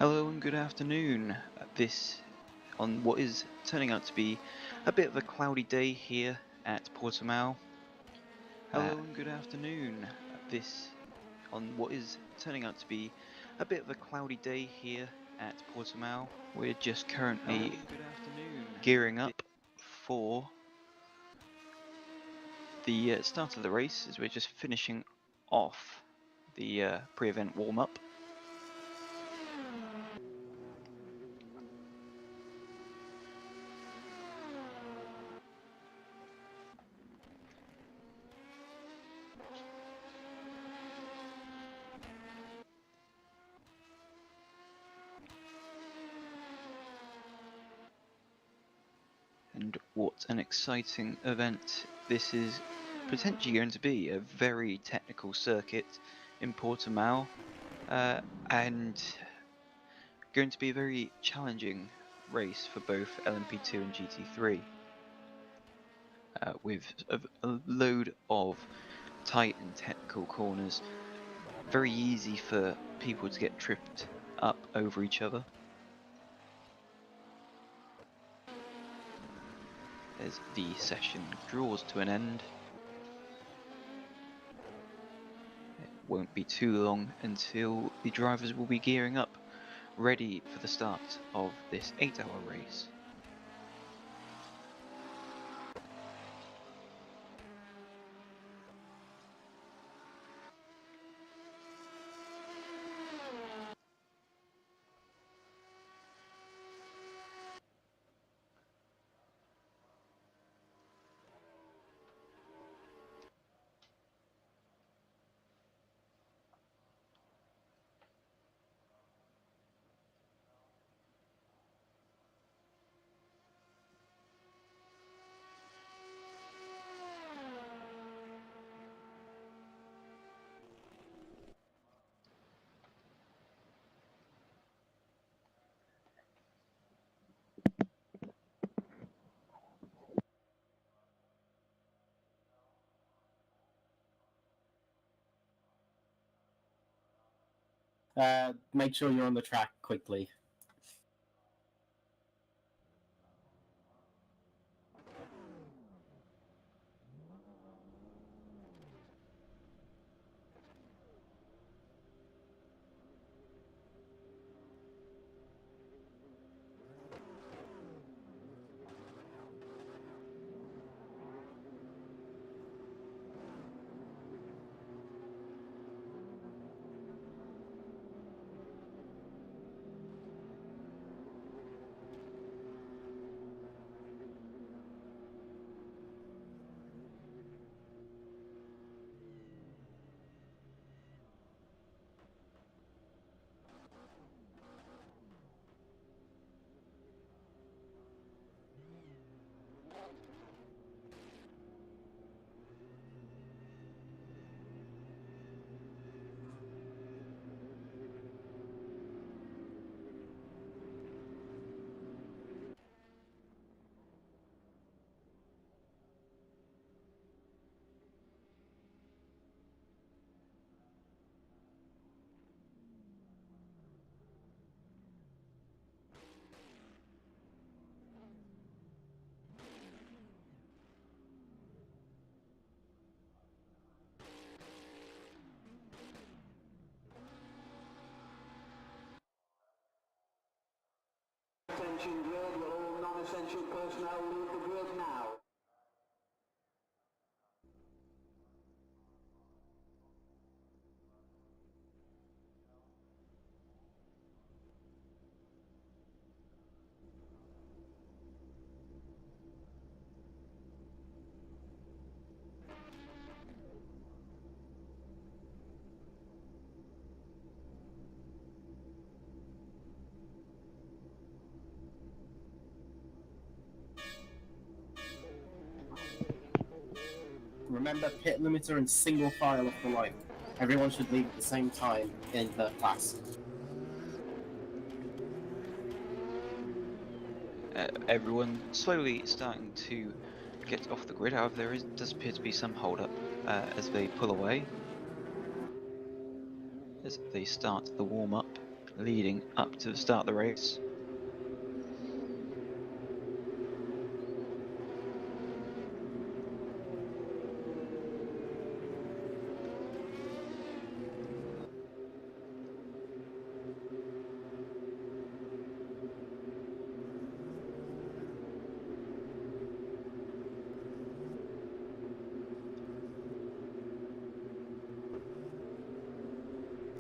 Hello and good afternoon. This on what is turning out to be a bit of a cloudy day here at Portimao. Hello and good afternoon. This on what is turning out to be a bit of a cloudy day here at Portimao. We're just currently gearing up for the start of the race as we're just finishing off the pre-event warm-up. And what an exciting event this is potentially going to be. A very technical circuit in Portimao, and going to be a very challenging race for both LMP2 and GT3, with a load of tight and technical corners. Very easy for people to get tripped up over each other. As the session draws to an end. It won't be too long until the drivers will be gearing up, ready for the start of this 8-hour race. Make sure you're on the track quickly. Attention grid, will all non-essential personnel leave the grid now? Remember, pit limiter and single file off the line. Everyone should leave at the same time in the class. Everyone slowly starting to get off the grid, however there does appear to be some hold up as they pull away, as they start the warm-up leading up to the start of the race.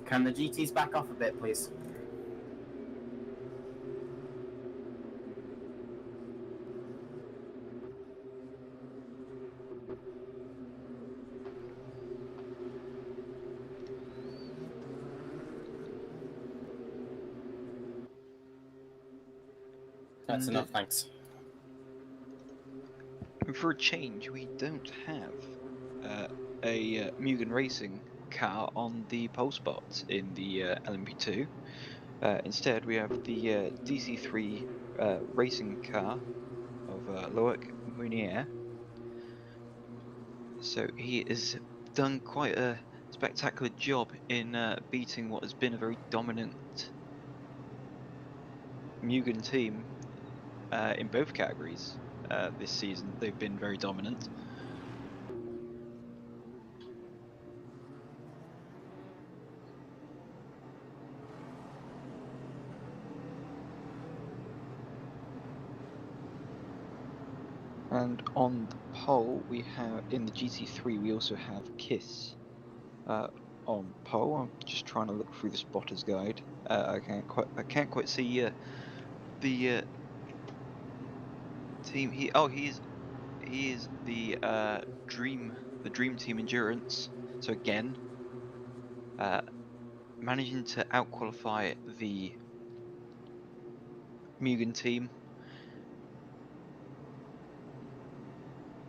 Can the GTs back off a bit, please? That's And, enough, thanks. And for a change, we don't have a Mugen Racing car on the pole spot in the LMP2. Instead, we have the DC3 racing car of Loic Munier. So he has done quite a spectacular job in beating what has been a very dominant Mugen team in both categories this season. They've been very dominant. And on the pole, we have in the GT3 we also have Kiss on pole. I'm just trying to look through the spotters guide. I can't quite see the team. He is the Dream Team Endurance. So again, managing to outqualify the Mugen team.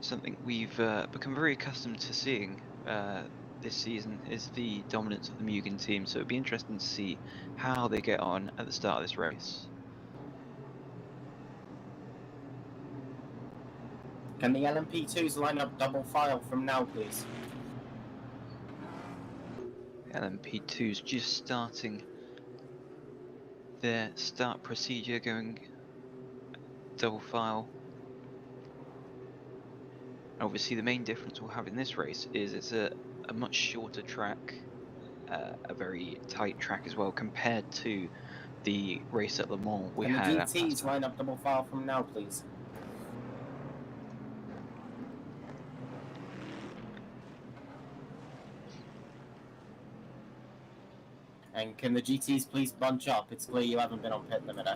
Something we've become very accustomed to seeing this season is the dominance of the Mugen team, so it'd be interesting to see how they get on at the start of this race. Can the LMP2s line up double file from now, please? LMP2's just starting their start procedure, going double file. Obviously the main difference we'll have in this race is it's a much shorter track, a very tight track as well compared to the race at Le Mans we had. Can the GTs line up double file from now, please? And can the GTs please bunch up? It's clear you haven't been on pit limiter.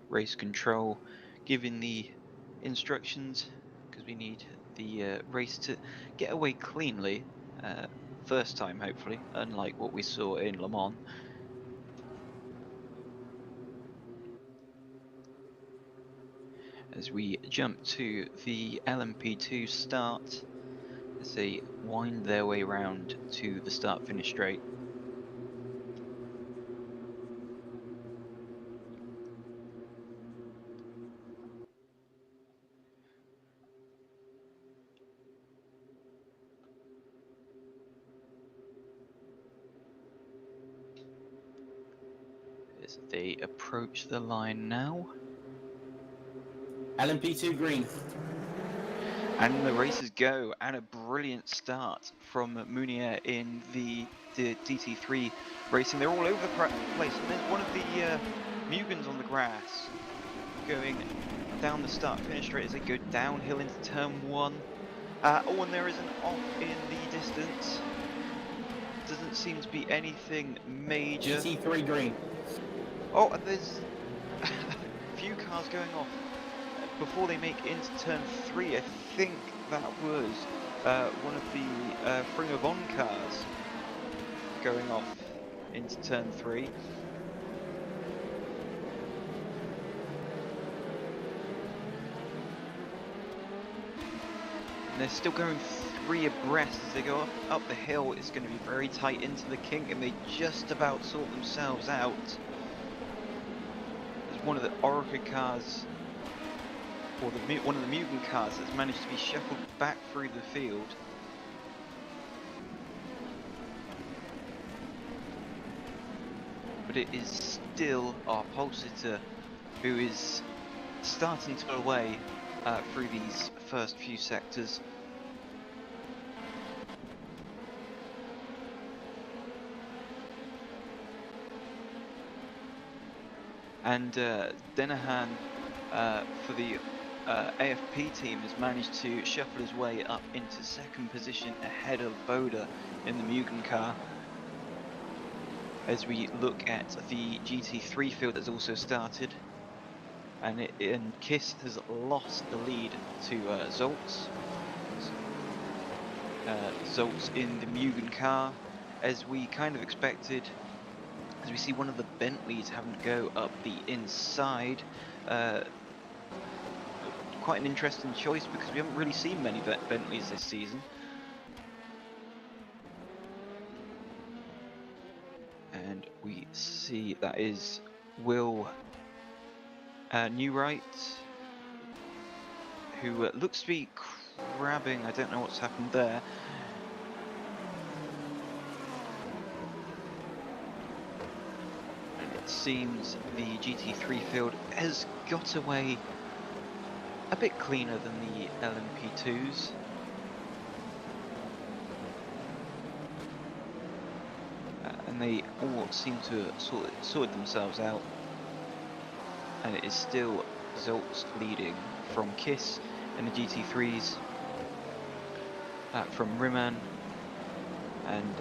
Race control giving the instructions because we need the race to get away cleanly first time, hopefully, unlike what we saw in Le Mans. As we jump to the LMP2 start, as they wind their way round to the start-finish straight. As they approach the line now. LMP2 green. And the races go, and a brilliant start from Munier in the DT3 racing. They're all over the place, and there's one of the Mugens on the grass going down the start-finish straight as they go downhill into turn 1. Oh, and there is an off in the distance. Doesn't seem to be anything major. GT3 green. Oh, and there's a few cars going off before they make into turn 3. I think that was one of the Fringavon cars going off into turn 3. And they're still going 3 abreast as they go up the hill. It's going to be very tight into the kink, and they just about sort themselves out. As one of the Orica cars or one of the Mugen cars that's managed to be shuffled back through the field. But it is still our pole sitter who is starting to pull away through these first few sectors. And Denahan for the AFP team has managed to shuffle his way up into second position ahead of Boda in the Mugen car. As we look at the GT3 field that's also started, and Kiss has lost the lead to Zoltz. Zoltz in the Mugen car, as we kind of expected, as we see one of the Bentleys having to go up the inside. Quite an interesting choice because we haven't really seen many Bentleys this season. And we see that is Will Newright, who looks to be crabbing. I don't know what's happened there. And it seems the GT3 field has got away a bit cleaner than the LMP2s. And they all seem to have sorted themselves out. And it is still Zoltz leading from Kiss in the GT3s, from Riman and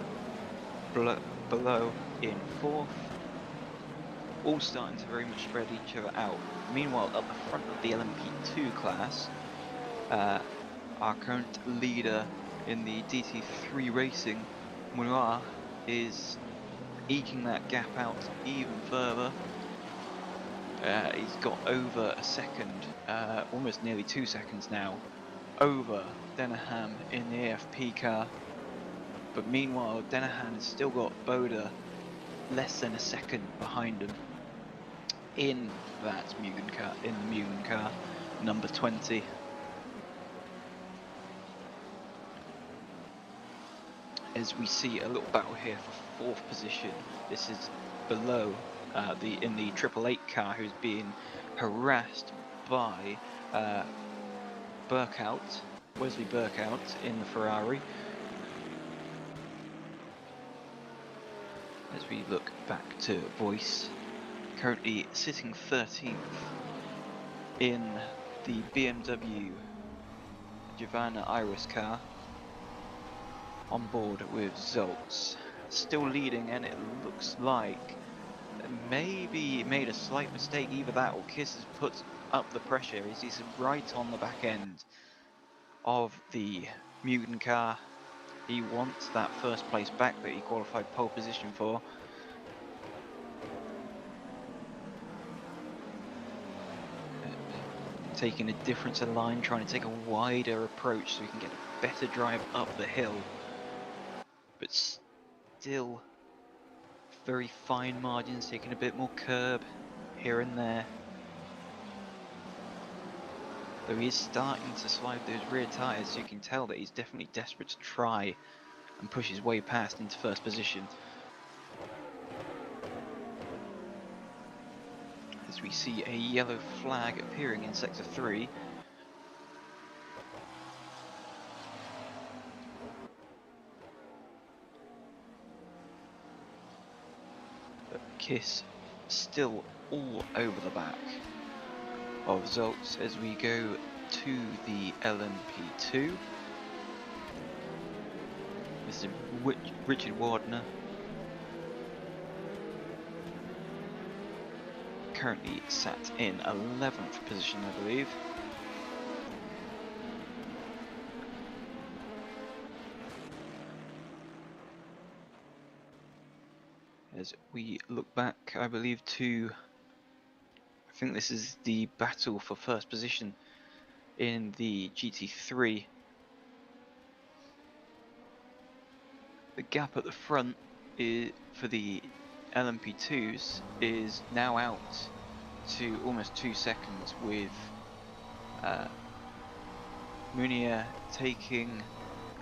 below in fourth, all starting to very much spread each other out. Meanwhile, at the front of the LMP2 class, our current leader in the GT3 racing, Munoir, is eking that gap out even further. He's got over a second, almost nearly 2 seconds now, over Denahan in the AFP car. But meanwhile, Denahan has still got Boda less than a second behind him in that Mugen car, number 20. As we see a little battle here for fourth position. This is below in the 888 car, who's being harassed by Wesley Burkout in the Ferrari. As we look back to Voice, currently sitting 13th in the BMW Giovanna Iris car, on board with Zoltz, still leading, and it looks like maybe made a slight mistake. Either that or Kiss has put up the pressure. He's right on the back end of the Mugen car. He wants that first place back that he qualified pole position for. Taking a different line, trying to take a wider approach so we can get a better drive up the hill. But still very fine margins, taking a bit more curb here and there. Though he is starting to slide those rear tyres, so you can tell that he's definitely desperate to try and push his way past into first position. As we see a yellow flag appearing in sector 3. But Kiss still all over the back of Zoltz as we go to the LMP2. This is Richard Wardner, currently sat in 11th position, I believe. As we look back, I believe, to, I think this is the battle for first position in the GT3. The gap at the front for the LMP2s is now out to almost 2 seconds, with Munir taking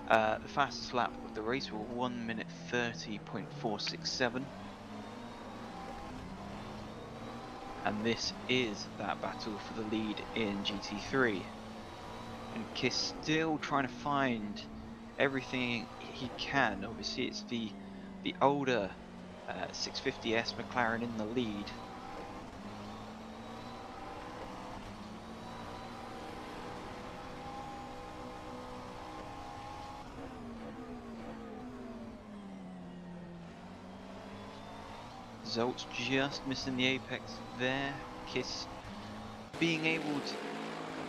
the fastest lap of the race with 1 minute 30.467. And this is that battle for the lead in GT3. And Kiss still trying to find everything he can. Obviously it's the older 650S McLaren in the lead. Zolt's just missing the apex there. Kiss being able to,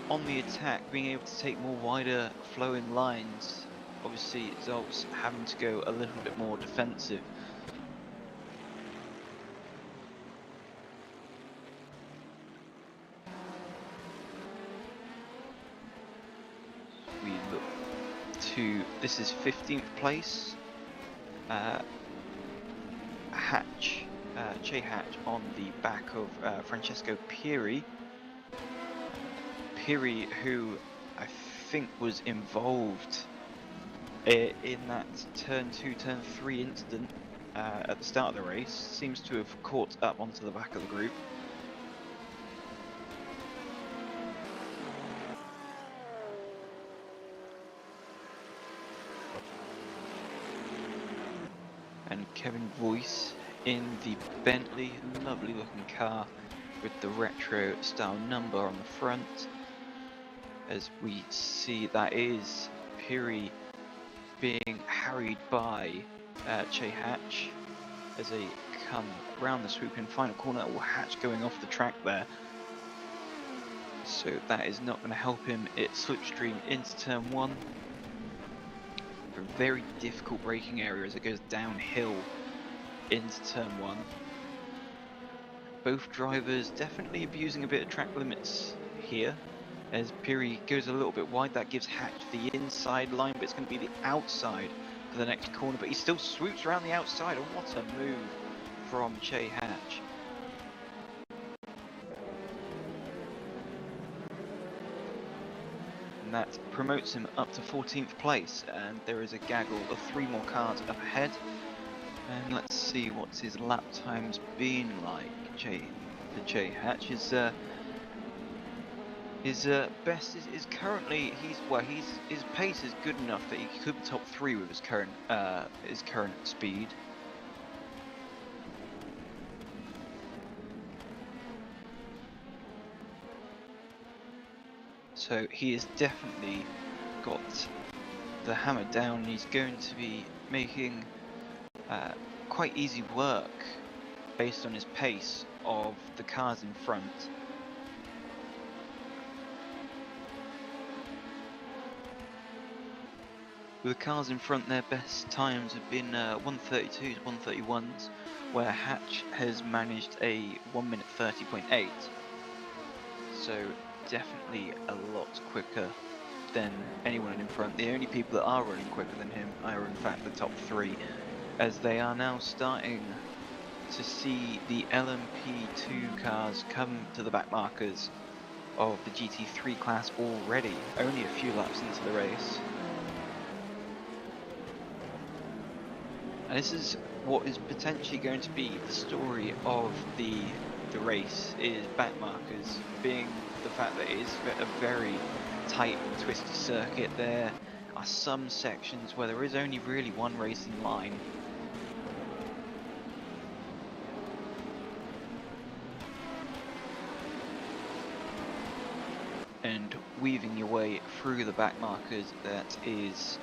on the attack, being able to take more wider flowing lines. Obviously Zolt's having to go a little bit more defensive. We look to, this is 15th place. Che Hatch on the back of Francesco Piri. Piri, who I think was involved in that turn 2, turn 3 incident at the start of the race, seems to have caught up onto the back of the group. And Kevin Voice in the Bentley, lovely looking car with the retro style number on the front. As we see, that is Piri being harried by Che Hatch as they come round the swoop in final corner. Or Hatch going off the track there, so that is not going to help him. It's slipstream into turn 1. A very difficult braking area as it goes downhill into turn 1. Both drivers definitely abusing a bit of track limits here. As Piri goes a little bit wide, that gives Hatch the inside line, but it's going to be the outside for the next corner. But he still swoops around the outside, and what a move from Che Hatch. And that promotes him up to 14th place, and there is a gaggle of 3 more cars up ahead. And let's see what's his lap times been like. For Che Hatch, his best is currently, his pace is good enough that he could be top 3 with his current speed. So he has definitely got the hammer down. He's going to be making quite easy work based on his pace of the cars in front. With the cars in front, their best times have been 132s, 131s, where Hatch has managed a 1 minute 30.8. So definitely a lot quicker than anyone in front. The only people that are running quicker than him are in fact the top 3, as they are now starting to see the LMP2 cars come to the back markers of the GT3 class already, only a few laps into the race. And this is what is potentially going to be the story of the race, is back markers, being the fact that it is a very tight, twisty circuit. There are some sections where there is only really one racing line. And weaving your way through the back markers, that is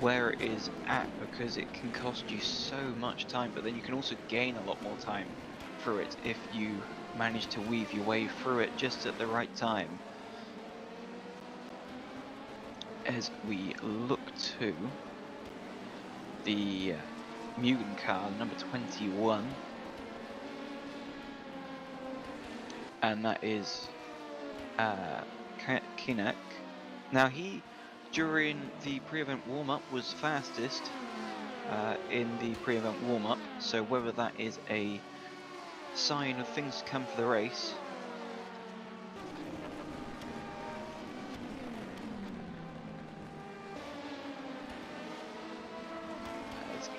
where it is at, because it can cost you so much time, but then you can also gain a lot more time through it if you manage to weave your way through it just at the right time. As we look to the Mugen car, number 21, and that is Kinak. Now he, during the pre-event warm-up, was fastest in the pre-event warm-up, so whether that is a sign of things to come for the race,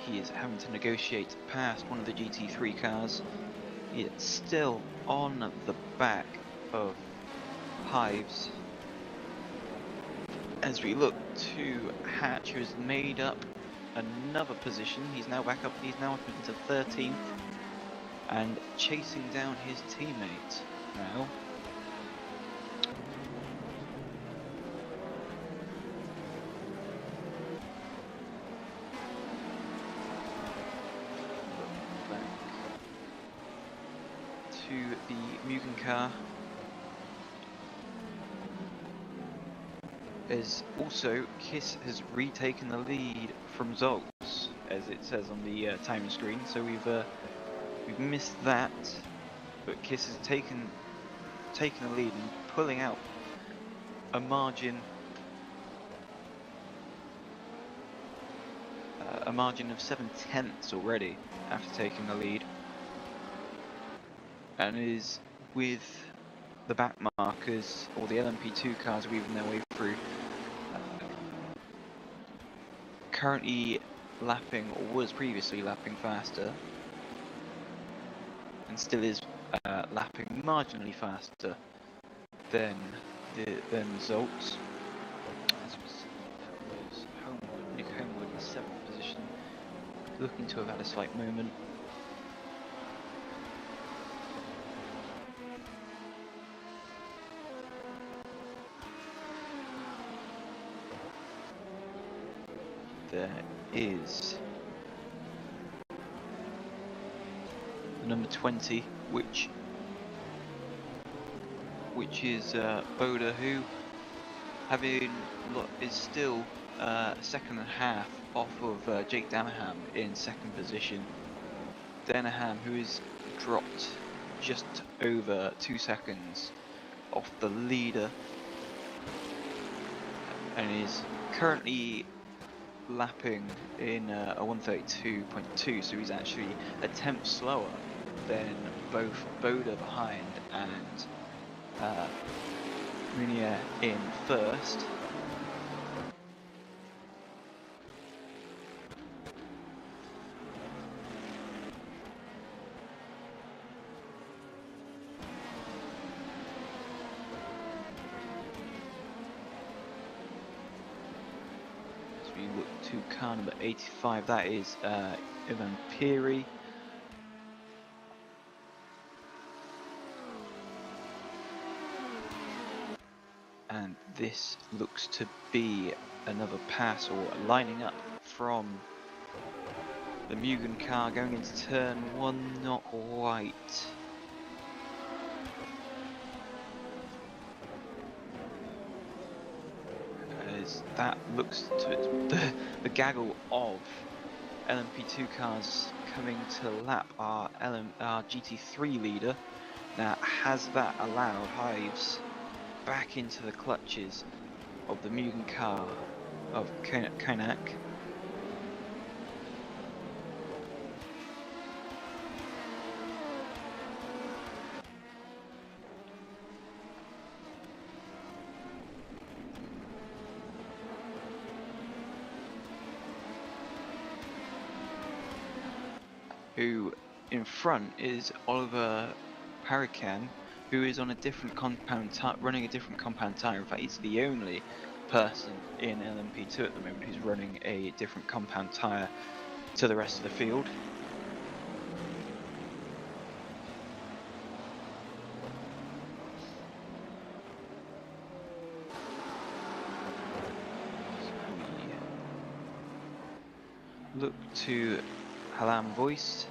he is having to negotiate past one of the GT3 cars. It's still on the back of Hives. As we look to Hatch, who has made up another position. He's now back up. He's now up into 13th and chasing down his teammate now. Back to the Mugen car. As also Kiss has retaken the lead from Zoltz, as it says on the timing screen. So we've missed that, but Kiss has taken the lead and pulling out a margin of 7/10 already after taking the lead, and is with the back markers or the LMP2 cars weaving their way through. Currently lapping, or was previously lapping faster, and still is lapping marginally faster than Zoltz. As was Nick Homewood in 7th position, looking to have had a slight moment. There is the number 20, which is Boda, who is still a second and a half off of Jake Danahan in 2nd position. Danahan, who is dropped just over 2 seconds off the leader, and is currently lapping in a 132.2, so he's actually a tenth slower than both Boda behind and Munier in 1st. We look to car number 85, that is Ivan Piri. And this looks to be another pass, or lining up from the Mugen car going into turn 1, not quite. As that looks to the gaggle of LMP2 cars coming to lap our GT3 leader. Now, has that allowed Hives back into the clutches of the Mugen car of Konak? Who in front is Oliver Parikan, who is on a different compound running a different compound tyre. In fact, he's the only person in LMP2 at the moment who's running a different compound tyre to the rest of the field. So we look to Halam Voice,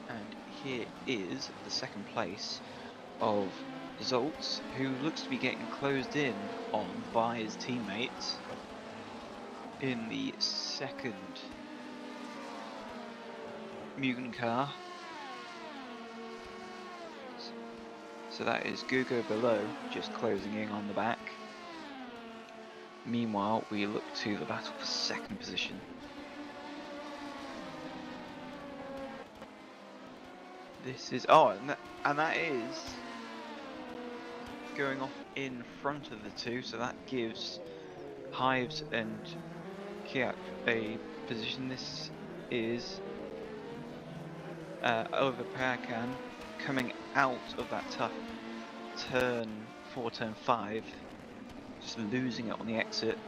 and here is the 2nd place of Zoltz, who looks to be getting closed in on by his teammates in the 2nd Mugen car. So that is Gugo below, just closing in on the back. Meanwhile, we look to the battle for 2nd position. This is and that is going off in front of the two, so that gives Hives and Kiak a position. This is Oliver Parakan coming out of that tough turn 4, turn 5, just losing it on the exit.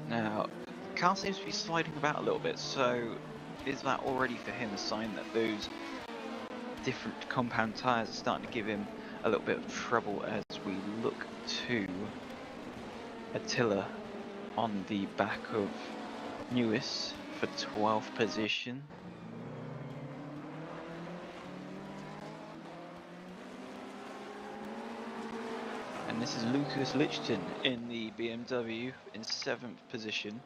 Now, the car seems to be sliding about a little bit, so is that already for him a sign that those different compound tyres are starting to give him a little bit of trouble as we look to Attila on the back of Newis for 12th position. And this is Lucas Lichten in the BMW in 7th position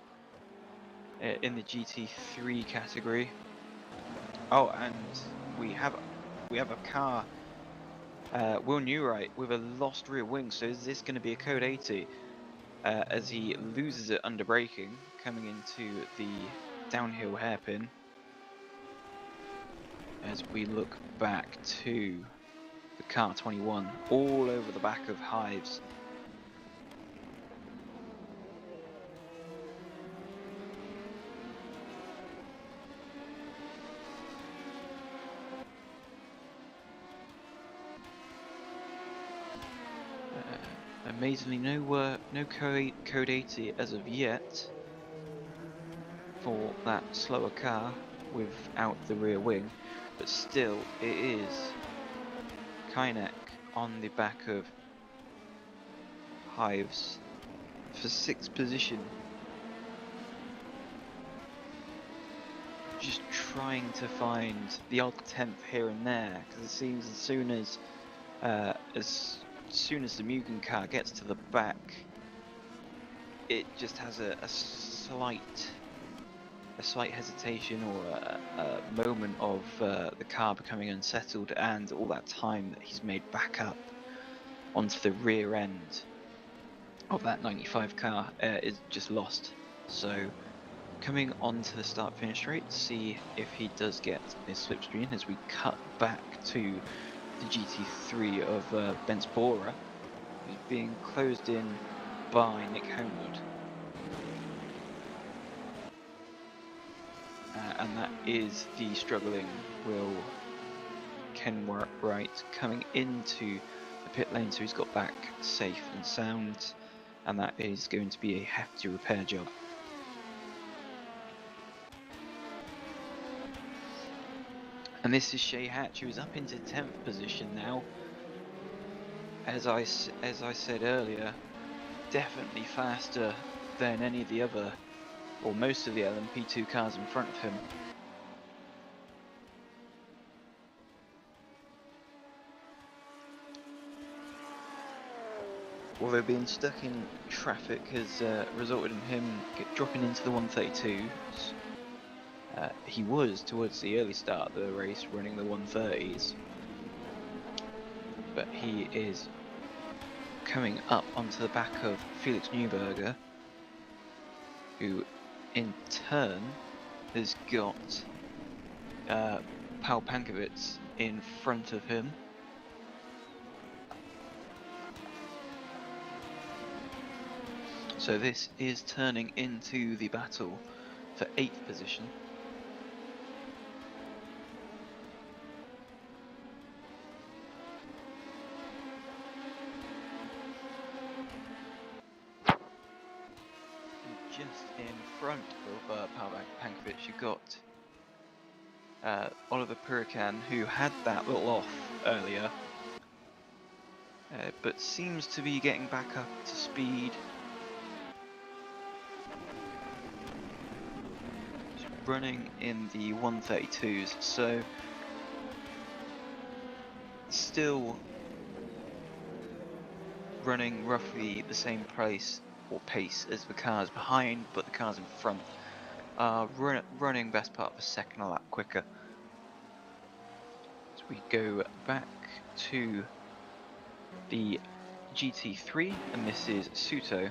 in the GT3 category. Oh, and we have a car, Will Newright, with a lost rear wing. So is this going to be a code 80 as he loses it under braking, coming into the downhill hairpin? As we look back to the car 21, all over the back of Hives. Amazingly, no code 80 as of yet for that slower car without the rear wing, but still it is Kainak on the back of Hives for 6th position, just trying to find the odd 10th here and there, because it seems as soon as the Mugen car gets to the back, it just has a slight hesitation or a moment of the car becoming unsettled, and all that time that he's made back up onto the rear end of that 95 car is just lost. So coming onto the start finish straight, see if he does get this slipstream as we cut back to the GT3 of Bence Bora, who's being closed in by Nick Homewood. And that is the struggling Will Kenwright coming into the pit lane, so he's got back safe and sound, and that is going to be a hefty repair job. And this is Shay Hatch, who is up into 10th position now. As I said earlier, definitely faster than any of the other, or most of the LMP2 cars in front of him. Although being stuck in traffic has resulted in him dropping into the 132s. He was, towards the early start of the race, running the 130s. But he is coming up onto the back of Felix Neuberger, who in turn has got Paul Pankovic in front of him. So this is turning into the battle for 8th position. Just in front of Paul Pankovic, you've got Oliver Purican, who had that little off earlier, but seems to be getting back up to speed. Just running in the 132s, so still running roughly the same pace as the cars behind, but the cars in front are running best part of a second a lap quicker. So we go back to the GT3, and this is Suto,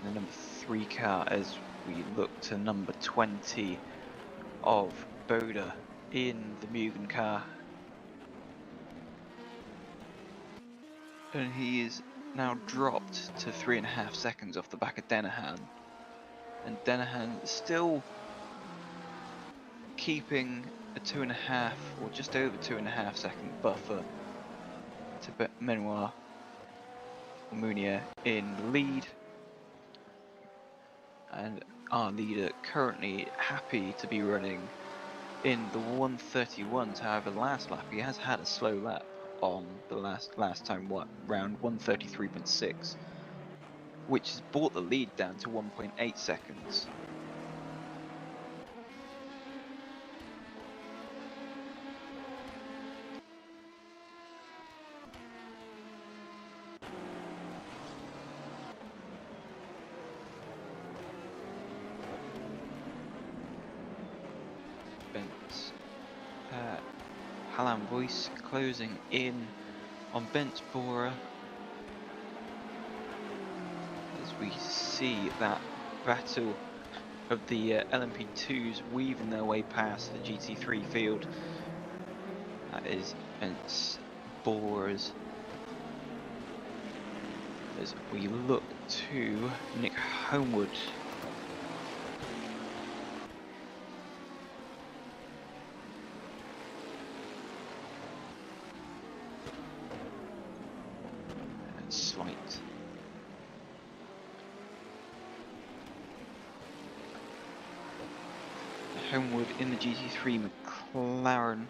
the number 3 car, as we look to number 20 of Boda in the Mugen car. And he is now dropped to 3.5 seconds off the back of Denahan, and Denahan still keeping a 2.5 or just over 2.5 second buffer to Benoit Almunia in the lead, and our leader currently happy to be running in the 1:31. However, last lap he has had a slow lap on the last time, round 1:33.6, which has brought the lead down to 1.8 seconds. Halan Voice closing in on Bent Bora as we see that battle of the LMP2s weaving their way past the GT3 field. That is Bent Bora's. As we look to Nick Homewood. Slight. Homewood in the GT3 McLaren.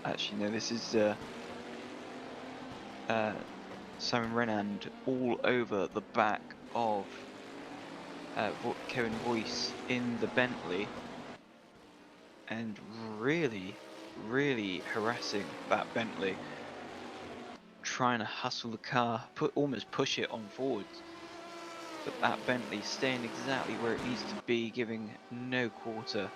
Actually, no, this is Simon Renand all over the back of Kevin Boyce in the Bentley, and really harassing that Bentley, trying to hustle the car, almost push it on forwards, but that Bentley staying exactly where it needs to be, giving no quarter.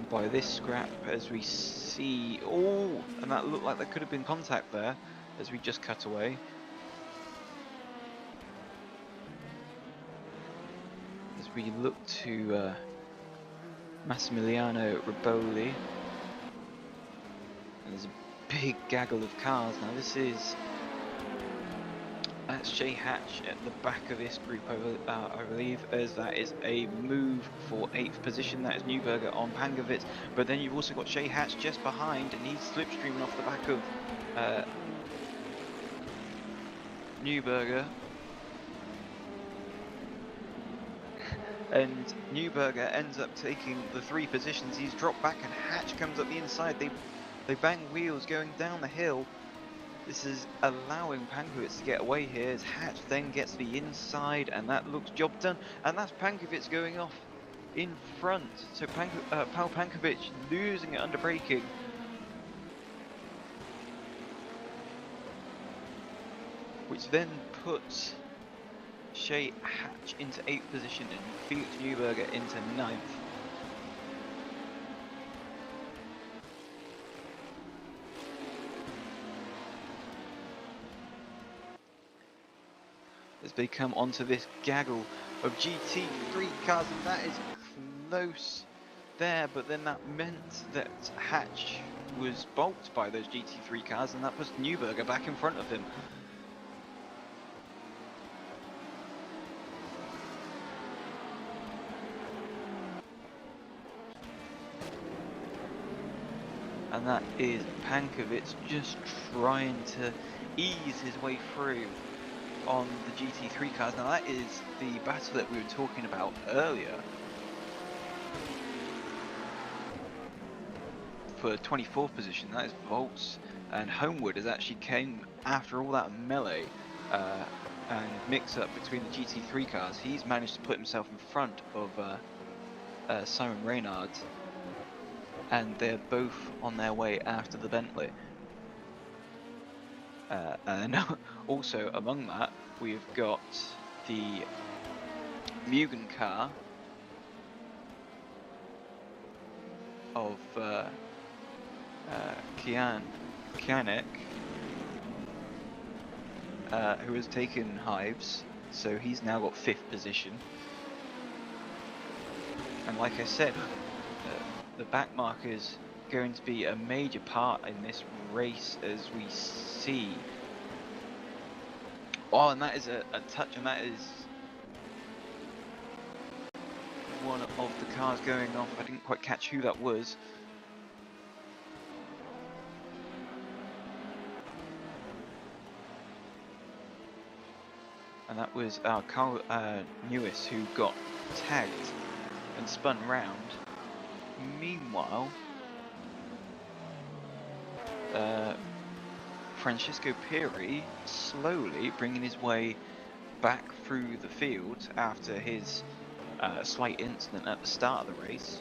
By this scrap, as we see, oh, and that looked like there could have been contact there as we just cut away. As we look to Massimiliano Riboli, and there's a big gaggle of cars now. This is that's Jay Hatch at the back of this group, I believe, as that is a move for 8th position. That is Newberger on Pankovic, but then you've also got Jay Hatch just behind, and he's slipstreaming off the back of Newberger. And Newberger ends up taking the 3 positions. He's dropped back, and Hatch comes up the inside. They bang wheels going down the hill. This is allowing Pankovic to get away here, as Hatch then gets the inside, and that looks job done. And that's Pankovic going off in front. So Paul Pankovic losing it under braking. Which then puts Shay Hatch into 8th position and Felix Newberger into 9th. As they come onto this gaggle of GT3 cars, and that is close there, but then that meant that Hatch was balked by those GT3 cars, and that puts Newberger back in front of him. And that is Pankovic just trying to ease his way through on the GT3 cars. Now that is the battle that we were talking about earlier for 24th position. That is Volts, and Homewood has actually came after all that melee and mix up between the GT3 cars. He's managed to put himself in front of Simon Reynard, and they're both on their way after the Bentley. And also among that, we've got the Mugen car of Kianek, who has taken Hives, so he's now got 5th position. And like I said, the back marker is going to be a major part in this race, as we see. Oh, and that is a touch, and that is one of the cars going off. I didn't quite catch who that was. And that was Carl Lewis, who got tagged and spun round. Meanwhile, Francisco Piri slowly bringing his way back through the field after his slight incident at the start of the race.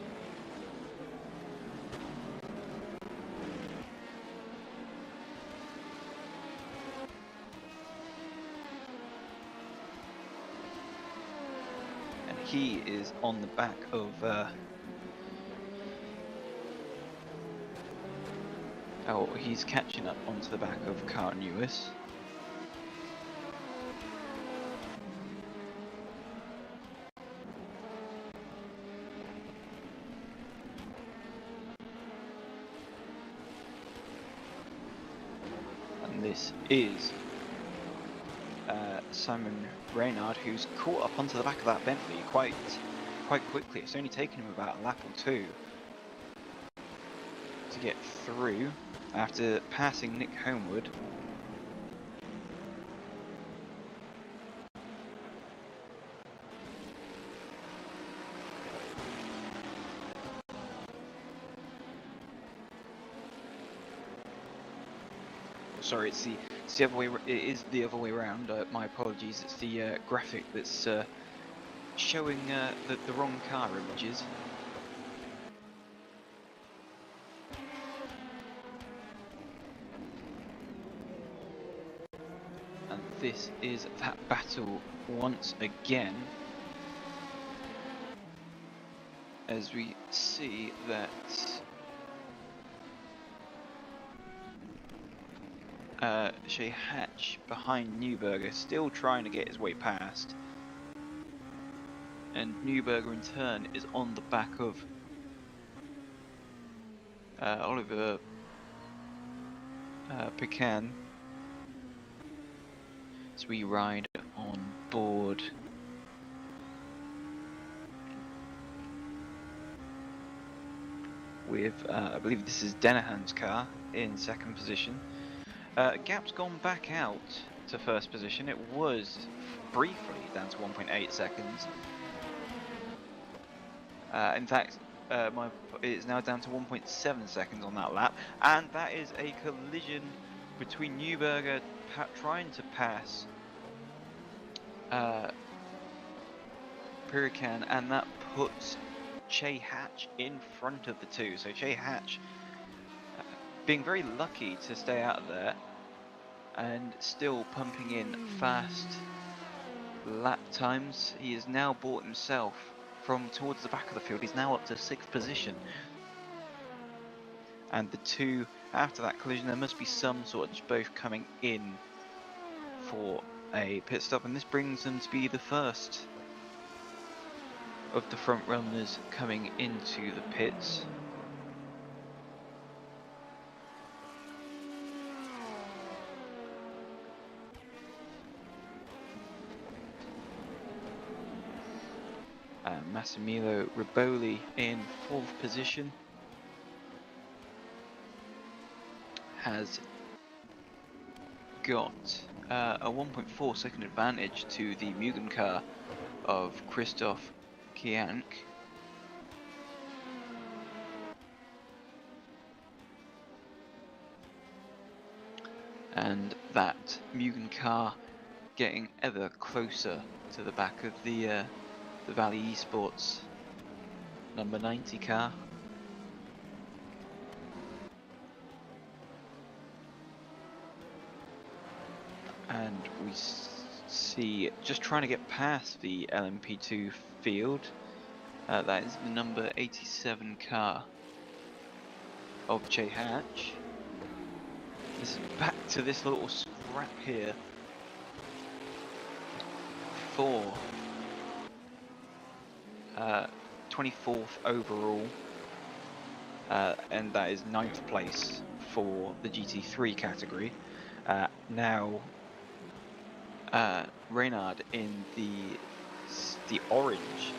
And he is on the back of oh, he's catching up onto the back of Carl Lewis. And this is Simon Reynard, who's caught up onto the back of that Bentley quite quickly. It's only taken him about a lap or two to get through after passing Nick Homewood. Sorry, it's the other way. It is the other way around. My apologies. It's the graphic that's showing the wrong car images. And this is that battle once again, as we see that Shea Hatch behind Newberger, still trying to get his way past, and Newberger in turn is on the back of Oliver Pecan, as we ride on board with I believe this is Denahan's car in 2nd position. Gap's gone back out to 1st position. It was briefly down to 1.8 seconds. In fact, it is now down to 1.7 seconds on that lap, and that is a collision between Newberger trying to pass Purican, and that puts Shea Hatch in front of the two. So Shea Hatch being very lucky to stay out of there and still pumping in fast lap times. He has now brought himself from towards the back of the field. He's now up to 6th position. And the two, after that collision, there must be some sort of both coming in for a pit stop, and this brings them to be the first of the front runners coming into the pits. Massimiliano Riboli in 4th position has got a 1.4 second advantage to the Mugen car of Christoph Kiank. And that Mugen car getting ever closer to the back of the Valley Esports number 90 car. And we see, just trying to get past the LMP2 field, that is the number 87 car of Shea Hatch. This is back to this little scrap here 24th overall, and that is 9th place for the GT3 category. Now, Reynard in the orange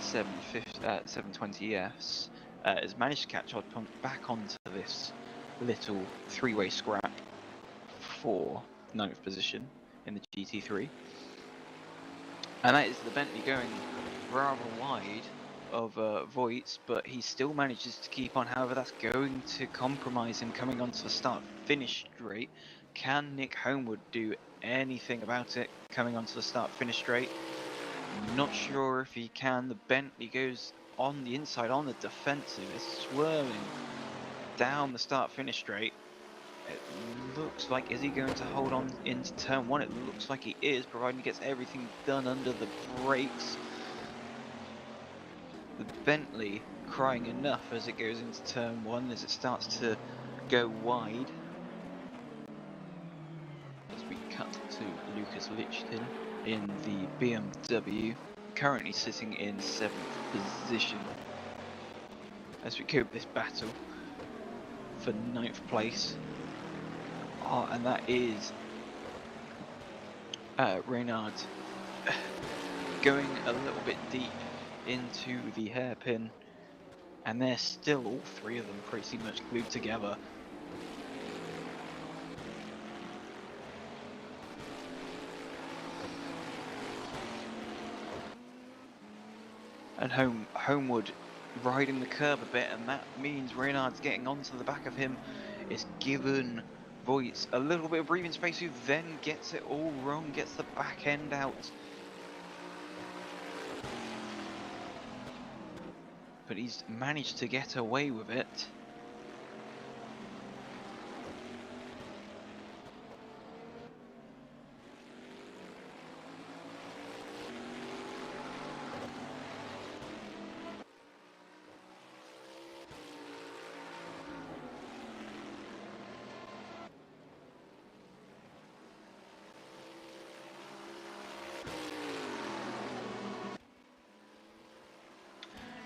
720S has managed to catch back onto this little three-way scrap for 9th position in the GT3, and that is the Bentley going rather wide of Voigt, but he still manages to keep on. However, that's going to compromise him coming onto the start-finish straight. Can Nick Homewood do anything about it coming onto the start-finish straight? Not sure if he can. The Bentley goes on the inside on the defensive. It's swirling down the start-finish straight. It looks like, is he going to hold on into turn 1? It looks like he is, providing he gets everything done under the brakes. The Bentley crying enough as it goes into turn 1, as it starts to go wide. As we cut to Lucas Lichten in the BMW, currently sitting in 7th position. As we cope this battle for 9th place. And that is Reynard going a little bit deep into the hairpin, and they're still all three of them pretty much glued together. And Homewood riding the curb a bit, and that means Reynard's getting onto the back of him. It's given Voigt a little bit of breathing space, who then gets it all wrong, gets the back end out. But he's managed to get away with it.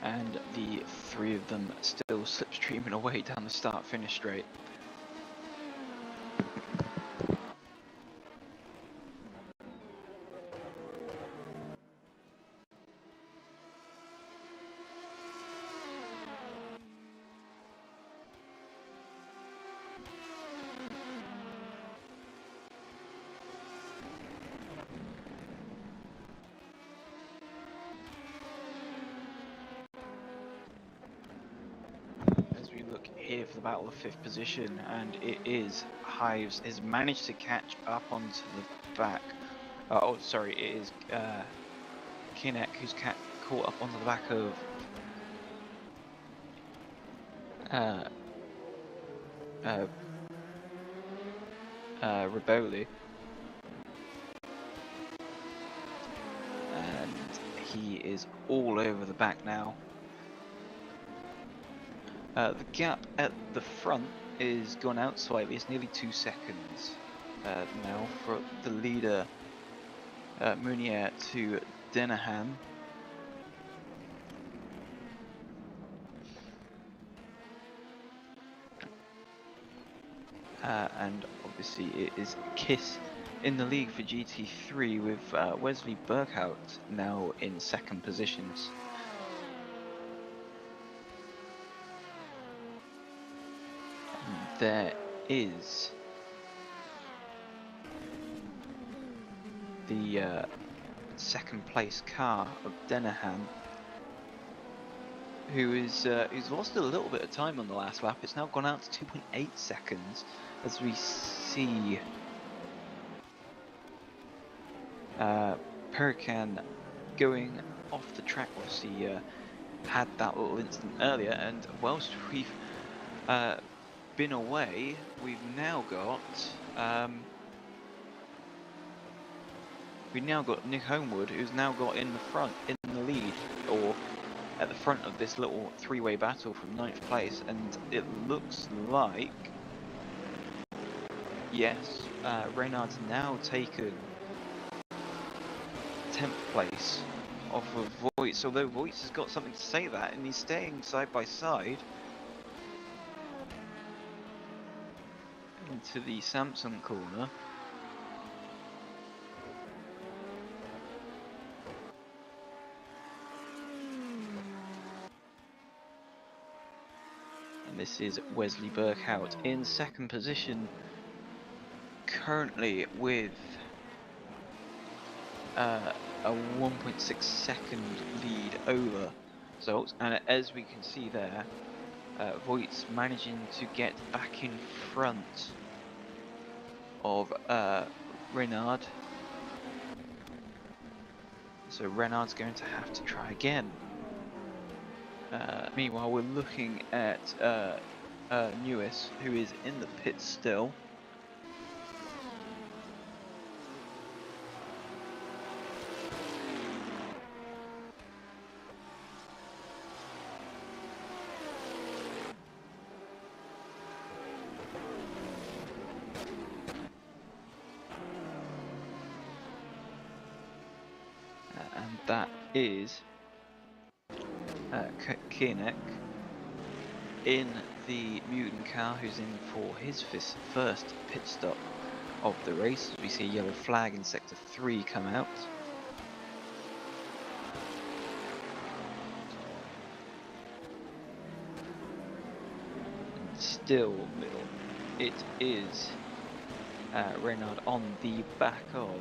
And the three of them still slipstreaming away down the start-finish straight. Here for the battle of 5th position, and it is Hives has managed to catch up onto the back. Oh, sorry, it is Kinnock who's caught up onto the back of Riboli, and he is all over the back now. The gap at the front is gone out slightly. It's nearly 2 seconds now for the leader, Munier, to Denham. And obviously it is Kiss in the league for GT3, with Wesley Burkhout now in 2nd positions. There is the 2nd place car of Denham, who's lost a little bit of time on the last lap. It's now gone out to 2.8 seconds as we see Perican going off the track whilst he had that little incident earlier, and whilst we've been away, we've now got Nick Homewood, who's now got in the front, in the lead, or at the front of this little three-way battle from 9th place, and it looks like, yes, Reynard's now taken 10th place off of Voice, although Voice has got something to say that, and he's staying side by side into the Samsung corner. And this is Wesley Burkhout in second position, currently with a 1.6 second lead over Zolt, and as we can see there, Voigt's managing to get back in front of Renard. So Renard's going to have to try again. Meanwhile, we're looking at Newis, who is in the pit still. And that is Kienek in the mutant car, who's in for his first pit stop of the race. As we see a yellow flag in sector 3 come out. And still middle, it is Reynard on the back of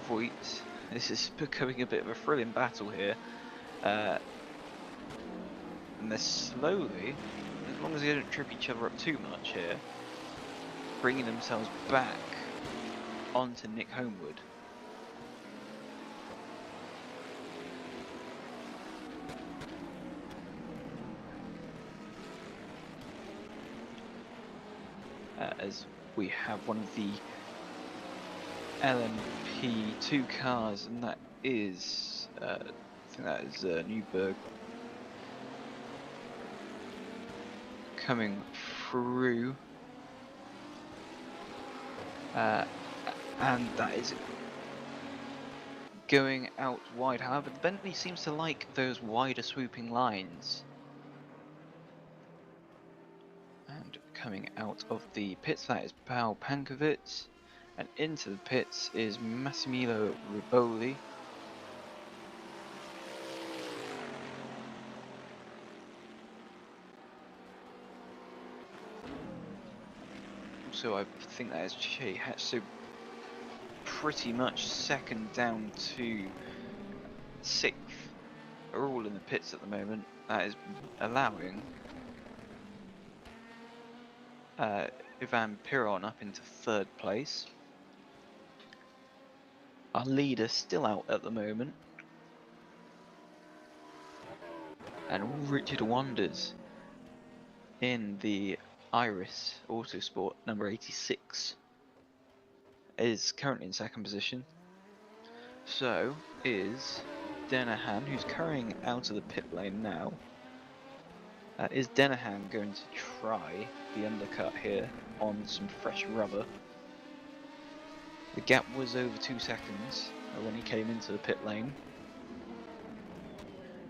Voigt. This is becoming a bit of a thrilling battle here. And they're slowly, as long as they don't trip each other up too much here, bringing themselves back onto Nick Homewood. As we have one of the LMP2 cars, and that is, I think that is Newberg coming through, and that is going out wide. However, the Bentley seems to like those wider swooping lines. And coming out of the pits, that is Paul Pankovic, and into the pits is Massimiliano Riboli. So I think that is Che Hatch, so pretty much second down to 6th are all in the pits at the moment. That is allowing Ivan Piron up into 3rd place. Our leader still out at the moment, and Richard Wanders in the Iris Autosport number 86 is currently in 2nd position. So is Denahan, who's carrying out of the pit lane now. Is Denahan going to try the undercut here on some fresh rubber? The gap was over 2 seconds when he came into the pit lane.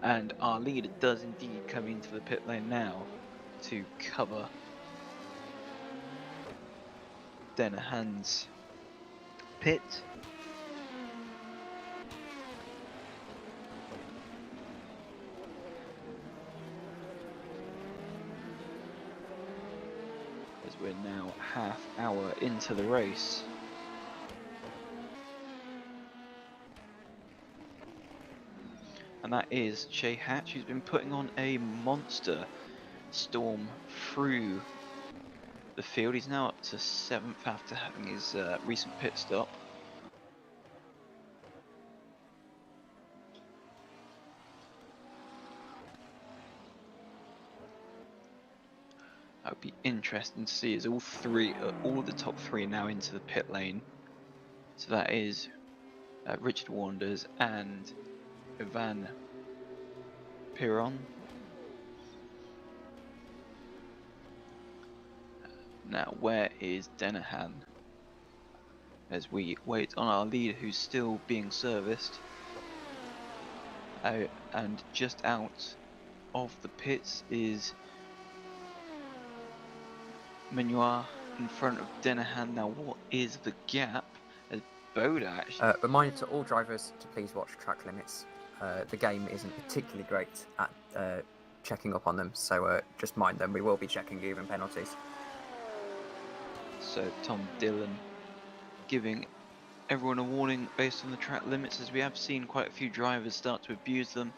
And our leader does indeed come into the pit lane now to cover Denahan's pit. As we're now half hour into the race. And that is Che Hatch, who's been putting on a monster storm through the field. He's now up to 7th after having his recent pit stop. That would be interesting to see, as all the top 3 are now into the pit lane. So that is Richard Wanders and Ivan Piron. Now, where is Denahan? as we wait on our leader, who's still being serviced. And just out of the pits is Menoir in front of Denahan. Now, what is the gap? As Boda actually. Reminder to all drivers to please watch track limits. The game isn't particularly great at checking up on them, so just mind them. We will be checking even penalties. So Tom Dillon giving everyone a warning based on the track limits, as we have seen quite a few drivers start to abuse them.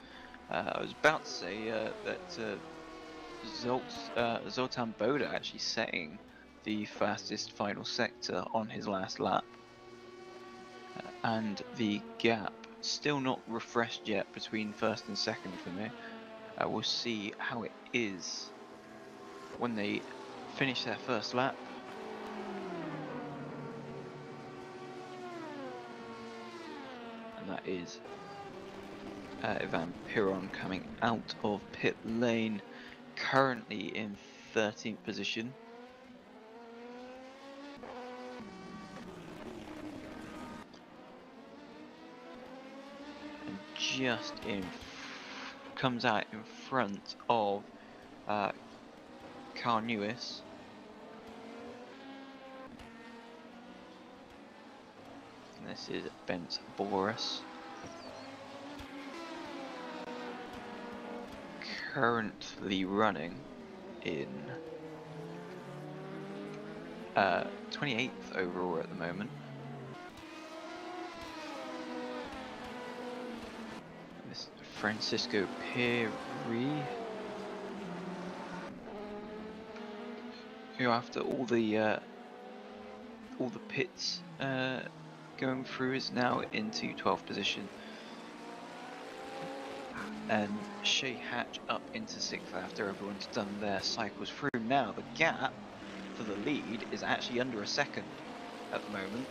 I was about to say that Zoltan Boda actually setting the fastest final sector on his last lap. And the gap still not refreshed yet between first and second for me. We'll see how it is when they finish their first lap. And that is Ivan Piron coming out of pit lane, currently in 13th position. And just comes out in front of Carl Lewis. And this is Bent Boris. Currently running in 28th overall at the moment. This Francisco Peri, who after all the pits going through is now into 12th position. And Shea Hatch up into 6th after everyone's done their cycles through. Now the gap for the lead is actually under a second at the moment.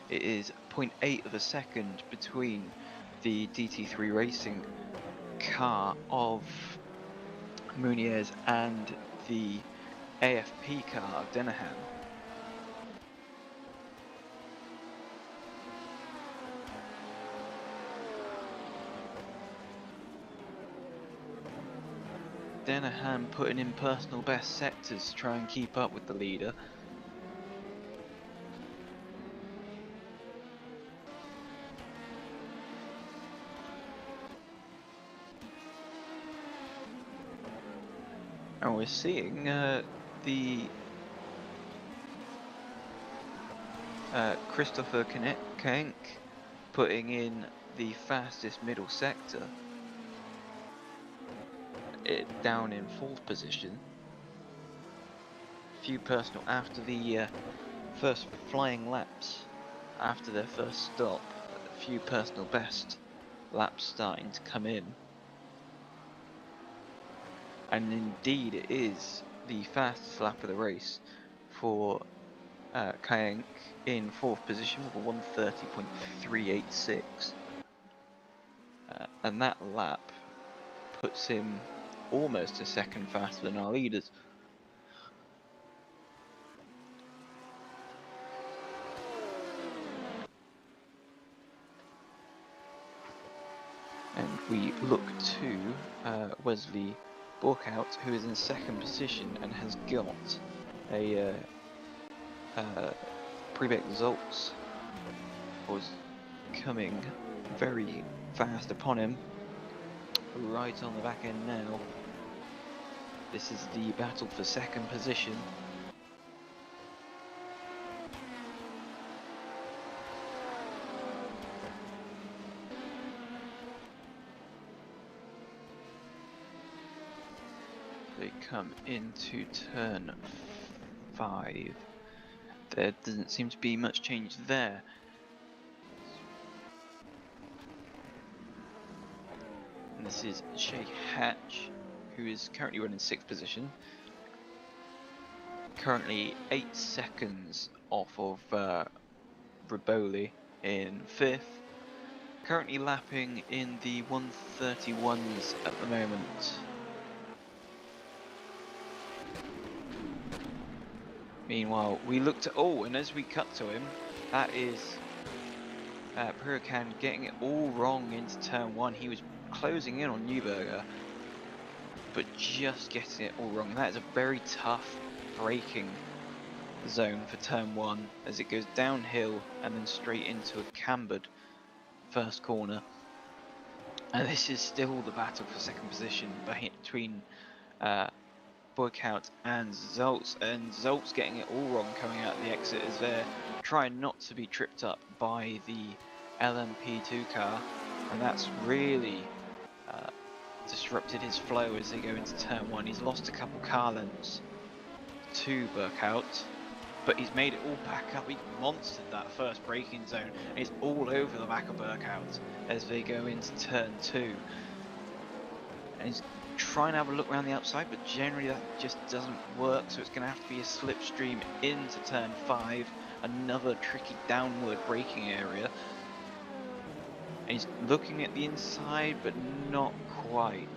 It is 0.8 of a second between the DT3 Racing car of Muniz and the AFP car of Denahan. Denahan putting in personal best sectors to try and keep up with the leader. And we're seeing the Christopher Kenk putting in the fastest middle sector. It down in 4th position. Few personal after the first flying laps, after their first stop, a few personal best laps starting to come in. And indeed it is the fastest lap of the race for Kayank in 4th position with a 1:30.386. And that lap puts him almost a second faster than our leaders. And we look to Wesley Borkout, who is in 2nd position and has got a pre-baked results, was coming very fast upon him. Right on the back end now. This is the battle for 2nd position. They come into turn 5. There doesn't seem to be much change there. And this is Shea Hatch, who is currently running 6th position. Currently 8 seconds off of Riboli in 5th. Currently lapping in the 1:31s at the moment. Meanwhile, we looked at, oh, and as we cut to him, that is Huracan getting it all wrong into turn 1. He was closing in on Newberger, but just getting it all wrong. And that is a very tough braking zone for turn 1 as it goes downhill and then straight into a cambered first corner. And this is still the battle for second position between Boykout and Zoltz getting it all wrong coming out of the exit as they're trying not to be tripped up by the LMP2 car, and that's really disrupted his flow as they go into turn 1. He's lost a couple car lengths to Burkout, but he's made it all back up. He monstered that first braking zone, and he's all over the back of Burkout as they go into turn 2. And he's trying to have a look around the outside, but generally that just doesn't work, so it's going to have to be a slipstream into turn 5, another tricky downward braking area. And he's looking at the inside, but not quite.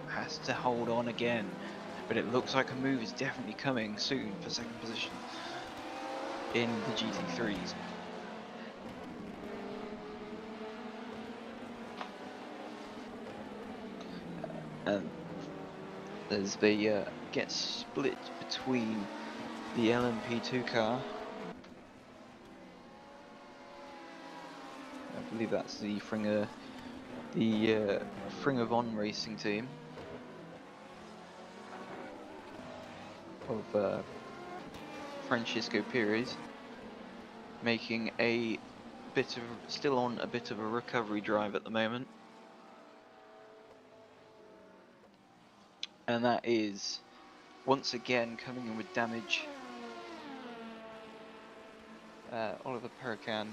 Has to hold on again, but it looks like a move is definitely coming soon for second position in the GT3s. And as they get split between the LMP2 car, I believe that's the Fringer Von Racing team of Francisco Perez, making a bit of still on a bit of a recovery drive at the moment. And that is once again coming in with damage. Oliver Perrican,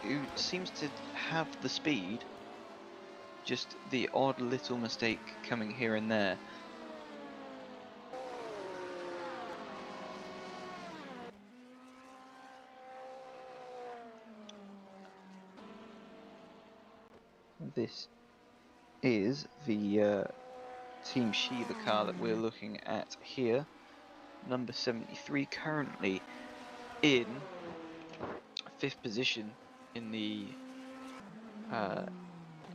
who seems to have the speed, just the odd little mistake coming here and there. This is the Team Shiva car that we're looking at here. Number 73, currently in 5th position in the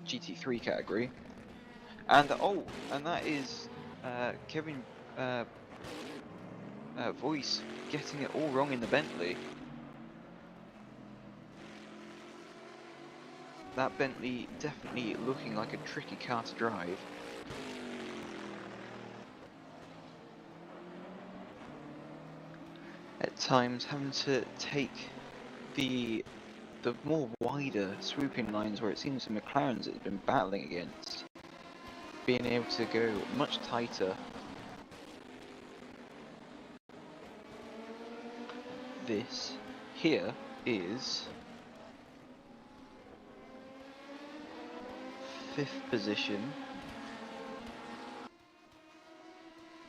GT3 category. And and that is Kevin Voice getting it all wrong in the Bentley. That Bentley definitely looking like a tricky car to drive. At times having to take the more wider swooping lines where it seems the McLarens have been battling against, being able to go much tighter. This here is 5th position.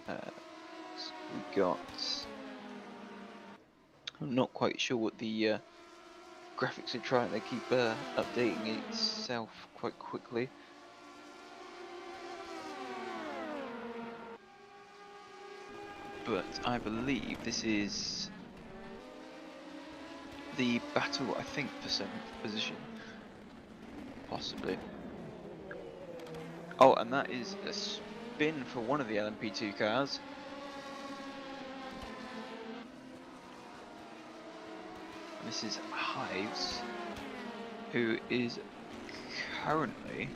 So we got, I'm not quite sure what the graphics are trying. They keep updating itself quite quickly. But I believe this is the battle, I think, for 7th position. Possibly. Oh, and that is a spin for one of the LMP2 cars. And this is Hives, who is currently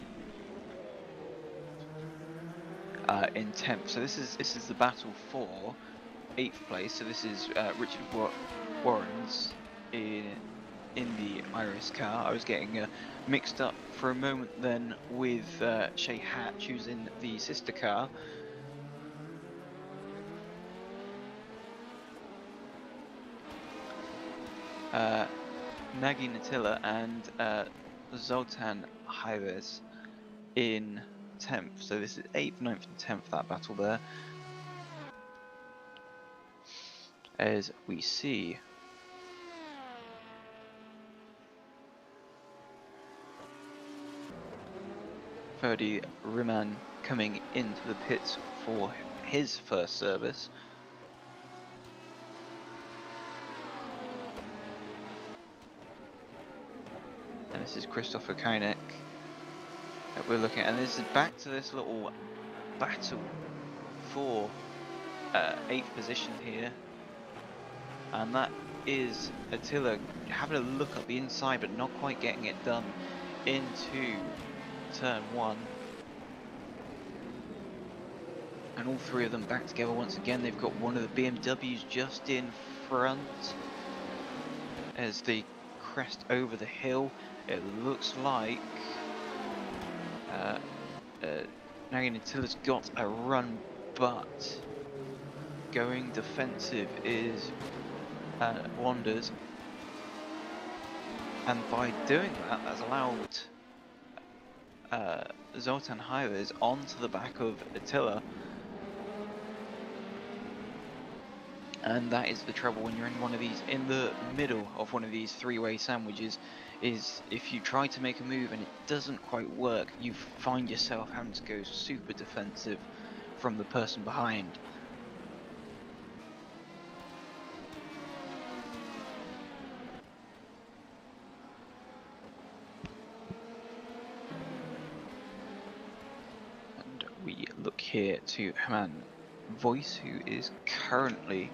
in 10th. So this is the battle for 8th place. So this is Richard Warren's in the Iris car. I was getting mixed up for a moment then with Shay Hatch, who's in the sister car. Nagi Natilla and Zoltan Hives in 10th. So this is 8th, 9th and 10th, that battle there. As we see Ferdi Riman coming into the pits for his first service. this is Christopher Koenig that we're looking at, and this is back to this little battle for 8th position here, and that is Attila having a look at the inside but not quite getting it done into turn 1. And all three of them back together once again. They've got one of the BMWs just in front as they crest over the hill. It looks like Nagin Attila's got a run, but going defensive is Wanders, and by doing that, that's allowed Zoltan Hires onto the back of Attila. And that is the trouble when you're in one of these, in the middle of one of these three-way sandwiches, is if you try to make a move and it doesn't quite work, you find yourself having to go super defensive from the person behind. And we look here to Haman Voice, who is currently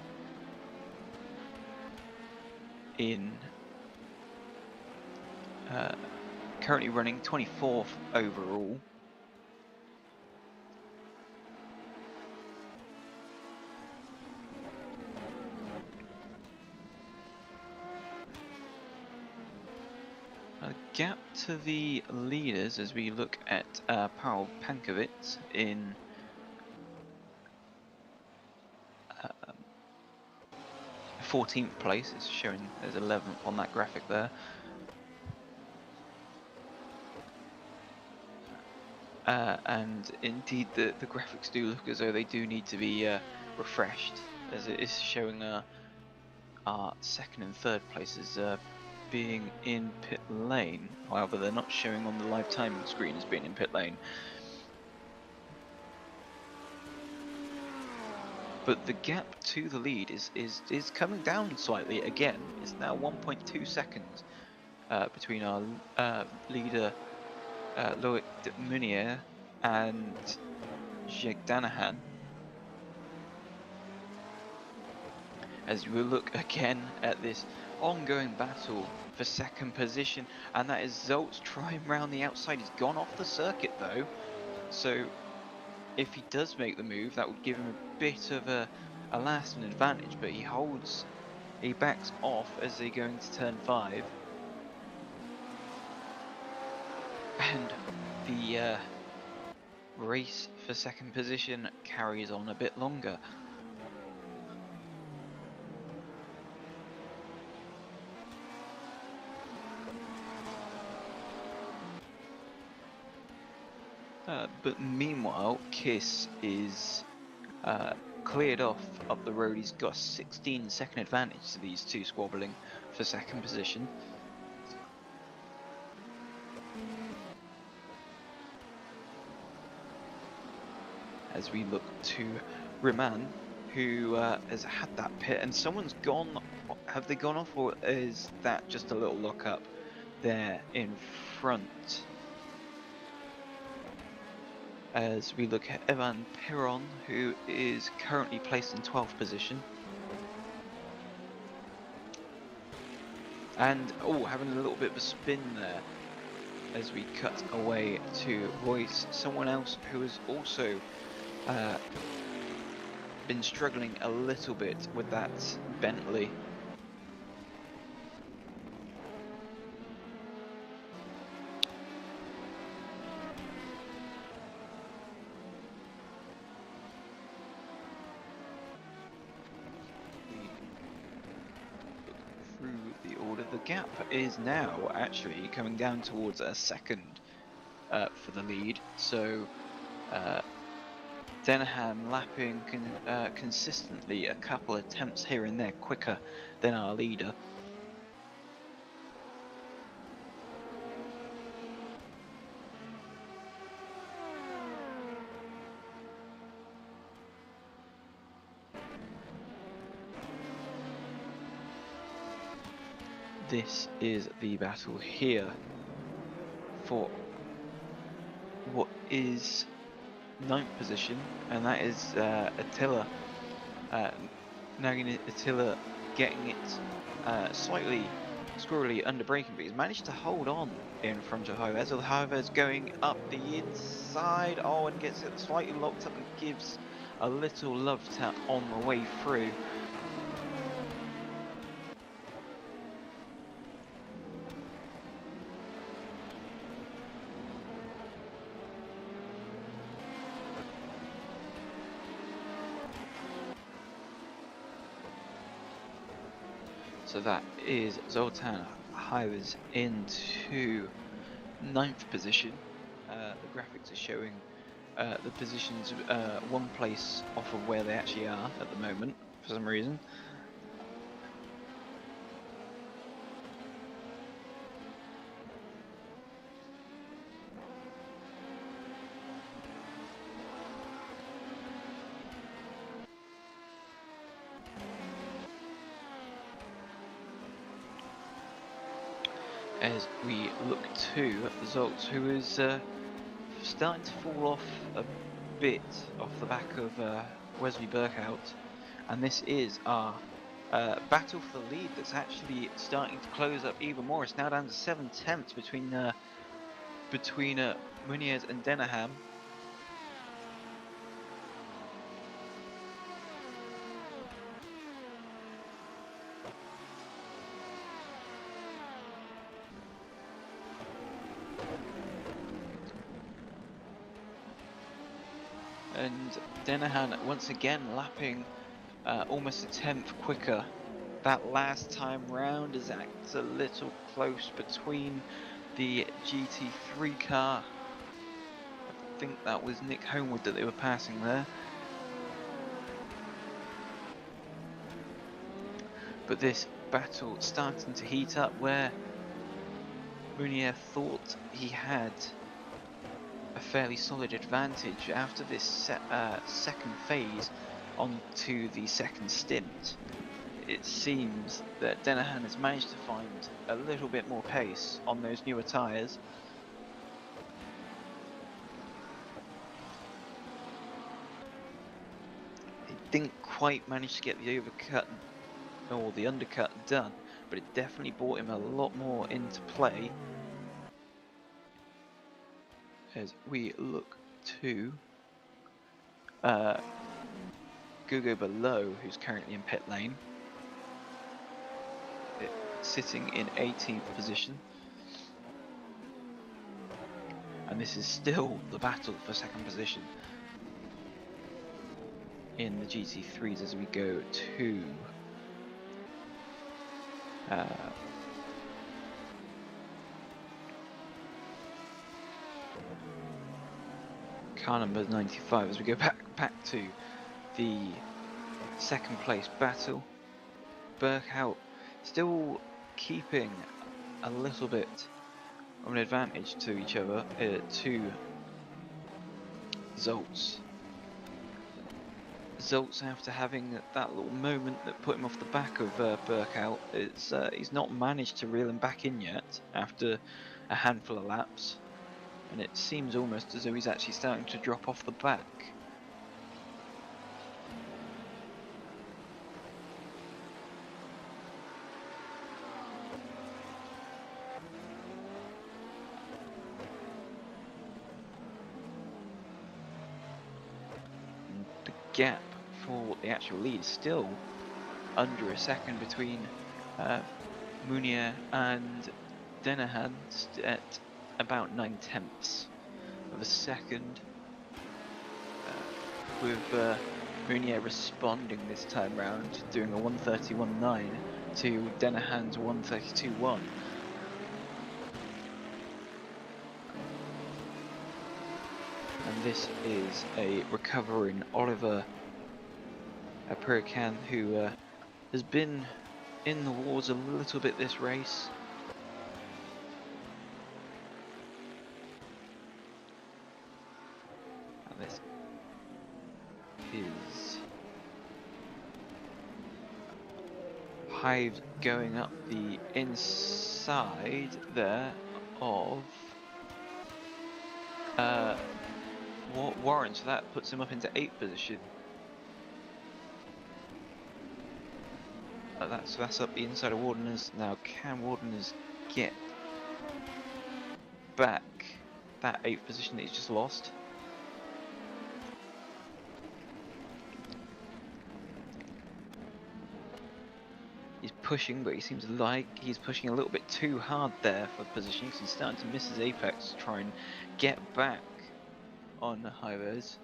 currently running 24th overall. A gap to the leaders as we look at Paul Pankovic in 14th place. It's showing as 11th on that graphic there. And indeed the graphics do look as though they do need to be refreshed, as it is showing our second and third places being in pit lane. However, they're not showing on the live timing screen as being in pit lane. But the gap to the lead is coming down slightly again. It's now 1.2 seconds between our leader Loic de Munier and Jake Danahan. As we look again at this ongoing battle for second position, and that is Zolt's trying round the outside. He's gone off the circuit though, so if he does make the move, that would give him a bit of a lasting advantage, but he backs off as they go into turn 5. And the race for second position carries on a bit longer. But meanwhile, Kiss is cleared off up the road. He's got a 16-second advantage to these two squabbling for second position. As we look to Riman, who has had that pit, and someone's gone. Have they gone off, or is that just a little lock up there in front? As we look at Evan Perron, who is currently placed in 12th position. And, having a little bit of a spin there as we cut away to Royce, someone else who has also been struggling a little bit with that Bentley. The gap is now actually coming down towards a second for the lead, so Denham lapping consistently a couple attempts here and there quicker than our leader. This is the battle here for what is 9th position, and that is Attila. Nagging Attila getting it slightly squirrely under braking, but he's managed to hold on in front of Hovez. Hovez going up the inside, oh, and gets it slightly locked up and gives a little love tap on the way through. So that is Zoltan Hovez into 9th position. The graphics are showing the positions one place off of where they actually are at the moment for some reason. As we look to Zoltz, who is starting to fall off a bit off the back of Wesley Burkhout, and this is our battle for the lead that's actually starting to close up even more. It's now down to 7/10 between Muniz and Denham. And Denahan once again lapping almost a 10th quicker. That last time round is acts a little close between the GT3 car. I think that was Nick Homewood that they were passing there. But this battle starting to heat up where Munier thought he had a fairly solid advantage after this second phase onto the second stint. It seems that Denahan has managed to find a little bit more pace on those newer tyres. He didn't quite manage to get the overcut or the undercut done, but it definitely brought him a lot more into play. As we look to Gugo below, who's currently in pit lane, sitting in 18th position, and this is still the battle for second position in the GT3s as we go to car number 95 as we go back to the second place battle. Burkhout still keeping a little bit of an advantage to each other, to Zoltz. Zoltz, after having that little moment that put him off the back of Burkhout, he's not managed to reel him back in yet after a handful of laps. And it seems almost as though he's actually starting to drop off the back. And the gap for the actual lead is still under a second between Munier and Denahan at about 9/10 of a second, with Munier responding this time round, doing a 1:31.9 to Denahan's 1:32.1. And this is a recovering Oliver Apurican, who has been in the wars a little bit this race. This is Hive going up the inside there of Warren, so that puts him up into 8th position. That's up the inside of Wardeners. Now, can Wardeners get back that 8th position that he's just lost? He's pushing, but he seems like he's pushing a little bit too hard there for positioning, because he's starting to miss his apex to try and get back on the high res.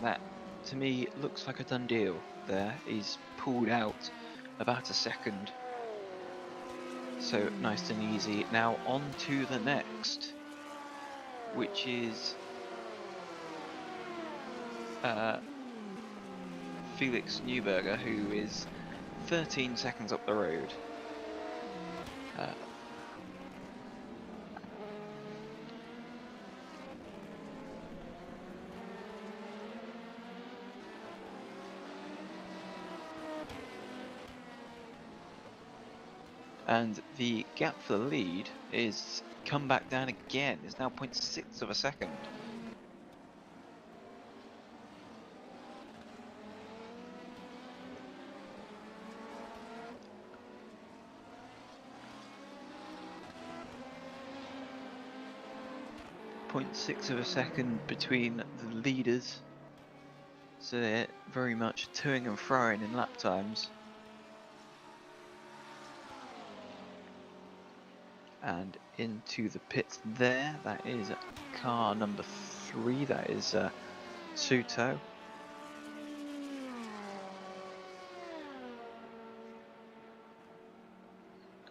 That, to me, looks like a done deal there. He's pulled out about a second. So, nice and easy. Now, on to the next, which is Felix Neuberger, who is 13 seconds up the road. And the gap for the lead is come back down again. It's now 0.6 of a second. .6 of a second between the leaders. So they're very much toing and froing in lap times. And into the pits there, that is car number 3, that is Suto.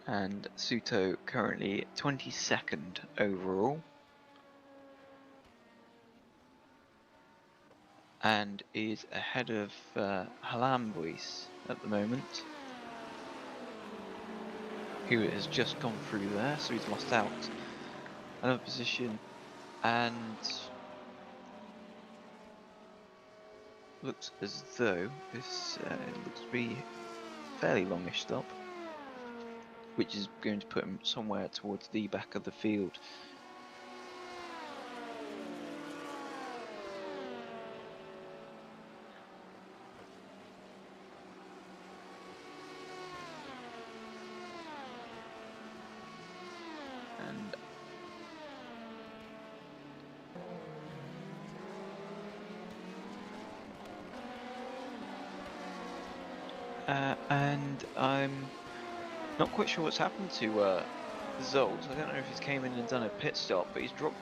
And Suto currently 22nd overall. And is ahead of Halambuis at the moment, who has just gone through there, so he's lost out another position, and looks as though this looks to be a fairly longish stop, which is going to put him somewhere towards the back of the field. And I'm not quite sure what's happened to Zolt. I don't know if he's came in and done a pit stop, but he's dropped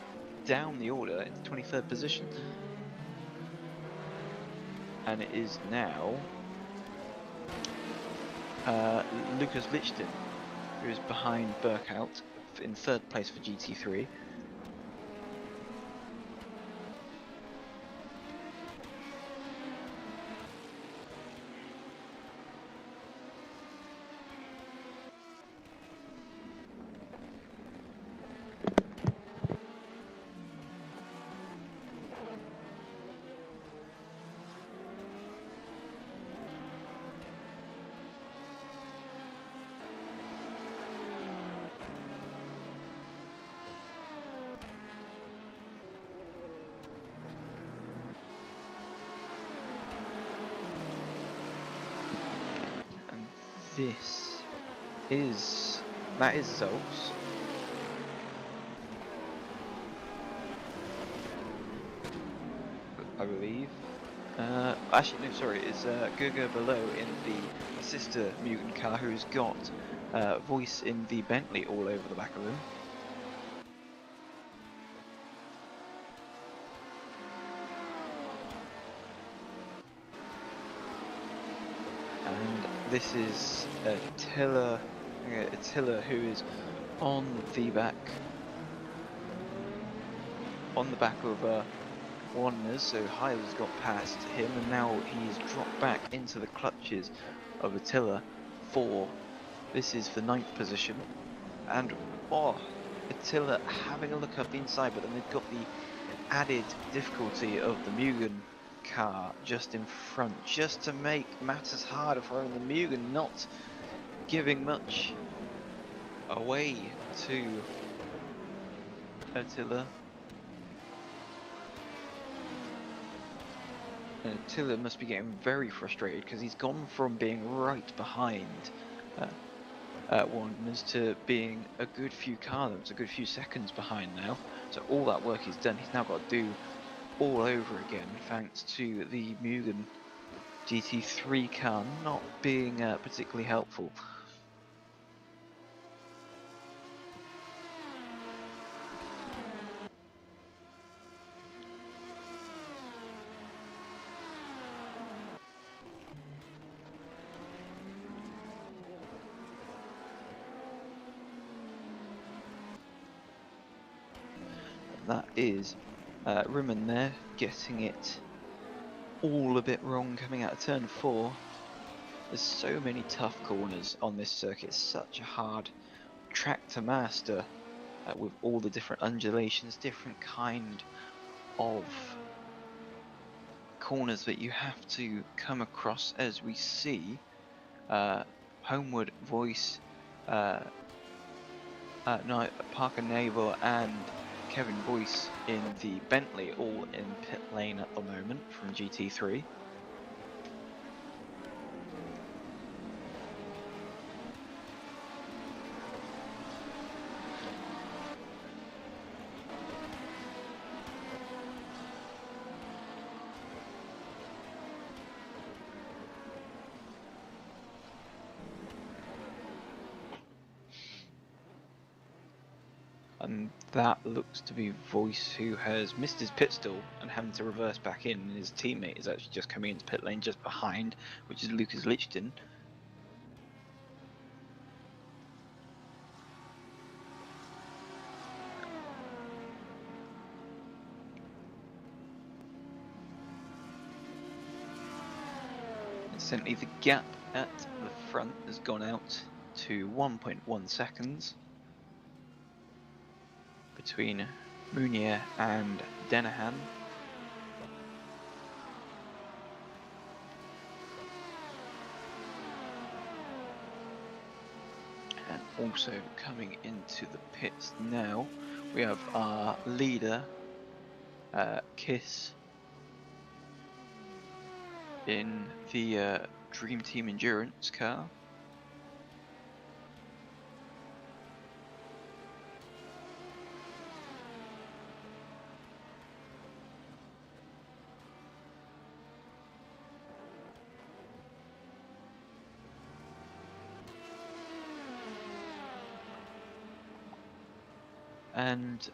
down the order into 23rd position. And it is now Lucas Lichten, who is behind Burkhout in 3rd place for GT3. That is Zolt's. I believe. Actually, no, sorry, it's Guga below in the sister mutant car, who's got voice in the Bentley all over the back of him. And this is Attila who is on the back of Warners, so Hyler's got past him, and now he's dropped back into the clutches of Attila for, this is for 9th position. And Attila having a look up the inside, but then they've got the added difficulty of the Mugen car just in front, just to make matters harder for the Mugen, not giving much away to Attila. Attila must be getting very frustrated because he's gone from being right behind Wanderers to being a good few car lengths, a good few seconds behind now. So all that work he's done, he's now got to do all over again, thanks to the Mugen GT3 car not being particularly helpful. That is Rimmen there, getting it all a bit wrong coming out of turn 4. There's so many tough corners on this circuit, it's such a hard track to master with all the different undulations, different kind of corners that you have to come across, as we see Homeward, Voice, Parker Naval and Kevin Boyce in the Bentley all in pit lane at the moment from GT3. And that looks to be Voice, who has missed his pit stall and having to reverse back in, and his teammate is actually just coming into pit lane just behind, which is Lucas Lichten. Incidentally, the gap at the front has gone out to 1.1 seconds. Between Munier and Denahan. And also coming into the pits now, we have our leader, Kiss, in the Dream Team Endurance car. And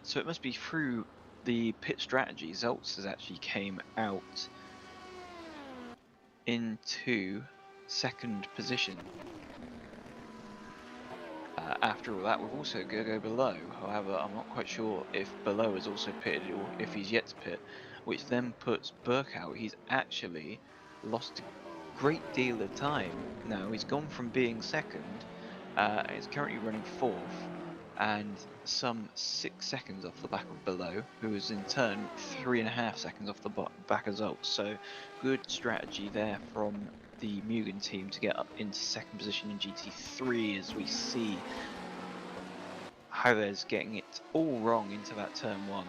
so it must be through the pit strategy, Zoltz has actually came out into second position. After all that, we've also got to go below. However, I'm not quite sure if below is also pitted or if he's yet to pit, which then puts Burke out. He's actually lost a great deal of time. Now, he's gone from being second, he's currently running fourth, and some 6 seconds off the back of below, who is in turn 3.5 seconds off the back of Zoltz. So good strategy there from the Mugen team to get up into second position in GT3, as we see Jerez getting it all wrong into that turn 1.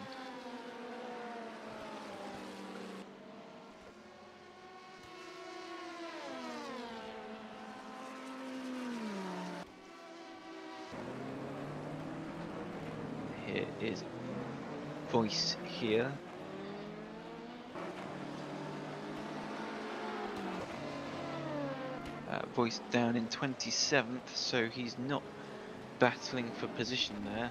Here is Voice here. Voice down in 27th, so he's not battling for position there.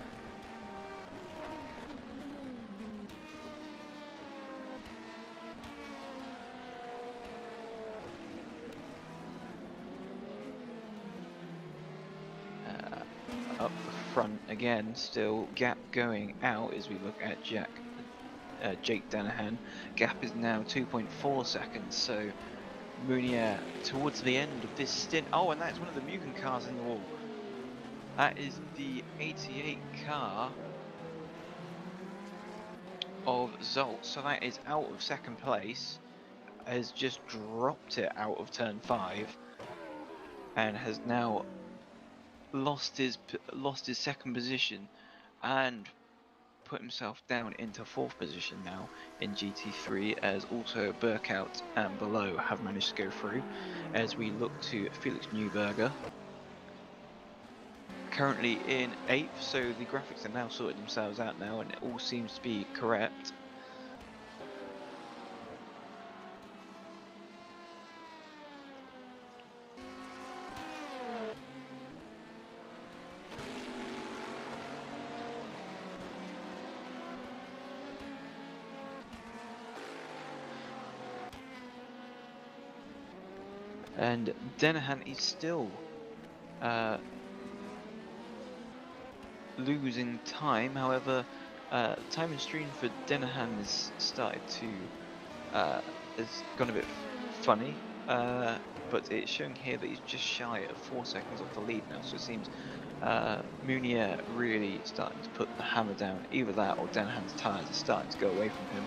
Up the front again, still gap going out as we look at Jake Danahan. Gap is now 2.4 seconds, so Munier towards the end of this stint. Oh, and that's one of the Mugen cars in the wall. That is the 88 car of Zolt. So that is out of second place, has just dropped it out of turn 5, and has now lost his second position and put himself down into 4th position now in GT3, as also Burkout and Below have managed to go through, as we look to Felix Neuberger currently in 8th. So the graphics are now sorted themselves out now, and it all seems to be correct. And Denahan is still losing time. However, time and stream for Denahan has started to has gone a bit funny, but it's showing here that he's just shy of 4 seconds off the lead now. So it seems Munier really starting to put the hammer down. Either that or Denahan's tyres are starting to go away from him.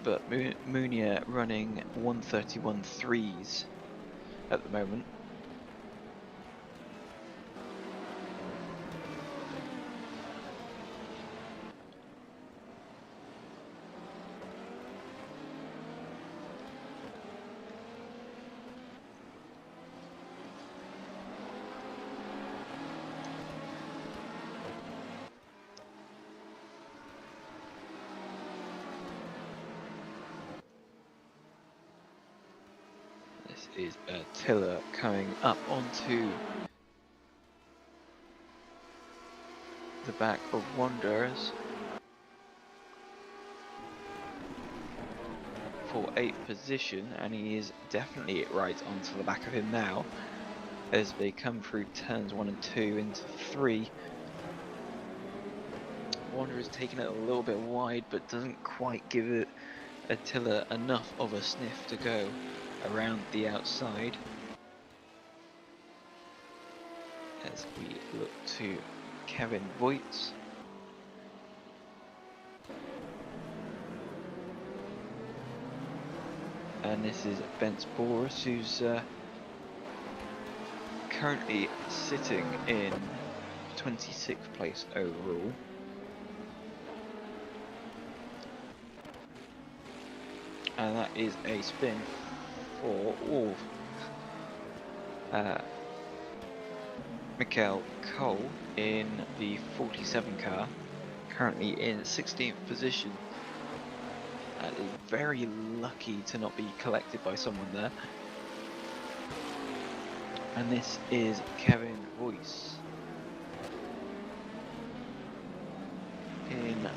But Munier running 1:31.3s at the moment. Is Attila coming up onto the back of Wanderers for 8th position, and he is definitely right onto the back of him now as they come through turns 1 and 2 into 3. Wanderers taking it a little bit wide, but doesn't quite give it Attila enough of a sniff to go around the outside, as we look to Kevin Voigt. And this is Bence Boris, who's currently sitting in 26th place overall. And that is a spin for Michael Cole in the 47 car, currently in 16th position. Is very lucky to not be collected by someone there. And this is Kevin Voigt in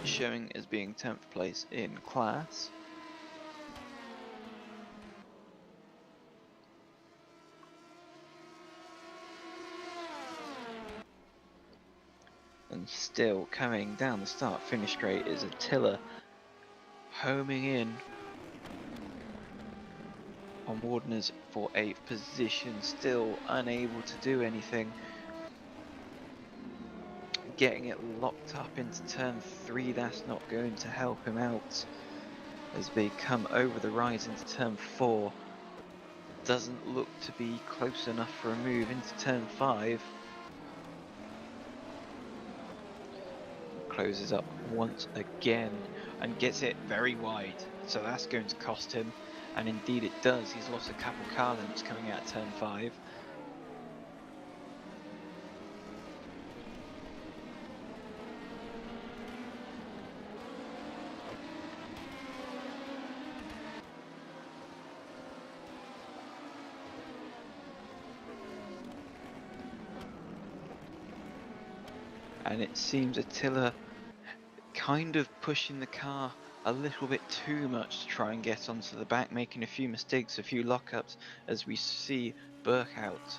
showing as being 10th place in class. And still coming down the start-finish straight is Attila, homing in on Wardeners for 8th position, still unable to do anything. Getting it locked up into turn 3, that's not going to help him out as they come over the rise into turn 4. Doesn't look to be close enough for a move into turn 5. Closes up once again and gets it very wide, so that's going to cost him, and indeed it does. He's lost a couple car lengths coming out turn 5. And it seems Attila kind of pushing the car a little bit too much to try and get onto the back, making a few mistakes, a few lockups, as we see Burkout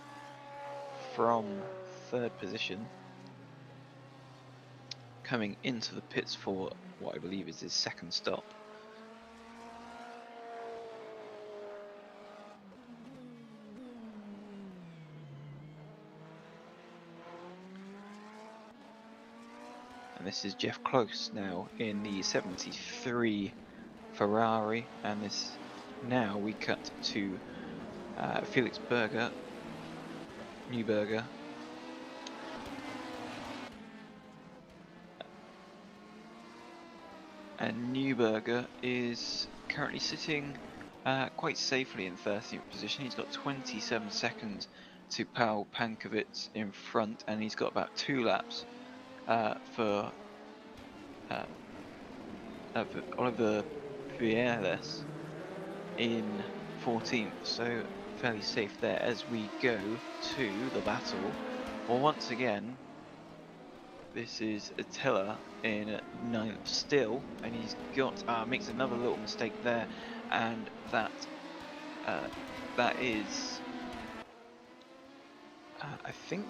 from 3rd position coming into the pits for what I believe is his 2nd stop. and this is Jeff Close now in the 73 Ferrari, and this now we cut to Felix Newberger. And Newberger is currently sitting quite safely in 13th position. He's got 27 seconds to Paul Pankovic in front, and he's got about 2 laps for Oliver Vieres in 14th. So fairly safe there as we go to the battle. Well, once again, this is Attila in 9th still, and he's got makes another little mistake there, and that is I think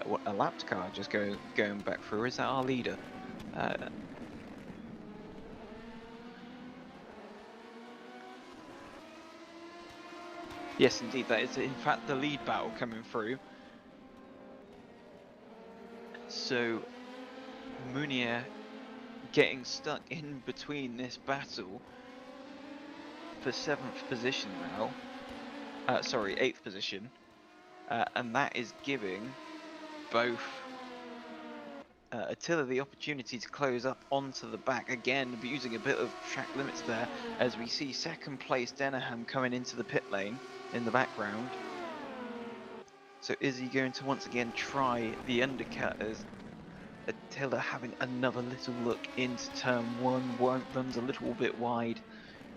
what a lapped car just going back through. Is that our leader? Yes, indeed, that is in fact the lead battle coming through. So Munier getting stuck in between this battle for 7th position now. Sorry, 8th position. And that is giving both Attila the opportunity to close up onto the back again, using a bit of track limits there, as we see 2nd place Denham coming into the pit lane in the background. So is he going to once again try the undercut, as Attila having another little look into turn 1, runs a little bit wide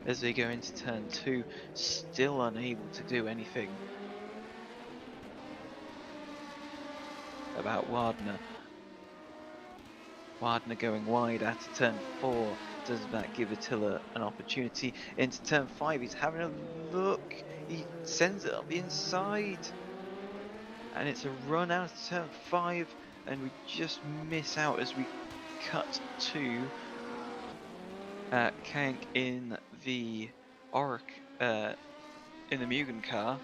as they go into turn 2, still unable to do anything about Wardner. Wardner going wide at turn 4. Does that give Attila an opportunity? Into turn 5, he's having a look. He sends it up the inside. And it's a run out of turn 5. And we just miss out as we cut to Kank in the in the Mugen car,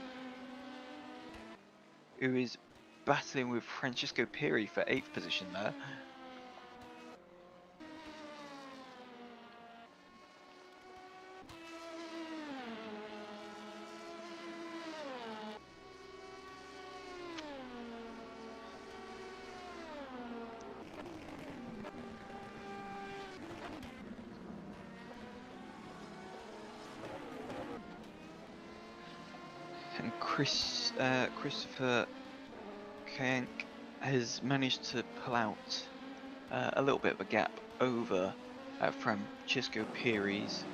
who is battling with Francisco Piri for 8th position there. And Christopher Kank has managed to pull out a little bit of a gap over Francisco Pires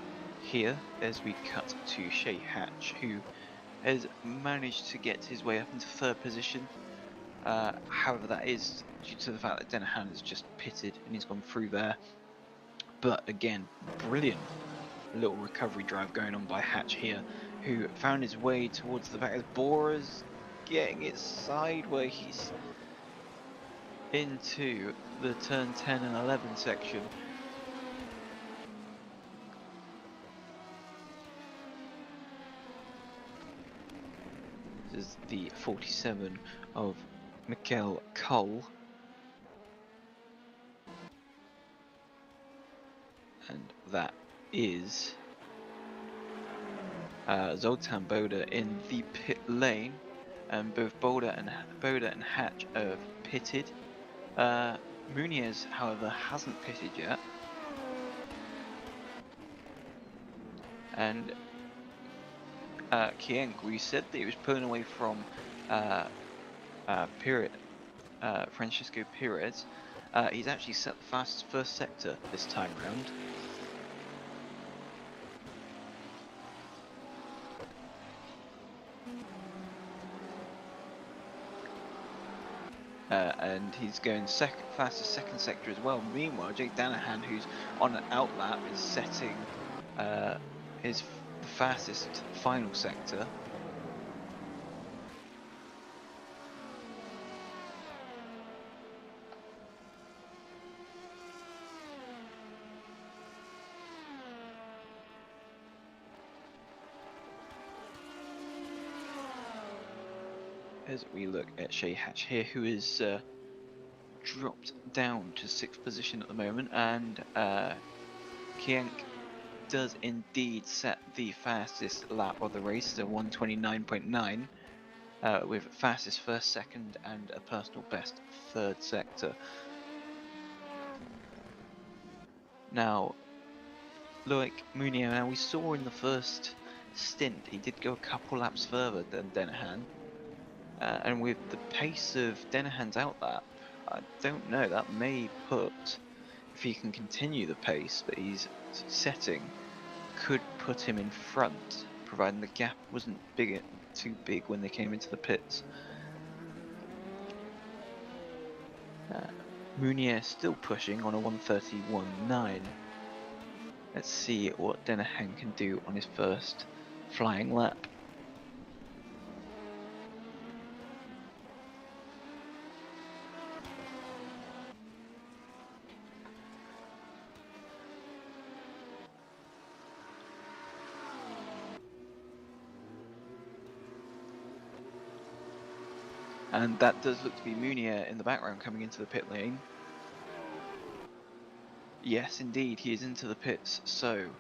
here, as we cut to Shay Hatch, who has managed to get his way up into 3rd position. However, that is due to the fact that Dennehan has just pitted and he's gone through there. But again, brilliant little recovery drive going on by Hatch here, who found his way towards the back as Bora's getting it sideways into the turn 10 and 11 section. This is the 47 of Mikkel Cole. And that is Zoltan Boda in the pit lane, and both Boda and Hatch have pitted. Muniz, however, hasn't pitted yet, and Kieng, we said that he was pulling away from Francisco Pires. He's actually set the fastest first sector this time round. And he's going fastest second sector as well. Meanwhile, Jake Danahan, who's on an outlap, is setting his fastest final sector. As we look at Shay Hatch here, who is dropped down to 6th position at the moment, and Kienk does indeed set the fastest lap of the race, so 1:29.9, with fastest first, second, and a personal best third sector. Now, like Munier, now we saw in the first stint he did go a couple laps further than Denahan, and with the pace of Denahan's outlap, I don't know, that may put, if he can continue the pace that he's setting, could put him in front, providing the gap wasn't too big when they came into the pits. Munier still pushing on a 1:31.9. Let's see what Denahan can do on his first flying lap. And that does look to be Munier in the background coming into the pit lane. Yes, indeed, he is into the pits. So,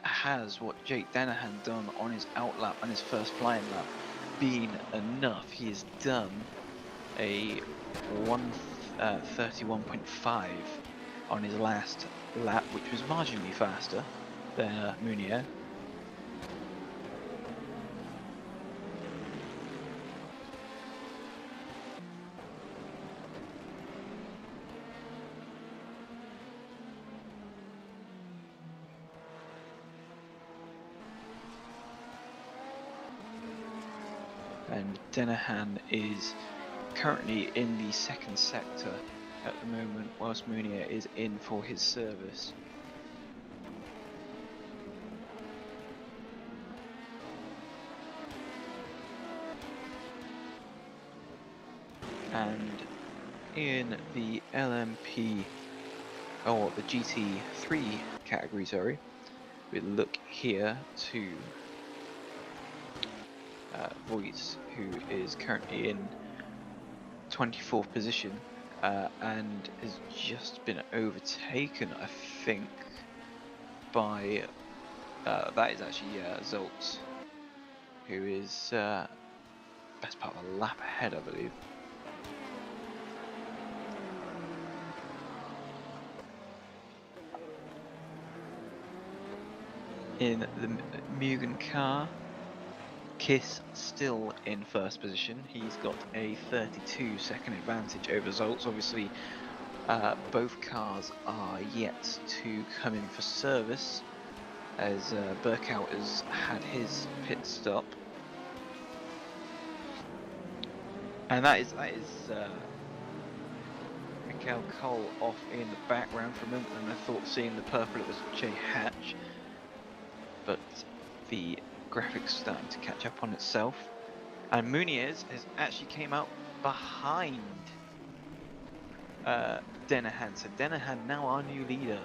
has what Jake Denahan done on his outlap and his first flying lap been enough? He has done a 1:31.5 on his last lap, which was marginally faster than Munier. And Denahan is currently in the second sector at the moment, whilst Munier is in for his service. And in the LMP, or the GT3 category, sorry, we look here to Voice, who is currently in 24th position and has just been overtaken, I think, by that is actually Zoltz, who is best part of a lap ahead, I believe. In the Mugen car, Kiss still in first position. He's got a 32-second advantage over Zoltz. Obviously, both cars are yet to come in for service, as Burkout has had his pit stop. And that is Mikhail Cole off in the background for a moment, and I thought seeing the purple it was Jay Hatch, but the graphics starting to catch up on itself, and Muniz has actually came out behind Denahan, so Denahan now our new leader,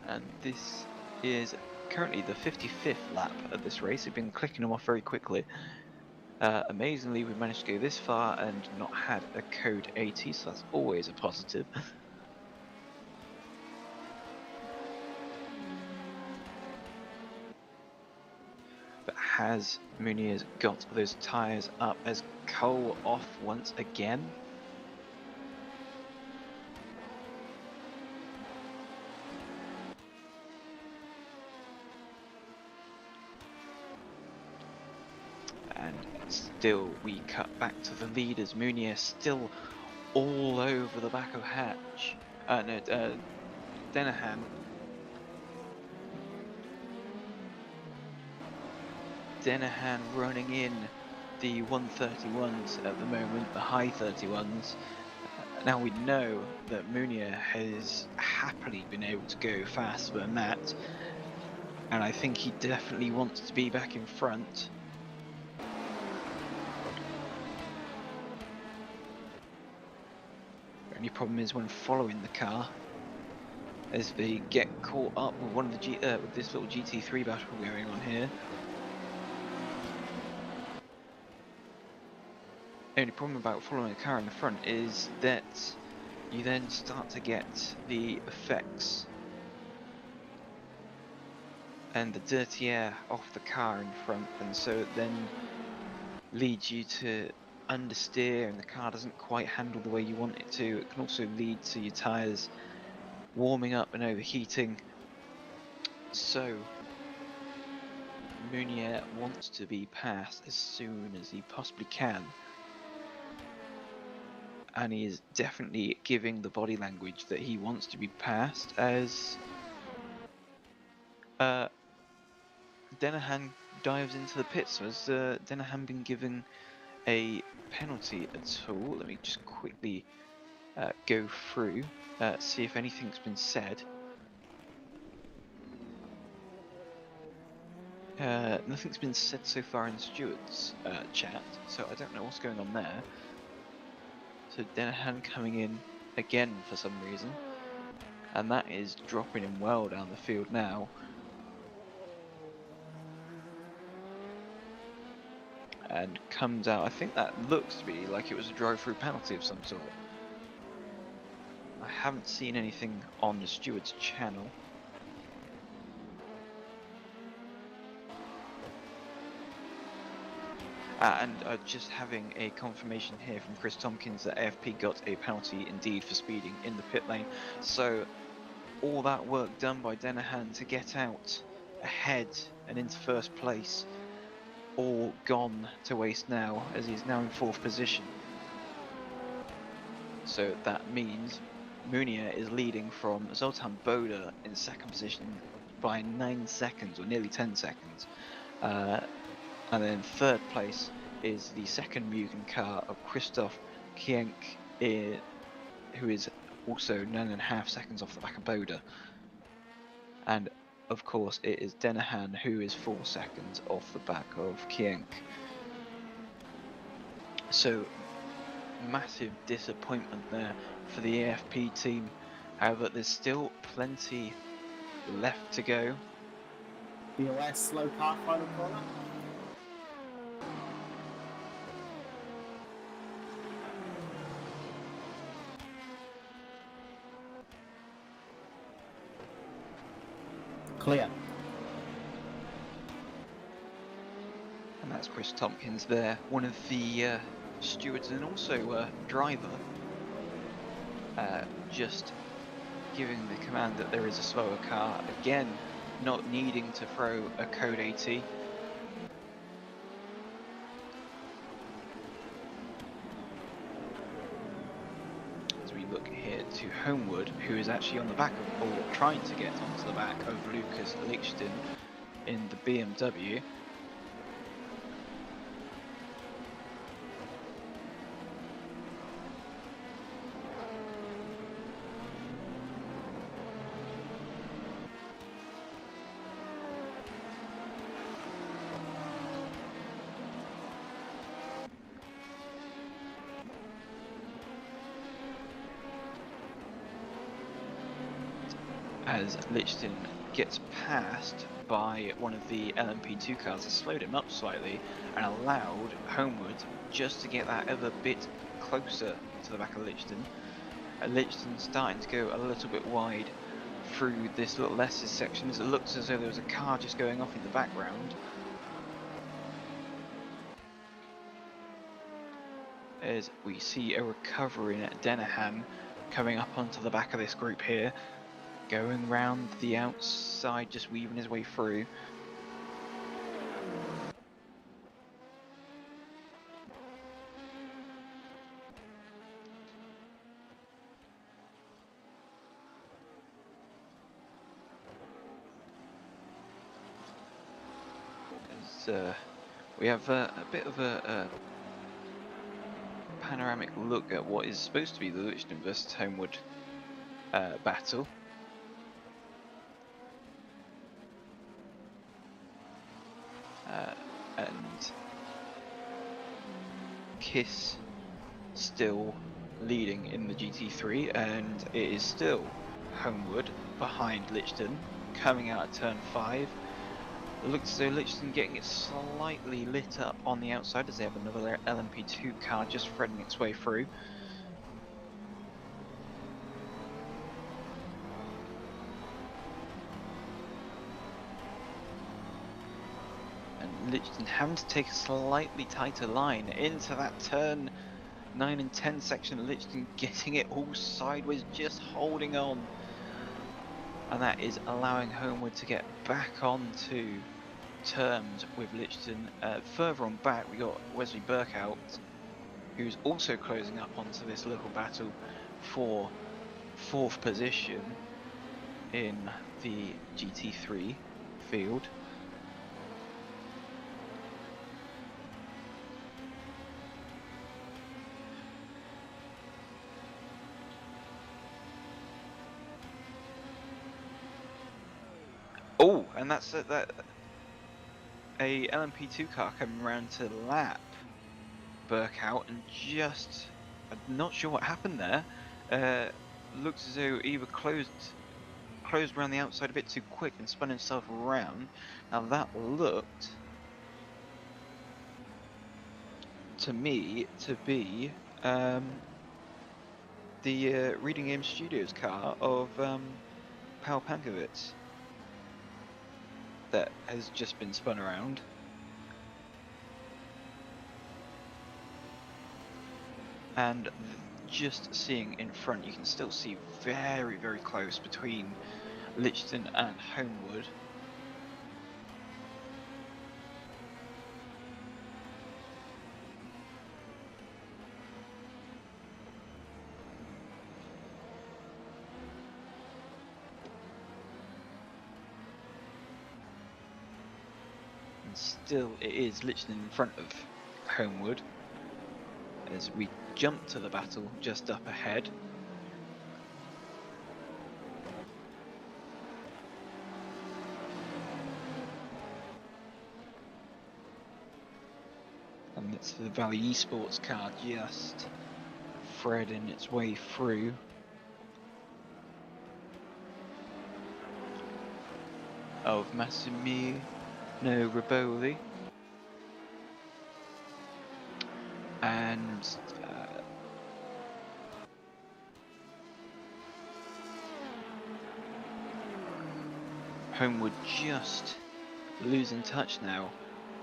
and this is currently the 55th lap of this race. We've been clicking them off very quickly. Amazingly, we've managed to go this far and not had a code 80, so that's always a positive. But has Muniz got those tyres up as Cole off once again? And still we cut back to the leaders. Muniz still all over the back of Hatch. Denahan. Denahan running in the 131s at the moment, the high 31s. Now we know that Munier has happily been able to go faster than that, and I think he definitely wants to be back in front. The only problem is when following the car, as they get caught up with one of the with this little GT3 battle going on here. only problem about following a car in the front is that you then start to get the effects and the dirty air off the car in front, and so it then leads you to understeer and the car doesn't quite handle the way you want it to. It can also lead to your tyres warming up and overheating. So Munier wants to be passed as soon as he possibly can, and he is definitely giving the body language that he wants to be passed, as Denahan dives into the pits. Has Denahan been given a penalty at all? Let me just quickly go through, see if anything's been said. Nothing's been said so far in the stewards chat, so I don't know what's going on there. So Denahan coming in again for some reason, and that is dropping him well down the field now. And comes out, I think that looks to be like it was a drive-through penalty of some sort. I haven't seen anything on the stewards channel. And just having a confirmation here from Chris Tompkins that AFP got a penalty indeed for speeding in the pit lane. So all that work done by Denahan to get out ahead and into first place, all gone to waste now, as he's now in 4th position. So that means Munier is leading from Zoltan Boda in 2nd position by 9 seconds, or nearly 10 seconds. And then 3rd place is the 2nd Mugen car of Christoph Kienk, who is also 9.5 seconds off the back of Boda. And of course it is Denahan who is 4 seconds off the back of Kienk. So massive disappointment there for the AFP team. However, there's still plenty left to go. BOS slow car final corner. Clear. And that's Chris Tompkins there, one of the stewards and also driver, just giving the command that there is a slower car. Again, not needing to throw a code AT. As we look here to Homewood, who is actually on the back of, or trying to get onto the back of Lucas Lichten in the BMW. As Lichten gets passed by one of the LMP2 cars, has slowed him up slightly and allowed Homewood just to get that other bit closer to the back of Lichten. Lichten starting to go a little bit wide through this little Leicester section, as it looks as though there was a car just going off in the background. As we see a recovering Denahan coming up onto the back of this group here, going round the outside, just weaving his way through. As we have a bit of a panoramic look at what is supposed to be the Lichten versus Homewood battle. And Kiss still leading in the GT3, and it is still Homewood behind Lichten, coming out at turn 5. Looks as though Lichtenstein getting it slightly lit up on the outside as they have another LMP2 car just threading its way through. And Lichtenstein having to take a slightly tighter line into that turn 9 and 10 section. Lichtenstein getting it all sideways, just holding on. And that is allowing Homewood to get back onto terms with Lichtenstein. Further on back, we got Wesley Burkout, who's also closing up onto this little battle for 4th position in the GT3 field. Oh, and that's a LMP2 car coming around to lap Burkout, and just, I'm not sure what happened there. Looks as though either closed around the outside a bit too quick and spun himself around. Now that looked to me to be the Reading Game Studios car of Paul Pankovic that has just been spun around. And just seeing in front, you can still see very, very close between Lichtenstein and Homewood. And still it is Lichtenstein in front of Homewood as we jump to the battle just up ahead. And it's the Valley Esports car just threading its way through. Of Massimiliano Riboli. And Homewood just losing touch now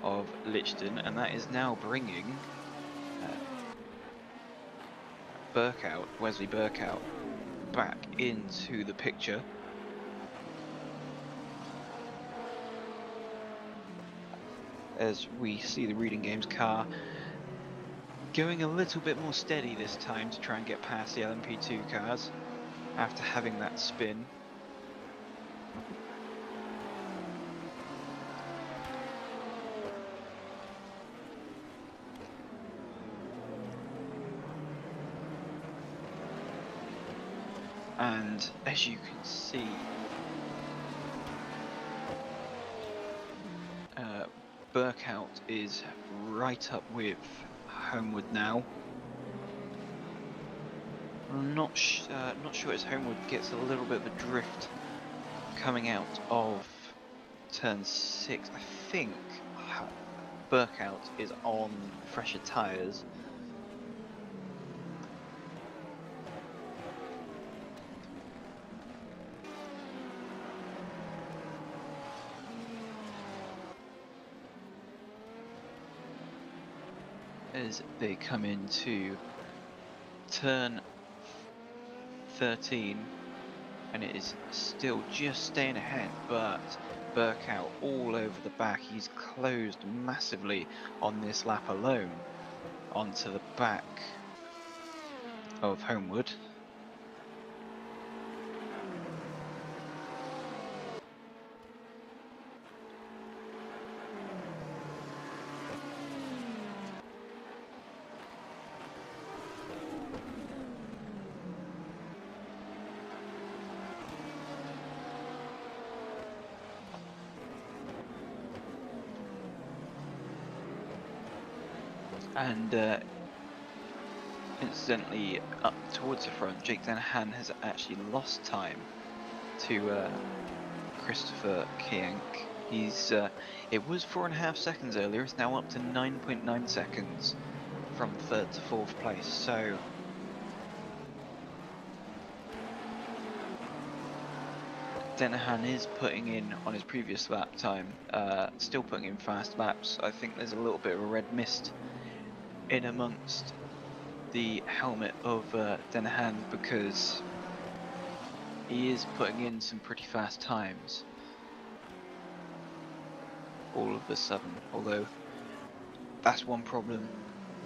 of Lichtenstein, and that is now bringing Wesley Burkout, back into the picture. As we see the Reading Games car going a little bit more steady this time to try and get past the LMP2 cars after having that spin. And as you can see, Burkout is right up with Homewood now. I'm not sure as Homewood gets a little bit of a drift coming out of turn 6. I think Burkout is on fresher tyres. As they come into turn 13, and it is still just staying ahead, but Burkout all over the back. He's closed massively on this lap alone onto the back of Homewood. And incidentally, up towards the front, Jake Danahan has actually lost time to Christopher Kienk He's it was 4.5 seconds earlier. It's now up to 9.9 seconds from 3rd to 4th place. So Denahan is putting in on his previous lap time, still putting in fast laps. I think there's a little bit of a red mist in amongst the helmet of Denahan because he is putting in some pretty fast times all of a sudden, although that's one problem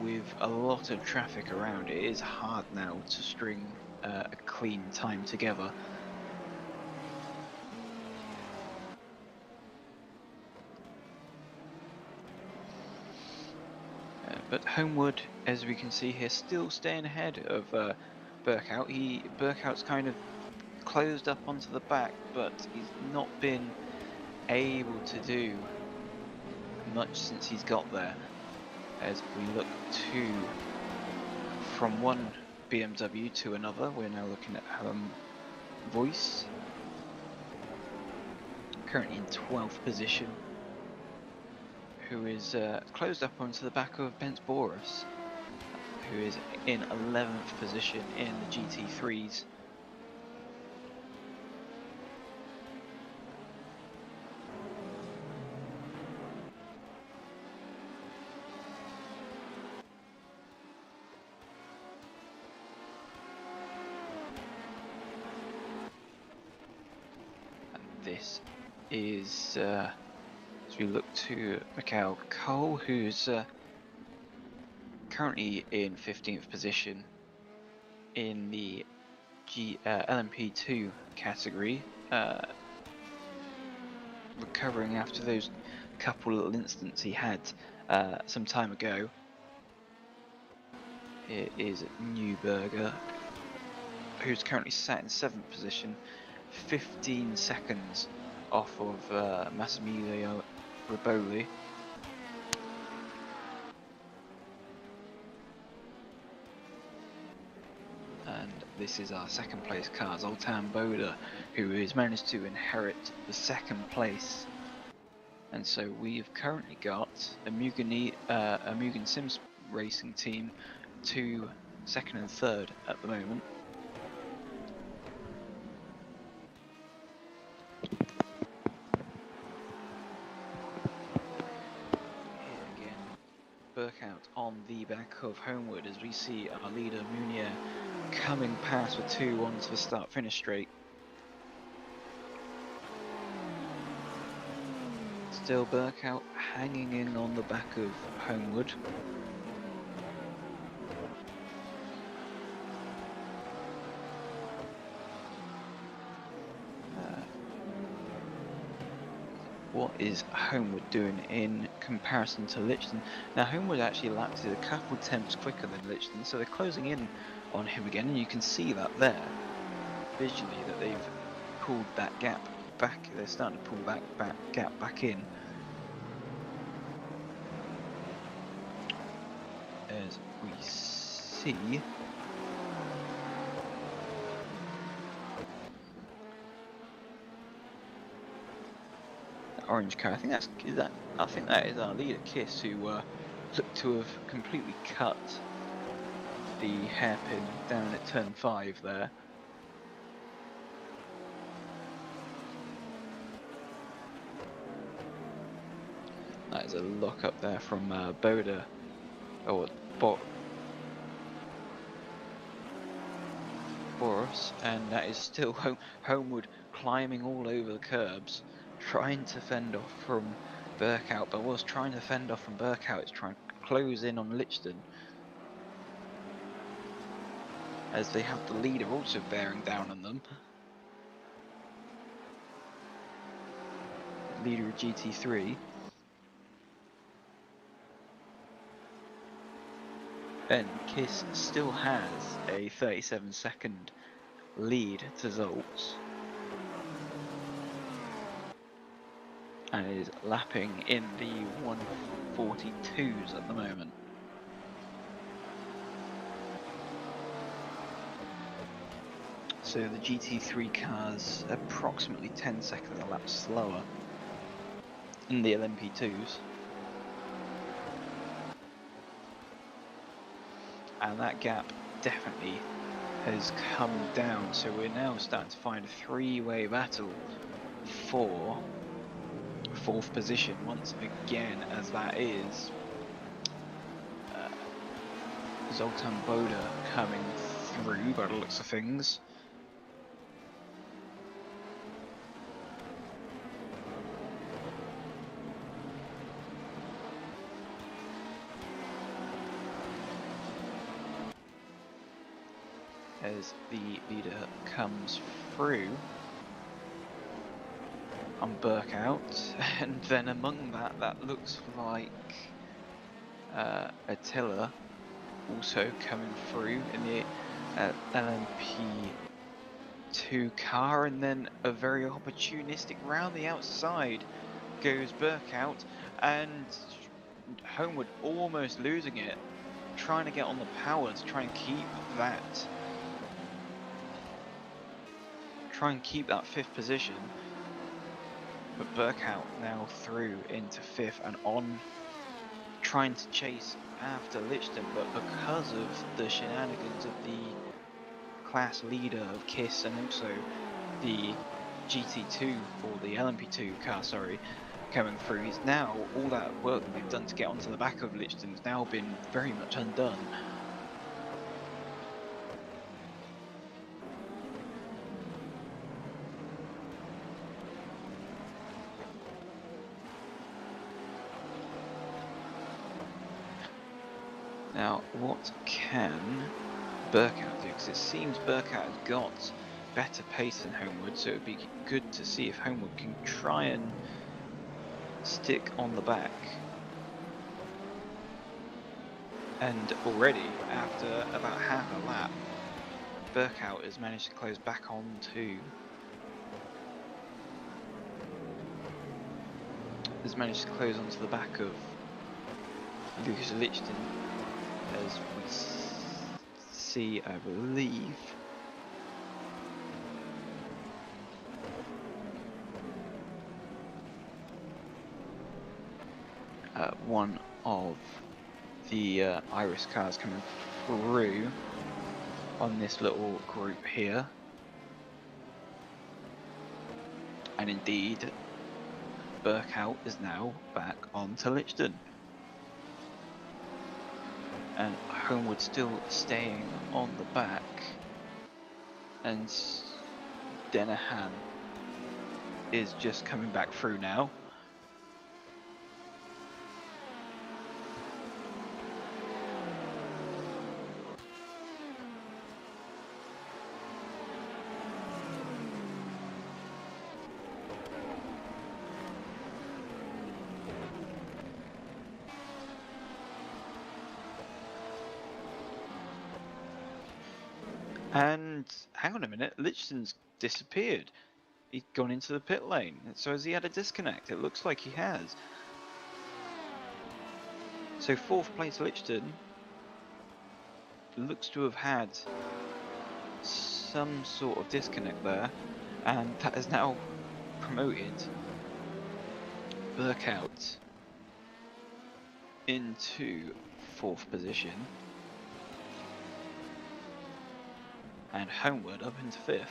with a lot of traffic around. It is hard now to string a clean time together. But Homewood, as we can see here, still staying ahead of Burkout. Burkout's kind of closed up onto the back, but he's not been able to do much since he's got there. As we look from one BMW to another, we're now looking at Voice, currently in 12th position, who is closed up onto the back of Bence Boris, who is in 11th position in the GT3s. This is, as we look to Mikhail Cole, who's currently in 15th position in the LMP2 category, recovering after those couple little incidents he had some time ago. It is Newberger, who's currently sat in 7th position, 15 seconds off of Massimiliano Riboli. And this is our second place car, Zoltan Boda, who has managed to inherit the 2nd place. And so we've currently got a Mugen Sims racing team to 2nd and 3rd at the moment. Burkout on the back of Homewood as we see our leader Munier coming past with 2 onto the start-finish straight. Still Burkout hanging in on the back of Homewood. What is Homewood doing in comparison to Lichton? Now Homewood actually lapped it a couple tenths quicker than Lichton, so they're closing in on him again, and you can see that there visually that they've pulled that gap back. They're starting to pull that gap back in. As we see, orange car. I think that is our leader Kiss, who looked to have completely cut the hairpin down at turn 5 there. That is a lock up there from Boda, or Boris, and that is still Homewood climbing all over the curbs, trying to fend off from Burkout, but was trying to fend off from Burkout, it's trying to close in on Lichton, as they have the leader also bearing down on them. Leader of GT3. And Kiss still has a 37-second lead to Zoltz, and is lapping in the 1:42s at the moment. So the GT3 cars approximately 10 seconds a lap slower. in the LMP2s. And that gap definitely has come down, so we're now starting to find a three-way battle for 4th position once again, as that is Zoltan Boda coming through by the looks of things. As the leader comes through on Burkout, and then among that looks like Attila also coming through in the LMP2 car, and then a very opportunistic round the outside goes Burkout, and Homewood almost losing it, trying to get on the power to try and keep that 5th position, but Burkout now through into 5th and on, trying to chase after Lichton, but because of the shenanigans of the class leader of KISS and also the GT2 or the LMP2 car, sorry, coming through, he's now, all that work that they've done to get onto the back of Lichton has now been very much undone. Now, what can Burkout do? Because it seems Burkout has got better pace than Homewood, so it would be good to see if Homewood can try and stick on the back. And already, after about half a lap, Burkout has managed to close back onto the back of Lucas Lichton, as we see, I believe, one of the Iris cars coming through on this little group here, and indeed Burkout is now back onto Lichton. And Homewood still staying on the back, and Denahan is just coming back through now. And hang on a minute, Lichton's disappeared. He's gone into the pit lane. So has he had a disconnect? It looks like he has. So 4th place Lichton looks to have had some sort of disconnect there, and that has now promoted Burkout into 4th position, and Homewood up into 5th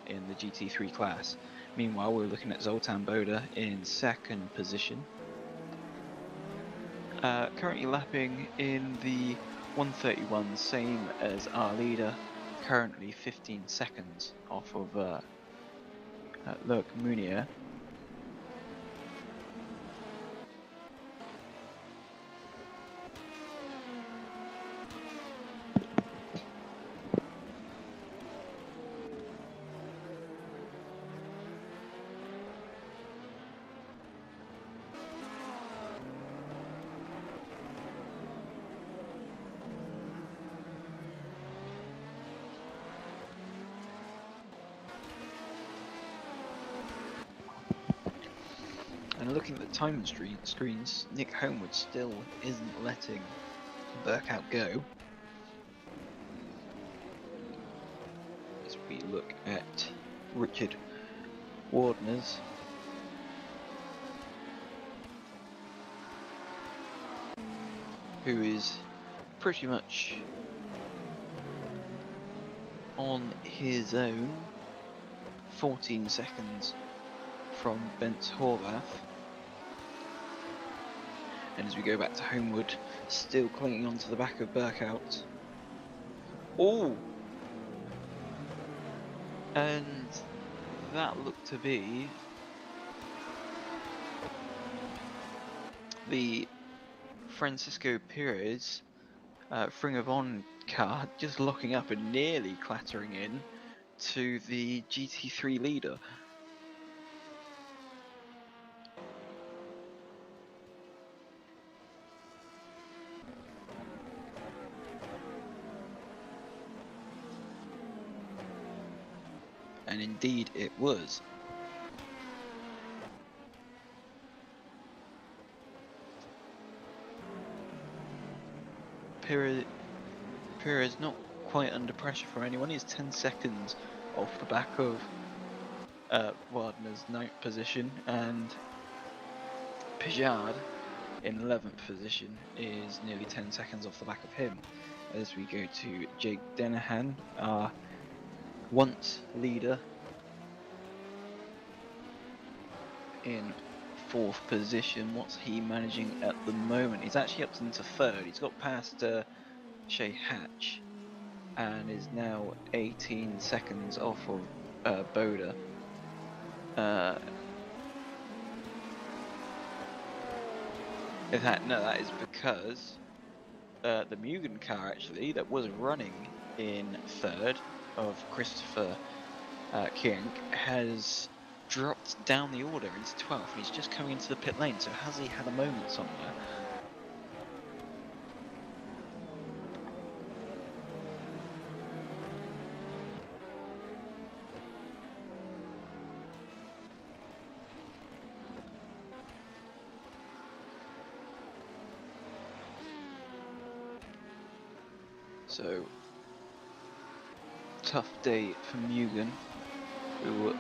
in the GT3 class. Meanwhile, we're looking at Zoltan Boda in 2nd position, currently lapping in the 131, same as our leader, currently 15 seconds off of Lurk Munier. And looking at the timing screens, Nick Homewood still isn't letting Burkout go. As we look at Richard Wardner's who is pretty much on his own, 14 seconds from Bent Horvath. And as we go back to Homewood, still clinging onto the back of Burkout. Oh! And that looked to be the Francisco Perez Ring of On car just locking up and nearly clattering in to the GT3 leader. And indeed it was. Perez not quite under pressure from anyone. He's 10 seconds off the back of Wardner's 9th position, and Pijard in 11th position is nearly 10 seconds off the back of him. As we go to Jake Dennehan, our once leader, in 4th position. What's he managing at the moment? He's actually up into 3rd. He's got past Shea Hatch and is now 18 seconds off of Boda. In fact, no, that is because the Mugen car actually that was running in 3rd of Christopher King has dropped down the order into 12th, and he's just coming into the pit lane. So has he had a moment somewhere? So tough day for Mugen, who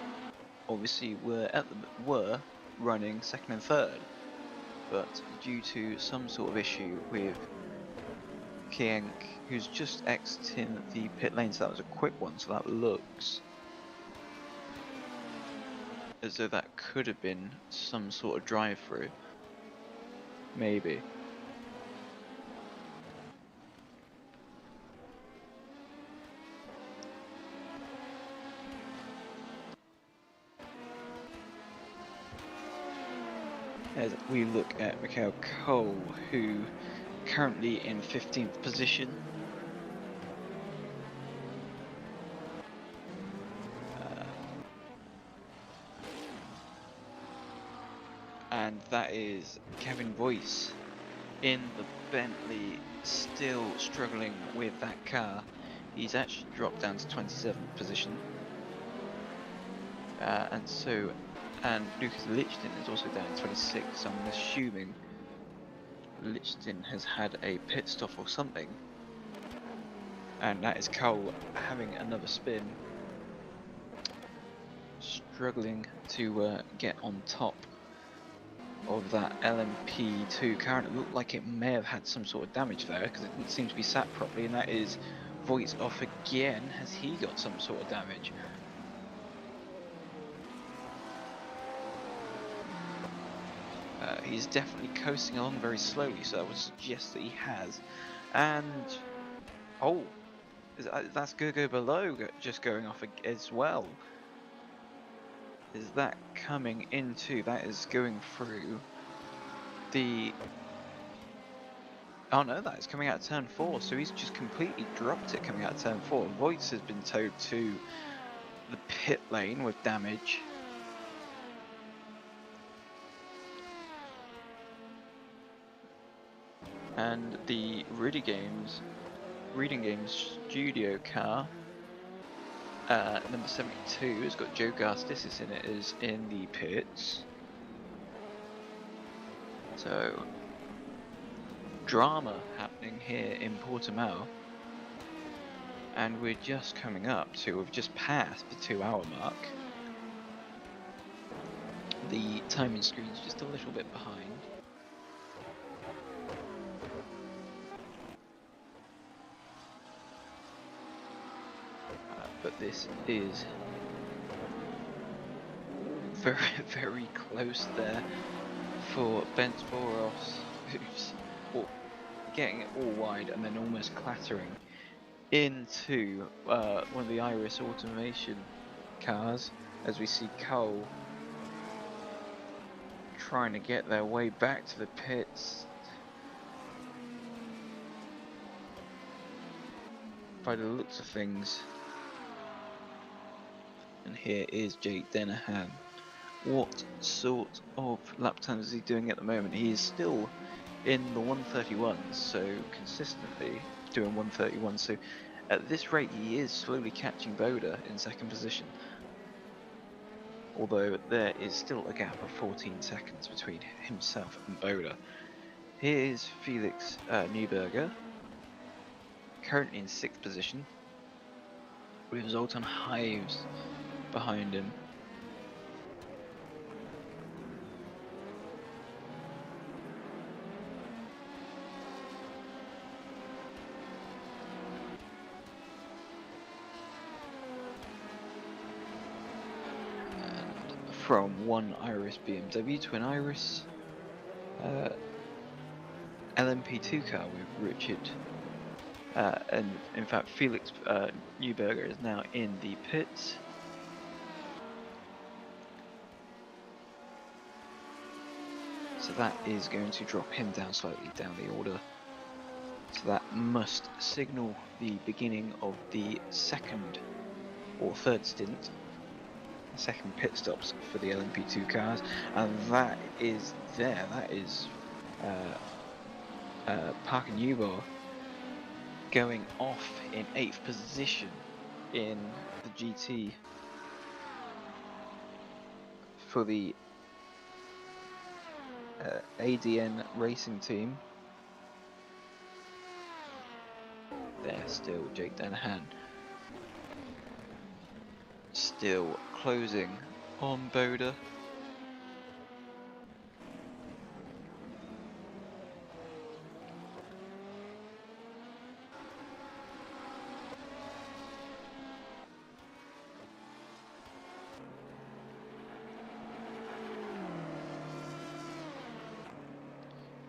obviously were running 2nd and 3rd, but due to some sort of issue with Kienk, who's just exiting the pit lane, so that was a quick one, so that looks as though that could have been some sort of drive-through, maybe. As we look at Mikhail Cole, who currently in 15th position. And that is Kevin Boyce in the Bentley, still struggling with that car. He's actually dropped down to 27th position. And Lucas Lichten is also down in 26th, so I'm assuming Lichten has had a pit stop or something. And that is Cole having another spin, struggling to get on top of that LMP2 car. And it looked like it may have had some sort of damage there, because it didn't seem to be sat properly, and that is Voigt off again. Has he got some sort of damage? He's definitely coasting along very slowly, so that would suggest that he has. And oh, that's Gogo Below just going off as well. Is that coming into? That is going through the. Oh no, that is coming out of turn 4. So he's just completely dropped it coming out of turn 4. Voigt has been towed to the pit lane with damage. And the Reading Games studio car, number 72, has got Joe Garstisis in it, is in the pits. So, drama happening here in Portimao. And we're just coming up to, we've just passed the 2-hour mark. The timing screen's just a little bit behind. but this is very, very close there for Bentvoros, who's getting it all wide and then almost clattering into one of the Iris automation cars, as we see Cole trying to get their way back to the pits. By the looks of things. And here is Jake Dennehan. What sort of lap times is he doing at the moment? He is still in the 131s, so consistently doing 131. So at this rate, he is slowly catching Boda in second position. Although there is still a gap of 14 seconds between himself and Boda. Here is Felix Neuberger, currently in 6th position, with Zoltan Hives behind him. And from one Iris BMW to an Iris LMP2 car with Richard. And in fact, Felix Neuberger is now in the pits. So that is going to drop him down slightly down the order. So that must signal the beginning of the second or third stint, second pit stops for the LMP2 cars, and that is there. That is Parker Newbar going off in 8th position in the GT for the ADN racing team. There still Jake Dennehan still closing on Boda.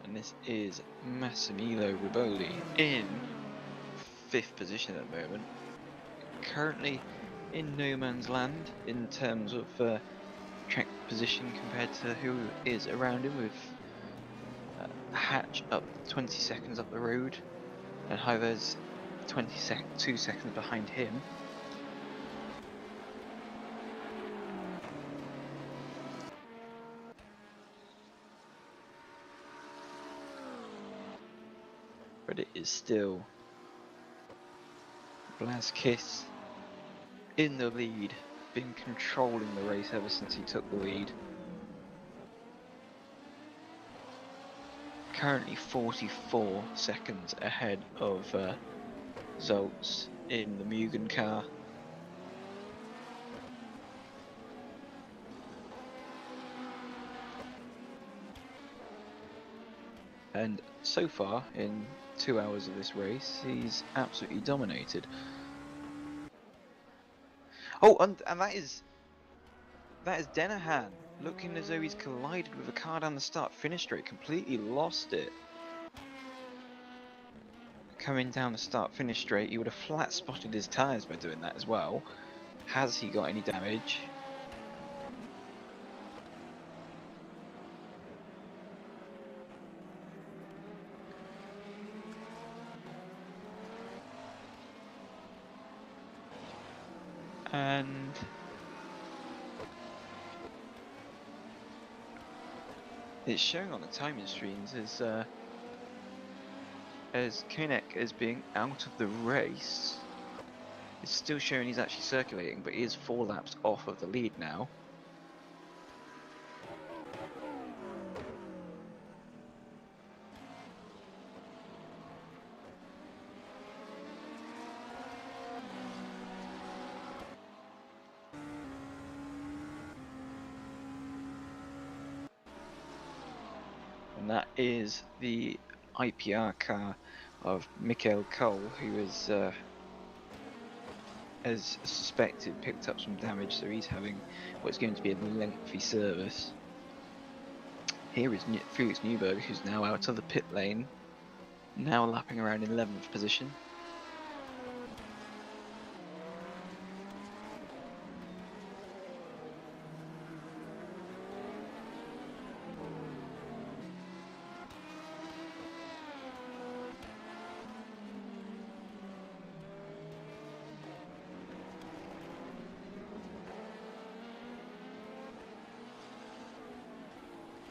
And this is Massimiliano Riboli in 5th position at the moment, currently in no man's land in terms of track position compared to who is around him, with Hatch up 20 seconds up the road and Hivers 2 seconds behind him. But it is still Blazkis in the lead, been controlling the race ever since he took the lead. Currently 44 seconds ahead of Zoltz in the Mugen car. And so far, in 2 hours of this race, he's absolutely dominated. Oh, and that is Dennehan, looking as though he's collided with a car down the start-finish straight, completely lost it. Coming down the start-finish straight, he would have flat-spotted his tyres by doing that as well. Has he got any damage? And it's showing on the timing screens as Koenig is being out of the race. It's still showing he's actually circulating, but he is 4 laps off of the lead now. And that is the IPR car of Mikhail Cole, who is as suspected, picked up some damage, so he's having what's going to be a lengthy service. Here is Felix Newberg, who's now out of the pit lane, now lapping around in 11th position.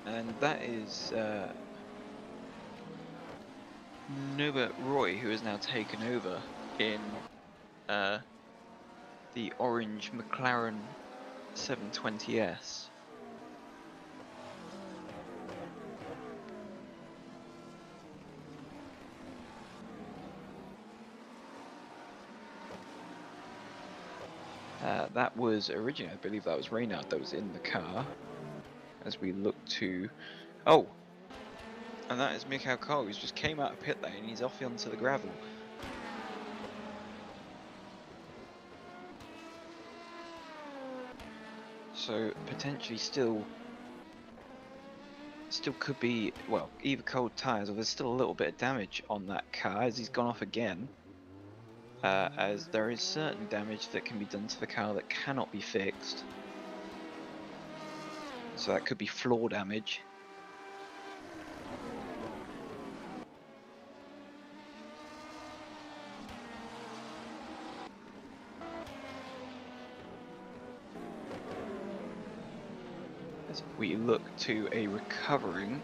And that is Norbert Roy, who has now taken over in the orange McLaren 720S. That was originally, I believe that was Reynard that was in the car. As we look to... Oh! And that is Mikhail Kol, who's just came out of pit lane and he's off onto the gravel. So potentially still could be, well, either cold tyres or there's still a little bit of damage on that car as he's gone off again. As there is certain damage that can be done to the car that cannot be fixed. So that could be floor damage. As we look to a recovering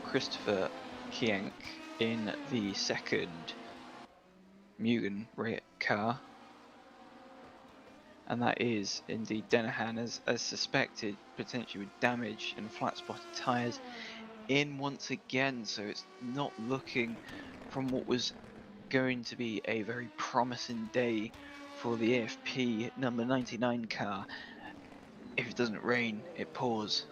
Christopher Kienk in the second Mugen car, and that is indeed Denahan as suspected, potentially with damage and flat spotted tyres in once again, so it's not looking from what was going to be a very promising day for the AFP number 99 car. If it doesn't rain, it pours.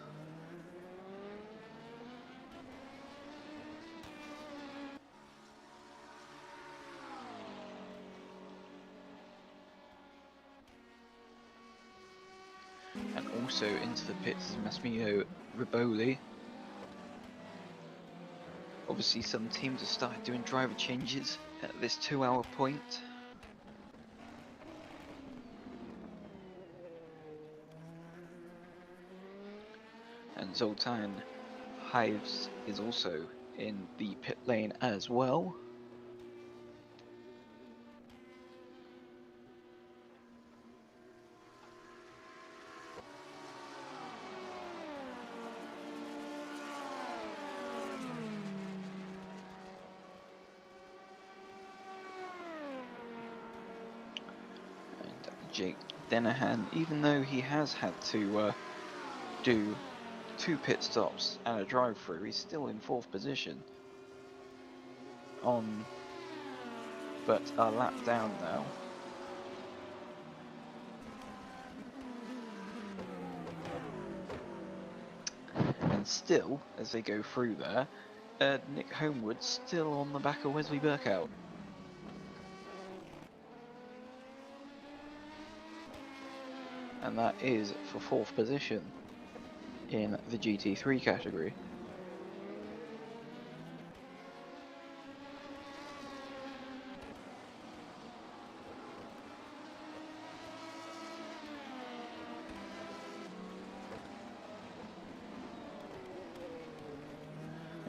And also into the pits is Massimiliano Riboli. Obviously some teams have started doing driver changes at this 2-hour point. And Zoltan Hives is also in the pit lane as well. Jake Denahan, even though he has had to do 2 pit stops and a drive-through, he's still in 4th position. But a lap down now. And still, as they go through there, Nick Homewood still on the back of Wesley Burkout. And that is for 4th position in the GT3 category.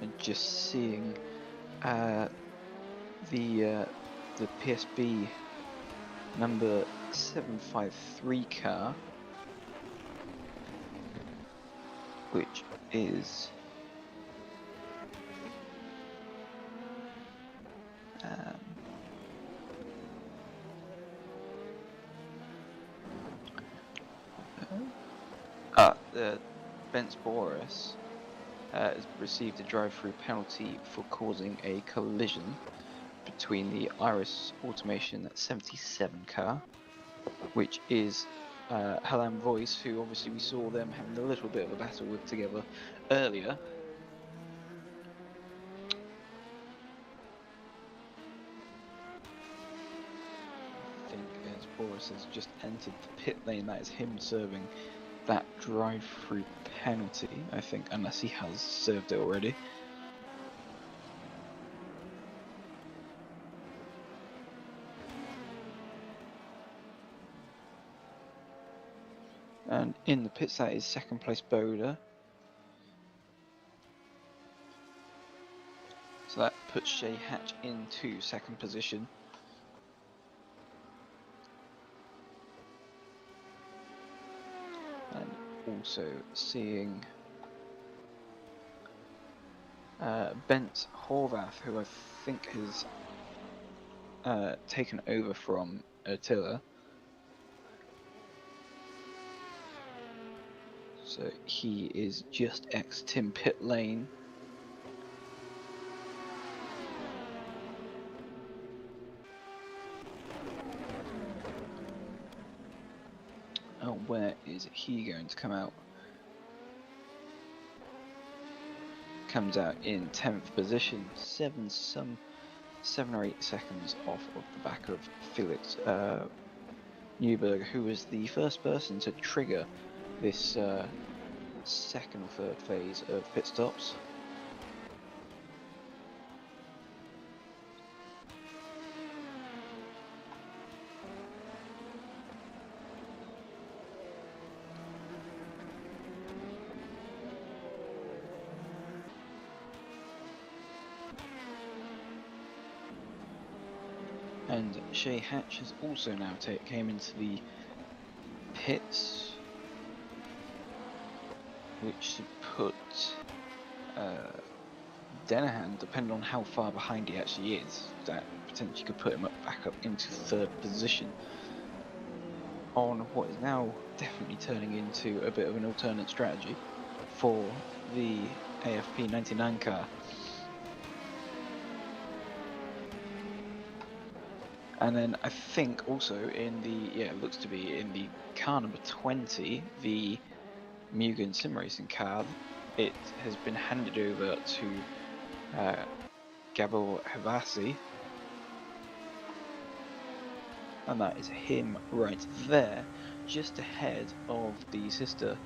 And just seeing the PSB number 753 car, which is Bence Boris has received a drive-through penalty for causing a collision between the Iris Automation 77 car, which is Halam Voice, who obviously we saw them having a little bit of a battle with together earlier. before us has just entered the pit lane. That is him serving that drive-through penalty, I think, unless he has served it already. And in the pits, that is second place Boda. So that puts Shay Hatch into second position. And also seeing Bent Horvath, who I think has taken over from Attila. So he is just exiting pit lane. Oh, where is he going to come out? Comes out in 10th position, 7 or 8 seconds off of the back of Felix Newberg, who was the first person to trigger this second or third phase of pit stops. And Shay Hatch has also now came into the pits, which should put Denahan, depending on how far behind he actually is, that potentially could put him back up into third position on what is now definitely turning into a bit of an alternate strategy for the AFP 99 car. And then I think also in the, it looks to be in the car number 20, the Mugen Sim Racing car, it has been handed over to Gabor Havasi. And that is him right there, just ahead of the sister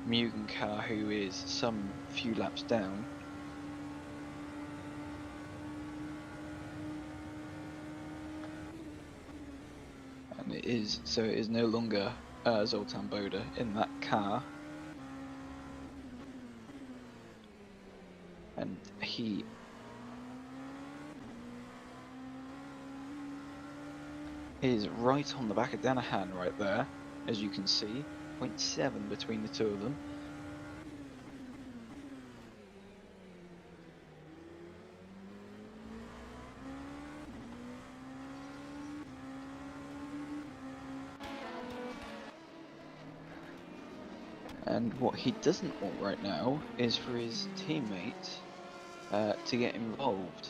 Mugen car, who is some few laps down. And it is no longer Zoltan Boda in that car. And he is right on the back of Danahan right there, as you can see, 0.7 between the two of them. And what he doesn't want right now is for his teammate to get involved.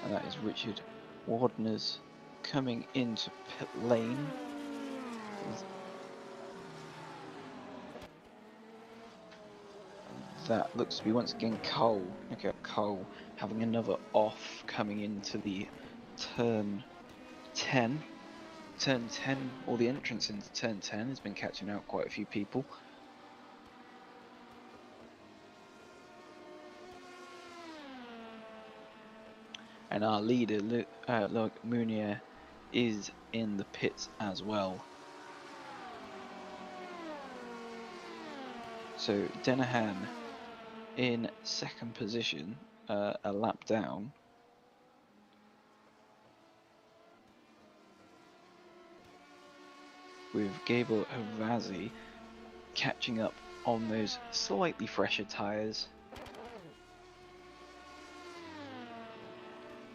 And that is Richard Wardner's coming into pit lane. That looks to be once again Cole. Look at Cole having another off coming into the turn 10. Turn 10, or the entrance into turn 10 has been catching out quite a few people. And our leader, Loic Mounier, is in the pits as well. So Denahan in second position, a lap down. With Gabor Havasi catching up on those slightly fresher tyres.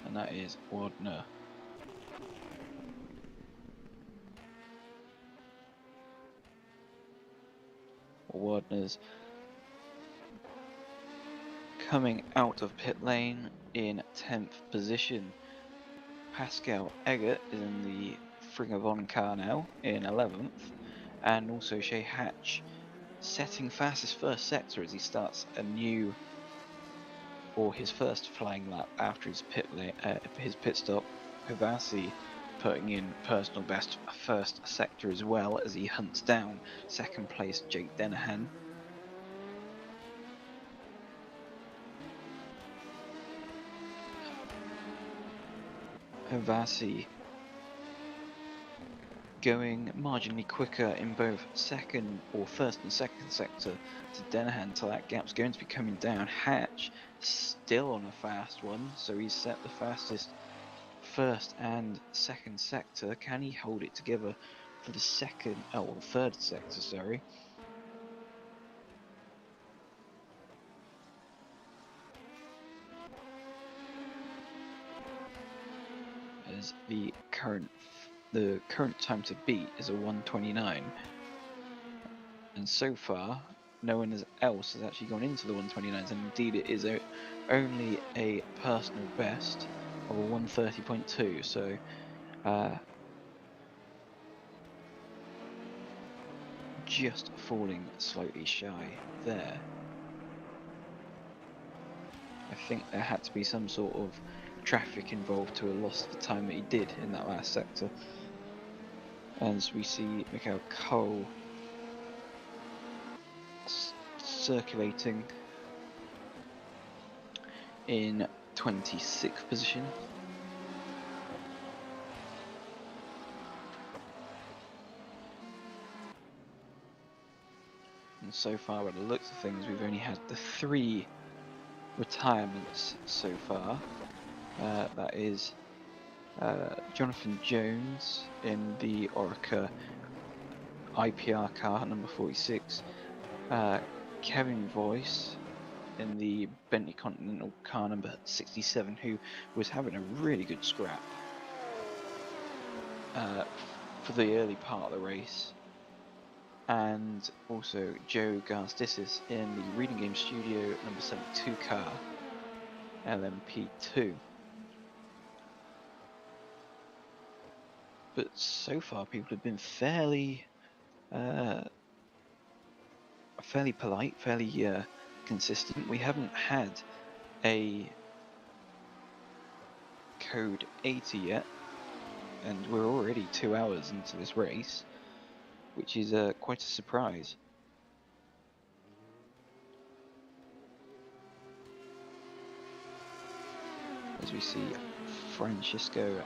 And that is Wardner. Wardner's coming out of pit lane in 10th position. Pascal Eggert is in the Fringavon car now in 11th. And also Shay Hatch setting fastest first sector as he starts a new or his first flying lap after his pit stop. Havasi putting in personal best first sector as well as he hunts down second place Jake Dennehan. Havasi going marginally quicker in both first and second sector to Dennehan, so that gap's going to be coming down. Hatch still on a fast one, so he's set the fastest first and second sector. Can he hold it together for the third sector, sorry? As the current time to beat is a 1:29, and so far no one else has actually gone into the 1:29s, and indeed it is only a personal best of a 1:30.2, so just falling slightly shy there. I think there had to be some sort of traffic involved to have lost the time that he did in that last sector. As we see Mikhail Cole circulating in 26th position. And so far, by the looks of things, we've only had the 3 retirements so far. That is Jonathan Jones in the Orica IPR car number 46, Kevin Voice in the Bentley Continental car number 67, who was having a really good scrap for the early part of the race, and also Joe Garstisis in the Reading Game Studio number 72 car, LMP2. But so far people have been fairly polite, fairly consistent. We haven't had a code 80 yet, and we're already 2 hours into this race, which is quite a surprise. As we see Francisco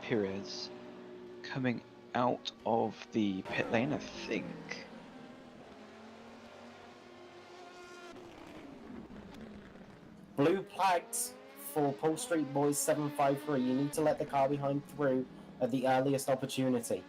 Perez coming out of the pit lane, I think. Blue flags for Pole Street Boys 753. You need to let the car behind through at the earliest opportunity.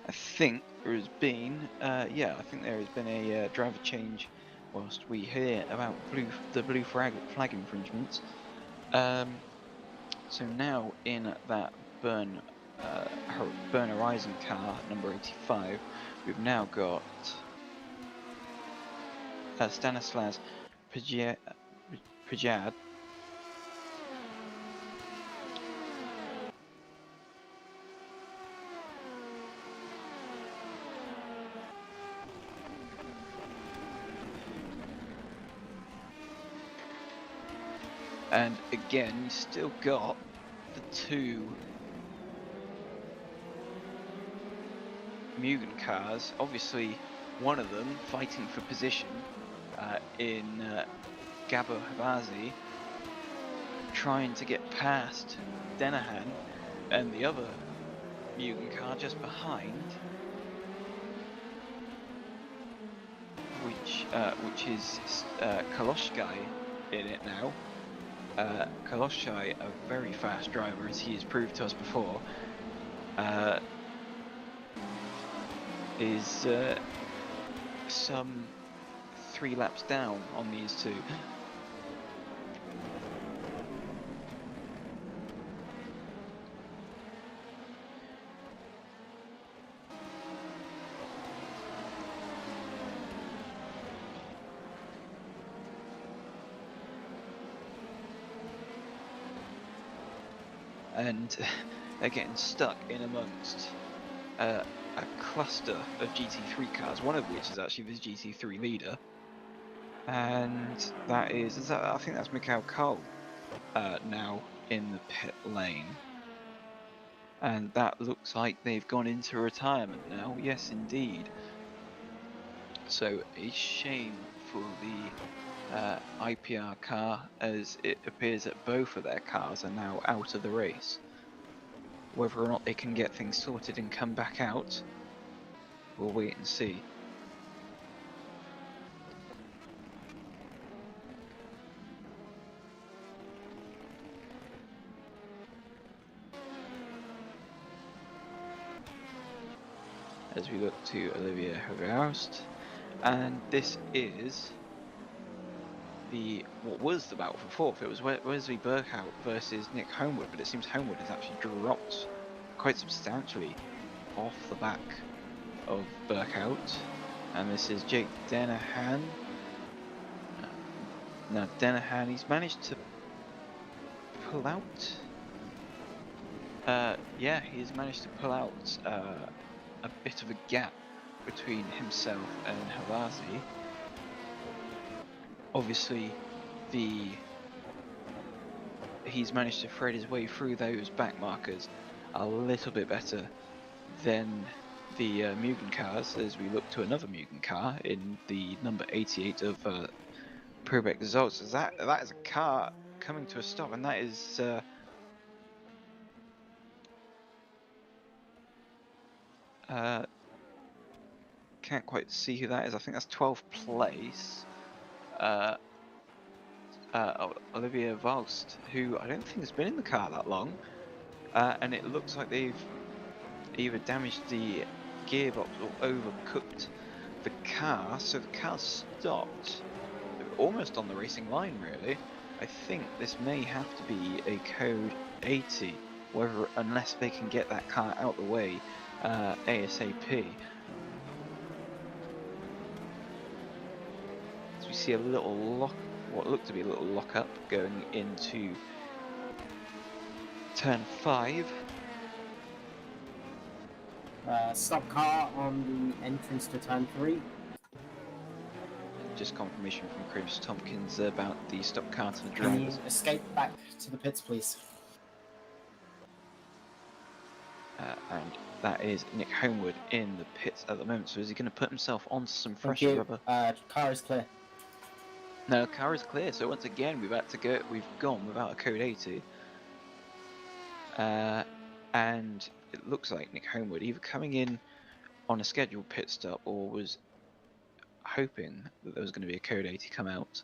I think there has been, I think there has been a driver change whilst we hear about the blue flag infringements. So now in that Burn Horizon car number 85, we've now got Stanislas Pajad, and again you still got the 2 Mugen cars, obviously one of them fighting for position in Gabo Havazi, trying to get past Dennehan, and the other Mugen car just behind, which is Kaloshkai in it now. Kaloshkai, a very fast driver, as he has proved to us before, is some 3 laps down on these 2. And they're getting stuck in amongst a cluster of GT3 cars, one of which is actually this GT3 leader, and that is I think that's Mikhail Cole now in the pit lane, and that looks like they've gone into retirement now. Yes, indeed. So a shame for the IPR car, as it appears that both of their cars are now out of the race. Whether or not they can get things sorted and come back out, we'll wait and see. As we look to Olivier Heraust, and this is what was the battle for fourth. It was Wesley Burkhout versus Nick Homewood, but it seems Homewood has actually dropped quite substantially off the back of Burkhout, and this is Jake Dennehan. Now Dennehan, he's managed to pull out. Yeah, he's managed to pull out a bit of a gap between himself and Havazi. Obviously, he's managed to thread his way through those back markers a little bit better than the Mugen cars, as we look to another Mugen car in the number 88 of Probec results. As that is a car coming to a stop, and that is can't quite see who that is. I think that's 12th place. Olivier Valst, who I don't think has been in the car that long, and it looks like they've either damaged the gearbox or overcooked the car, so the car stopped almost on the racing line, really. I think this may have to be a code 80, unless they can get that car out the way ASAP. As we see a little what looked to be a little lock-up going into turn 5. Stop car on the entrance to turn 3. Just confirmation from Chris Tompkins about the stop car to the Can you drivers. escape back to the pits, please? And that is Nick Homewood in the pits at the moment. So is he going to put himself onto some Thank fresh you. rubber? Car is clear. No, car is clear. So once again, we've gone without a code 80. And it looks like Nick Homewood either coming in on a scheduled pit stop or was hoping that there was going to be a code 80 come out.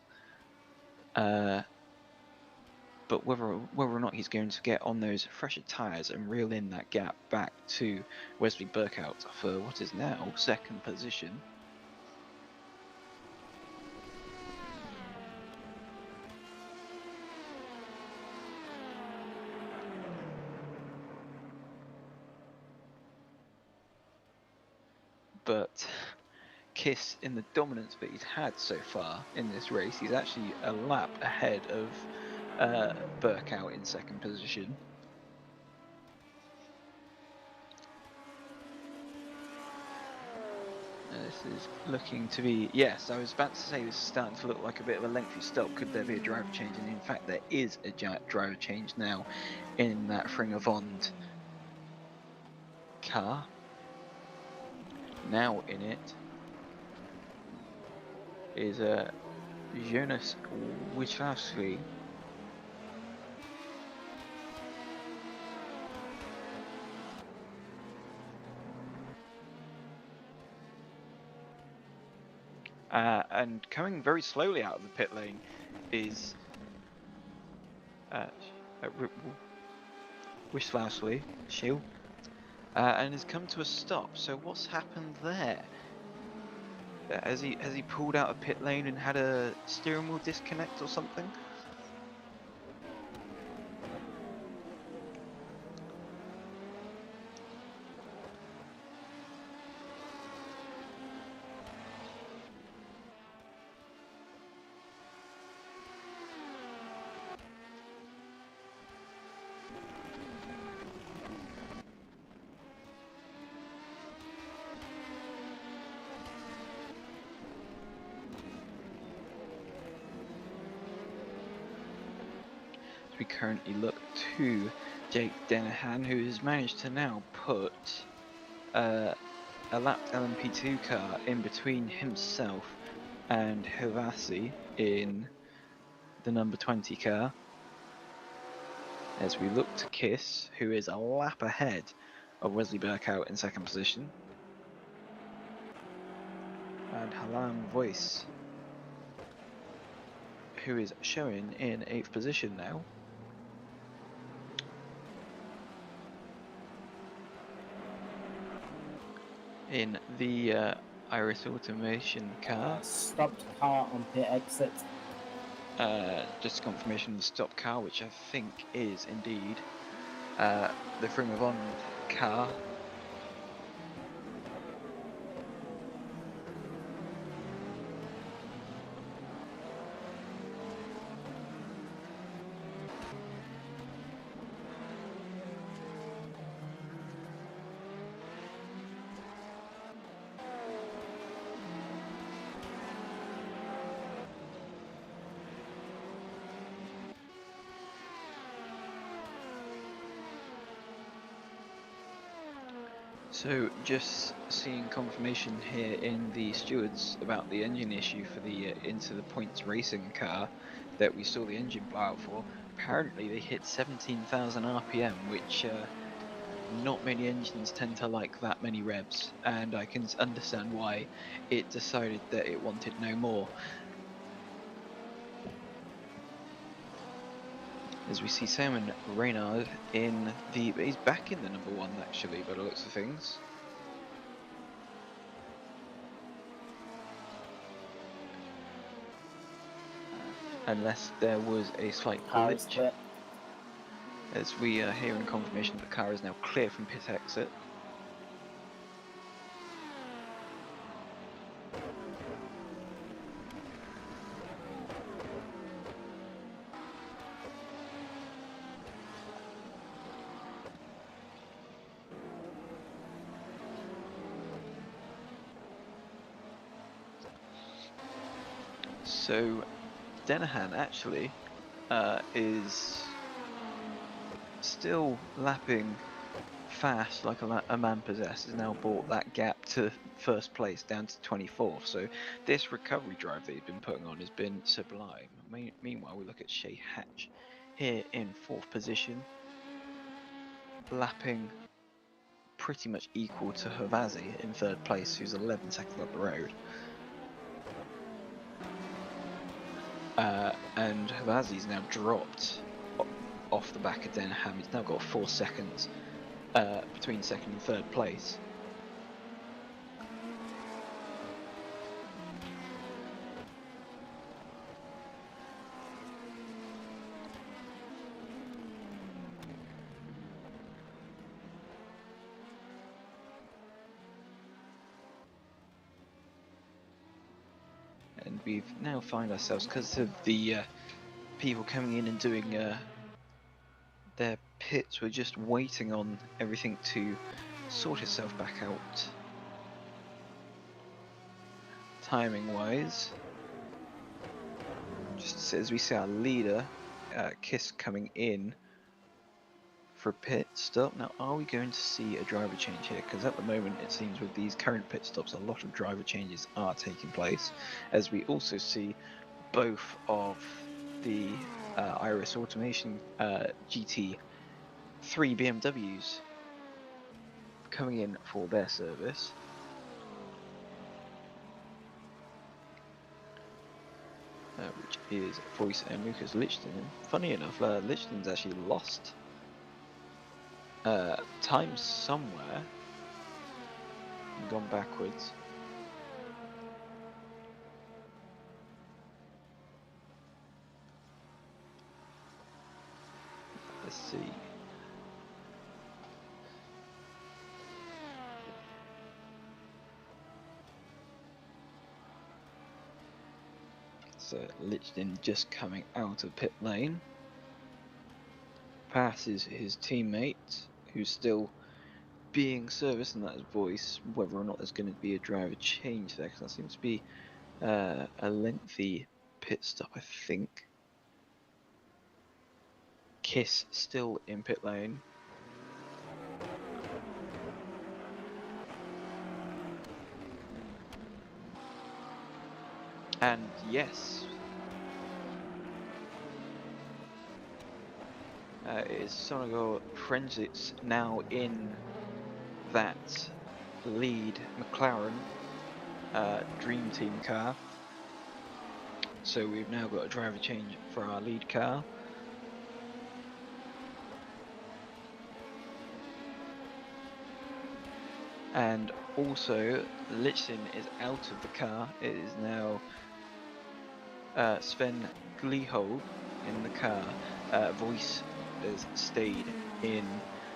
But whether or not he's going to get on those fresher tyres and reel in that gap back to Wesley Burkhout for what is now second position. But Kiss, in the dominance that he's had so far in this race, he's actually a lap ahead of Burkhout in second position. This is looking to be, yes, I was about to say this is starting to look like a bit of a lengthy stop. Could there be a driver change? And in fact there is a driver change now in that Fringavond car. Now in it is Jonas Wiślawski. And coming very slowly out of the pit lane is Wiślawski, and has come to a stop. So what's happened there? Has he pulled out a pit lane and had a steering wheel disconnect or something? we currently look to Jake Dennehan, who has managed to now put a lapped LMP2 car in between himself and Havasi in the number 20 car. As we look to Kiss, who is a lap ahead of Wesley Burkout in second position. And Halam Voice, who is showing in 8th position now. In the Iris Automation car. Stopped car on pit exit. Just confirmation of the stop car, which I think is indeed the Formula One car. So just seeing confirmation here in the stewards about the engine issue for the Into the Points racing car that we saw the engine blow out for. Apparently they hit 17,000 RPM, which not many engines tend to like that many revs, and I can understand why it decided that it wanted no more. As we see Simon Reynard in the, he's back in the number 1 actually by the looks of things. Unless there was a slight Car is glitch. clear. As we are hearing confirmation that the car is now clear from pit exit. So Dennehan actually is still lapping fast like a man possessed. Has now brought that gap to first place down to 24th. So this recovery drive that he's been putting on has been sublime. Meanwhile, we look at Shay Hatch here in 4th position, lapping pretty much equal to Havazi in 3rd place, who's 11 seconds up the road. And Havazi's now dropped off the back of Denham. He's now got 4 seconds between 2nd and 3rd place. And we've now find ourselves, because of the people coming in and doing their pits, we're just waiting on everything to sort itself back out timing wise. Just as we see our leader Kiss coming in for a pit stop. Now, are we going to see a driver change here? Because at the moment it seems with these current pit stops a lot of driver changes are taking place, as we also see both of the Iris Automation GT3 BMWs coming in for their service. Which is Voice and Lucas Lichten. Funny enough, Lichten's actually lost time somewhere and gone backwards. Let's see. So Lichten just coming out of pit lane, passes his teammate who's still being serviced, and that is Voice. Whether or not there's going to be a driver change there, because that seems to be a lengthy pit stop, I think. Kiss still in pit lane. And yes, it is Sonogor Forensics now in that lead McLaren Dream Team car. So we've now got a driver change for our lead car. And also Lichtin is out of the car. It is now Sven Gleehold in the car. Voice has stayed in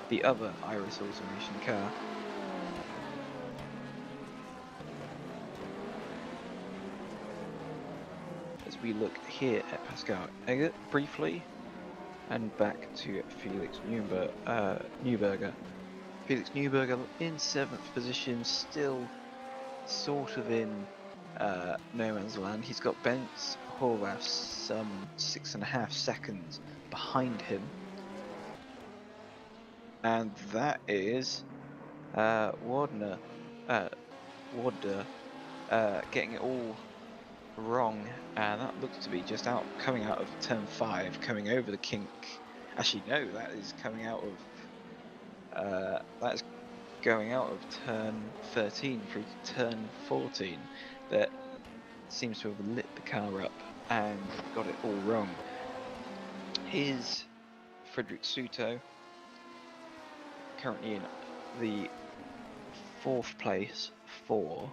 the other Iris Automation car. As we look here at Pascal Eggert briefly, and back to Felix Neuberger. Felix Neuberger in 7th position, still sort of in no man's land. He's got Bence Horvath some 6.5 seconds behind him. And that is Wardner getting it all wrong, and that looks to be just coming out of turn 5, coming over the kink. Actually, no, that is coming out of that's going out of turn 13 through to turn 14. That seems to have lit the car up and got it all wrong. Here's Frederick Suto, currently in the 4th place for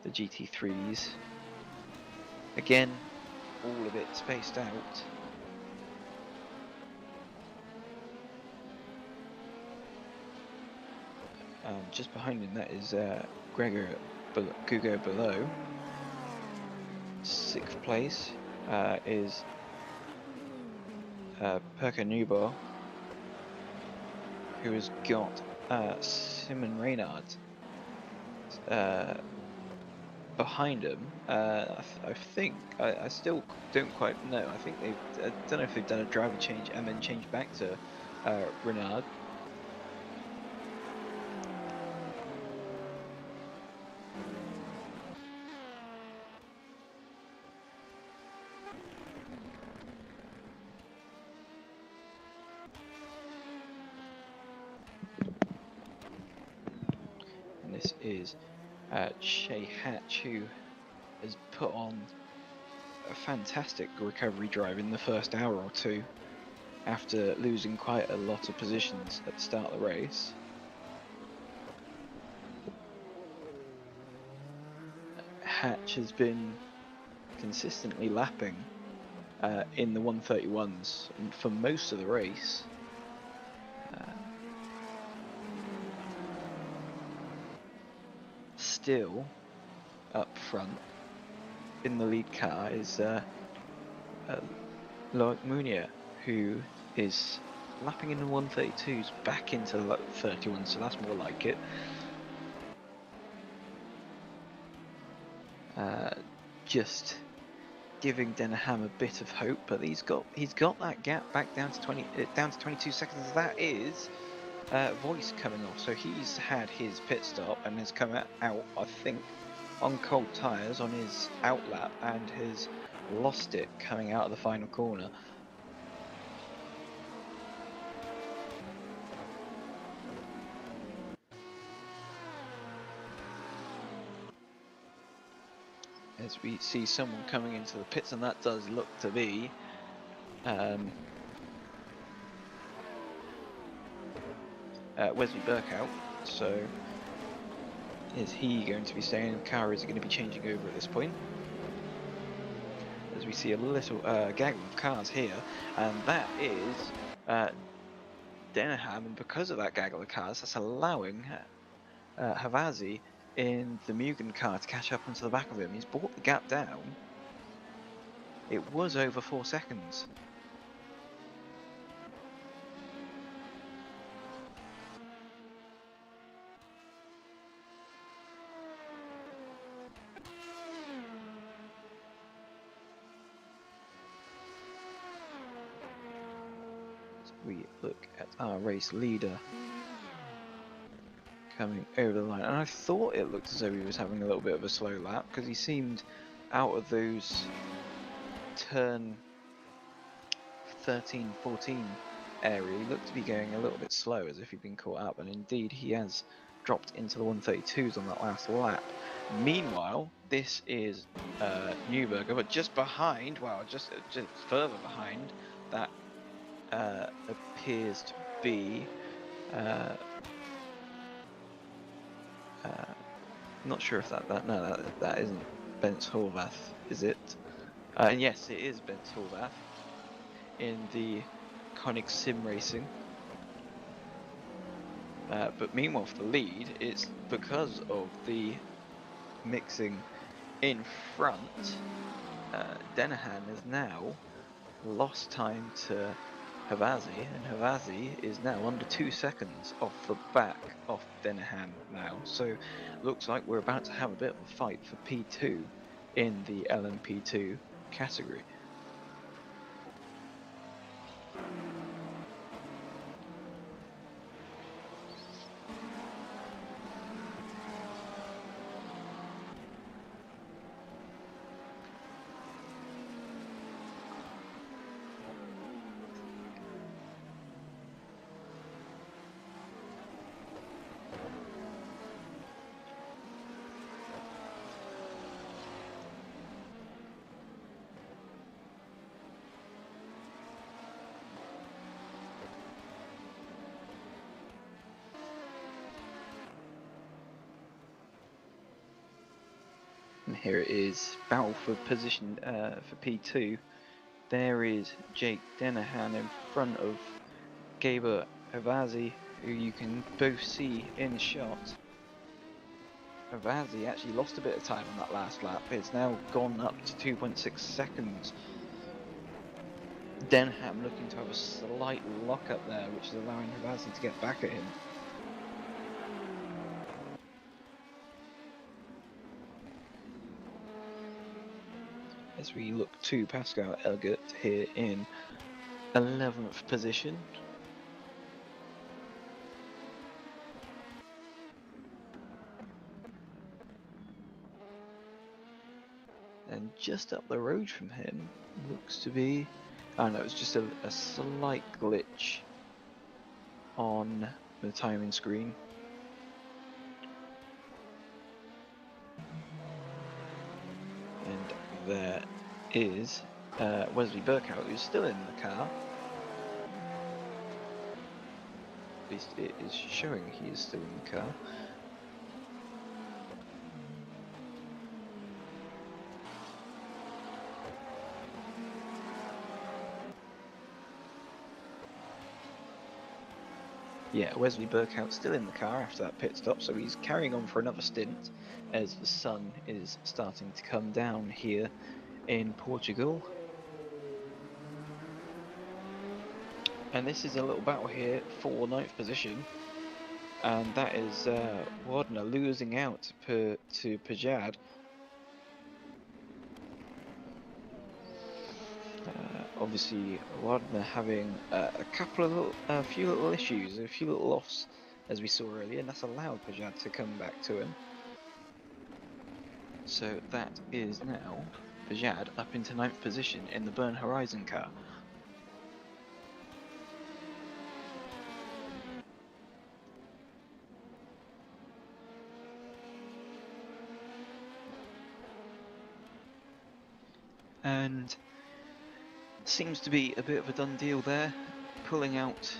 the GT3s. Again, all a bit spaced out. Just behind him, that is Gugo below. 6th place is Perka Nubar, who has got Simon Reynard behind him. I think I still don't quite know. I think I don't know if they've done a driver change and then changed back to Renard. And this is Shay Hatch, who has put on a fantastic recovery drive in the first hour or two after losing quite a lot of positions at the start of the race. Hatch has been consistently lapping in the 131s for most of the race. Still up front in the lead car is Loic Munier, who is lapping in the 132s back into the 31, so that's more like it. Just giving Denham a bit of hope, but he's got that gap back down to 22 seconds. That is Voice coming off, so he's had his pit stop and has come out I think on cold tyres on his outlap and has lost it coming out of the final corner. As we see someone coming into the pits, and that does look to be Wesley Burkout. So is he going to be staying in the car? Is it going to be changing over at this point? As we see a little gaggle of cars here, and that is Denham, and because of that gaggle of cars, that's allowing Havazi in the Mugen car to catch up onto the back of him. He's brought the gap down. It was over 4 seconds. we look at our race leader coming over the line, and I thought it looked as though he was having a little bit of a slow lap because he seemed out of those turn 13, 14 area. He looked to be going a little bit slow, as if he'd been caught up, and indeed he has dropped into the 132s on that last lap. Meanwhile, this is Newberger, but just behind, well, just further behind, that appears to be not sure if that isn't Bence Horvath, is it? And yes, it is Bence Horvath in the Koenig Sim Racing. But meanwhile, for the lead, it's because of the mixing in front. Denahan has now lost time to Havazi, and Havazi is now under 2 seconds off the back of Denahan now. So looks like we're about to have a bit of a fight for P2 in the LMP2 category. And here it is, battle for position for P2. There is Jake Denahan in front of Gaber Havazi, who you can both see in shot. Havazi actually lost a bit of time on that last lap. It's now gone up to 2.6 seconds. Denham looking to have a slight lock up there, which is allowing Havazi to get back at him. As we look to Pascal Elgert here in 11th position. And just up the road from him looks to be, oh no, it's just a slight glitch on the timing screen. And there is Wesley Burkhout, who's still in the car. At least it is showing he is still in the car. Yeah, Wesley Burkhout's still in the car after that pit stop, so he's carrying on for another stint as the sun is starting to come down here in Portugal. And this is a little battle here for 9th position, and that is Wardner losing out to Pajad. Obviously, Wardner having a few little issues, a few little offs, as we saw earlier, and that's allowed Pajad to come back to him. So that is now Pajad up into 9th position in the Burn Horizon car. And seems to be a bit of a done deal there, pulling out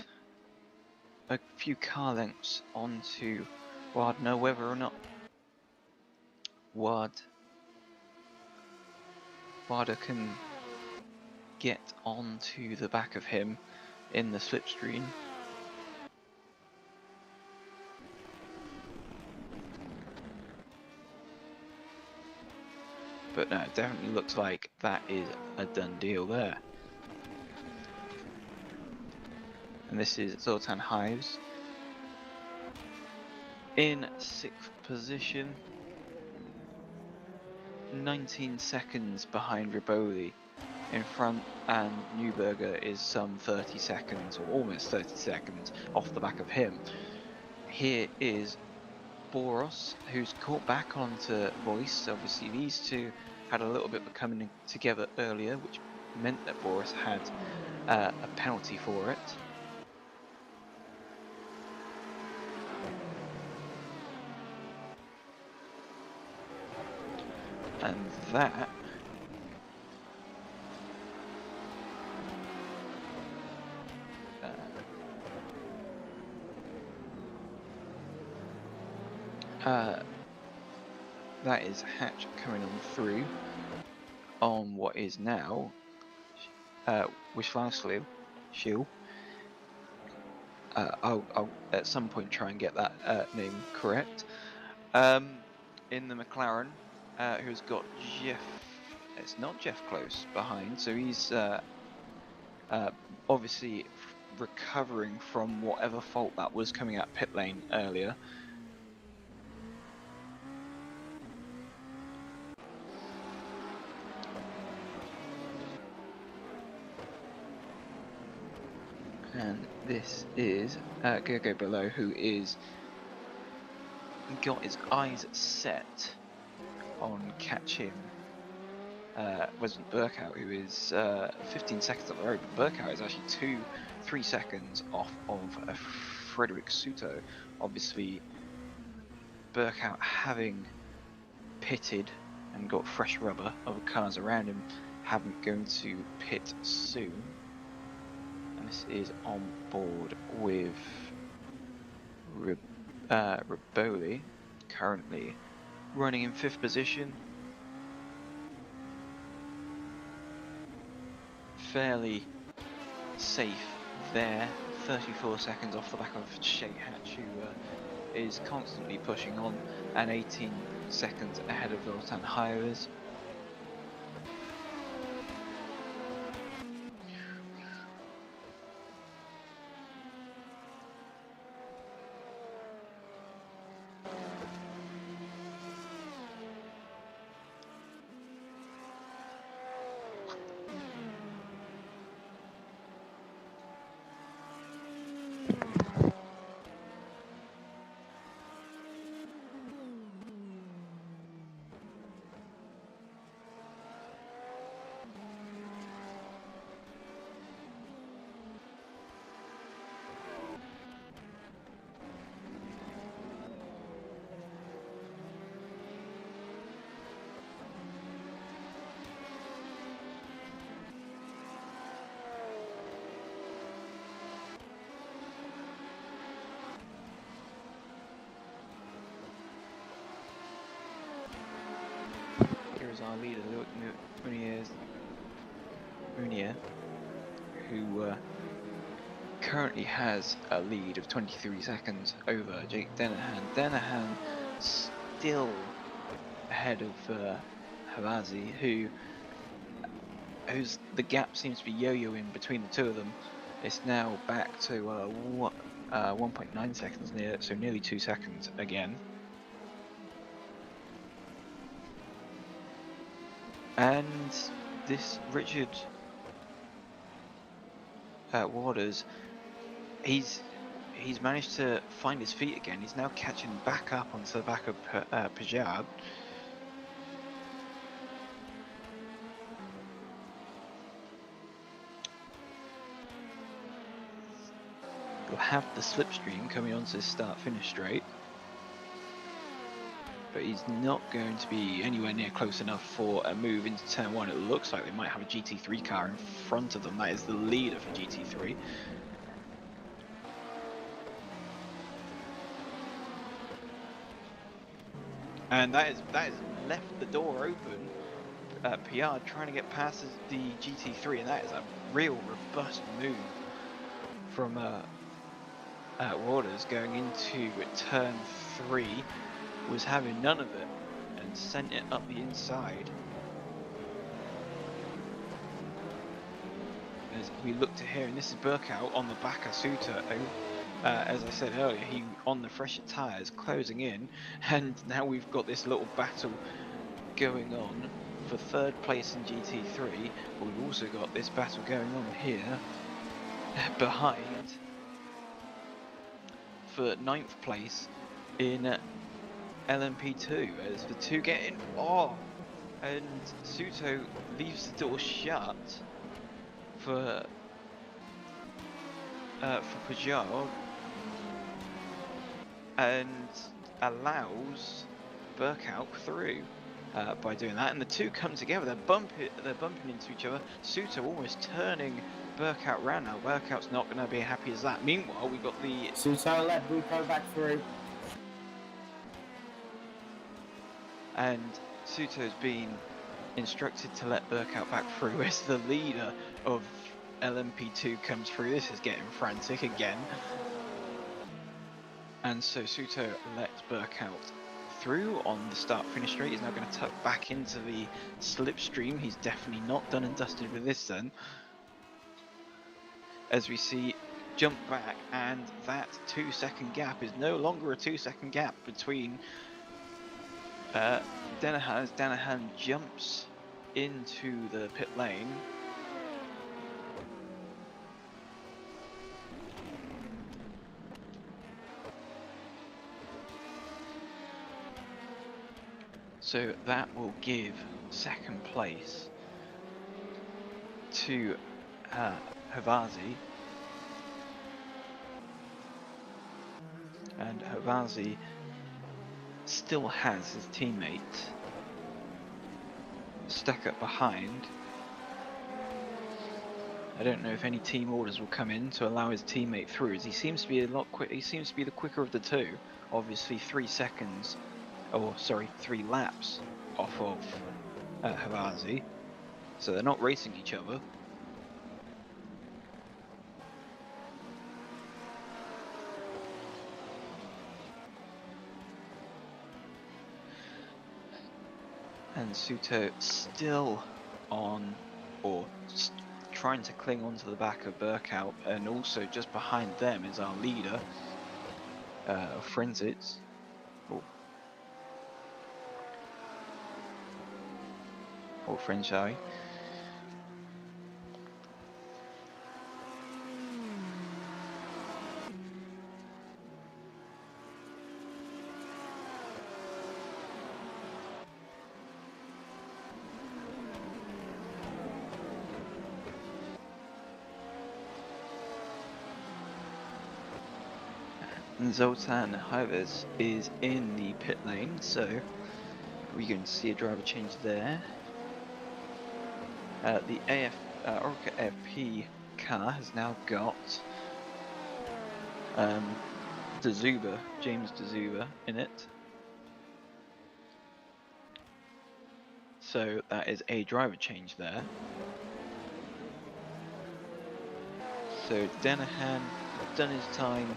a few car lengths onto Wardner. Whether or not Wardner can get onto the back of him in the slipstream. But no, it definitely looks like that is a done deal there. And this is Zoltan Hives in 6th position, 19 seconds behind Riboli in front, and Newberger is some 30 seconds, or almost 30 seconds, off the back of him. Here is Boros, who's caught back onto Voice. Obviously, these two had a little bit of coming together earlier, which meant that Boros had a penalty for it. And that that is Hatch coming on through on what is now Wishlanslew. I'll at some point try and get that name correct. In the McLaren, who's got Jeff. It's not Jeff Close behind, so he's obviously recovering from whatever fault that was coming out pit lane earlier. And this is Gergo below, who is got his eyes set on catching wasn't Burkout, who is 15 seconds up the road, but Burkout is actually 2-3 seconds off of Frederick Suto. Obviously, Burkout having pitted and got fresh rubber, other cars around him haven't going to pit soon. And this is on board with Riboli, currently running in 5th position. Fairly safe there, 34 seconds off the back of Shea Hatch, who is constantly pushing on, and 18 seconds ahead of Zoltan Hires. Is our leader, Munier, who currently has a lead of 23 seconds over Jake Denahan. Denahan still ahead of Havazi, whose the gap seems to be yo-yoing between the two of them. It's now back to 1.9 seconds near, so nearly 2 seconds again. And this Richard Waters, he's managed to find his feet again. He's now catching back up onto the back of Pajard. He'll have the slipstream coming onto his start-finish straight, but he's not going to be anywhere near close enough for a move into turn 1. It looks like they might have a GT3 car in front of them. That is the leader for GT3. And that is left the door open. Piard trying to get past the GT3, and that is a real robust move from Waters going into turn 3. Was having none of it and sent it up the inside. As we look to here, and this is Burkout on the back of Suter. As I said earlier, he on the fresher tyres closing in, and now we've got this little battle going on for 3rd place in GT3, but we've also got this battle going on here behind for 9th place in LMP2 as the two get in. Oh, and Suto leaves the door shut for Peugeot and allows Burkout through by doing that. And the two come together. They're bumping into each other. Suto almost turning Burkout round now. Burkout's not going to be happy as that. Meanwhile, we got the Suto let Buko back through. and Suto's been instructed to let Burkout back through as the leader of LMP2 comes through. This is getting frantic again. And so Suto lets Burkout through on the start-finish straight. He's now going to tuck back into the slipstream. He's definitely not done and dusted with this then. As we see jump back, and that 2-second gap is no longer a 2-second gap between Danahan as Danahan jumps into the pit lane. So that will give 2nd place to Havazi. And Havazi still has his teammate stuck up behind. I don't know if any team orders will come in to allow his teammate through, as he seems to be a lot quick. He seems to be the quicker of the two. Obviously 3 seconds, or sorry, 3 laps off of Havazi. So they're not racing each other. And Suto still on, or trying to cling onto the back of Burkout, and also just behind them is our leader, Frenzitz. Or Frenchai. And Zoltan Hivers is in the pit lane, so we can see a driver change there. The Orca AFP car has now got James D'Zuba in it. So that is a driver change there. So Danahan done his time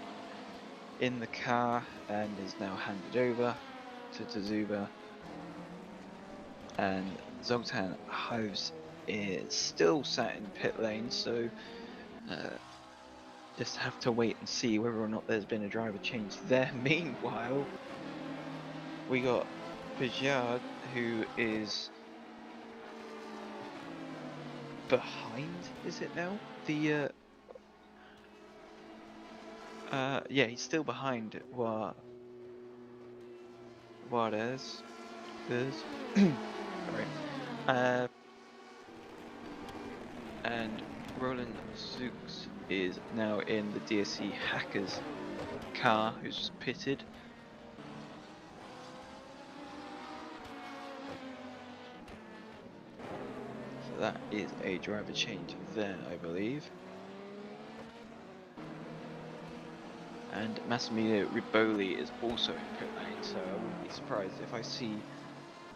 in the car and is now handed over to D'Zuba. And Zoltan Hives is still sat in pit lane, so just have to wait and see whether or not there's been a driver change there. Meanwhile, we got Peugeot, who is behind, is it now? The yeah, he's still behind Juarez. Sorry. And Roland Zooks is now in the DSC Hackers car, who's pitted. So that is a driver change there, I believe. And Massimiliano Riboli is also in pit lane, so I wouldn't be surprised if I see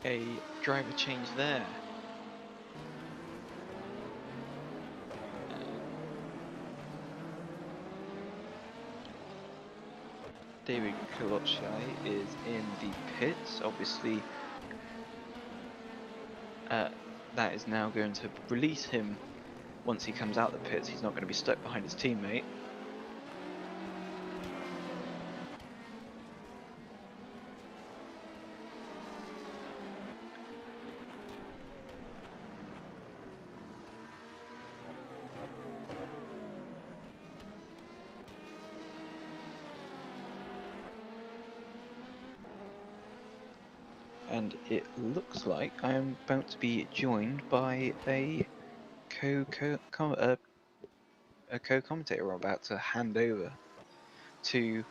a driver change there. David Kolochai is in the pits. Obviously, that is now going to release him once he comes out the pits. He's not going to be stuck behind his teammate. and it looks like I am about to be joined by a co-commentator. I'm about to hand over to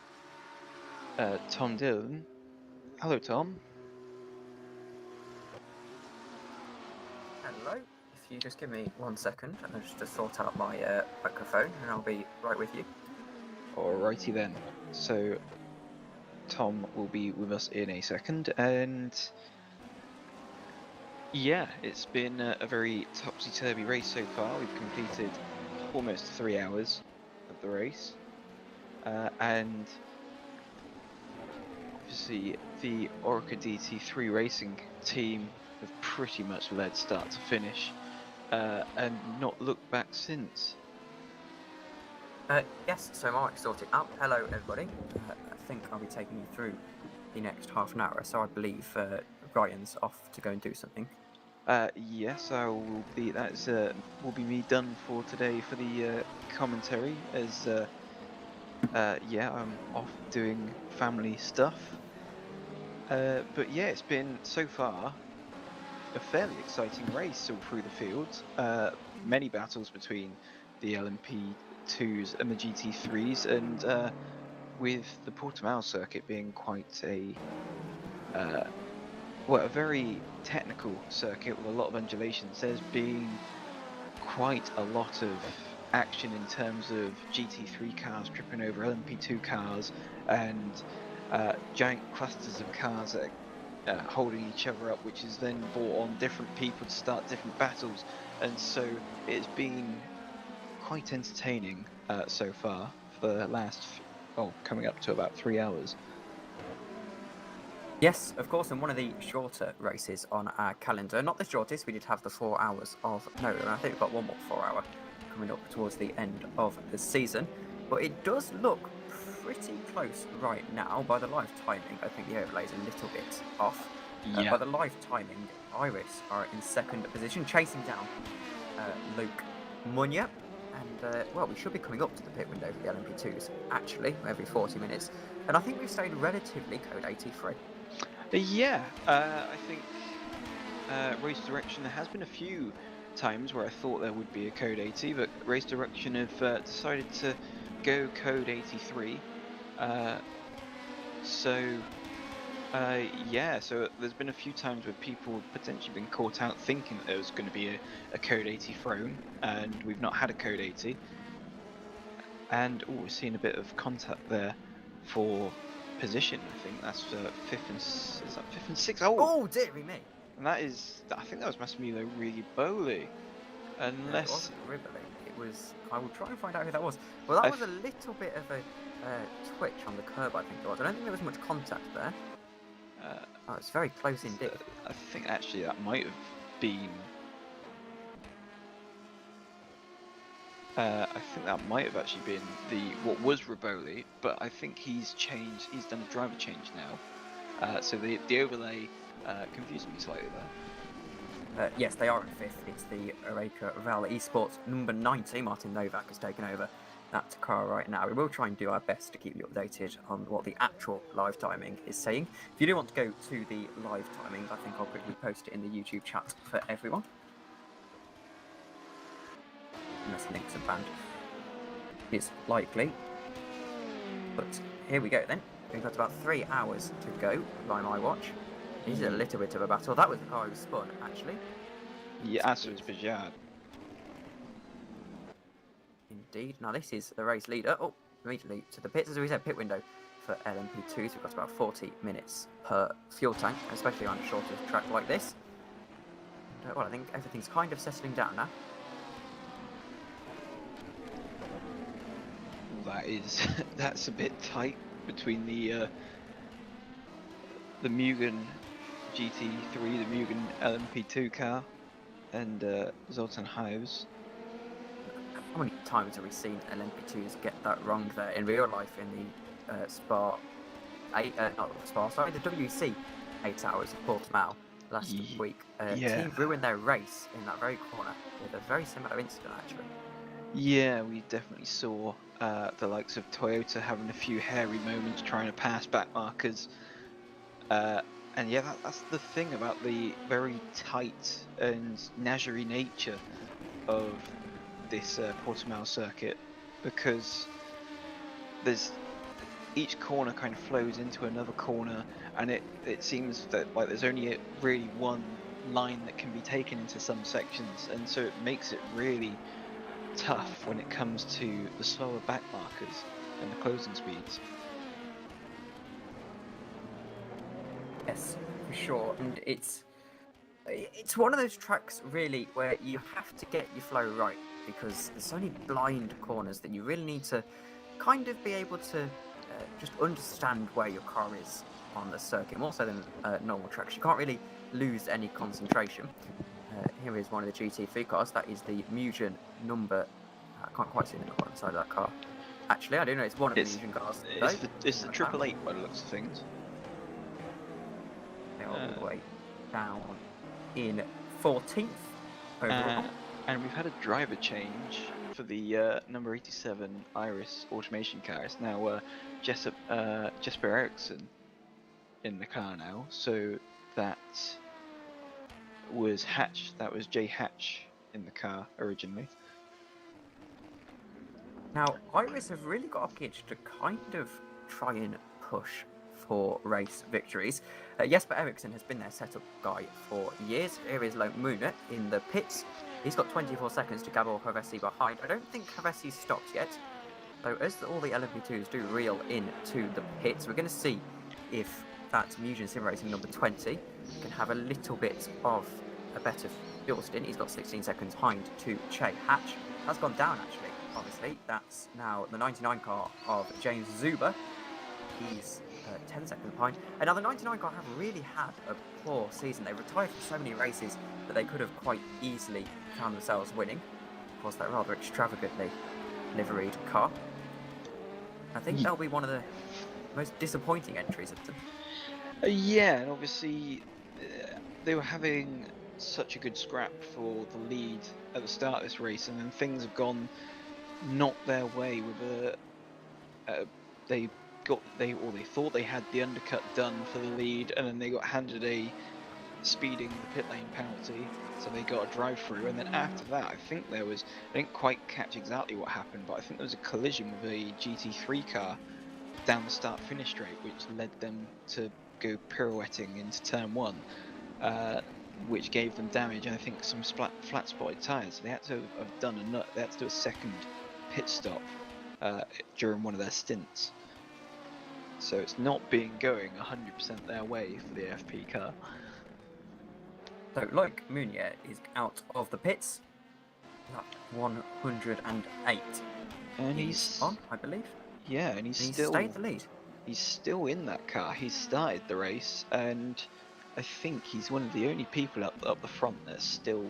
Tom Dillon. Hello, Tom. Hello. If you just give me 1 second, and I'll just sort out my microphone, and I'll be right with you. Alrighty then. So Tom will be with us in a second, and yeah, it's been a very topsy-turvy race so far. We've completed almost 3 hours of the race, and obviously the Orica DT3 racing team have pretty much led start to finish, and not looked back since. Yes, so Mark sorted out. Hello, everybody. I think I'll be taking you through the next half an hour. So I believe Ryan's off to go and do something. Yes, I will be. That's will be me done for today for the commentary. As yeah, I'm off doing family stuff. But yeah, it's been so far a fairly exciting race all through the field. Many battles between the LMP2s and the GT3s, and with the Portimao circuit being quite a well, a very technical circuit with a lot of undulations. There's been quite a lot of action in terms of GT3 cars tripping over LMP2 cars, and giant clusters of cars that are holding each other up, which is then brought on different people to start different battles, and so it's been quite entertaining so far for the last, coming up to about 3 hours. Yes, of course, and one of the shorter races on our calendar. Not the shortest, we did have the 4 hours of no, and I think we've got one more 4 hour coming up towards the end of the season. But it does look pretty close right now. By the live timing, I think the overlay is a little bit off. Yeah. By the live timing, Iris are in second position, chasing down Luke Munya. And, well, we should be coming up to the pit window for the LMP2s, actually, every 40 minutes. And I think we've stayed relatively code 83. Yeah, I think Race Direction, there has been a few times where I thought there would be a code 80, but Race Direction have decided to go code 83. Yeah, so there's been a few times where people have potentially been caught out thinking that there was going to be a code 80 thrown, and we've not had a code 80. And we're seeing a bit of contact there for position. I think that's fifth and sixth? Oh, dearie me! And that is, I think that was Massimiliano Rigoboli. Unless... It wasn't Riboli, it was... I will try and find out who that was. Well, that was a little bit of a twitch on the curb, I think it was. I don't think there was much contact there. Oh, it's very close indeed. I think actually that might have been... I think that might have actually been what was Riboli, but I think he's changed, he's done a driver change now. So the overlay confused me slightly there. Yes, they are in fifth. It's the EERC Val Esports number 90. Martin Novak has taken over that car right now. We will try and do our best to keep you updated on what the actual live timing is saying. If you do want to go to the live timing, I think I'll quickly post it in the YouTube chat for everyone. Unless the links are banned. It's likely. But here we go then. We've got about 3 hours to go by my watch. This is a little bit of a battle. That was the car who spun, actually. Yeah, so it's Bijard. Indeed. Now this is the race leader. Oh, immediately to the pits. As we said, pit window for LMP2. So we've got about 40 minutes per fuel tank, especially on a shorter track like this. And, well, I think everything's kind of settling down now. That's a bit tight between the Mugen GT3, the Mugen LMP2 car, and Zoltan Hives. How many times have we seen LMP2s get that wrong there in real life in the Spa 8, not Spa, sorry, the WEC 8 hours of Portimao last week? Yeah. Team ruined their race in that very corner with a very similar incident, actually. Yeah, we definitely saw the likes of Toyota having a few hairy moments trying to pass back markers. And yeah, that's the thing about the very tight and nature nature of this Portimao circuit, because there's each corner kind of flows into another corner, and it seems that like there's only really one line that can be taken into some sections, and so it makes it really tough when it comes to the slower back markers and the closing speeds. Yes, for sure. And it's one of those tracks really where you have to get your flow right, because there's so many blind corners that you really need to kind of be able to just understand where your car is on the circuit, more so than normal tracks. You can't really lose any concentration. Here is one of the GT3 cars. That is the Mugen number. I can't quite see the number on the side of that car. Actually, I do know it's one of the Mugen cars. It's the 888 by the looks of things. All the way down in 14th overall. And we've had a driver change for the number 87 Iris automation car. It's now Jesper Eriksson in the car now. So that was Hatch. That was Jay Hatch in the car originally. Now, Iris have really got a itch to kind of try and push for race victories. Jesper Eriksson has been their setup guy for years. Here is Lomuna in the pits. He's got 24 seconds to Gabor Havesi behind. I don't think Havesi's stopped yet. So as all the LMP2s do reel into the pits, we're going to see if that Mugen Sim Racing number 20 can have a little bit of a better fuel stint. He's got 16 seconds behind to Che Hatch. That's gone down actually, obviously. That's now the 99 car of James Zuber. He's 10 seconds behind. And now the 99 car have really had a poor season. They retired from so many races that they could have quite easily found themselves winning. Of course, that rather extravagantly liveried car. I think that'll be one of the most disappointing entries of them. Yeah, and obviously they were having such a good scrap for the lead at the start of this race, and then things have gone not their way. With they thought they had the undercut done for the lead, and then they got handed a speeding the pit lane penalty, so they got a drive through. And then after that, I didn't quite catch exactly what happened, but I think there was a collision with a GT3 car down the start finish straight, which led them to go pirouetting into turn 1, which gave them damage, and I think some flat spotted tyres. So they had to have done they had to do a second pit stop during one of their stints. So it's not been going 100% their way for the FP car. So, like Munier is out of the pits. Lap 108. And he's on, I believe. Yeah, and he's still stayed the lead. He's still in that car. He started the race, and I think he's one of the only people up the front that's still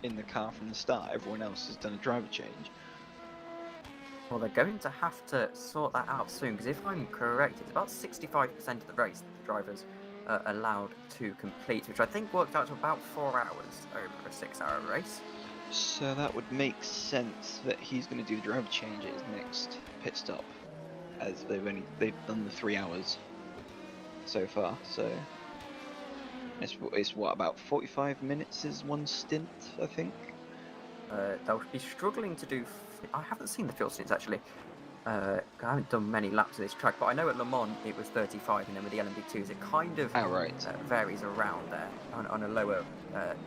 in the car from the start. Everyone else has done a driver change. Well, they're going to have to sort that out soon, because if I'm correct, it's about 65% of the race that the drivers are allowed to complete, which I think worked out to about 4 hours over a 6-hour race. So that would make sense that he's going to do the driver change at his next pit stop, as they've done the 3 hours so far. So it's what, about 45 minutes is one stint, I think. They'll be struggling to do. I haven't seen the fuel stints actually. I haven't done many laps of this track, but I know at Le Mans it was 35, and then with the LMP2s it kind of varies around there. On a lower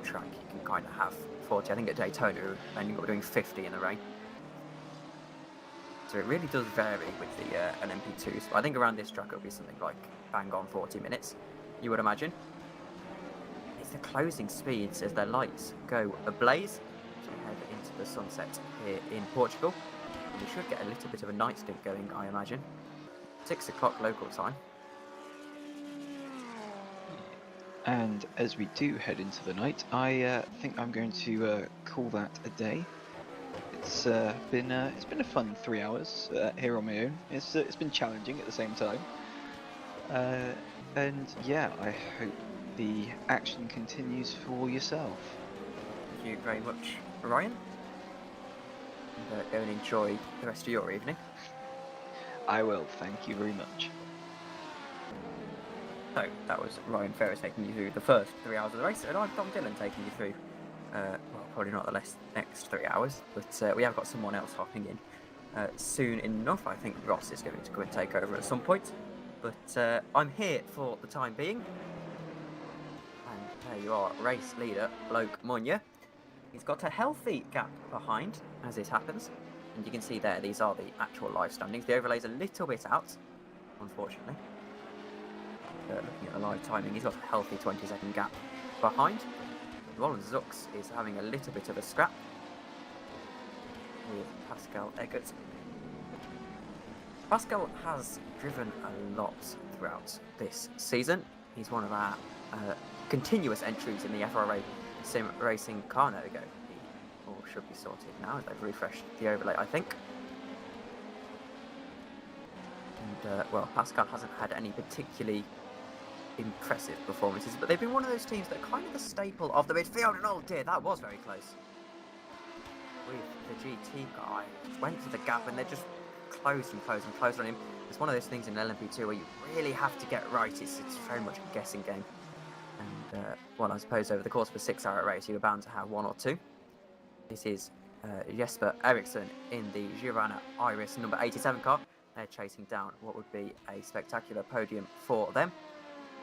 track you can kind of have 40. I think at Daytona we ended up doing 50 in the rain. So it really does vary with the LMP2s. But I think around this track it'll be something like bang on 40 minutes, you would imagine. It's the closing speeds as their lights go ablaze. So we head into the sunset here in Portugal. And we should get a little bit of a night stint going, I imagine. 6 o'clock local time. And as we do head into the night, I think I'm going to call that a day. It's been a fun 3 hours here on my own. It's been challenging at the same time. And yeah, I hope the action continues for yourself. Thank you very much, Ryan. And go and enjoy the rest of your evening. I will, thank you very much. So that was Ryan Ferris taking you through the first 3 hours of the race, and I'm Tom Dillon taking you through, well, probably not the next 3 hours, but we have got someone else hopping in soon enough. I think Ross is going to go and take over at some point, but I'm here for the time being. And there you are, race leader, Bloke Munya. He's got a healthy gap behind, as it happens, and you can see there, these are the actual live standings. The overlay's a little bit out, unfortunately. Looking at the live timing, he's got a healthy 20-second gap behind. Roland Zux is having a little bit of a scrap with Pascal Eggert. Pascal has driven a lot throughout this season. He's one of our continuous entries in the FRA Sim Racing car. There we go. He all should be sorted now as they've refreshed the overlay, I think. And, well, Pascal hasn't had any particularly impressive performances, but they've been one of those teams that are kind of the staple of the midfield, and oh dear, that was very close. With the GT car, just went for the gap and they just closed and closed and closed on him. It's one of those things in LMP2 where you really have to get right. It's very much a guessing game. And, well, I suppose over the course of a 6-hour race, you were bound to have one or two. This is Jesper Eriksson in the Giovanna Iris number 87 car. They're chasing down what would be a spectacular podium for them.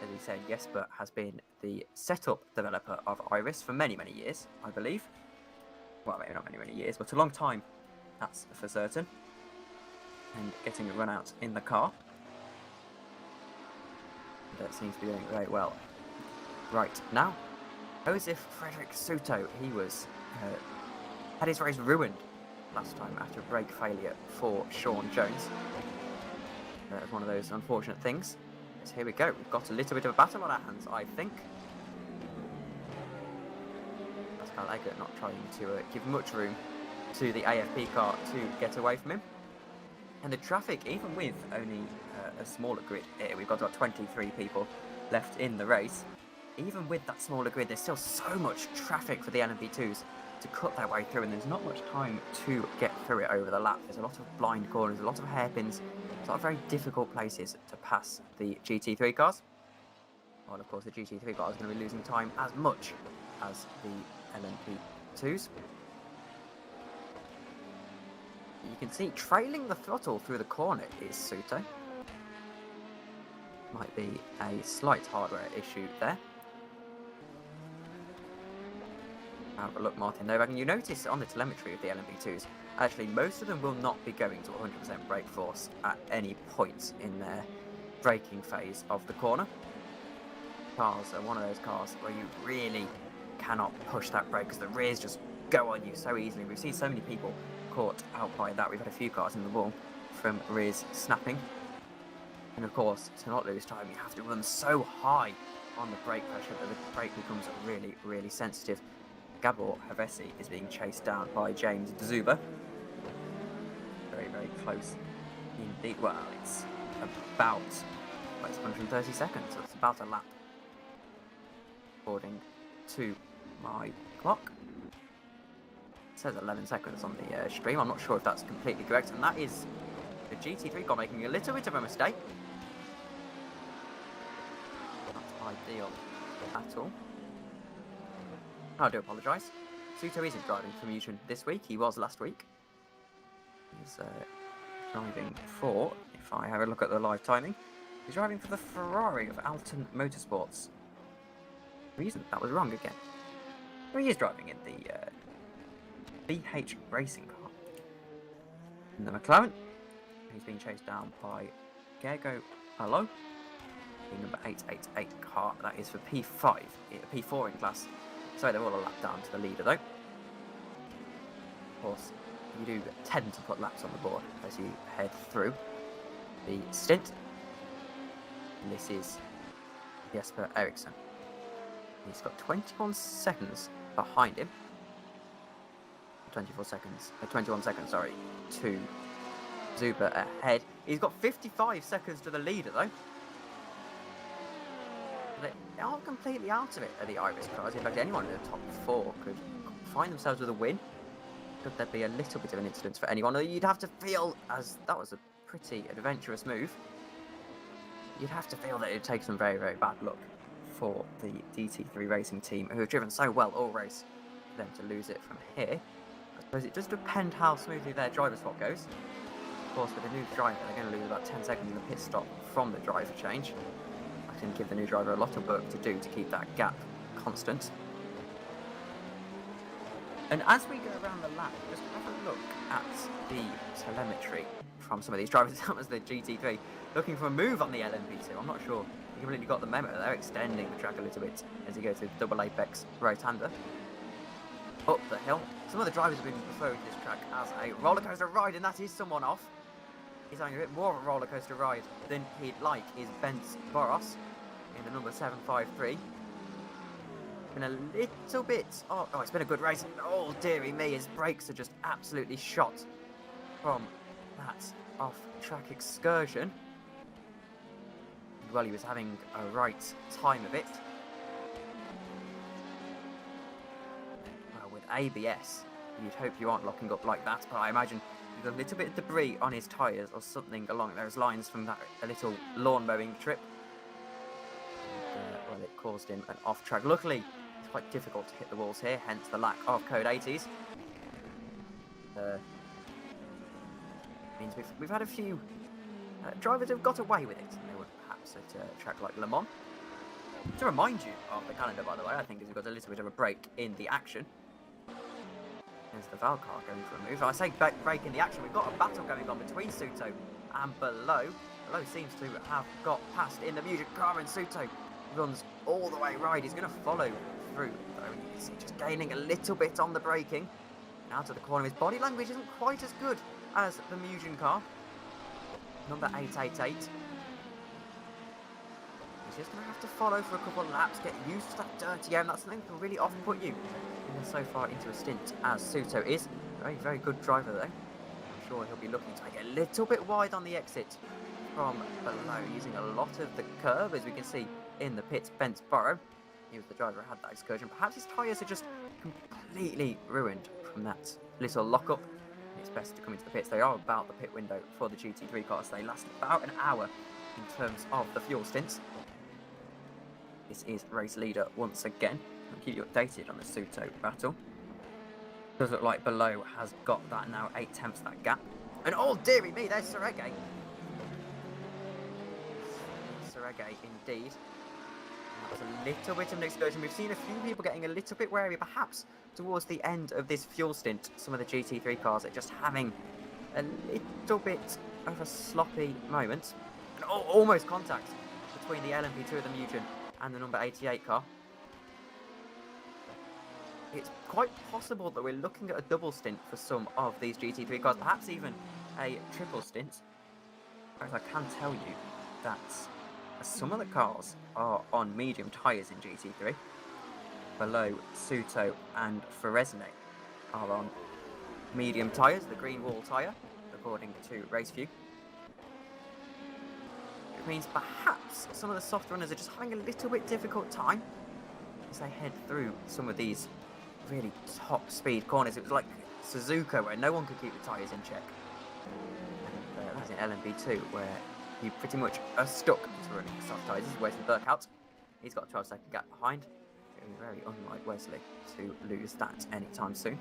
As we said, Jesper has been the setup developer of Iris for many, many years, I believe. Well, maybe not many, many years, but a long time, that's for certain. And getting a run out in the car. That seems to be doing very well right now. Josef Frederick Suto, he was had his race ruined last time after a brake failure for Sean Jones. That was one of those unfortunate things. So here we go, we've got a little bit of a battle on our hands, I think. Pascal Eggert not trying to give much room to the AFP car to get away from him. And the traffic, even with only a smaller grid here, we've got about 23 people left in the race. Even with that smaller grid, there's still so much traffic for the LMP2s to cut their way through, and there's not much time to get through it over the lap. There's a lot of blind corners, a lot of hairpins, a lot of very difficult places to pass the GT3 cars. Well, of course, the GT3 car is going to be losing time as much as the LMP2s. You can see trailing the throttle through the corner is Suto. Might be a slight hardware issue there. Have a look, Martin Novak, and you notice on the telemetry of the LMP2s, actually most of them will not be going to 100% brake force at any point in their braking phase of the corner. Cars are one of those cars where you really cannot push that brake because the rears just go on you so easily. We've seen so many people caught out by that. We've had a few cars in the wall from rears snapping. And of course, to not lose time, you have to run so high on the brake pressure that the brake becomes really, really sensitive. Gabor Havesi is being chased down by James Zuber. Very, very close indeed. Well, it's about, well, it's 130 seconds, so it's about a lap. According to my clock. It says 11 seconds on the stream. I'm not sure if that's completely correct, and that is the GT3 car making a little bit of a mistake. Not ideal at all. I do apologise. Suto isn't driving for Mugen this week. He was last week. He's driving for, if I have a look at the live timing, he's driving for the Ferrari of Alton Motorsports. Reason that was wrong again. So he is driving in the BH Racing car. In the McLaren, he's being chased down by Gergo Allo, the number 888 car. That is for P5, P4 in class. So they're all a lap down to the leader, though. Of course, you do tend to put laps on the board as you head through the stint. And this is Jesper Eriksson. He's got 21 seconds behind him. 21 seconds, sorry, to Zuber ahead. He's got 55 seconds to the leader, though. They aren't completely out of it at the Iris cars. In fact, anyone in the top 4 could find themselves with a win. Could there be a little bit of an incident for anyone? You'd have to feel as that was a pretty adventurous move. you'd have to feel that it takes some very, very bad luck for the DT3 racing team, who have driven so well all race, for them to lose it from here. I suppose it does depend how smoothly their driver swap goes. Of course, with a new driver, they're going to lose about 10 seconds in the pit stop from the driver change. I can give the new driver a lot of work to do to keep that gap constant. And as we go around the lap, just have a look at the telemetry from some of these drivers. That was the GT3 looking for a move on the LMP2. I'm not sure he completely got the memo. They're extending the track a little bit as he goes to double apex right-hander. Up the hill. Some of the drivers have been referring to this track as a roller coaster ride, and that is someone off. He's having a bit more of a roller coaster ride than he'd like, is Bence Boros in the number 753. Been a little bit. Oh, it's been a good race. Oh, dearie me, his brakes are just absolutely shot from that off-track excursion. Well, he was having a right time of it. Well, with ABS, you'd hope you aren't locking up like that, but I imagine there's a little bit of debris on his tyres or something along those lines from that a little lawn mowing trip. And, well, it caused him an off-track. Luckily, it's quite difficult to hit the walls here, hence the lack of code 80s. Means we've had a few drivers who've got away with it, and they were perhaps at a track like Le Mans. To remind you of the calendar, by the way, I think we've got a little bit of a break in the action. There's the Val car going for a move. I say break in the action. We've got a battle going on between Suto and Below. Below seems to have got past in the Mugen car, and Suto runs all the way right. He's going to follow through, though. You can see just gaining a little bit on the braking. Out of the corner, his body language isn't quite as good as the Mugen car. Number 888. He's just going to have to follow for a couple of laps, get used to that dirty air, and that's something that can really off-put you so far into a stint as Suto is. Very, very good driver though. I'm sure he'll be looking to make it a little bit wide on the exit from Below, using a lot of the curve, as we can see in the pits. Bence Boros, he was the driver who had that excursion. Perhaps his tyres are just completely ruined from that little lock-up. It's best to come into the pits. They are about the pit window for the GT3 cars. They last about an hour in terms of the fuel stints. This is race leader once again. I'll keep you updated on the Suto battle. Does look like Below has got that now, 8/10 that gap. And oh dearie me, there's Serege. Serege indeed. That was a little bit of an excursion. We've seen a few people getting a little bit wary, perhaps towards the end of this fuel stint. Some of the GT3 cars are just having a little bit of a sloppy moment. And almost contact between the LMP2 of the Mugen and the number 88 car. It's quite possible that we're looking at a double stint for some of these GT3 cars, perhaps even a triple stint. As I can tell you that some of the cars are on medium tyres in GT3. Below, Suto and Fresnay are on medium tyres, the green wall tyre, according to RaceView. It means perhaps some of the soft runners are just having a little bit difficult time as they head through some of these really top speed corners. It was like Suzuka, where no one could keep the tyres in check. And that's in LMP2, where you pretty much are stuck to running soft tyres. This is Wesley Burkhout. He's got a 12-second gap behind. Very unlike Wesley to lose that anytime soon.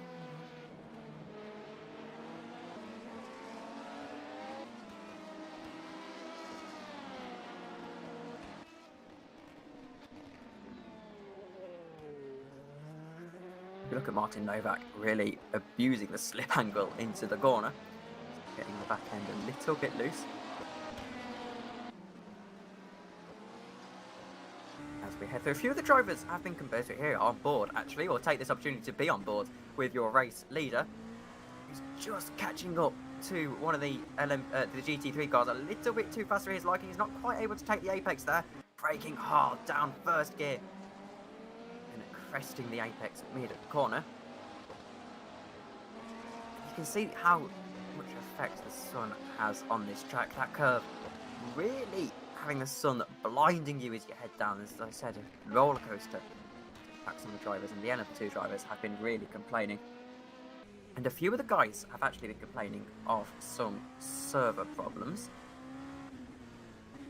You look at Martin Novak really abusing the slip angle into the corner, getting the back end a little bit loose. As we head through, a few of the drivers have been converted here on board, actually, or take this opportunity to be on board with your race leader, who's just catching up to one of the GT3 cars a little bit too fast for his liking. He's not quite able to take the apex there, braking hard down first gear. Cresting the apex mid-corner. You can see how much effect the sun has on this track. That curve really having the sun blinding you as you head down. As I said, a roller coaster. Back some of the drivers, and the LMP2 drivers have been really complaining. And a few of the guys have actually been complaining of some server problems.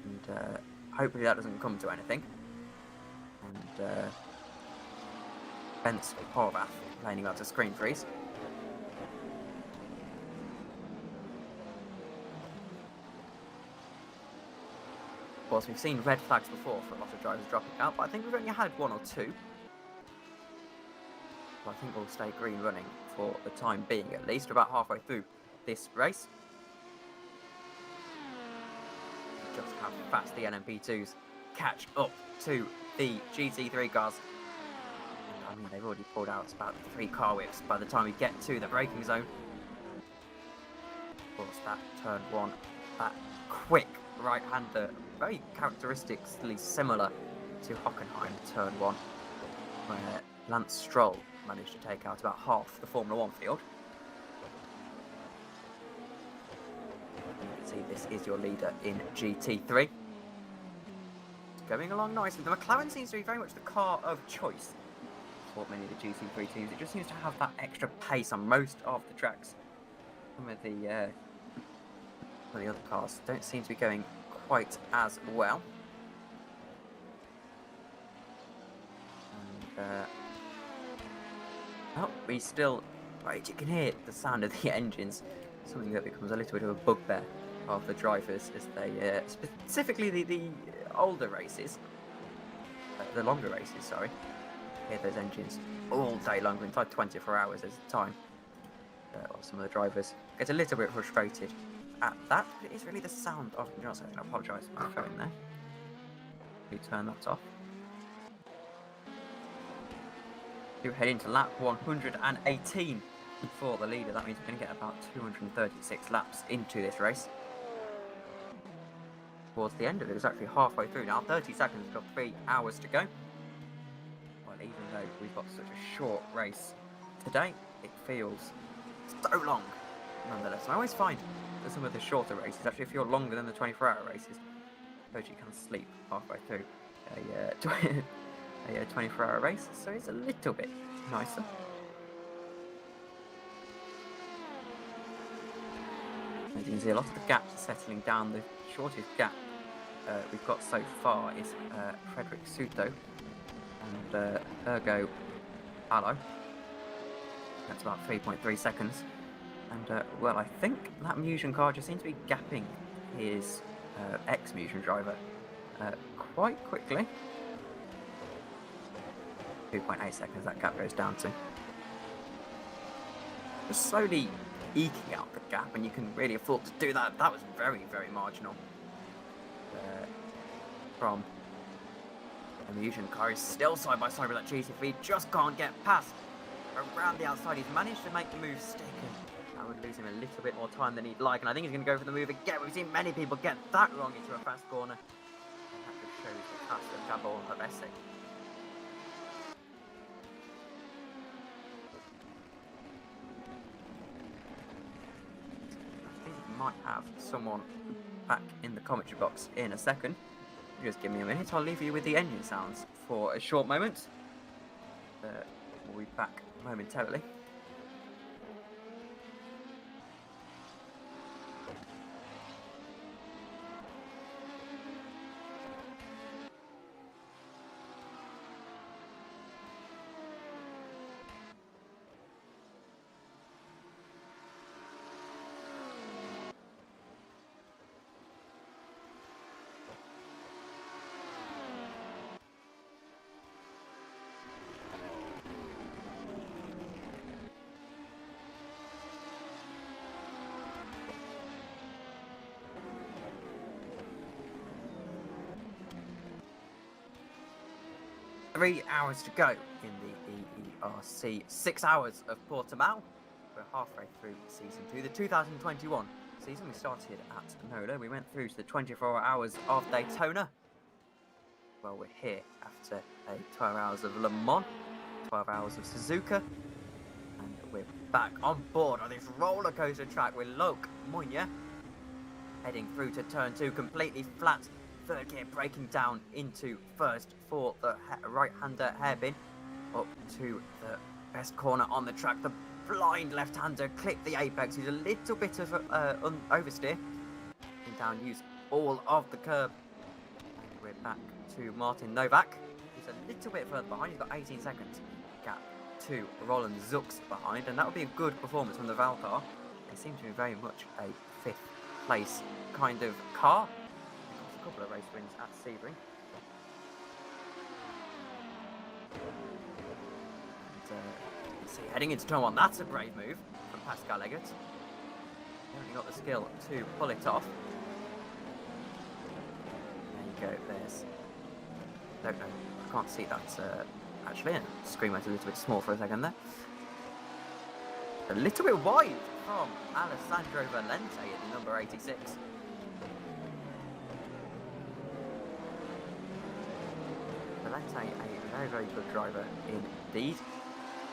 And hopefully that doesn't come to anything. And Bence Horvath laning out to screen freeze. Of course, we've seen red flags before for a lot of drivers dropping out, but I think we've only had one or two. So I think we'll stay green running for the time being, at least. We're about halfway through this race. Just how fast the NMP2s catch up to the GT3 cars. I mean, they've already pulled out about 3 car whips by the time we get to the braking zone. Of course, that turn 1, that quick right-hander, very characteristically similar to Hockenheim turn 1, where Lance Stroll managed to take out about half the Formula 1 field. You can see this is your leader in GT3. It's going along nicely. The McLaren seems to be very much the car of choice for many of the GT3 teams. It just seems to have that extra pace on most of the tracks. Some of the other cars don't seem to be going quite as well. And well, we still, right, you can hear the sound of the engines, something that becomes a little bit of a bugbear of the drivers as they, specifically the older races, the longer races, sorry, hear those engines all day long, inside 24 hours at a time. Some of the drivers get a little bit frustrated at that, but it is really the sound of, I apologise for my phone there. We turn that off. You head into lap 118 for the leader. That means we're going to get about 236 laps into this race. Towards the end of it, it's actually halfway through now. 30 seconds, we've got 3 hours to go. Well, even though we've got such a short race today, it feels so long nonetheless. And I always find that some of the shorter races actually feel longer than the 24-hour races. I suppose you can sleep halfway through a 24-hour race, so it's a little bit nicer. As you can see, a lot of the gaps are settling down. The shortest gap we've got so far is Frederick Suto and Ergo Palo. That's about 3.3 seconds. And, well, I think that Musion car just seems to be gapping his ex-Musion driver quite quickly. 2.8 seconds that gap goes down to. Just slowly eking out the gap, and you can really afford to do that. That was very, very marginal. From the Musion car is still side by side with that GT3, just can't get past. Around the outside, he's managed to make the move stick, and that would lose him a little bit more time than he'd like, and I think he's going to go for the move again. We've seen many people get that wrong into a fast corner. And that just shows the class of Gabor Havesi. I think we might have someone back in the commentary box in a second. Just give me a minute, I'll leave you with the engine sounds for a short moment. We'll be back momentarily. Three hours to go in the EERC 6 hours of Portimao. We're halfway through season 2, the 2021 season. We started at Nola, we went through to the 24 hours of Daytona. Well, we're here after 12 hours of Le Mans, 12 hours of Suzuka, and we're back on board on this roller coaster track with Loke Munya, heading through to turn 2, completely flat. Third gear breaking down into first for the right-hander hairpin. Up to the best corner on the track. The blind left-hander clipped the apex. He's a little bit of oversteer. Down, use all of the curb we're back to Martin Novak. He's a little bit further behind. He's got 18 seconds gap to Roland Zuck's behind, and that would be a good performance from the Val car. They seem to be very much a 5th place kind of car. They've got a couple of race wins at Sebring. Let's see, heading into turn 1, that's a brave move from Pascal Eggert. Only got the skill to pull it off. There you go, there's... Don't know, I can't see that actually. The screen went a little bit small for a second there. A little bit wide from Alessandro Valente at the number 86. Valente, a very, very good driver indeed.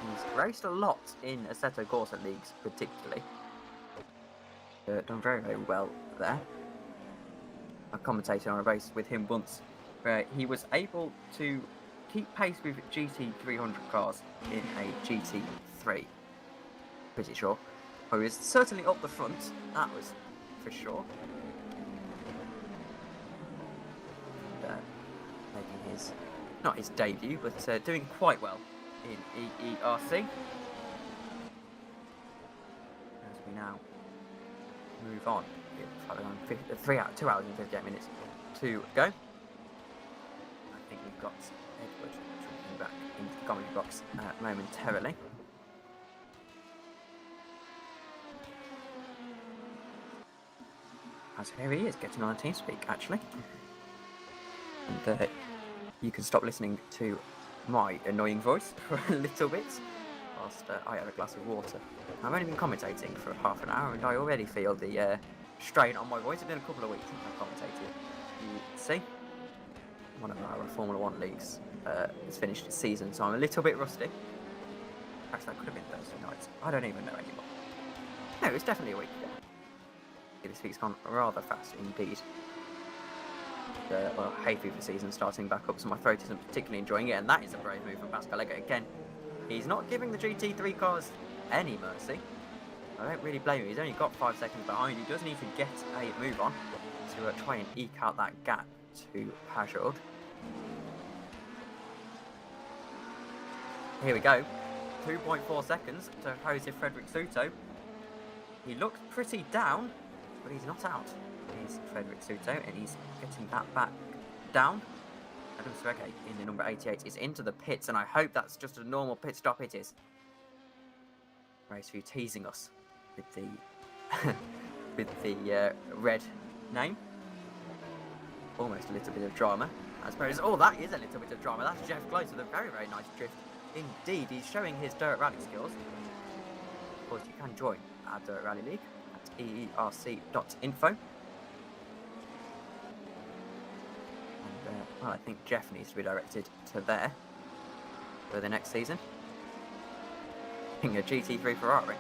He's raced a lot in Assetto Corsa leagues, particularly. Done very, very well there. I commentated on a race with him once where he was able to keep pace with GT300 cars in a GT3. Pretty sure. He was certainly up the front, that was for sure. Making his, not his debut, but doing quite well in EERC. As we now move on, 2 hours and 58 minutes to go. I think we've got Edward jumping back into the commentary box momentarily. As here he is, getting on TeamSpeak actually. And you can stop listening to my annoying voice for a little bit whilst I have a glass of water. I've only been commentating for half an hour and I already feel the strain on my voice. It's been a couple of weeks since I've commentated. You see, one of our Formula 1 leagues has finished its season, so I'm a little bit rusty. Actually, that could have been Thursday night. I don't even know anymore. No, it's definitely a week ago. This week's gone rather fast indeed. Well, hay fever season starting back up, so my throat isn't particularly enjoying it, and that is a brave move from Pascal Eggert again. He's not giving the GT3 cars any mercy. I don't really blame him. He's only got 5 seconds behind. He does need to get a move on to try and eke out that gap to Pajot. Here we go. 2.4 seconds to Jose Frederick Souto. He looks pretty down, but he's not out. He's Frederick Souto, and he's getting that back down. Adam Srege in the number 88 is into the pits, and I hope that's just a normal pit stop. It is. Raceview teasing us with the with the red name. Almost a little bit of drama, I suppose. Oh, that is a little bit of drama. That's Jeff Close with a very, very nice drift indeed. He's showing his dirt rally skills. Of course, you can join our Dirt Rally League at EERC.info. Well, I think Jeff needs to be directed to there for the next season. I think a GT3 Ferrari.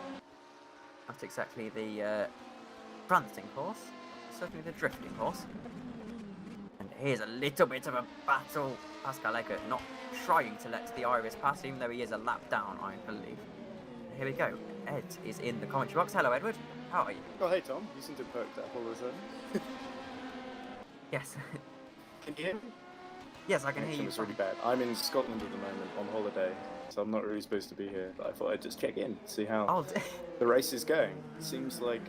Not exactly the prancing horse, certainly the drifting horse. And here's a little bit of a battle. Pascal Eggert not trying to let the Iris pass, even though he is a lap down, I believe. Here we go. Ed is in the commentary box. Hello, Edward. How are you? Oh, hey, Tom. You seem to have perked up all of a sudden. Yes. Can you hear me? Yes, I can hear you. It's really bad. I'm in Scotland at the moment on holiday, so I'm not really supposed to be here. But I thought I'd just check in, see how the race is going. It seems like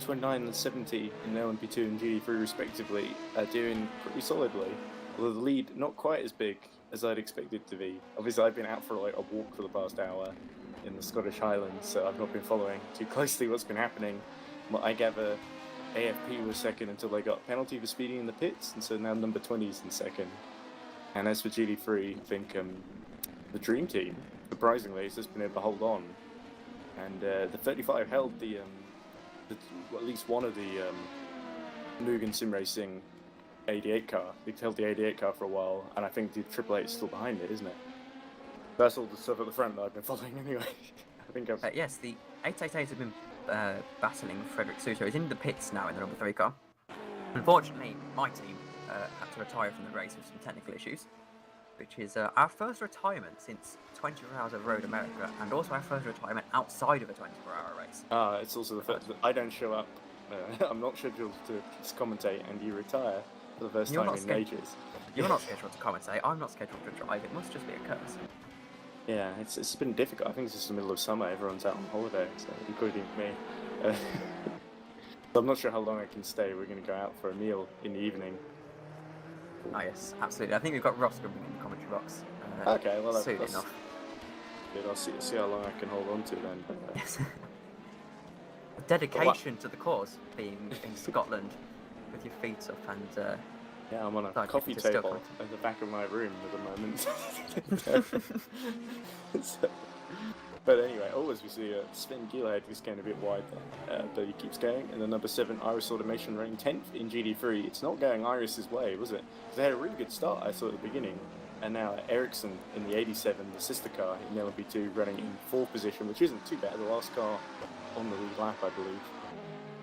29 and 70 in LMP2 and GT3 respectively are doing pretty solidly. Although the lead not quite as big as I'd expected to be. Obviously, I've been out for like a walk for the past hour in the Scottish Highlands, so I've not been following too closely what's been happening. I gather AFP was second until they got a penalty for speeding in the pits, and so now number 20 is in second. And as for GT3, I think the Dream Team, surprisingly, has just been able to hold on. And the 35 held the at least one of the Mugen Sim Racing 88 car. They held the 88 car for a while, and I think the Triple 8 is still behind it, isn't it? That's all the stuff at the front that I've been following anyway. I think I've... yes, the 888 have been battling Frederick Souto. He's in the pits now in the number 3 car. Unfortunately, my team had to retire from the race with some technical issues, which is our first retirement since 24 Hours of Road America, and also our first retirement outside of a 24-hour race. It's also the fact that I don't show up. I'm not scheduled to commentate, and you retire. for the first You're time not in scheduled- ages. You're not scheduled to commentate. I'm not scheduled to drive. It must just be a curse. Yeah, it's been difficult. I think it's just the middle of summer. Everyone's out on holiday, so including me. So I'm not sure how long I can stay. We're going to go out for a meal in the evening. Oh yes, absolutely. I think we've got Ross coming in the commentary box. Okay, well soon that's enough. good. I'll see how long I can hold on to then. Yes. A dedication to the cause, being in Scotland with your feet up and. Yeah, I'm on a Sorry, coffee it's still table content. at the back of my room at the moment. So- but anyway, always we see Sven Gilhead who's going a bit wide there, but he keeps going. And the number 7 Iris Automation running 10th in GD3. It's not going Iris's way, was it? 'Cause they had a really good start, I saw at the beginning. And now Ericsson in the 87, the sister car in LMP2, running in 4th position, which isn't too bad. The last car on the lead lap, I believe.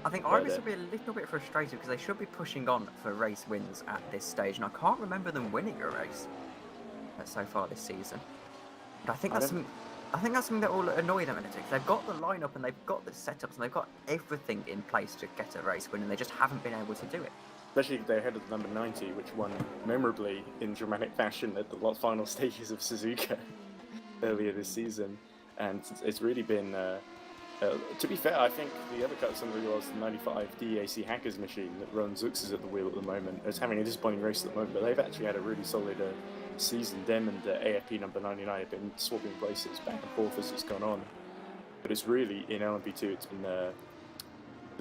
I think Iris will be a little bit frustrated because they should be pushing on for race wins at this stage, and I can't remember them winning a race so far this season. But I think that's something that will annoy them a little. They've got the lineup and they've got the setups and they've got everything in place to get a race win, and they just haven't been able to do it. Especially if they're ahead of the number 90, which won memorably in dramatic fashion at the final stages of Suzuka earlier this season. And it's really been, to be fair, I think the other car that's on the wheel is the 95 DAC Hackers machine that runs Uxas at the wheel at the moment. It's having a disappointing race at the moment, but they've actually had a really solid season. Them and AFP number 99 have been swapping places back and forth as it's gone on. But it's really, in LMP2, it's been the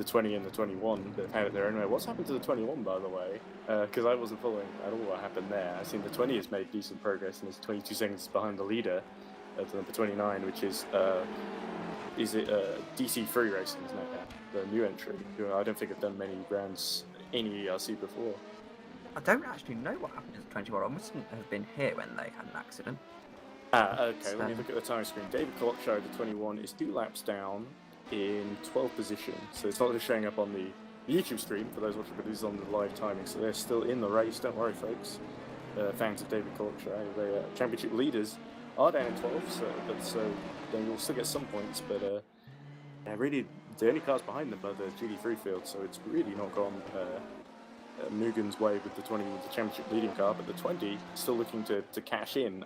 20 and the 21 that have had it their own way. What's happened to the 21, by the way? Because I wasn't following at all what happened there. I've seen the 20 has made decent progress and is 22 seconds behind the leader at the number 29, which is it DC3 Racing, isn't it? The new entry, who I don't think have done many rounds in EERC before. I don't actually know what happened to the 21. I mustn't have been here when they had an accident. Okay, let me look at the time screen. David Clockshire, the 21, is 2 laps down in 12th position, so it's not just showing up on the YouTube stream for those watching, but this is on the live timing, so they're still in the race. Don't worry, folks. Fans of David Clockshire, the championship leaders are down in 12th, so they will still get some points, but really the only cars behind them are the GD3 field, so it's really not gone Mugen's way with the 20 with the championship leading car, but the 20 still looking to cash in.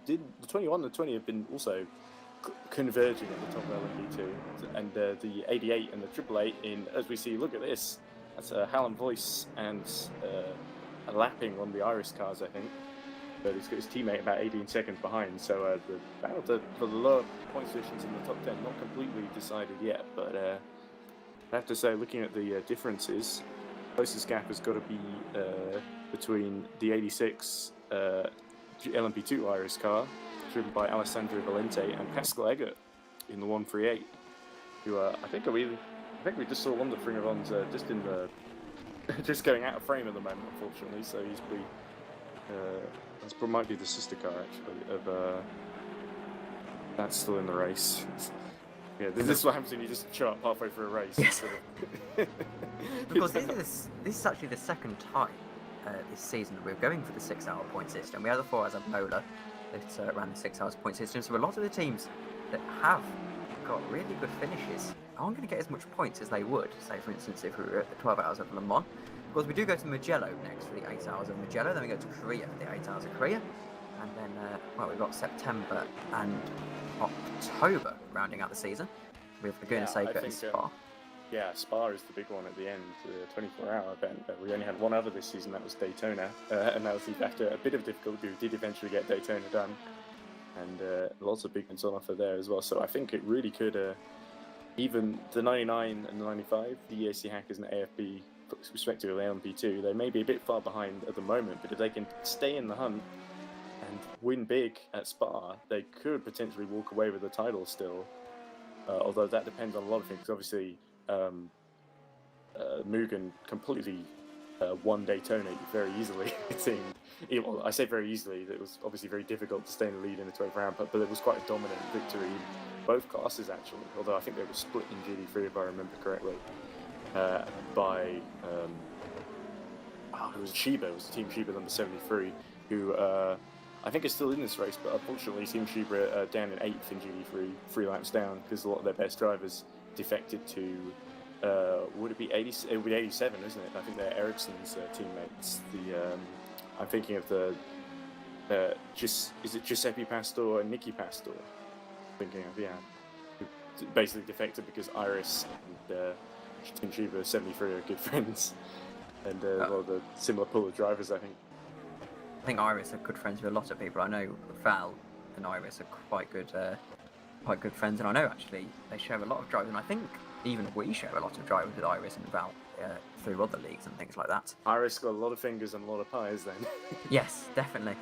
The 21 and the 20 have been also converging at the top of LMP2, and the 88 and the 888 in, as we see, look at this, that's Hallam Voice and lapping on the Iris cars, I think, but he's got his teammate about 18 seconds behind, so the battle for the lower point positions in the top 10 not completely decided yet, but I have to say, looking at the differences, closest gap has got to be between the 86 LMP2 Iris car, driven by Alessandro Valente, and Pascal Eggert in the 138, who I think we just saw one of the Fringerons just in the just going out of frame at the moment, unfortunately. So he's that might be the sister car actually of that's still in the race. Yeah, this is what happens when you just show up halfway through a race. Yes. Because this is actually the second time this season we're going for the 6-hour point system. We had the 4 hours of Mola that ran the 6 hours point system. So a lot of the teams that have got really good finishes aren't going to get as much points as they would, say for instance if we were at the 12 hours of Le Mans. Because we do go to Mugello next for the 8 hours of Mugello, then we go to Korea for the 8 hours of Korea, and then we've got September and October rounding out the season with Laguna Seca and Spa. Yeah, Spa is the big one at the end, the 24-hour event. We only had one other this season, that was Daytona, and that was after a bit of difficulty. We did eventually get Daytona done, and lots of big ones on offer there as well. So I think it really could, even the 99 and the 95, the EAC Hackers and the AFB, respectively LMP2, they may be a bit far behind at the moment, but if they can stay in the hunt and win big at Spa, they could potentially walk away with the title still. Although that depends on a lot of things. Obviously, Mugen completely won Daytona very easily. It seemed. Well, I say very easily. It was obviously very difficult to stay in the lead in the 12th round, but it was quite a dominant victory in both classes actually. Although I think they were split in GD3 if I remember correctly. By it was Shiba. It was Team Shiba number 73, who I think is still in this race, but unfortunately Team Shiba down in 8th in GD3, 3 laps down, because a lot of their best drivers defected to would it be 80? It would be 87, isn't it? I think they're Ericsson's teammates. I'm thinking of the is it Giuseppe Pastor and Nicky Pastor? Thinking of, yeah, who basically defected because Iris and Team Chiba 73 are good friends, and well, the similar pool of drivers, I think. I think Iris are good friends with a lot of people. I know Val and Iris are quite good friends, and I know actually they share a lot of drivers, and I think even we share a lot of drivers with Iris and Val through other leagues and things like that. Iris got a lot of fingers and a lot of pies then. Yes, definitely.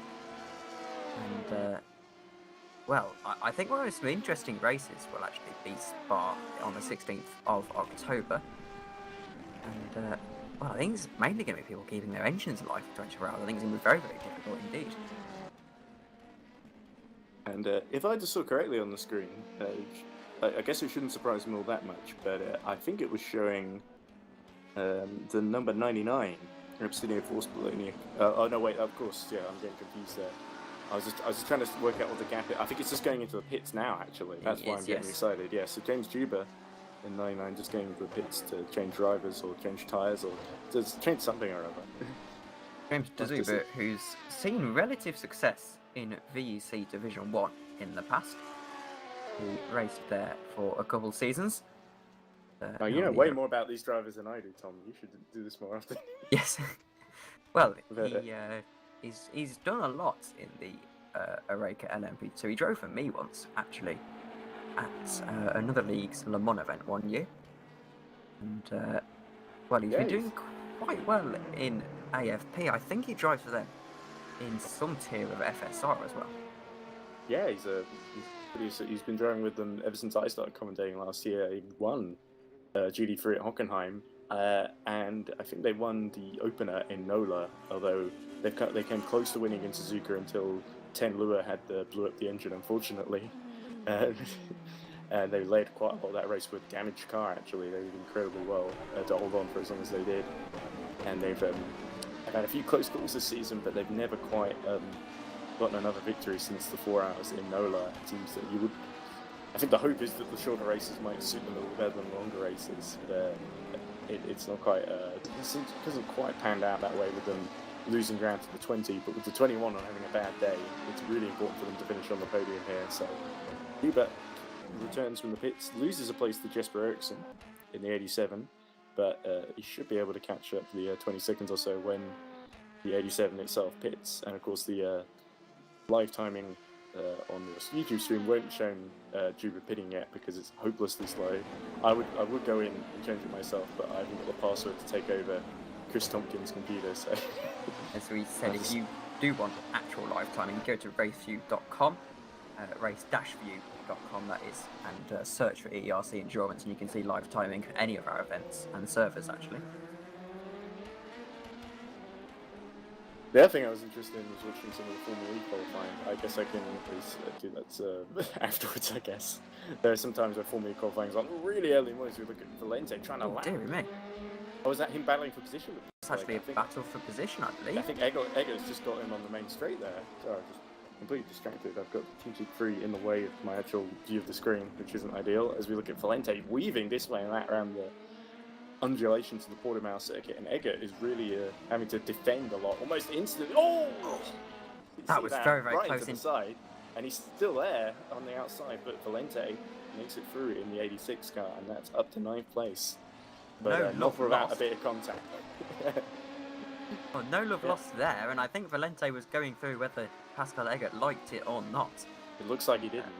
And well, I think one of the most interesting races will actually be Spa on the 16th of October, and well, I think it's mainly going to be people keeping their engines alive for 24 hours. I think it's going to be very, very difficult indeed. And if I just saw correctly on the screen, I guess it shouldn't surprise me all that much, but I think it was showing the number 99, Repsidio Force Bologna. Oh no, wait, of course, yeah, I'm getting confused there. I was just trying to work out what the gap is. I think it's just going into the pits now, actually. That's why I'm getting excited. Yeah, so James Juba in 99 just going into the pits to change drivers or change tyres or just change something or other. James Juba, who's seen relative success in VEC Division 1 in the past. He raced there for a couple seasons. Oh, you know way more about these drivers than I do, Tom. You should do this more often. Yes. Well, he's done a lot in the Eureka LMP2. He drove for me once, actually, at another league's Le Mans event one year. And, well, he's been doing quite well in AFP. I think he drives for them in some tier of FSR as well. Yeah, he's been driving with them ever since I started commentating last year. He won GD3 at Hockenheim, and I think they won the opener in NOLA, although they came close to winning in Suzuka until Ten Lua blew up the engine, unfortunately. And they led quite a lot of that race with damaged car, actually. They did incredibly well to hold on for as long as they did. And they've had a few close calls this season, but they've never quite gotten another victory since the 4 hours in NOLA. It seems that I think the hope is that the shorter races might suit them a little better than the longer races. But it's not quite, it hasn't quite panned out that way with them losing ground to the 20, but with the 21 on having a bad day, it's really important for them to finish on the podium here. So Hubert returns from the pits, loses a place to Jesper Eriksson in the 87, but he should be able to catch up the 20 seconds or so when the 87 itself pits. And of course the live timing on the YouTube stream won't show Juba pitting yet because it's hopelessly slow. I would go in and change it myself, but I haven't got the password to take over Chris Tompkins' computer. So as we said, if you do want actual live timing, go to raceview.com, race-view.com that is, and search for EERC Endurance, and you can see live timing for any of our events and servers actually. The other thing I was interested in was watching some of the Formula E qualifying. I guess I can do that afterwards, I guess. There are some times where Formula E qualifying is on really early mornings. We look at Valente trying to lap. Dear me. Oh, was that him battling for position? It's actually a battle for position, I believe. I think Egger's just got him on the main straight there. Sorry, I'm just completely distracted. I've got Team Seek 3 in the way of my actual view of the screen, which isn't ideal, as we look at Valente weaving this way and that around the undulation to the Portimao circuit, and Egger is really having to defend a lot, almost instantly. Oh! That was very, very right close into the side, and he's still there on the outside, but Valente makes it through in the 86 car, and that's up to 9th place. But not without a bit of contact. Well, no love lost there, and I think Valente was going through whether Pascal Eggert liked it or not. It looks like he didn't.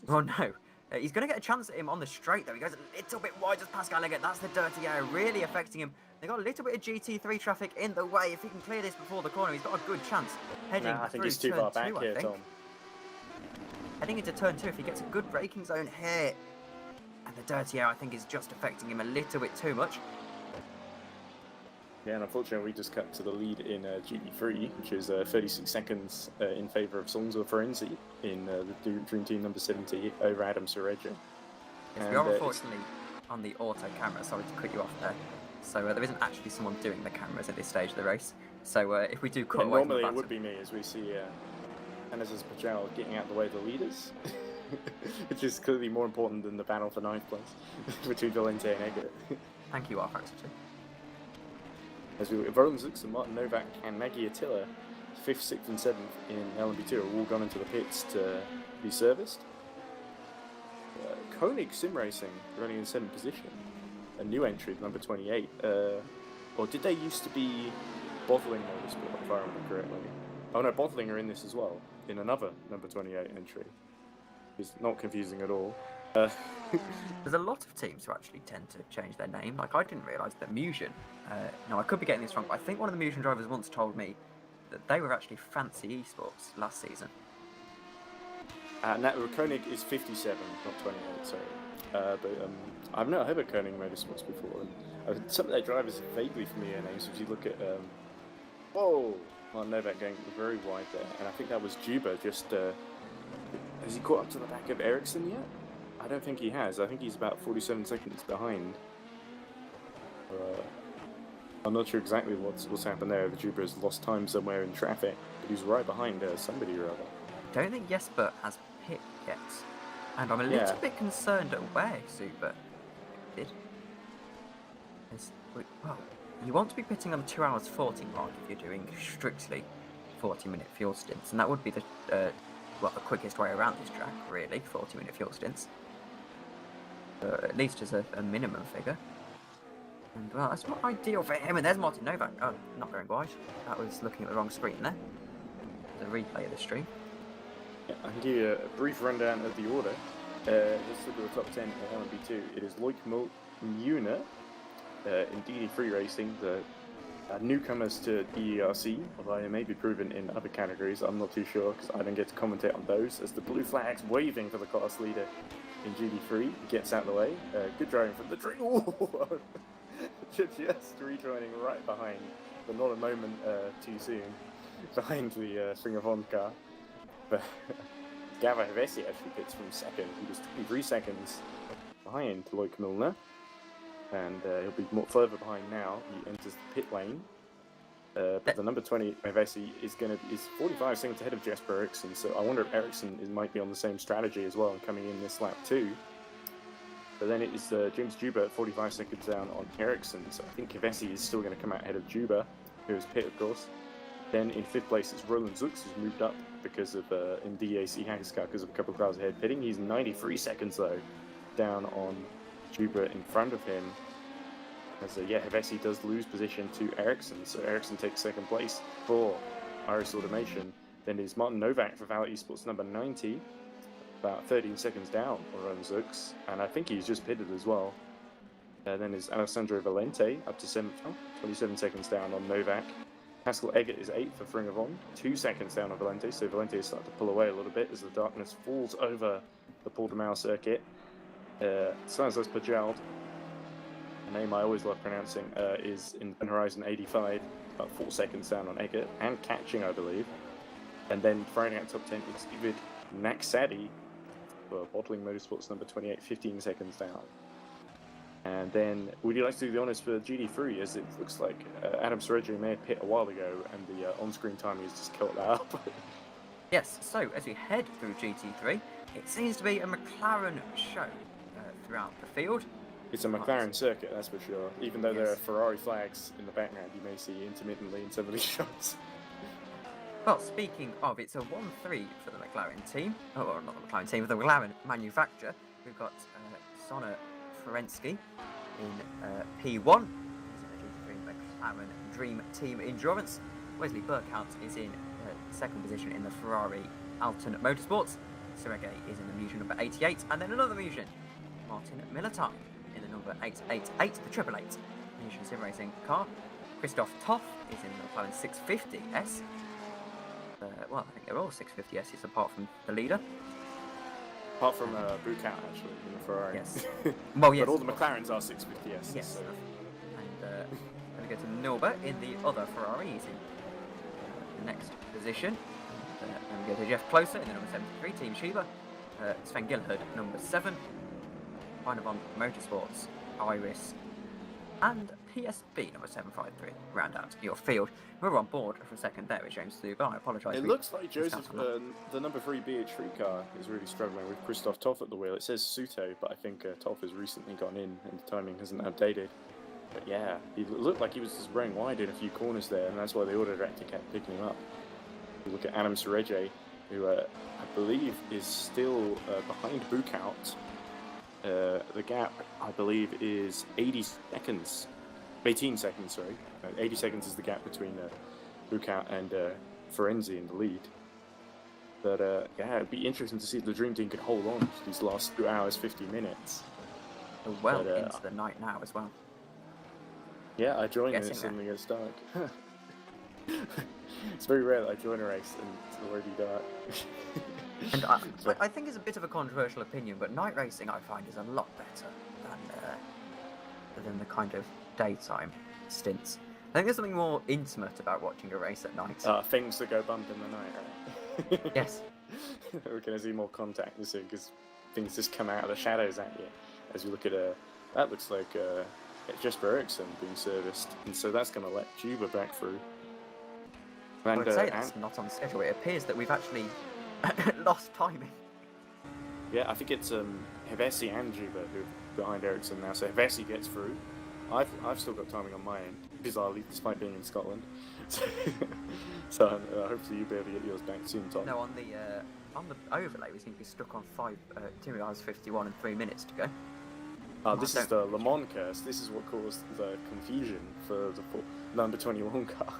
Well, no. He's going to get a chance at him on the straight, though. He goes a little bit wide as Pascal Eggert. That's the dirty air really affecting him. They've got a little bit of GT3 traffic in the way. If he can clear this before the corner, he's got a good chance heading I think through he's too turn far back 2, here, Tom. Heading into turn 2, if he gets a good braking zone here, and the dirty air, I think, is just affecting him a little bit too much. Yeah, and unfortunately we just cut to the lead in GT3, which is 36 seconds in favour of Sonzo Ferenzi in the Dream Team number 70 over Adam Soreja. Yes, we are unfortunately on the auto camera, sorry to cut you off there. So there isn't actually someone doing the cameras at this stage of the race. So if we do cut away normally from the it would be me, as we see Anastas Pajal getting out of the way of the leaders. which is clearly more important than the battle for 9th place between Valente and Eggert. Thank you, Arfax. As we Roland Zux and Martin Novak and Maggie Attila, 5th, 6th, and 7th in LMP2 are all gone into the pits to be serviced. Koenig Sim Racing running in 7th position, a new entry, number 28. Or did they used to be Bottling Motorsport, if I remember correctly? Oh no, Bottling are in this as well, in another number 28 entry. It's not confusing at all. There's a lot of teams who actually tend to change their name. Like, I didn't realise that Musion, no, I could be getting this wrong, but I think one of the Musion drivers once told me that they were actually Fancy Esports last season. Koenig is 57, not 28, sorry. But I've not heard of Koenig Motorsports before. And some of their drivers are vaguely familiar names. If you look at, Martin Novak going very wide there, and I think that was Juba. Just has he caught up to the back of Ericsson yet? I don't think he has. I think he's about 47 seconds behind. I'm not sure exactly what's happened there. The Juba has lost time somewhere in traffic, but he's right behind somebody or other. I don't think Jesper has pit yet, and I'm a little bit concerned at where Super did. Well, you want to be pitting on the 2 hours 40 mark if you're doing strictly 40-minute fuel stints, and that would be the quickest way around this track, really, 40-minute fuel stints. At least as a minimum figure. And, well, that's not ideal for him. And there's Martin Novak. Oh, not going wide. That was looking at the wrong screen there. The replay of the stream. Yeah, I can give you a brief rundown of the order. Let's look at the top 10 at LMP2. It is Loic Muna in DD3 Racing, the newcomers to EERC, although they may be proven in other categories. I'm not too sure because I don't get to commentate on those. As the blue flag's waving for the class leader in GD3, gets out of the way. Good driving from the tree. Just rejoining right behind, but not a moment too soon, behind the Ring of Honor car. But Gava Hevesi actually pits from second. He was 23 seconds behind Loic Milner, and he'll be more further behind now. He enters the pit lane. But the number 20 Hevesi is 45 seconds ahead of Jesper Eriksson, so I wonder if Eriksson might be on the same strategy as well and coming in this lap too. But then it is James Juba at 45 seconds down on Eriksson, so I think Hevesi is still going to come out ahead of Juba, who is pit of course. Then in 5th place it's Roland Zux, who's moved up because of in DAC Haggis car because of a couple of cars ahead pitting. He's 93 seconds though down on Juba in front of him. As Hevesi does lose position to Eriksson, so Eriksson takes 2nd place for Iris Automation. Then is Martin Novak for Valor Esports number 90, about 13 seconds down on Roland Zux, and I think he's just pitted as well. Then is Alessandro Valente up to 7th, 27 seconds down on Novak. Pascal Eggert is 8th for Ring of Honor, 2 seconds down on Valente, so Valente is starting to pull away a little bit as the darkness falls over the Portimao circuit. Stanislas Pajald, a name I always love pronouncing, is in Horizon 85, about 4 seconds down on Eggert, and catching, I believe. And then rounding out top 10 is David Naksadi for Bottling Motorsports number 28, 15 seconds down. And then, would you like to do the honours for GD3, as it looks like Adam Sergio may have hit a while ago, and the on-screen timing has just killed that up. Yes, so as we head through GT3, it seems to be a McLaren show throughout the field. It's a McLaren circuit, that's for sure. Even though there are Ferrari flags in the background, you may see intermittently in some of these shots. Well, speaking of, it's a 1-3 for the McLaren team. Oh, not the McLaren team, but the McLaren manufacturer. We've got Sona Ferensky in P1. He's in the GT3 McLaren Dream Team Endurance. Wesley Burkhout is in 2nd position in the Ferrari Alton Motorsports. Sergei is in the Musion number 88, and then another Musion, Martin Militard, in the number 888, the 888 Musion Sim Racing car. Christoph Toff is in the McLaren 650S. Well, I think they're all 650Ss apart from the leader. Apart from Burkhout, actually, in the Ferrari. Yes. Well, yes. But all the McLarens are 650Ss. Yes. So. And going to go to Nilbert in the other Ferrari. He's in the next position. And we go to Jeff Closer in the number 73, Team Shiba. Sven Gilhard, number 7. Pinevon Motorsports, Iris, and PSB number 753 round out your field. We were on board for a second there with James Thuba. I apologise. It looks like Joseph, the number 3 BH3 car is really struggling with Christoph Toff at the wheel. It says Suto, but I think Toff has recently gone in and the timing hasn't updated. But yeah, he looked like he was just running wide in a few corners there, and that's why the auto director kept picking him up. You look at Adam Sereje, who I believe is still behind Bukout. The gap, I believe, is 80 seconds. 18 seconds, sorry. 80 seconds is the gap between Bukout and Ferenzi in the lead. But yeah, it'd be interesting to see if the Dream Team could hold on to these last 2 hours, 50 minutes. Well into the night now as well. Yeah, I joined and it suddenly gets dark. It's very rare that I join a race and it's already dark. And I think it's a bit of a controversial opinion, but night racing I find is a lot better than the kind of daytime stints. I think there's something more intimate about watching a race at night. Things that go bump in the night, right? Yes. We're going to see more contact soon because things just come out of the shadows at you. As we look at that looks like Jesper Eriksson being serviced, and so that's going to let Juba back through. I would say that's not on schedule. It appears that we've actually lost timing. Yeah, I think it's Hevesi and Juba who are behind Ericsson now. So Hevesi gets through. I've still got timing on my end, bizarrely, despite being in Scotland. So hopefully you'll be able to get yours back soon, Tom. No, on the overlay we seem to be stuck on 2 hours 51 and 3 minutes to go. This is the Le Mans curse. This is what caused the confusion for the number 21 car.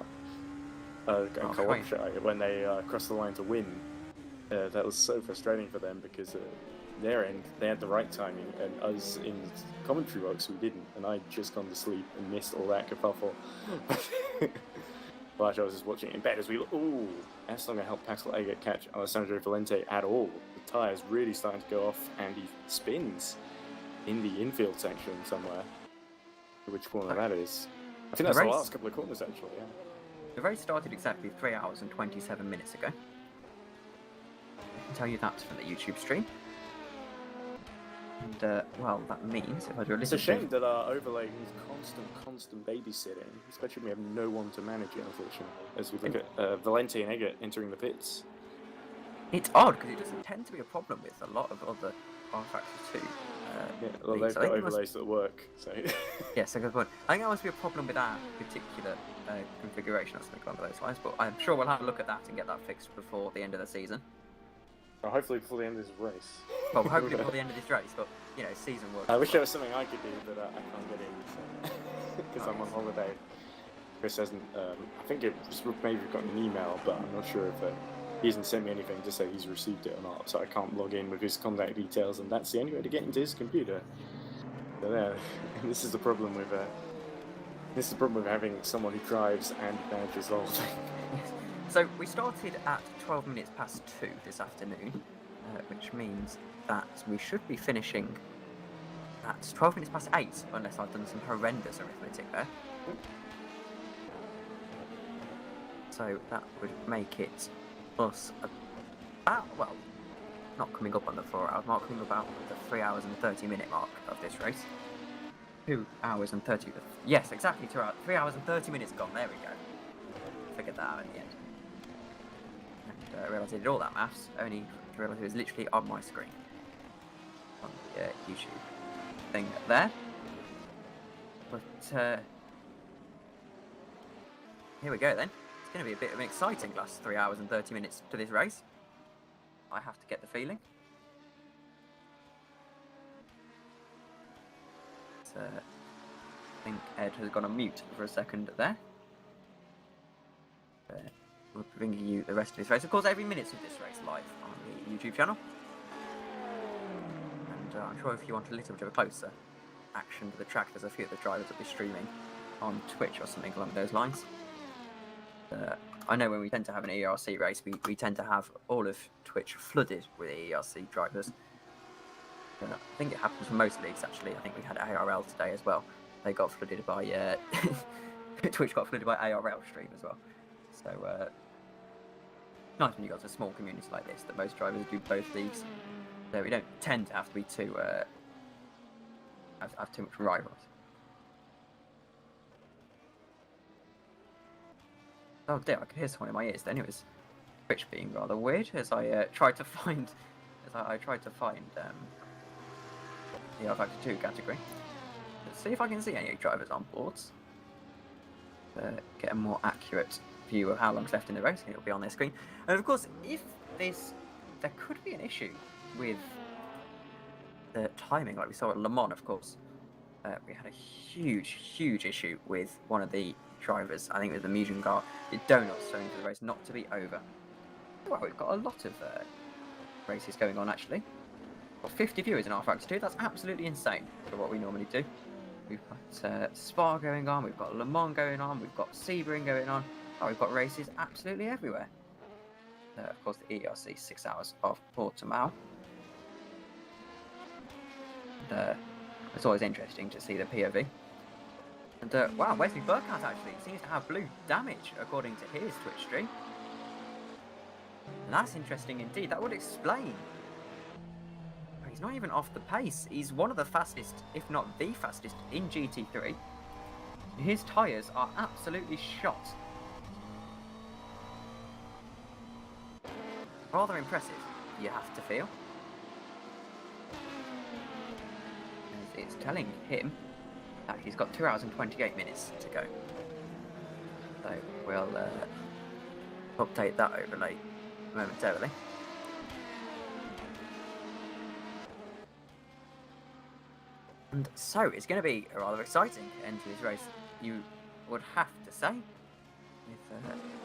Kawakshai, when they crossed the line to win. That was so frustrating for them because their end, they had the right timing, and us in commentary box, we didn't, and I'd just gone to sleep and missed all that kerfuffle. But I was just watching it in bed as we look. Ooh, that's not going to help Pascal Eggert catch Alessandro Valente at all. The tyre's really starting to go off, and he spins in the infield section somewhere. Which corner that is? I think that's the last couple of corners, actually, yeah. The race started exactly 3 hours and 27 minutes ago. I can tell you that from the YouTube stream. And, well, that means if I do a little It's a shame that our overlay is constant babysitting, especially when we have no one to manage it, unfortunately, as we look at Valente and Eggert entering the pits. It's odd, because it doesn't tend to be a problem with a lot of other R-Factors too. Yeah, well, they've got overlays that work, so... Yes, a good point. I think that must be a problem with our particular configuration or something along those lines, but I'm sure we'll have a look at that and get that fixed before the end of the season. Well, hopefully before the end of this race. Well, hopefully before the end of this race, but, you know, season work. I wish there was something I could do, but I can't get in, because I'm on holiday. Chris hasn't, I think maybe we've got an email, but I'm not sure if he hasn't sent me anything to say he's received it or not, so I can't log in with his contact details, and that's the only way to get into his computer. So yeah, this is the problem with having someone who drives and manages the whole thing. So we started at 12 minutes past 2 this afternoon, which means that we should be finishing at 12 minutes past 8, unless I've done some horrendous arithmetic there. So that would make it us about, well, not coming up on the 4 hours mark, coming about the 3 hours and 30 minute mark of this race. 2 hours and 30, yes, exactly 2 hours, 3 hours and 30 minutes gone, there we go. Figured that out in the end. And I realised I did all that maths, only to realise it was literally on my screen. On the YouTube thing there. But, here we go then. It's going to be a bit of an exciting last 3 hours and 30 minutes to this race. I have to get the feeling. I think Ed has gone on mute for a second there. We're bringing you the rest of this race. Of course, every minute of this race live on the YouTube channel. And I'm sure if you want a little bit of a closer action to the track, there's a few of the drivers that will be streaming on Twitch or something along those lines. I know when we tend to have an EERC race, we tend to have all of Twitch flooded with EERC drivers. I think it happens for most leagues, actually. I think we had ARL today as well. They got flooded by... Twitch got flooded by ARL stream as well. So, nice when you got a small community like this, that most drivers do both leagues. So we don't tend to have to be too... have too much rivals. Oh dear, I could hear someone in my ears then. It was Twitch being rather weird as I tried to find the R-Factor 2 category. Let's see if I can see any drivers on boards. Get a more accurate view of how long's left in the race. It'll be on their screen. And of course, if there could be an issue with the timing, like we saw at Le Mans, of course. We had a huge issue with one of the drivers. I think it was the medium car. The donuts going for the race not to be over. Well, we've got a lot of races going on actually. Got 50 viewers in R-Factor 2. That's absolutely insane for what we normally do. We've got Spa going on. We've got Le Mans going on. We've got Sebring going on. Oh, we've got races absolutely everywhere. Of course, the EERC 6 hours of Portimao. And, it's always interesting to see the POV. And wow, Wesley Burkhardt actually seems to have blue damage according to his Twitch stream. And that's interesting indeed. That would explain. He's not even off the pace. He's one of the fastest, if not the fastest, in GT3. His tyres are absolutely shot. Rather impressive, you have to feel. As it's telling him that he's got 2 hours and 28 minutes to go. So we'll update that overlay momentarily. And so it's going to be a rather exciting end to this race, you would have to say,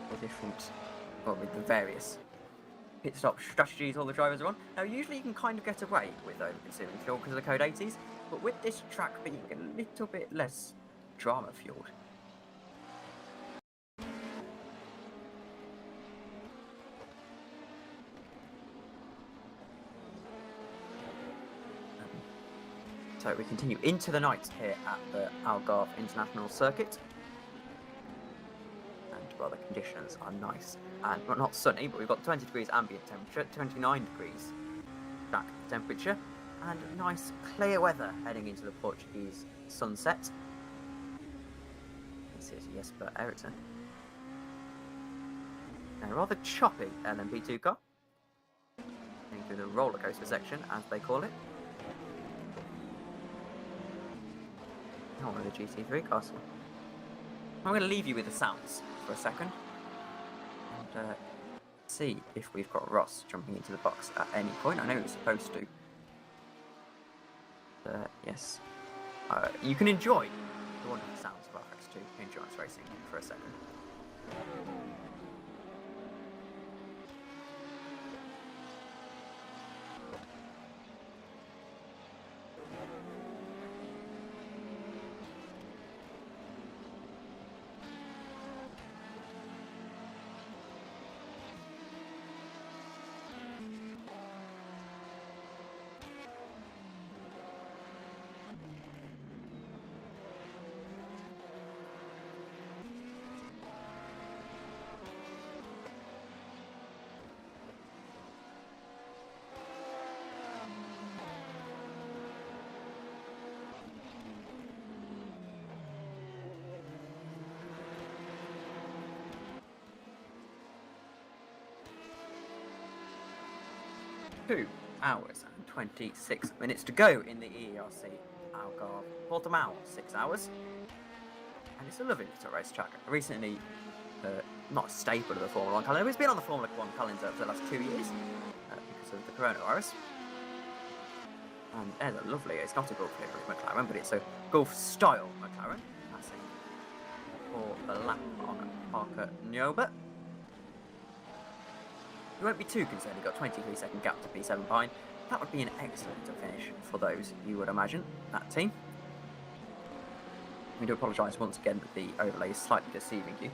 with the various pit stop strategies all the drivers are on. Now, usually you can kind of get away with over-consuming fuel because of the code 80s, but with this track being a little bit less drama-fueled. So we continue into the night here at the Algarve International Circuit. And well, the conditions are nice. And well, not sunny, but we've got 20 degrees ambient temperature, 29 degrees track temperature, and nice clear weather heading into the Portuguese sunset. This is Jesper Eriksson. And a rather choppy LMP2 car. Going through the roller coaster section, as they call it. Not one of the GT3 cars. I'm going to leave you with the sounds for a second. And see if we've got Ross jumping into the box at any point. I know he was supposed to. Yes. You can enjoy the wonderful sounds of RX2 endurance racing for a second. Two hours and 26 minutes to go in the EERC Algarve Portimao 6 hours. And it's a lovely little racetrack. Recently, not a staple of the Formula 1 calendar, but it's been on the Formula 1 calendar for the last 2 years because of the coronavirus. And there's a lovely, it's not a Gulf livery McLaren, but it's a Gulf style McLaren. That's it. For the lap on Parker Nyoba. You won't be too concerned, you've got a 23-second gap to P7 behind. That would be an excellent finish for those, you would imagine, that team. We do apologise once again that the overlay is slightly deceiving you,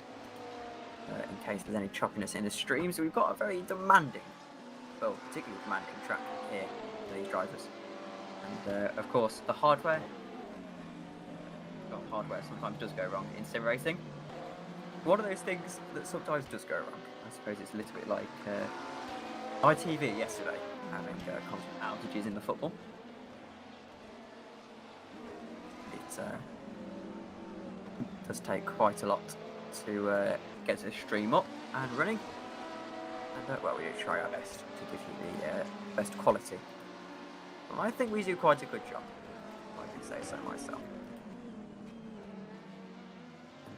in case there's any choppiness in the stream. So we've got a very demanding, well, particularly demanding track here for these drivers. And of course, the hardware, well, hardware sometimes does go wrong in sim racing. One of those things that sometimes does go wrong. I suppose it's a little bit like ITV yesterday, having constant outages in the football. It does take quite a lot to get the stream up and running. And well, we do try our best to give you the best quality. Well, I think we do quite a good job, if I can say so myself.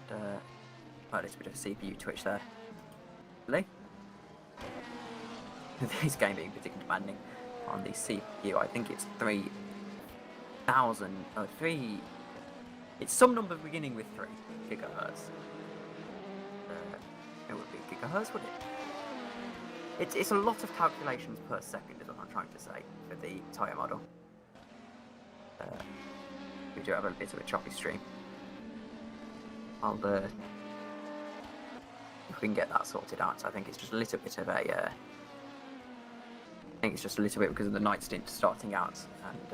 And a little bit of a CPU twitch there. Really? This game being particularly demanding on the CPU. I think it's 3,000. It's some number beginning with 3 gigahertz. It would be gigahertz, would it? It's a lot of calculations per second, is what I'm trying to say, for the tyre model. We do have a bit of a choppy stream. I'll if we can get that sorted out. So I think it's just a little bit of a. I think it's just a little bit because of the night stint starting out and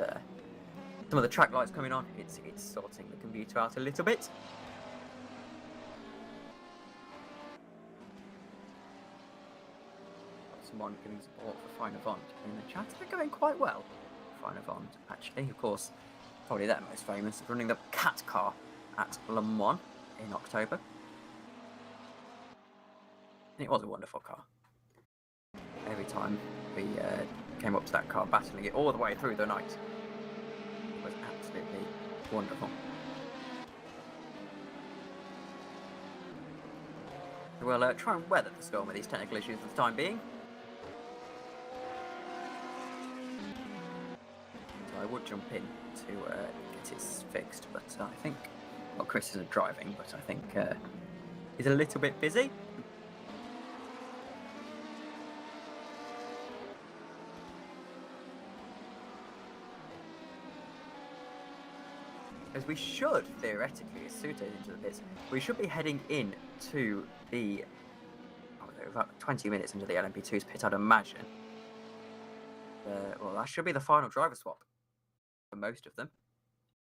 some of the track lights coming on. It's sorting the computer out a little bit. Someone giving support for Fine Avant in the chat. They're going quite well. Fine Avant, actually, of course, probably their most famous, running the Cat car at Le Mans in October. And it was a wonderful car. Every time we came up to that car, battling it all the way through the night, it was absolutely wonderful. We'll try and weather the storm with these technical issues for the time being. I would jump in to get it fixed, but I think, well, Chris isn't driving, but I think he's a little bit busy. As we should, theoretically, as suited into the pits, we should be heading in to the, about 20 minutes into the LMP2's pit, I'd imagine. Well, that should be the final driver swap. For most of them.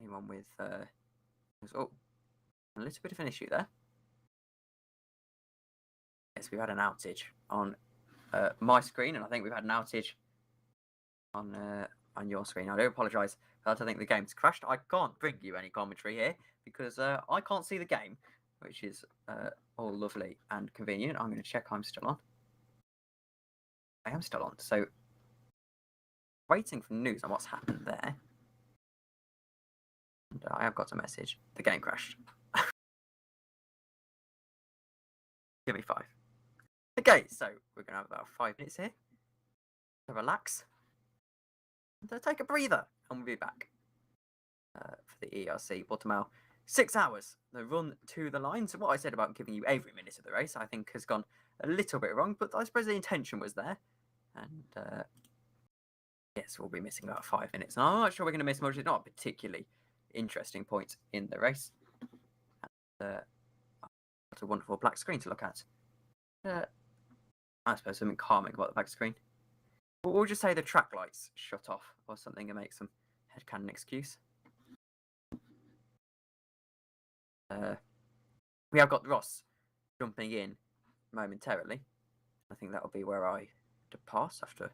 Anyone with a little bit of an issue there. Yes, we've had an outage on my screen, and I think we've had an outage on your screen. I do apologise for that. I think the game's crashed. I can't bring you any commentary here because I can't see the game, which is all lovely and convenient. I'm going to check I'm still on. I am still on. So waiting for news on what's happened there. And I have got a message. The game crashed. Give me 5. Okay, so we're going to have about 5 minutes here to relax and take a breather, and we'll be back for the EERC Portimao. 6 hours. The run to the line. So what I said about giving you every minute of the race, I think has gone a little bit wrong, but I suppose the intention was there. And yes, we'll be missing about 5 minutes. And I'm not sure we're going to miss much. It's not a particularly interesting point in the race. Got a wonderful black screen to look at. I suppose something calming about the black screen. But we'll just say the track lights shut off or something and make some headcanon excuse. We have got Ross jumping in momentarily. I think that'll be where I depart after an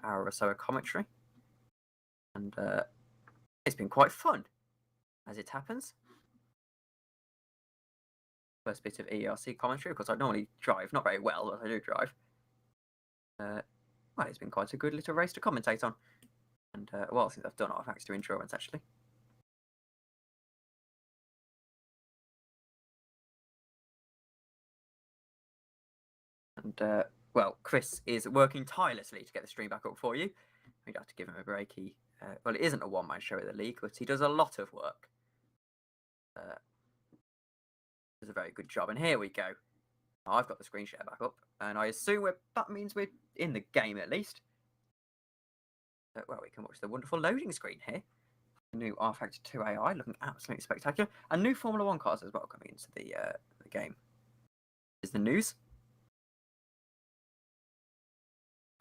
hour or so of commentary. And it's been quite fun, as it happens. First bit of EERC commentary. Of course, I normally drive, not very well, but I do drive. Well, it's been quite a good little race to commentate on. And, well, since I've done it, thanks to Endurance, actually. And, well, Chris is working tirelessly to get the stream back up for you. We'd have to give him a break. Well, it isn't a one-man show at the league, but he does a lot of work. Does a very good job. And here we go. I've got the screen share back up, and I assume that means we're in the game at least. Well, we can watch the wonderful loading screen here. The new R-Factor 2 AI looking absolutely spectacular, and new Formula 1 cars as well coming into the game. Is the news.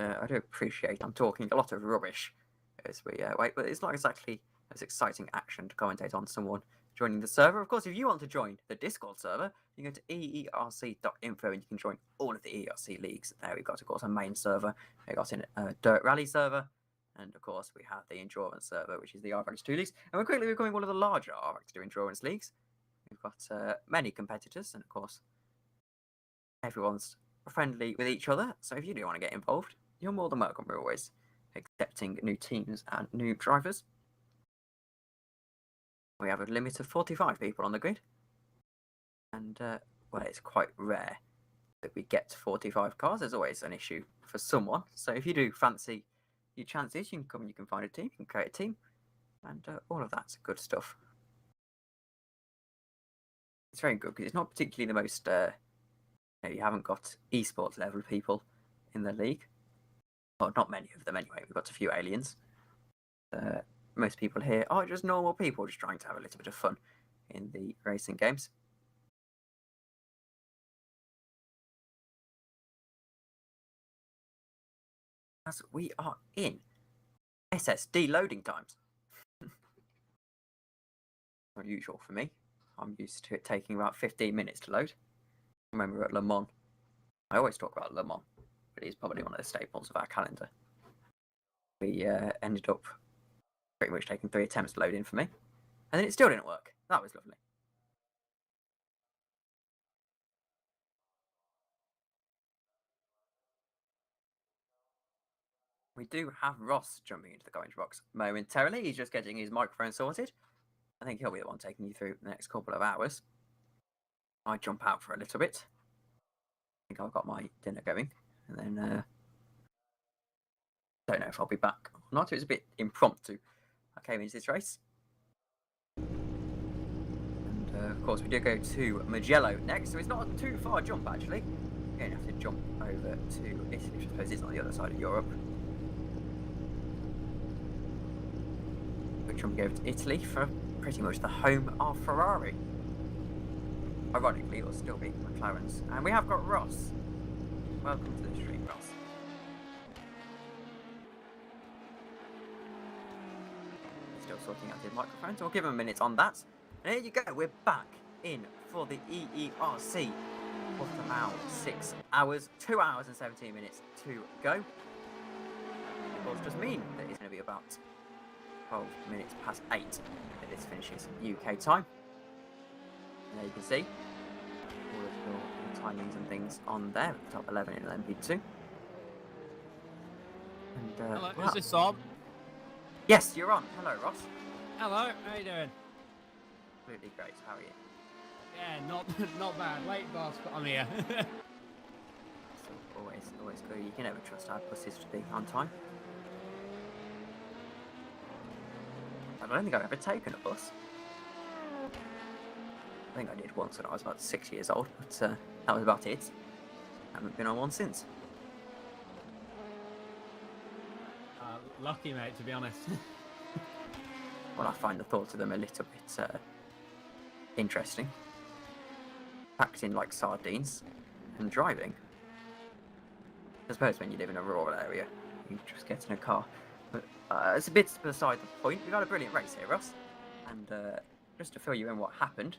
I do appreciate I'm talking a lot of rubbish as we wait, but it's not exactly as exciting action to commentate on someone joining the server. Of course, if you want to join the Discord server, you can go to EERC.info and you can join all of the EERC leagues. There we've got, of course, a main server. We've got a Dirt Rally server. And, of course, we have the Endurance server, which is the R-Factor 2 leagues. And we're becoming one of the larger R-Factor 2 Endurance leagues. We've got many competitors. And, of course, Everyone's friendly with each other, so if you do want to get involved, you're more than welcome. We're always accepting new teams and new drivers. We have a limit of 45 people on the grid, and well, it's quite rare that we get to 45 cars. There's always an issue for someone, so if you do fancy your chances, you can come and you can find a team, you can create a team, and all of that's good stuff. It's very good because it's not particularly the most you haven't got esports level people in the league. Well, not many of them anyway. We've got a few aliens. Most people here are just normal people just trying to have a little bit of fun in the racing games. As we are in SSD loading times. Not usual for me. I'm used to it taking about 15 minutes to load. When we were at Le Mans, I always talk about Le Mans, but it's probably one of the staples of our calendar. We ended up pretty much taking 3 attempts to load in for me, and then it still didn't work. That was lovely. We do have Ross jumping into the commentary box momentarily. He's just getting his microphone sorted. I think he'll be the one taking you through the next couple of hours. I jump out for a little bit. I think I've got my dinner going, and then don't know if I'll be back or not. It was a bit impromptu. I came into this race. And of course, we do go to Mugello next, so it's not a too far jump actually. You're going to have to jump over to Italy, which I suppose is on the other side of Europe. We're jumping over to Italy for pretty much the home of Ferrari. Ironically, it'll still be McLaren's. And we have got Ross. Welcome to the stream, Ross. He's still sorting out his microphone, so we'll give him a minute on that. And here you go, we're back in for the EERC Portimao 6 hours, 2 hours and 17 minutes to go. It will just mean that it's going to be about 12 minutes past 8 that this finishes UK time. And there you can see all of the timings and things on there, top 11 in LMP2. And, Hello, well, is this on? yes, you're on. Hello, Ross. Hello, how you doing? Absolutely great. How are you? Yeah, not bad. Late boss, but I'm here. So always good. You can never trust our buses to be on time. I don't think I've ever taken a bus. I think I did once when I was about 6 years old, but that was about it. I haven't been on one since. Lucky, mate, to be honest. Well, I find the thought of them a little bit interesting. Packed in like sardines and driving. I suppose when you live in a rural area, you just get in a car. But it's a bit beside the point. We've had a brilliant race here, Ross. And just to fill you in what happened,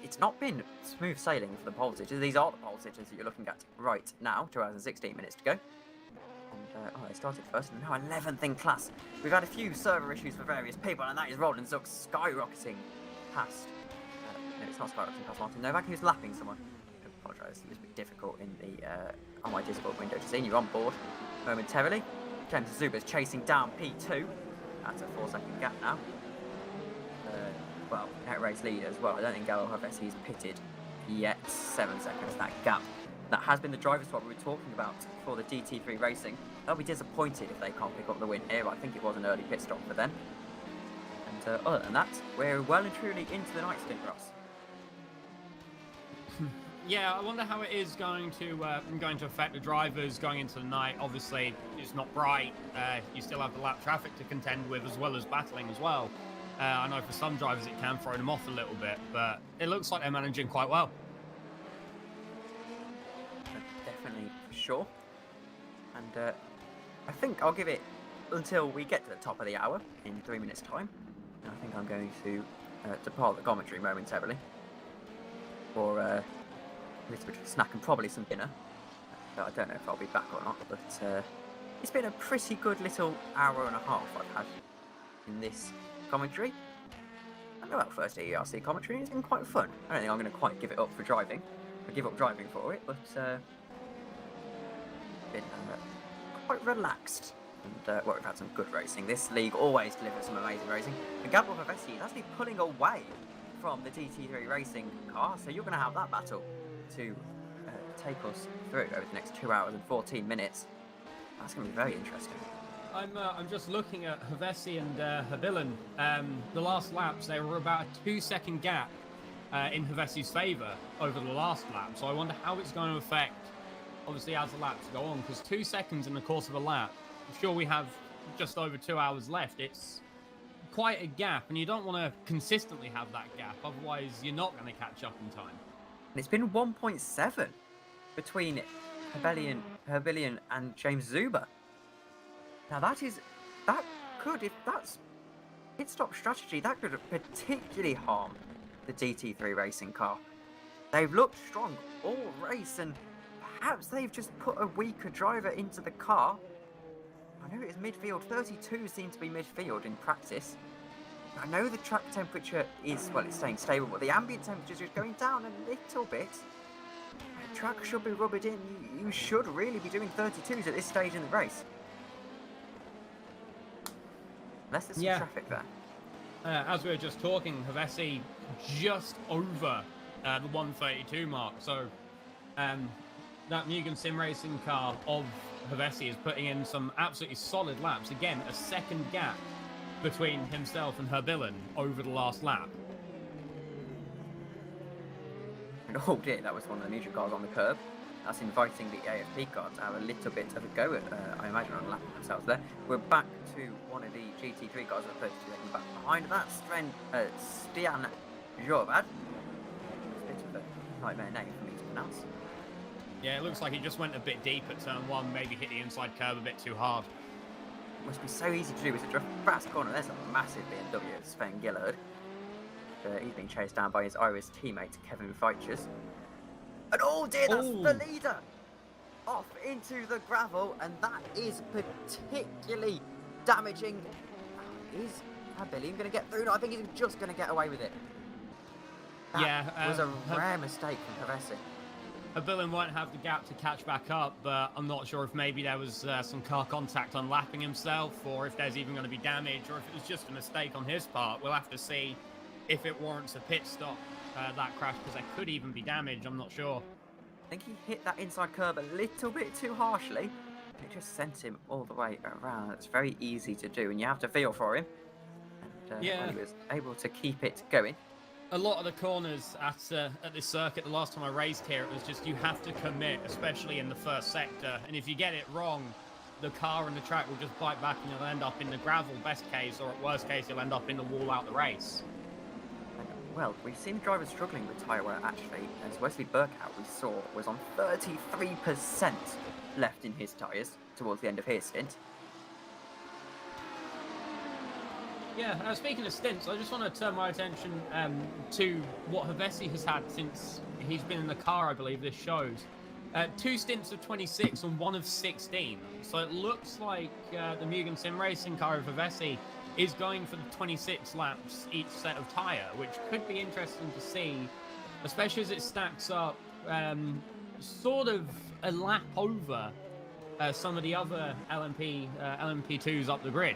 it's not been smooth sailing for the pole sitters. These are the pole sitters that you're looking at right now. 2 hours and 16 minutes to go. And they started first and now 11th in class. We've had a few server issues for various people, and that is Roland Zuck skyrocketing past. No, it's not skyrocketing past Martin Novak, who's lapping someone. I apologise, it was a bit difficult in the on my Discord window to see. You're on board momentarily. James Zuba's chasing down P2. That's a 4-second gap now. Well, net race leader as well. I don't think Galo Havesi's pitted yet. 7 seconds, that gap. That has been the driver swap we were talking about for the DT3 racing. They'll be disappointed if they can't pick up the win here. I think it was an early pit stop for them. And other than that, we're well and truly into the night stint, Ross. Yeah, I wonder how it is going to affect the drivers going into the night. Obviously, it's not bright. You still have the lap traffic to contend with, as well as battling as well. I know for some drivers it can throw them off a little bit, but it looks like they're managing quite well. Definitely, for sure. And I think I'll give it until we get to the top of the hour in 3 minutes' time. And I think I'm going to depart the commentary momentarily for a little bit of a snack and probably some dinner. I don't know if I'll be back or not, but it's been a pretty good little hour and a half I've had in this commentary. And well, first EERC commentary has been quite fun. I don't think I'm going to quite give it up for driving, give up driving for it, but been quite relaxed. And well, we've had some good racing. This league always delivers some amazing racing. And Gabriel Pavesi is actually pulling away from the DT3 racing car, so you're going to have that battle to take us through over the next 2 hours and 14 minutes. That's going to be very interesting. I'm just looking at Pavesi and Habilan. The last laps, they were about a 2-second gap in Pavesi's favour over the last lap, so I wonder how it's going to affect, obviously, as the laps go on, because 2 seconds in the course of a lap, I'm sure we have just over 2 hours left. It's quite a gap, and you don't want to consistently have that gap, otherwise you're not going to catch up in time. And it's been 1.7 between Herbilian and James Zuber. Now that could, if that's pit stop strategy, that could particularly harm the DT3 racing car. They've looked strong all race, and perhaps they've just put a weaker driver into the car. I know it is midfield. 32 seems to be midfield in practice. I know the track temperature is, well, it's staying stable, but the ambient temperature is going down a little bit. The track should be rubbered in. You should really be doing 32s at this stage in the race. Unless there's some traffic there. As we were just talking, Pavesi just over the 132 mark. So that Mugen Sim Racing car of Pavesi is putting in some absolutely solid laps. Again, a second gap between himself and Herbilan over the last lap. And oh dear, that was one of the neutral cars on the curb. That's inviting the AFP car to have a little bit of a go at, I imagine, on lapping themselves there. We're back to one of the GT3 cars at 32, back behind that, Stian Jorvad. It's a bit of a nightmare name for me to pronounce. Yeah, it looks like he just went a bit deep at turn 1, maybe hit the inside curb a bit too hard. Must be so easy to do with such a fast corner. There's a massive BMW of Sven Gillard. He's being chased down by his Irish teammate, Kevin Feichers. And oh dear, that's the leader! Off into the gravel, and that is particularly damaging. Is Herbilian going to get through? No, I think he's just going to get away with it. That was a rare mistake from Pavesi. Herbilian won't have the gap to catch back up, but I'm not sure if maybe there was some car contact on lapping himself, or if there's even going to be damage, or if it was just a mistake on his part. We'll have to see if it warrants a pit stop, that crash, because there could even be damage. I'm not sure. I think he hit that inside curb a little bit too harshly. It just sent him all the way around. It's very easy to do, and you have to feel for him. And he was able to keep it going. A lot of the corners at this circuit, the last time I raced here, it was just you have to commit, especially in the first sector. And if you get it wrong, the car and the track will just bite back and you'll end up in the gravel, best case, or at worst case, you'll end up in the wall out the race. Well, we've seen drivers struggling with tyre wear, actually, as Wesley Burkhout, we saw, was on 33% left in his tyres towards the end of his stint. Yeah, speaking of stints, I just want to turn my attention to what Pavesi has had since he's been in the car, I believe this shows. 2 stints of 26 and 1 of 16. So it looks like the Mugen Sim Racing car of Pavesi is going for the 26 laps each set of tyre, which could be interesting to see, especially as it stacks up sort of a lap over some of the other LMP2s up the grid.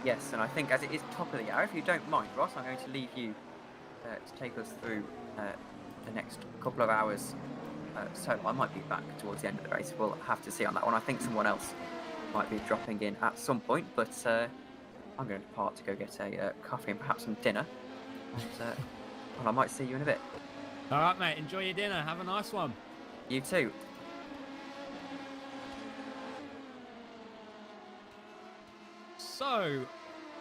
Yes, and I think as it is top of the hour, if you don't mind, Ross, I'm going to leave you to take us through the next couple of hours. So I might be back towards the end of the race. We'll have to see on that one. I think someone else might be dropping in at some point, but I'm going to depart to go get a coffee and perhaps some dinner. And, well, I might see you in a bit. All right, mate. Enjoy your dinner. Have a nice one. You too. So,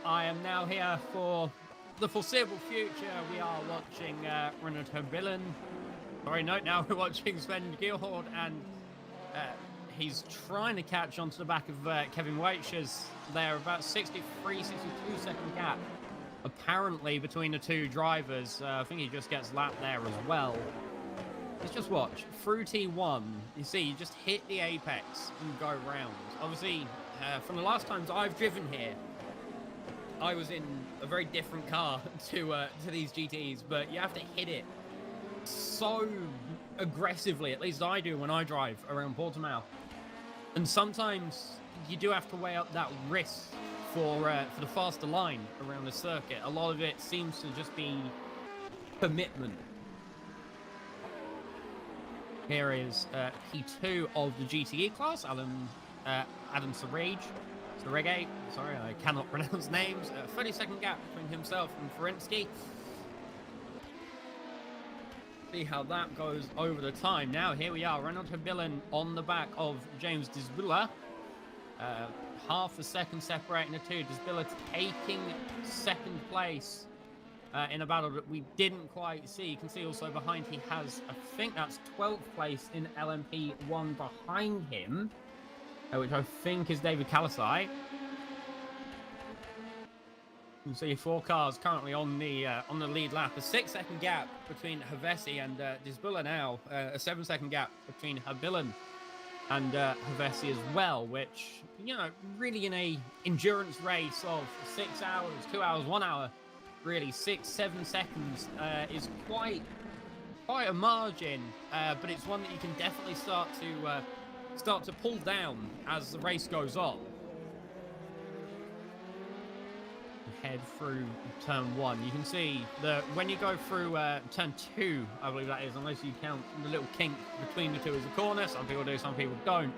I am now here for the foreseeable future. We are watching Renard Herbilan. Sorry, note now we're watching Sven Gilhord, and he's trying to catch onto the back of Kevin Waitches. They're about 63, 62 second gap, apparently, between the two drivers. I think he just gets lapped there as well. Let's just watch. Through T1, you see, you just hit the apex and go round. Obviously, from the last times I've driven here, I was in a very different car to these GTs, but you have to hit it so aggressively, at least I do when I drive around Portimao. And sometimes you do have to weigh up that risk for the faster line around the circuit. A lot of it seems to just be commitment. Here is P2 of the GTE class, Adam Sarege. Sorry, I cannot pronounce names. 30-second gap between himself and Ferensky. See how that goes over the time. Now, here we are. Renaud Habillen on the back of James Disbula. Half a second separating the two. Disbula taking second place in a battle that we didn't quite see. You can see also behind he has, I think that's 12th place in LMP1 behind him, which I think is David Kalasai. You can see 4 cars currently on the lead lap. A 6-second gap between Havesi and Disbula now. A 7-second gap between Habillen and Havesi as well, which, you know, really in a endurance race of 6 hours, 2 hours, 1 hour, really 6-7 seconds is quite a margin, but it's one that you can definitely start to pull down as the race goes on. Head through turn 1. You can see that when you go through turn 2, I believe that is, unless you count the little kink between the two as a corner. Some people do, some people don't.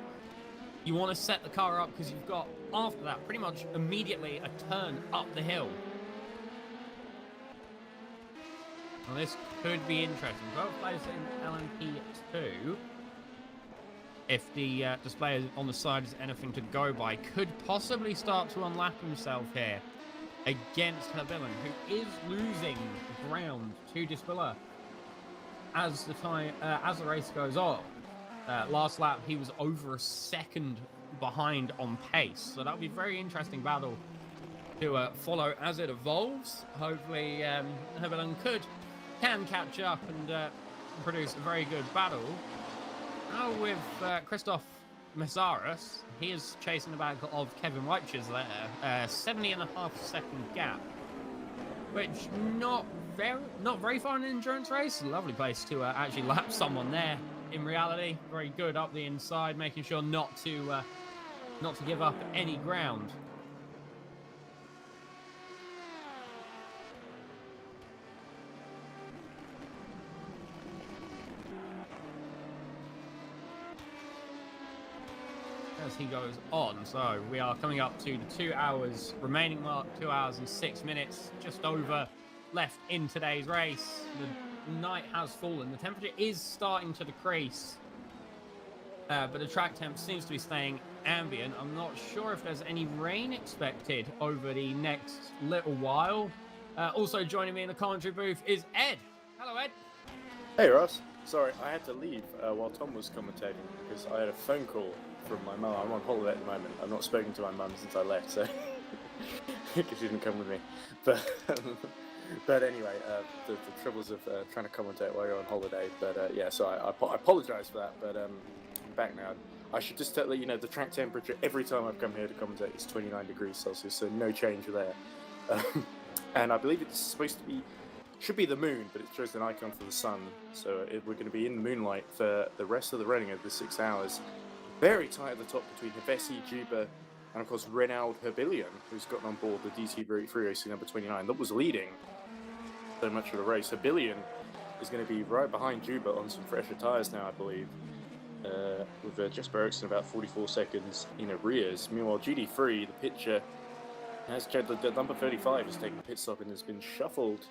You want to set the car up because you've got, after that, pretty much immediately a turn up the hill. Now this could be interesting. 12th place in LMP2. If the display on the side is anything to go by, could possibly start to unlap himself here against Habillen, who is losing ground to Disbula as the race goes on. Last lap he was over a second behind on pace, so that'll be a very interesting battle to follow as it evolves. Hopefully Habillen can catch up and produce a very good battle. Now with Christoph Meszaros, he is chasing the back of Kevin Weichers there, 70.5-second gap, which not very far in an endurance race. A lovely place to actually lap someone there. In reality, very good up the inside, making sure not to give up any ground. As he goes on, so we are coming up to the 2 hours remaining mark, 2 hours and 6 minutes, just over left in today's race. The night has fallen, the temperature is starting to decrease, but the track temp seems to be staying ambient. I'm not sure if there's any rain expected over the next little while. Also joining me in the commentary booth is Ed. Hello, Ed. Hey, Ross. Sorry, I had to leave while Tom was commentating because I had a phone call from my mum. I'm on holiday at the moment. I've not spoken to my mum since I left, so because she didn't come with me. But anyway, the troubles of trying to commentate while you're on holiday. But yeah, so I apologise for that. But I'm back now. I should just let you know the track temperature every time I've come here to commentate is 29 degrees Celsius, so no change there. And I believe it's supposed to be. Should be the moon, but it shows an icon for the sun. So we're going to be in the moonlight for the rest of the running of the 6 hours. Very tight at the top between Havesi, Juba, and of course Renaud Habillen, who's gotten on board the DT 3AC number 29. That was leading so much of the race. Habillen is going to be right behind Juba on some fresher tyres now, I believe, with Jesper Eriksson about 44 seconds in arrears. Meanwhile, GD3, the pitcher, the number 35 has taken a pit stop and has been shuffled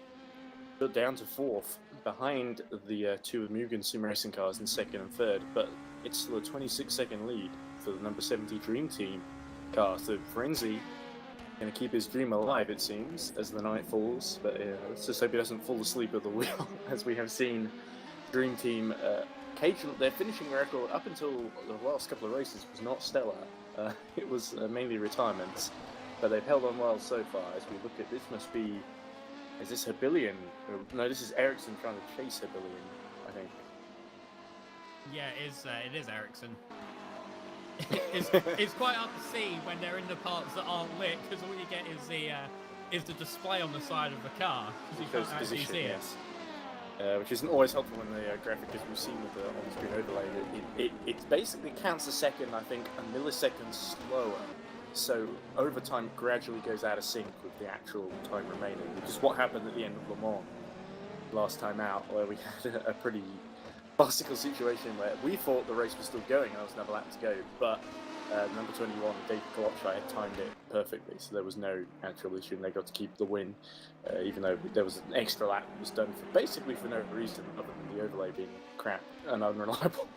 down to 4th, behind the two of Mugen's sim racing cars in 2nd and 3rd, but it's still a 26-second lead for the number 70 Dream Team car. So Frenzy going to keep his dream alive, it seems, as the night falls. But let's just hope he doesn't fall asleep at the wheel, as we have seen Dream Team occasionally. Their finishing record up until the last couple of races was not stellar. It was mainly retirements, but they've held on well so far. As we look at this, must be. Is this Habillen? No, this is Ericsson trying to chase Habillen, I think. Yeah, it is Ericsson. It's quite hard to see when they're in the parts that aren't lit, because all you get is the display on the side of the car, because you can't actually see it. which isn't always helpful when the graphic is seen with the on-screen overlay. It basically counts a second, I think, a millisecond slower. So overtime gradually goes out of sync with the actual time remaining, which is what happened at the end of Le Mans last time out, where we had a pretty farcical situation where we thought the race was still going and there was another lap to go, but number 21, David Kolotchai, had timed it perfectly, so there was no actual issue and they got to keep the win, even though there was an extra lap that was done basically for no reason other than the overlay being crap and unreliable.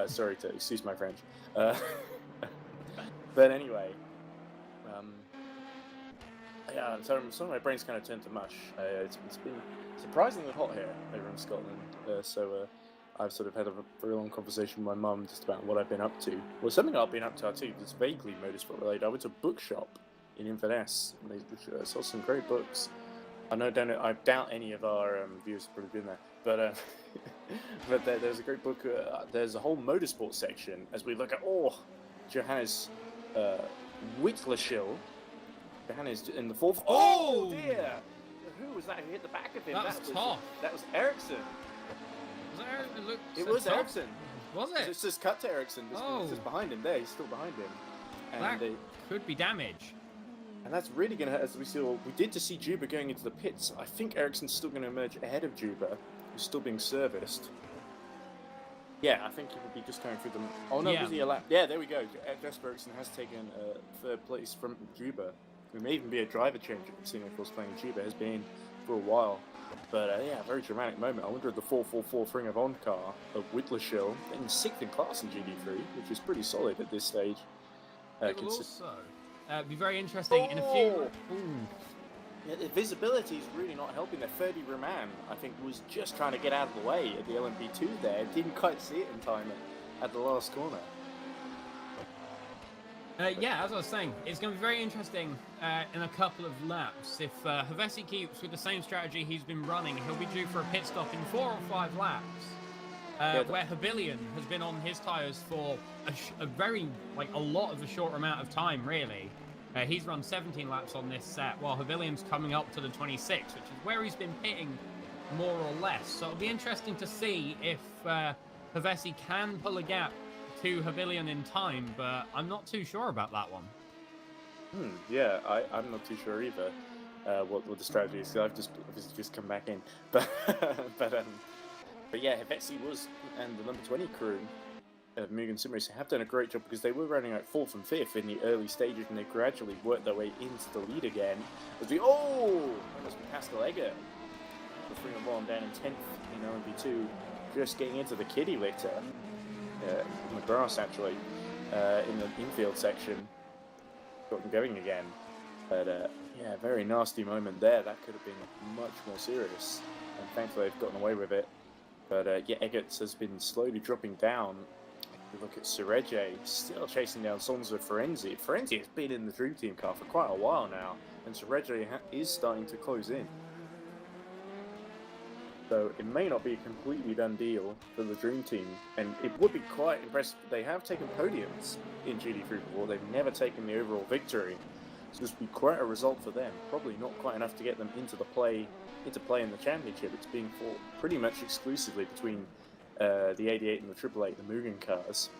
Sorry to excuse my French. But anyway, yeah, so my brain's kind of turned to mush. It's been surprisingly hot here over in Scotland, so I've sort of had a very long conversation with my mum just about what I've been up to. Well, something I've been up to too that's vaguely motorsport related. I went to a bookshop in Inverness and they saw some great books. I doubt any of our viewers have probably been there, but but there's a great book. There's a whole motorsport section as we look at Johannes Whittleshill. Johannes in the fourth. Oh dear! Who was that who hit the back of him? That was tough. That was Ericsson. Was it Ericsson? It was Ericsson. Was it? It's just cut to Ericsson. It's just behind him there. He's still behind him. And that could be damage. And that's really going to hurt as we saw. We did to see Juba going into the pits. I think Ericsson's still going to emerge ahead of Juba, who's still being serviced. Yeah, I think he will be just going through them. Oh no, was he a lap? Yeah, there we go. Jesper Ericsson has taken third place from Juba. There may even be a driver change, considering of course playing Juba has been for a while. But yeah, very dramatic moment. I wonder if the 444 Ring of On car of Whittleshill, getting 6th in class in GD3, which is pretty solid at this stage. It will also be very interesting in a few. Yeah, the visibility is really not helping there. Ferdy Roman, I think, was just trying to get out of the way at the LMP2 there. Didn't quite see it in time at the last corner. Yeah, as I was saying, it's going to be very interesting in a couple of laps. If Hevesi keeps with the same strategy he's been running, he'll be due for a pit stop in 4 or 5 laps. Where Habilion has been on his tyres for a lot of a short amount of time, really. He's run 17 laps on this set, while Habilion's coming up to the 26, which is where he's been pitting more or less. So it'll be interesting to see if Hevesi can pull a gap to Habilion in time, but I'm not too sure about that one. Yeah, I'm not too sure either what the strategy is. I've just come back in, but yeah, Hevesi and the number 20 crew of Mugen Sim Racing have done a great job because they were running like 4th and 5th in the early stages, and they gradually worked their way into the lead again. As that must be Pascal Egger, the 3 and 1 down in 10th in LMP2, just getting into the kiddie litter. In the grass actually, in the infield section, got them going again. But yeah, very nasty moment there. That could have been much more serious, and thankfully they've gotten away with it. But yeah, Eggers has been slowly dropping down. If you look at Serege, still chasing down Sonzo Ferenzi. Ferenzi has been in the Dream Team car for quite a while now, and Serege is starting to close in. So it may not be a completely done deal for the Dream Team, and it would be quite impressive. They have taken podiums in GD3 before, they've never taken the overall victory. So this would be quite a result for them. Probably not quite enough to get them into play in the championship. It's being fought pretty much exclusively between the 88 and the 888, the Mugen cars.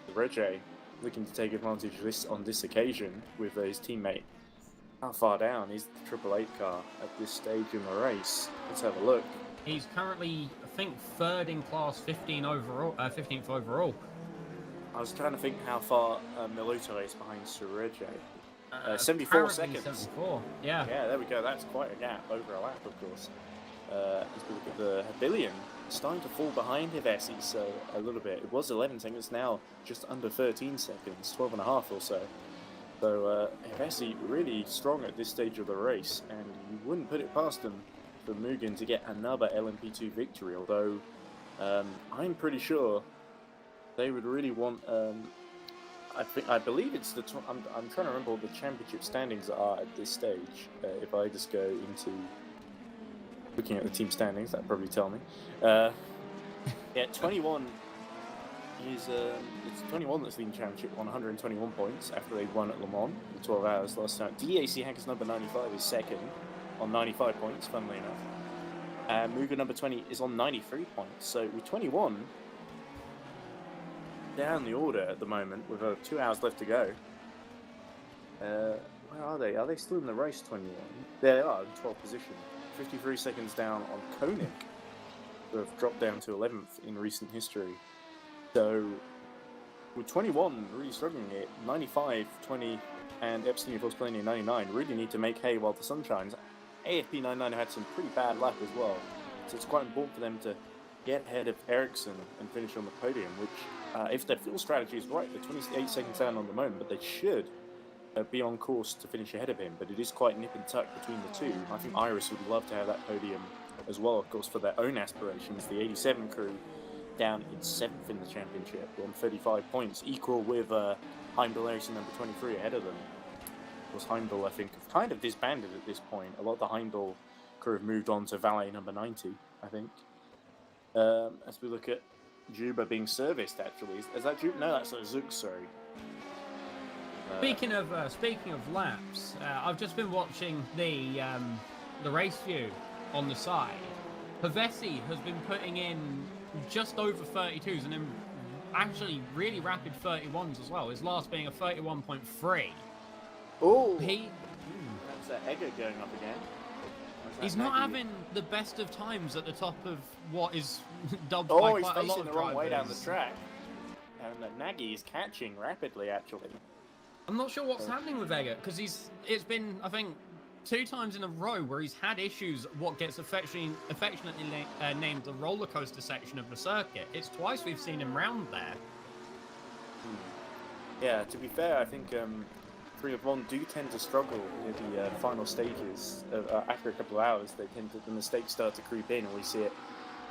The Rege looking to take advantage of this on this occasion with his teammate. How far down is the 888 car at this stage in the race? Let's have a look. He's currently, I think, 3rd in class, 15th overall. I was trying to think how far Miluto is behind Serege. 74 seconds. 74, yeah. Yeah, there we go. That's quite a gap over a lap, of course. As we look at the Habilion, starting to fall behind Hevesi, so a little bit. It was 11 seconds, now just under 13 seconds, 12 and a half or so. So Hevesi really strong at this stage of the race, and you wouldn't put it past them for Mugen to get another LMP2 victory, although I'm pretty sure they would really want... I believe it's the... I'm trying to remember what the championship standings are at this stage. If I just go into looking at the team standings, that'd probably tell me. Yeah, 21 is... it's 21 that's leading championship on 121 points after they won at Le Mans in 12 hours last time. DAC Hankers number 95 is second on 95 points, funnily enough. Mover number 20 is on 93 points. So with 21 down the order at the moment, with 2 hours left to go. Where are they? Are they still in the race, 21? There they are, in 12th position. 53 seconds down on Koenig, who have dropped down to 11th in recent history. So with 21 really struggling it, 95, 20, and Epstein of Plenty 99 really need to make hay while the sun shines. AFP 99 had some pretty bad luck as well, so it's quite important for them to get ahead of Ericsson and finish on the podium, which, if their fuel strategy is right, they're 28 seconds down on the moment, but they should be on course to finish ahead of him, but it is quite nip and tuck between the two. I think Iris would love to have that podium as well, of course, for their own aspirations. The 87 crew down in 7th in the championship on 35 points, equal with Heimdall Ericsson number 23 ahead of them. Of course, Heimdall, I think, have kind of disbanded at this point. A lot of the Heimdall crew have moved on to Valet number 90, I think. As we look at Juba being serviced, actually. Is that Juba? No, that's a Zook, sorry. Speaking of laps, I've just been watching the race view on the side. Pavesi has been putting in just over 32s and then actually really rapid 31s as well. His last being a 31.3. Oh, He that's Egger going up again. he's not having the best of times at the top of what is dubbed Oh, by he's quite a lot facing of the wrong way down the drivers. track. And Nagy is catching rapidly, actually. I'm not sure what's happening with Egger because it's been, I think, 2 times in a row where he's had issues at what gets affectionately named the roller coaster section of the circuit. It's twice we've seen him round there. Yeah, to be fair, I think Three of One do tend to struggle near the final stages. After a couple of hours, the mistakes start to creep in, and we see it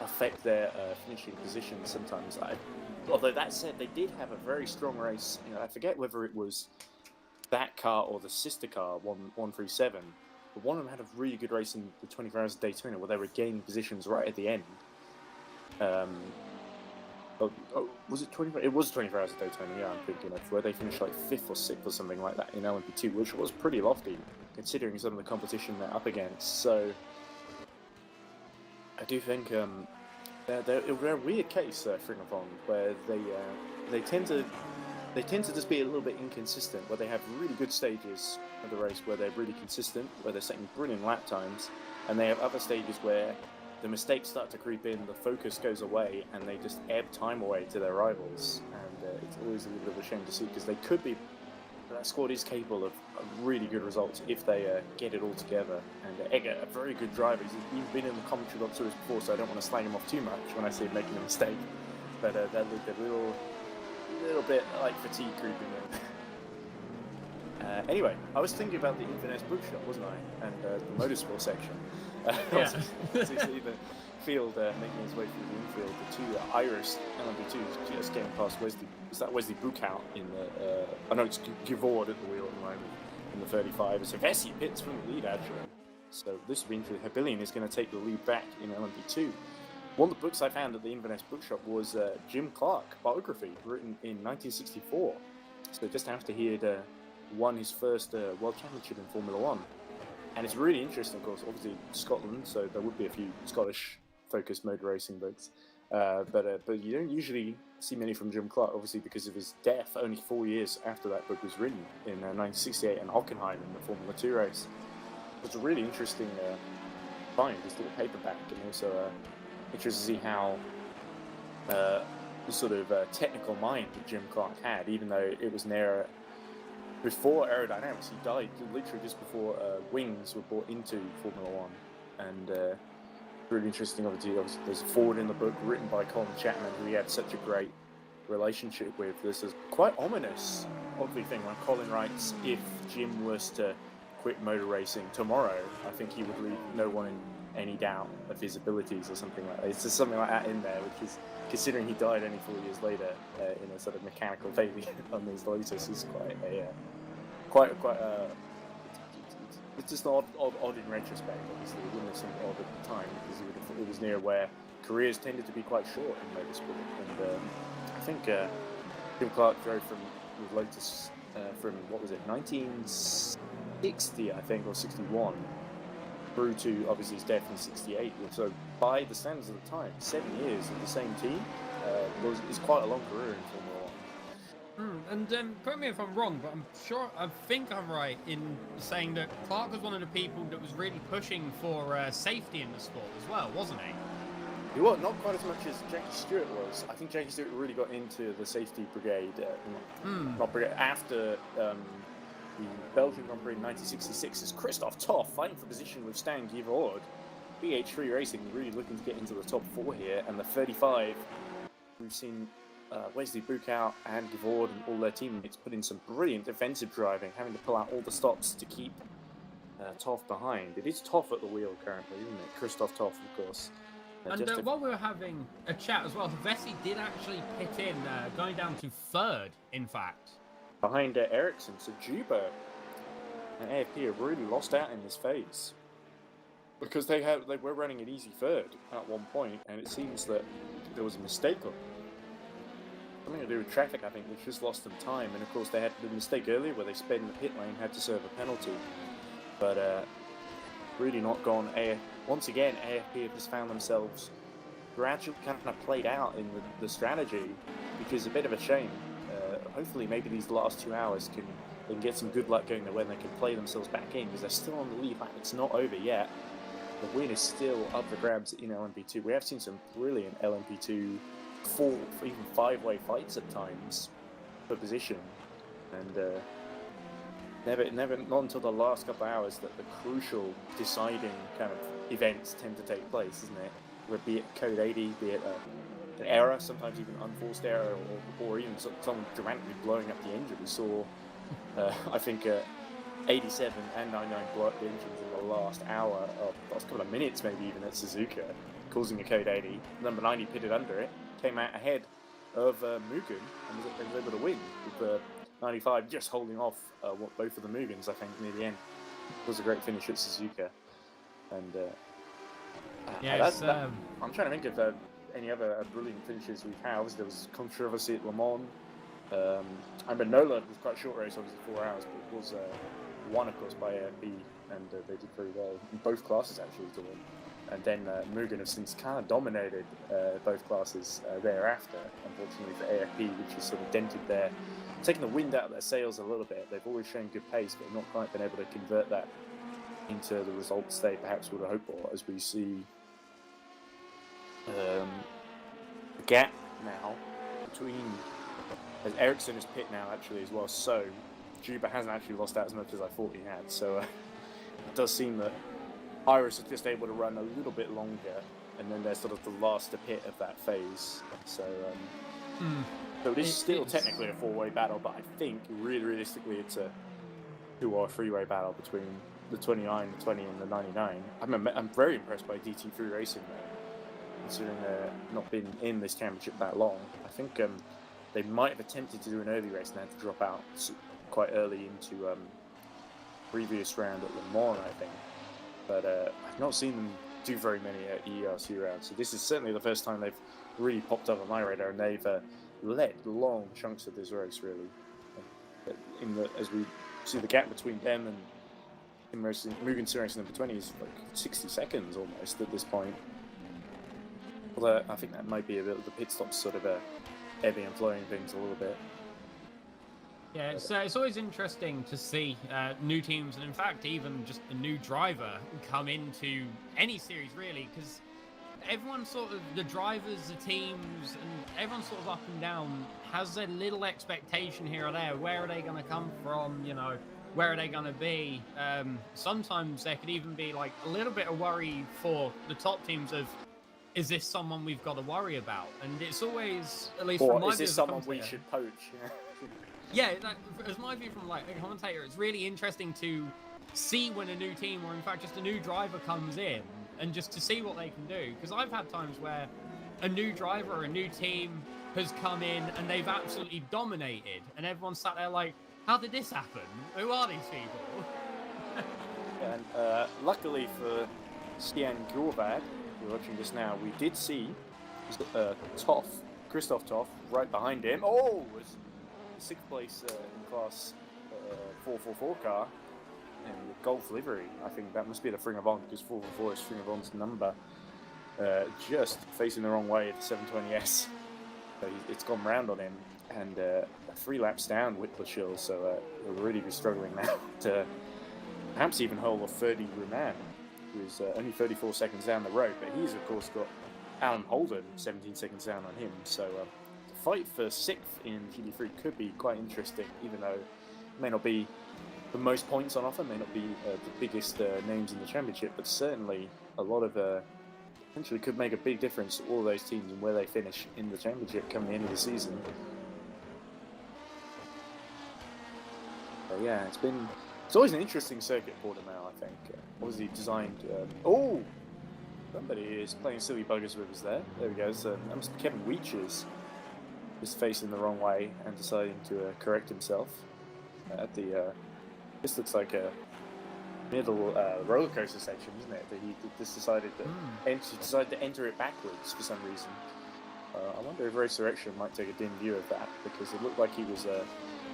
affect their finishing positions sometimes. Although that said, they did have a very strong race. I forget whether it was that car or the sister car, 137. But one of them had a really good race in the 24 Hours of Daytona, where they were gaining positions right at the end. Was it 24? It was 24 Hours of Daytona, yeah, I'm thinking of, where they finished like 5th or 6th or something like that in LMP2, which was pretty lofty, considering some of the competition they're up against. So, I do think they're a weird case, Ring of Honor, where they tend to just be a little bit inconsistent, where they have really good stages of the race where they're really consistent, where they're setting brilliant lap times, and they have other stages where the mistakes start to creep in, the focus goes away, and they just ebb time away to their rivals. And it's always a little bit of a shame to see, because they could be, that squad is capable of really good results if they get it all together. And Egger, a very good driver, he's been in the commentary box with us before, so I don't want to slag him off too much when I say making a mistake. But that looked a little bit like fatigue creeping in. Anyway, I was thinking about the Inverness Bookshop, wasn't I? And the motorsport section. Yeah. You see the field making his way through the infield. The 2 Iris LMP2 just getting past Wesley. Is that Wesley Buchout in the? I know it's Givord at the wheel at the moment in the 35. So Vessi pits from the lead actually. So this will be interesting. Hebilion is going to take the lead back in LMP2. One of the books I found at the Inverness Bookshop was Jim Clark biography, written in 1964. So just after he had won his first World Championship in Formula One. And it's really interesting, of course, obviously Scotland, so there would be a few Scottish-focused motor racing books. But you don't usually see many from Jim Clark, obviously because of his death only 4 years after that book was written in 1968 in Hockenheim in the Formula 2 race. It's a really interesting find, this little paperback, and also interesting to see how the sort of technical mind that Jim Clark had, even though it was near before aerodynamics. He died literally just before wings were brought into Formula One. And really interesting, obviously there's a foreword in the book written by Colin Chapman, who he had such a great relationship with. This is quite ominous, oddly thing, when Colin writes, if Jim was to quit motor racing tomorrow, I think he would leave no one in any doubt of his abilities or something like that. It's just something like that in there, which is, considering he died only 4 years later in a sort of mechanical failure on his Lotus, is quite it's just odd in retrospect. Obviously, it wouldn't have seemed odd at the time because it was near where careers tended to be quite short in motorsport. And I think Jim Clark drove with Lotus from 1960, I think, or 61. through to obviously his death in '68. So by the standards of the time, 7 years of the same team is quite a long career in Formula One. And correct me if I'm wrong, but I think I'm right in saying that Clark was one of the people that was really pushing for safety in the sport as well, wasn't he? He was not quite as much as Jackie Stewart was. I think Jackie Stewart really got into the safety brigade, not brigade after the Belgian Grand Prix in 1966 as Christoph Toff fighting for position with Stan Givord. BH3 Racing really looking to get into the top 4 here, and the 35, we've seen Wesley Buchout and Givord and all their teammates put in some brilliant defensive driving, having to pull out all the stops to keep Toff behind. It is Toff at the wheel currently, isn't it? Christoph Toff, of course. And while we were having a chat as well, Vessi did actually pit in, going down to 3rd, in fact. Behind Ericsson, so Juba and AFP have really lost out in this phase. Because they were running an easy 3rd at one point, and it seems that there was a mistake on something to do with traffic, I think, which just lost them time. And of course, they had the mistake earlier where they sped in the pit lane, had to serve a penalty. But really not gone. Once again, AFP have just found themselves gradually kind of played out in the strategy, which is a bit of a shame. Hopefully, maybe these last 2 hours they can get some good luck going there when they can play themselves back in, because they're still on the lead. Like, it's not over yet. The win is still up for grabs in LMP2. We have seen some brilliant LMP2 4, even 5-way fights at times for position, and never not until the last couple of hours that the crucial deciding kind of events tend to take place, isn't it? Where be it code 80, be it an error, sometimes even unforced error, or even someone dramatically blowing up the engine. We saw, I think, 87 and 99 blow up the engines in the last hour, last couple of minutes maybe even at Suzuka, causing a code 80. Number 90 pitted under it, came out ahead of Mugen and was able to win, with 95 just holding off both of the Mugens, I think, near the end. It was a great finish at Suzuka. And I'm trying to think of any other brilliant finishes we've had. Obviously, there was controversy at Le Mans. I mean, Nola was quite a short race, obviously 4 hours, but it was won, of course, by AFB, and they did very well in both classes actually to win. And then Mugen have since kind of dominated both classes thereafter, unfortunately for AFP, which has sort of dented taking the wind out of their sails a little bit. They've always shown good pace, but not quite been able to convert that into the results they perhaps would have hoped for, as we see the gap now between, as Ericsson is pit now actually as well, so Juba hasn't actually lost out as much as I thought he had, so it does seem that Iris is just able to run a little bit longer, and then they're sort of the last to pit of that phase, so so it is still technically a 4-way battle, but I think realistically it's a 2 or 3-way battle between the 29, the 20 and the 99. I'm very impressed by DT3 Racing though, considering they've not been in this championship that long. I think they might have attempted to do an early race and had to drop out quite early into previous round at Le Mans, I think. But I've not seen them do very many EERC rounds, so this is certainly the first time they've really popped up on my radar, and they've led long chunks of this race, really. As we see the gap between them and Mugen Sim Racing number 20 is like 60 seconds almost at this point. Although I think that might be a bit of the pit stops sort of ebbing and flowing things a little bit. Yeah, it's always interesting to see new teams, and in fact even just a new driver come into any series really, because everyone sort of, the drivers, the teams, and everyone sort of up and down has a little expectation here or there. Where are they going to come from? You know, where are they going to be? Sometimes there could even be like a little bit of worry for the top teams of, is this someone we've got to worry about? And it's always, at least from my view, is this someone we should poach? Yeah, as my view from like a commentator, it's really interesting to see when a new team, or in fact just a new driver comes in, and just to see what they can do. Because I've had times where a new driver or a new team has come in and they've absolutely dominated, and everyone's sat there like, how did this happen? Who are these people? And luckily for Stian Gurvad, who are watching this now, we did see Christoph Toff right behind him. Oh, was 6th place in class 444 car. and the Golf livery. I think that must be the Fringavon, because 444 is Fringavon's number. Just facing the wrong way at the 720S. So it's gone round on him, and 3 laps down Whittleshill, so he'll really be struggling now to perhaps even hold a 30 Ruman, who's only 34 seconds down the road, but he's of course got Alan Holden 17 seconds down on him, so the fight for 6th in GT3 could be quite interesting, even though it may not be the most points on offer, may not be the biggest names in the championship, but certainly a lot of potentially could make a big difference to all those teams and where they finish in the championship come the end of the season. But yeah, it's always an interesting circuit, Portimao, I think. Obviously designed... somebody is playing silly buggers with us there. There we go. So that must be Kevin Weeches, just facing the wrong way and deciding to correct himself at the... this looks like a middle roller coaster section, isn't it? That he just decided to enter it backwards for some reason. I wonder if Racerection might take a dim view of that, because it looked like he was...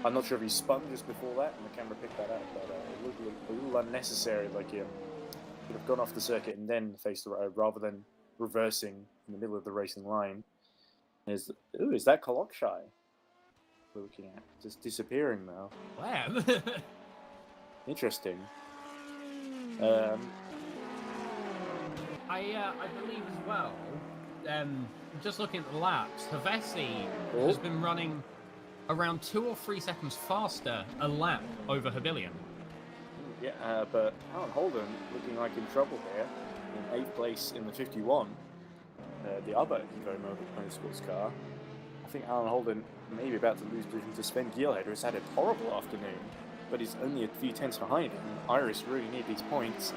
I'm not sure if he spun just before that and the camera picked that up, but it looked a little unnecessary, like he could have gone off the circuit and then faced the road rather than reversing in the middle of the racing line. Is that Kolokshai we're looking at? Just disappearing now. Wow. Interesting. I believe as well, just looking at the laps, Havesi has been running around 2 or 3 seconds faster a lap over Habilion. Yeah, but Alan Holden looking like in trouble here, in 8th place in the 51, the other Evo Motorsports car. I think Alan Holden may be about to lose position to Sven Gielhed, who has had a horrible afternoon, but he's only a few tenths behind him. Iris really need these points,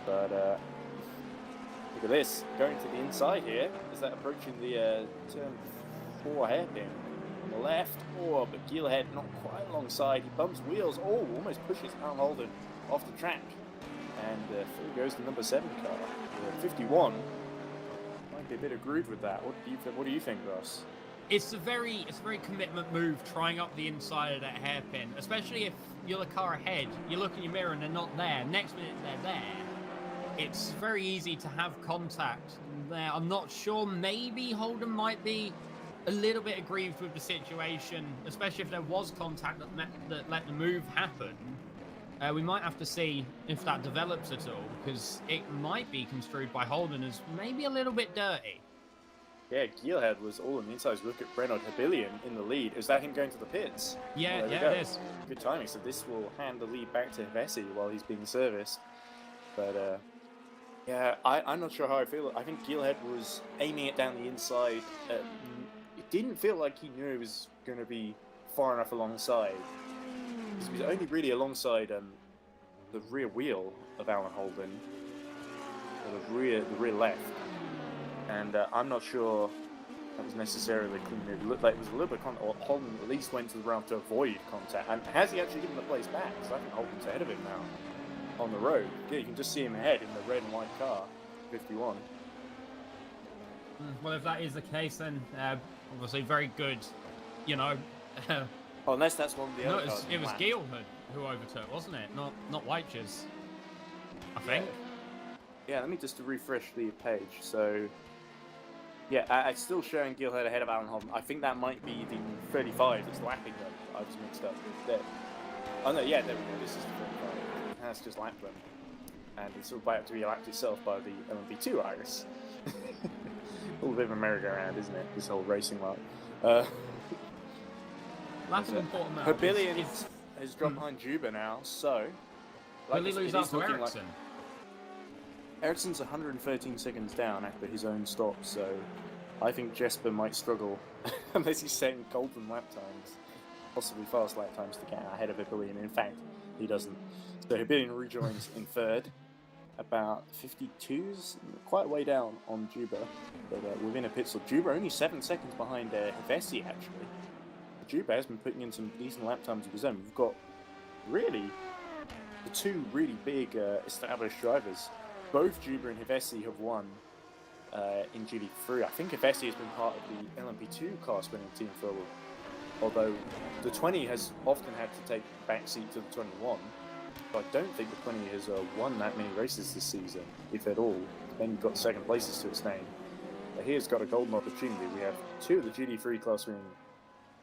but look at this, going to the inside here. Is that approaching the turn 4 hairpin? On the left, but Gielhed not quite alongside. He bumps wheels. Almost pushes Alan Holden off the track. And through goes the number 7 car. 51. Might be a bit aggrieved with that. What do you think, Ross? It's a very commitment move, trying up the inside of that hairpin, especially if you're the car ahead. You look in your mirror and they're not there. Next minute they're there. It's very easy to have contact there. I'm not sure. Maybe Holden might be a little bit aggrieved with the situation, especially if there was contact that let the move happen. We might have to see if that develops at all, because it might be construed by Holden as maybe a little bit dirty. Yeah, Gielhed was all on the inside. Look at Brennan Habilion in the lead. Is that him going to the pits? Yeah, well, it is. Good timing. So this will hand the lead back to Vesey while he's being serviced. But yeah, I'm not sure how I feel. I think Gielhed was aiming it down the inside. It didn't feel like he knew it was going to be far enough alongside. He was only really alongside the rear wheel of Alan Holden, or the rear left. And I'm not sure that was necessarily a clean move. It looked like it was a little bit contact, or Holden at least went to the ground to avoid contact. And has he actually given the place back? Because I think Holden's ahead of him now on the road. Yeah, you can just see him ahead in the red and white car, 51. Well, if that is the case, then obviously very good, you know. Unless that's one of the other cars. It was Gielhed who overtook, wasn't it? Not Weiches, I think. Yeah, let me just refresh the page. So, yeah, it's still showing Gielhed ahead of Alan Holden. I think that might be the 35 that's lapping them. I was mixed up with there. Oh no, yeah, there we go. This is the 35. That's just lapped them. And it's all about to be lapped itself by the LMP2 Iris. A little bit of a merry-go-round, isn't it? This whole racing lot. Last important now. Habilion has dropped behind Juba now, so... Will he lose out to Ericsson? Ericsson's 113 seconds down after his own stop, so I think Jesper might struggle unless he's setting golden lap times, possibly fast lap times to get ahead of Habilion. In fact, he doesn't. So Habilion rejoins in 3rd, about 52s, quite a way down on Juba, but within a pit stop. Juba only 7 seconds behind Hevesi, actually. Juba has been putting in some decent lap times of his own. We've got really the 2 really big established drivers. Both Juba and Hevesi have won in GT3. I think Hevesi has been part of the LMP2 class winning team for a while. Although the 20 has often had to take back seat to the 21. I don't think the 20 has won that many races this season, if at all. Then you've got second places to its name. But here's got a golden opportunity. We have two of the GT3 class winning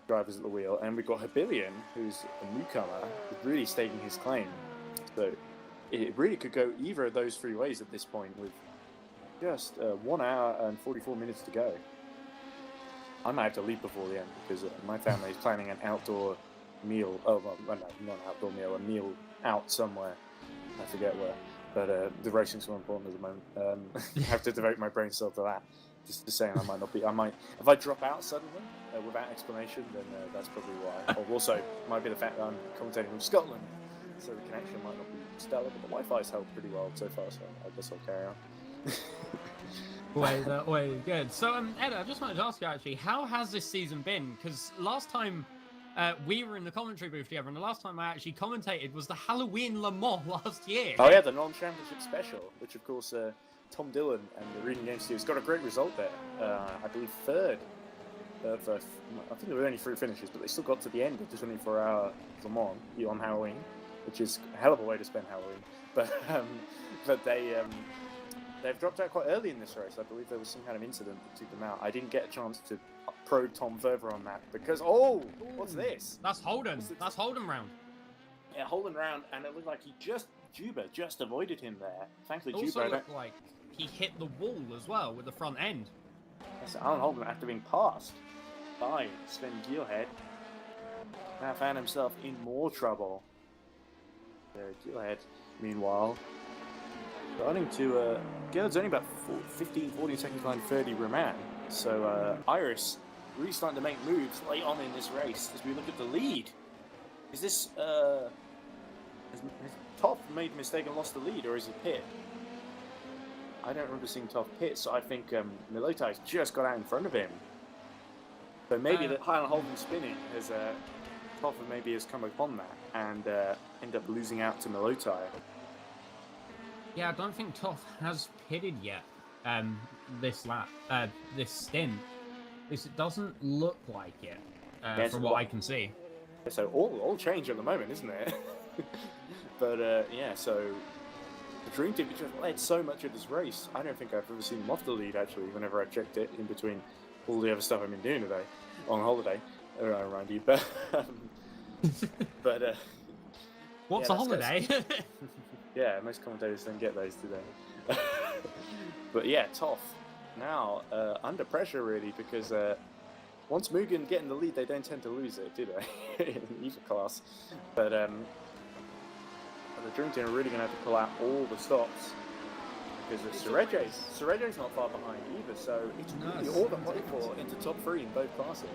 drivers at the wheel, and we've got Habilion, who's a newcomer, really staking his claim. So it really could go either of those three ways at this point, with just 1 hour and 44 minutes to go. I might have to leave before the end because my family is planning an outdoor meal. Oh, well, no, not an outdoor meal, a meal out somewhere. I forget where. But the racing's more important at the moment. I have to devote my brain cell to that. Just saying, I might not be. I might, if I drop out suddenly without explanation, then that's probably why. Or also, might be the fact that I'm commentating from Scotland, so the connection might not be stellar, but the Wi-Fi's held pretty well so far. So I guess I'll carry on. Way good. So, Ed, I just wanted to ask you actually, how has this season been? Because last time we were in the commentary booth together, and the last time I actually commentated was the Halloween Le Mans last year. Oh yeah, the non-championship special, which of course Tom Dillon and the Reading Game Studios got a great result there. I believe third. I think there were only 3 finishes, but they still got to the end of the 24-hour Le Mans on Halloween, which is a hell of a way to spend Halloween. But they've dropped out quite early in this race. I believe there was some kind of incident that took them out. I didn't get a chance to probe Tom further on that because what's this? That's Holden. That's Holden round. Yeah, Holden round, and it looked like Juba just avoided him there. Thankfully, It also Juba looked like he hit the wall as well with the front end. So Alan Holden, after being passed by Sven Gielhed, now found himself in more trouble. Gielhed, meanwhile, starting to Gielhed's only about 14 seconds behind 30 Roman. So Iris really starting to make moves late on in this race as we look at the lead. Is this has Toff made a mistake and lost the lead, or is it Pitt? I don't remember seeing Toff pit, so I think Milotai's just got out in front of him. So maybe the Highland Holden spinning has Toff maybe has come upon that and end up losing out to Milotai. Yeah, I don't think Toff has pitted yet. This lap, this stint. It doesn't look like it from what I can see. So all change at the moment, isn't it? But yeah, so the Dream Team, which have led so much of this race, I don't think I've ever seen them off the lead actually. Whenever I've checked it, in between all the other stuff I've been doing today on holiday around you, but what's yeah, a holiday? Yeah, most commentators don't get those today. But yeah, Toff now under pressure really, because once Mugen get in the lead, they don't tend to lose it, do they? In either class. But the Dream Team are really going to have to pull out all the stops, because Cerejo's not far behind either, so it's really all the fight for into top 3 in both classes.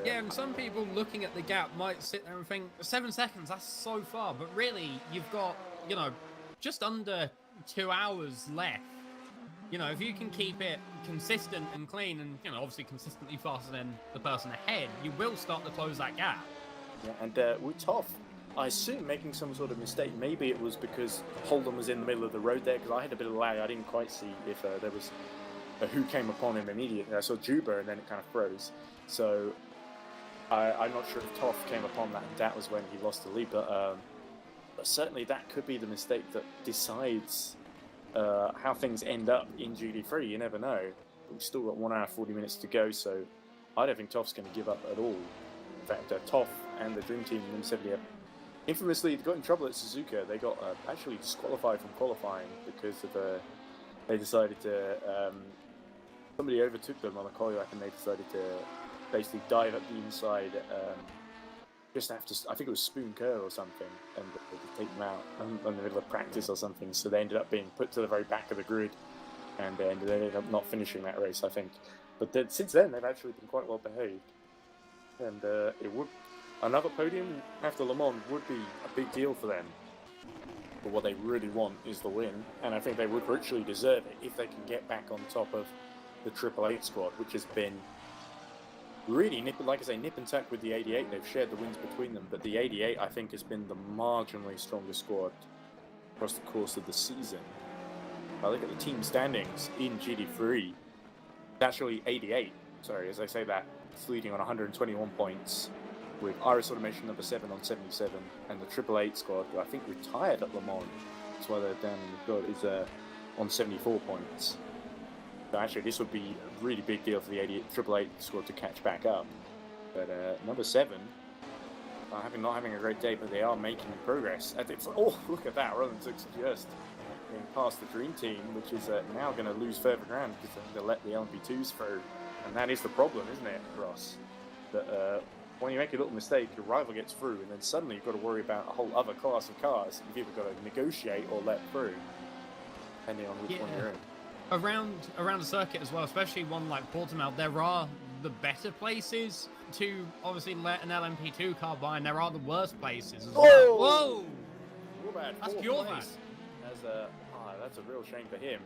Yeah, and some people looking at the gap might sit there and think 7 seconds, that's so far, but really you've got, just under 2 hours left. If you can keep it consistent and clean and, obviously consistently faster than the person ahead, you will start to close that gap. Yeah, and with Toff, I assume making some sort of mistake. Maybe it was because Holden was in the middle of the road there, because I had a bit of lag. I didn't quite see if there was who came upon him immediately. I saw Juba and then it kind of froze. So I'm not sure if Toff came upon that and that was when he lost the lead. But certainly that could be the mistake that decides how things end up in GD3. You never know. But we've still got 1 hour 40 minutes to go, so I don't think Toff's going to give up at all. In fact, Toff and the Dream Team themselves infamously got in trouble at Suzuka. They got actually disqualified from qualifying because of they decided to somebody overtook them on a qualifying and they decided to basically dive up the inside just after, I think it was Spoon Kerr or something, and they take them out in the middle of practice or something. So they ended up being put to the very back of the grid, and they ended up not finishing that race, I think. But since then, they've actually been quite well behaved, and another podium after Le Mans would be a big deal for them. But what they really want is the win, and I think they would virtually deserve it if they can get back on top of the Triple Eight squad, which has been really nip and tuck with the 88. They've shared the wins between them, but the 88 I think has been the marginally stronger squad across the course of the season. If I look at the team standings in GD3, it's actually 88. Sorry, as I say that, it's leading on 121 points. with Iris Automation number 7 on 77, and the 888 squad, who I think retired at Le Mans. That's why they're down in the squad, is on 74 points. So actually, this would be a really big deal for the 888 squad to catch back up. But number 7, not having a great day, but they are making progress. Oh, look at that! Roland Zooks just getting past the Dream Team, which is now going to lose further ground because they'll let the LMP2s through. And that is the problem, isn't it, Ross? That when you make a little mistake, your rival gets through, and then suddenly you've got to worry about a whole other class of cars. You've either got to negotiate or let through, depending on which one you're in. Around the circuit as well, especially one like Portimao, there are the better places to obviously let an LMP2 car by, and there are the worst places as well. Whoa! That's pure bad. That's a real shame for him.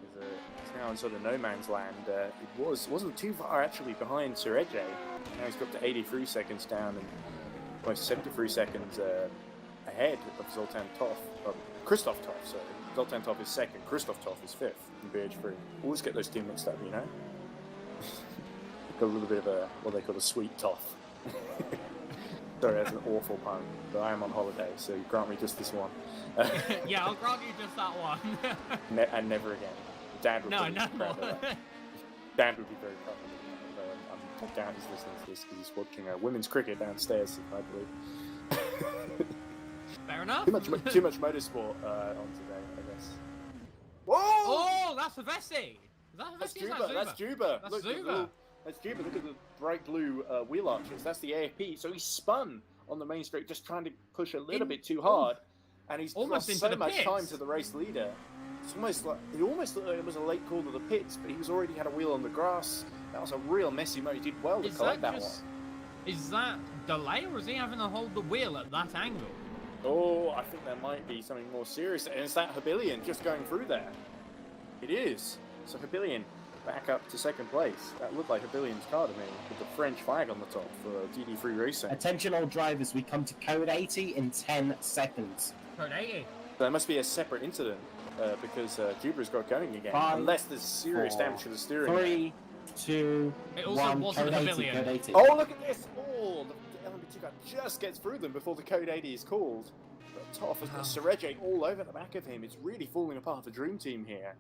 He's now in sort of no man's land. It wasn't too far actually behind Sureje. Now he's got to 83 seconds down and almost 73 seconds ahead of Zoltan Toff. Christoph Toff, sorry. Zoltan Toff is second, Christoph Toff is fifth in BH3. Always get those two mixed up, you know? Got a little bit of what they call a sweet Toff. Sorry, that's an awful pun, but I am on holiday, so grant me just this one. Yeah, I'll grant you just that one. And never again. Dad would be proud of that. Dad would be very proud of it. My dad is listening to this because he's watching women's cricket downstairs, I believe. Fair enough. Too much motorsport on today, I guess. Whoa! Oh, that's a Vessi! Is that a Vessi? That's Juba. That's Zuba. That's Juba. Look at the bright blue wheel arches. That's the AFP. So he spun on the main straight, just trying to push a little bit too hard, and he's almost lost so much time to the race leader. It's almost like it looked like it was a late call to the pits, but he was already had a wheel on the grass. That was a real messy moment. He did well to collect that one. Is that delay, or is he having to hold the wheel at that angle? Oh, I think there might be something more serious. And it's that Habilian just going through there. It is. So Habilian back up to second place. That looked like Habilian's car to me, with the French flag on the top for GD3 Racing. Attention all drivers, we come to code 80 in 10 seconds. Code 80? There must be a separate incident, because Jubra's got going again. 5, unless there's serious damage to the steering. 3, 2, it also 1, wasn't code 80, Habilian. code 80. Oh, look at this! Oh, the LMP2 car just gets through them before the code 80 is called. But Toff has got Sureje all over the back of him. It's really falling apart for Dream Team here.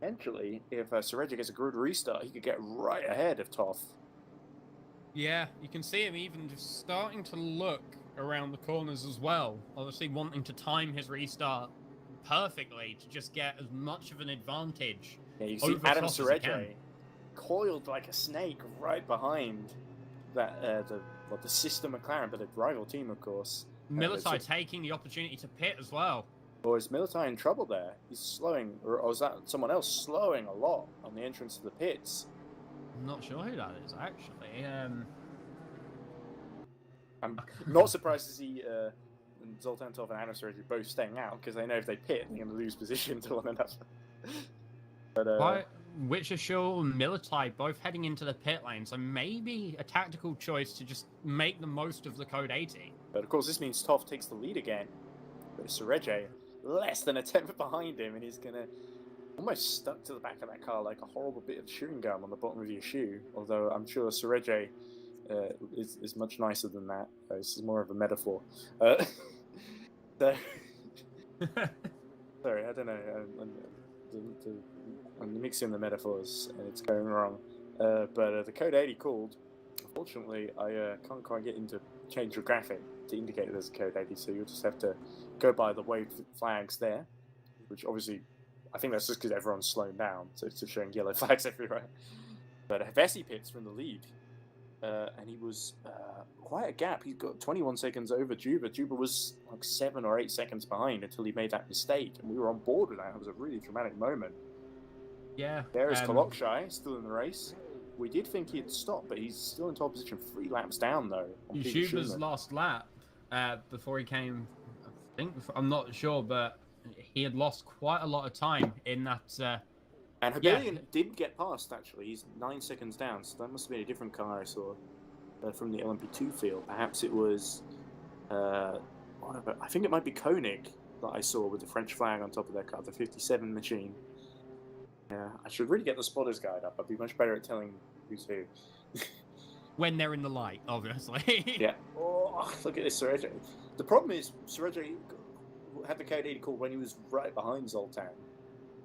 Potentially, if Sureje gets a good restart, he could get right ahead of Toff. Yeah, you can see him even just starting to look around the corners as well. Obviously wanting to time his restart perfectly to just get as much of an advantage. Yeah, you see Adam Sureje coiled like a snake right behind that the sister McLaren, but the rival team, of course. Militai taking the opportunity to pit as well. Or is Militai in trouble there? He's slowing, or is that someone else slowing a lot on the entrance to the pits? I'm not sure who that is, actually. I'm not surprised to see Zoltan Toff and Adam Sureje both staying out, because they know if they pit, they're going to lose position to one another. But, Witchershall and Militai both heading into the pit lane, so maybe a tactical choice to just make the most of the code 80. But of course, this means Toff takes the lead again. But Sureje less than a tenth behind him, and he's going to almost stuck to the back of that car like a horrible bit of chewing gum on the bottom of your shoe. Although I'm sure Sureje is much nicer than that. This is more of a metaphor. Sorry, I don't know. I'm mixing the metaphors and it's going wrong. But the code 80 called. Unfortunately, I can't quite get into change your graphic to indicate there's a code 80, so you'll just have to go by the waved flags there, which obviously, I think that's just because everyone's slowing down, so it's just showing yellow flags everywhere. But Vessi pits from the lead, and he was quite a gap. He's got 21 seconds over Juba. Juba was like 7 or 8 seconds behind until he made that mistake, and we were on board with that. It was a really dramatic moment. Yeah. There is Kolokshai, still in the race. We did think he'd stop, but he's still in top position, 3 laps down, though. Juba's last lap before he came, I think, I'm not sure, but he had lost quite a lot of time in that. And Habilian didn't get past, actually. He's 9 seconds down, so that must have been a different car I saw from the LMP2 field. Perhaps it was, I think it might be Koenig that I saw with the French flag on top of their car, the 57 machine. Yeah, I should really get the spotter's guide up. I'd be much better at telling who's who. when they're in the light, obviously. Yeah. Oh, look at this, Sergio. The problem is, Sergio had the K80 call when he was right behind Zoltan.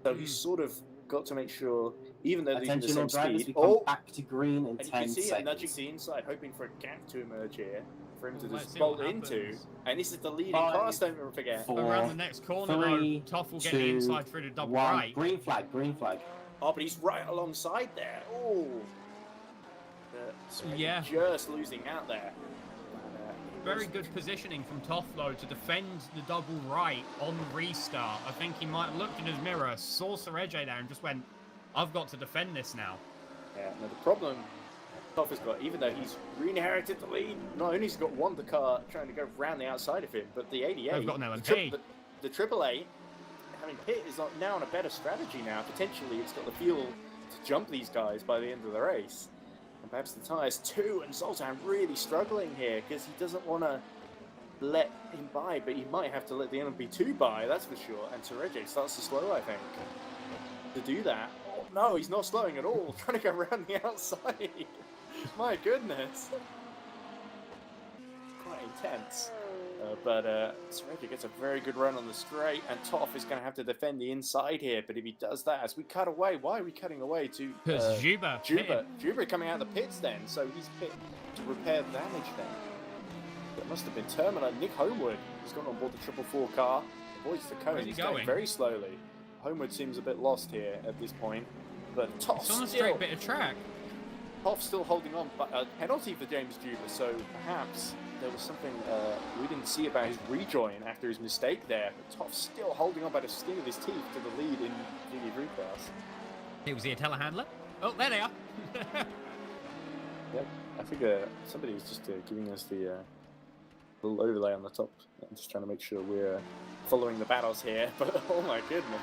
So he's sort of got to make sure, even though they're using the Attention all same drivers, speed. we come back to green in and you 10 can see it nudging seconds. to the inside, hoping for a gap to emerge here, for him to Let's just see what bolt into. happens. And this is the leading Five, class, don't forget. four, Around the next corner, three, though, Toff will get the 2, inside through to double 1. right. Green flag, green flag. Oh, but he's right alongside there. Oh. Yeah. Just losing out there. Very good positioning from Toff, though, to defend the double right on restart. I think he might have looked in his mirror, saw Sergio there, and just went, I've got to defend this now. Yeah, now the problem Toff has got, even though he's re-inherited the lead, not only has he got one the car trying to go round the outside of him, but the 88, They've got an LMP. the AAA, having pit is now on a better strategy now. Potentially, it's got the fuel to jump these guys by the end of the race. And perhaps the tyres too, and Zoltan really struggling here because he doesn't want to let him by, but he might have to let the LMP2 by, that's for sure. And Sergio starts to slow, I think, to do that. Oh, no, he's not slowing at all, trying to go around the outside. My goodness. Quite intense. But Sergio gets a very good run on the straight, and Toff is going to have to defend the inside here. But if he does that, as we cut away, why are we cutting away to Because Juba coming out of the pits then, so he's pit to repair the damage then. That must have been Terminator. Nick Homewood has gone on board the 444 car, avoids the cone. He's going very slowly. Homewood seems a bit lost here at this point, but Toff it's on a still, straight bit of track. Toff still holding on, but a penalty for James Juba, so perhaps there was something we didn't see about his rejoin after his mistake there, but Toff still holding on by the skin of his teeth to the lead in GD3 class. It was the telehandler. Oh, there they are. Yep, I think somebody was just giving us the little overlay on the top. I'm just trying to make sure we're following the battles here, but oh my goodness.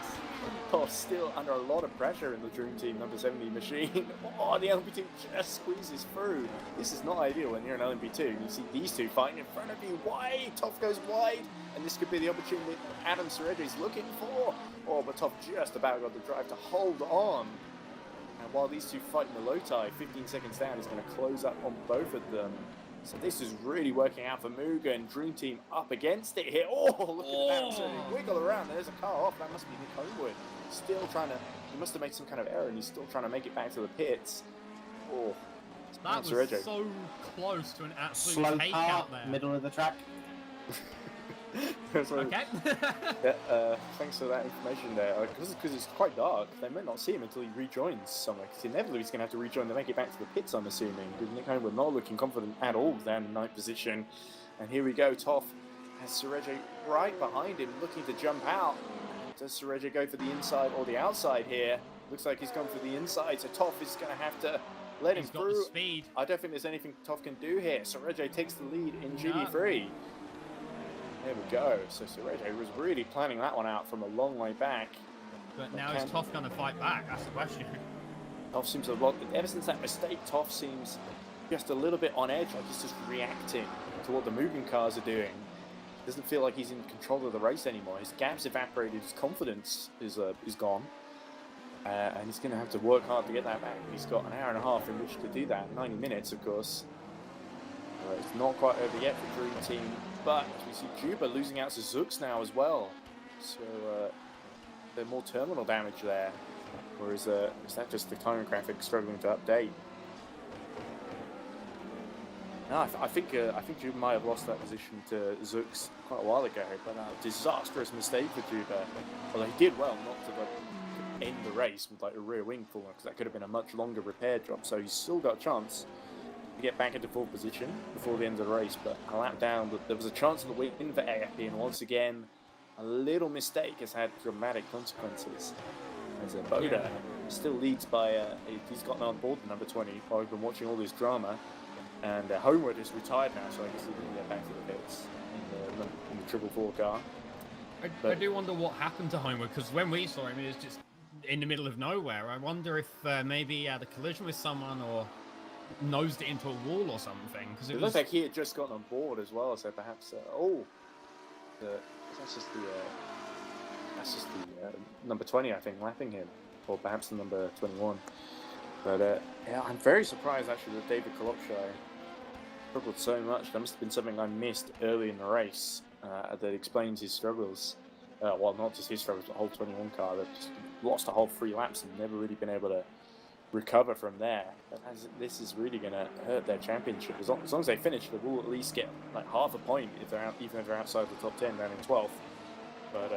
Toff still under a lot of pressure in the Dream Team number 70 machine. Oh, the LMP2 just squeezes through. This is not ideal when you're an LMP2. You see these two fighting in front of you. Wide, Toff goes wide, and this could be the opportunity that Adam Sergio is looking for. Oh, but Toff just about got the drive to hold on. And while these two fight in the low tie, 15 seconds down, he's going to close up on both of them. So this is really working out for Muga, and Dream Team up against it here. Oh, look at that. So they wiggle around. There's a car off. That must be Nick Homewood. Still trying to, he must have made some kind of error, and he's still trying to make it back to the pits. Oh, That was Sergio. so close to an absolute Slow takeout car, there. middle of the track. So, Okay. yeah, thanks for that information there. Because it's quite dark, they might not see him until he rejoins somewhere. Because inevitably he's going to have to rejoin to make it back to the pits, I'm assuming. Because Nick Homewood not looking confident at all down in 9th position. And here we go, Toff has Sergio right behind him, looking to jump out. Does Sergio go for the inside or the outside here? Looks like he's gone for the inside, so Toff is going to have to let him He's got the through. speed. I don't think there's anything Toff can do here. Sergio takes the lead in GD3. There we go. So Sergio was really planning that one out from a long way back. But now is Toff going to fight back? That's the question. Toff seems a lot. Ever since that mistake, Toff seems just a little bit on edge, like he's just reacting to what the moving cars are doing. Doesn't feel like he's in control of the race anymore. His gap's evaporated. His confidence is gone, and he's going to have to work hard to get that back. He's got an hour and a half in which to do that. 90 minutes, of course. It's not quite over yet for Dream Team, but we see Juba losing out to Zooks now as well. So there's more terminal damage there. Or is that just the time graphic struggling to update? No, I think Juba might have lost that position to Zooks quite a while ago, but a disastrous mistake for Juba. Although he did well not to end the race with like a rear wing full, because that could have been a much longer repair job. So he's still got a chance to get back into full position before the end of the race. But a lap down, there was a chance of the win for AFP, and once again, a little mistake has had dramatic consequences. As Boda still leads by, he's gotten on board the number 20 while we've been watching all this drama. And Homewood is retired now, so I guess he can get back to the pits in the 444 car. I do wonder what happened to Homewood, because when we saw him, he was just in the middle of nowhere. I wonder if maybe he had a collision with someone or nosed it into a wall or something. Because it looks like he had just gotten on board as well, so perhaps that's just the number 20, I think, lapping him, or perhaps the number 21. But yeah, I'm very surprised actually that David Kolopshai struggled so much. That must have been something I missed early in the race that explains his struggles. Well, not just his struggles, but the whole 21 car that just lost a whole 3 laps and never really been able to recover from there. But this is really going to hurt their championship. As long as they finish, they will at least get like half a point if they're even if they're outside the top 10, down in 12th. But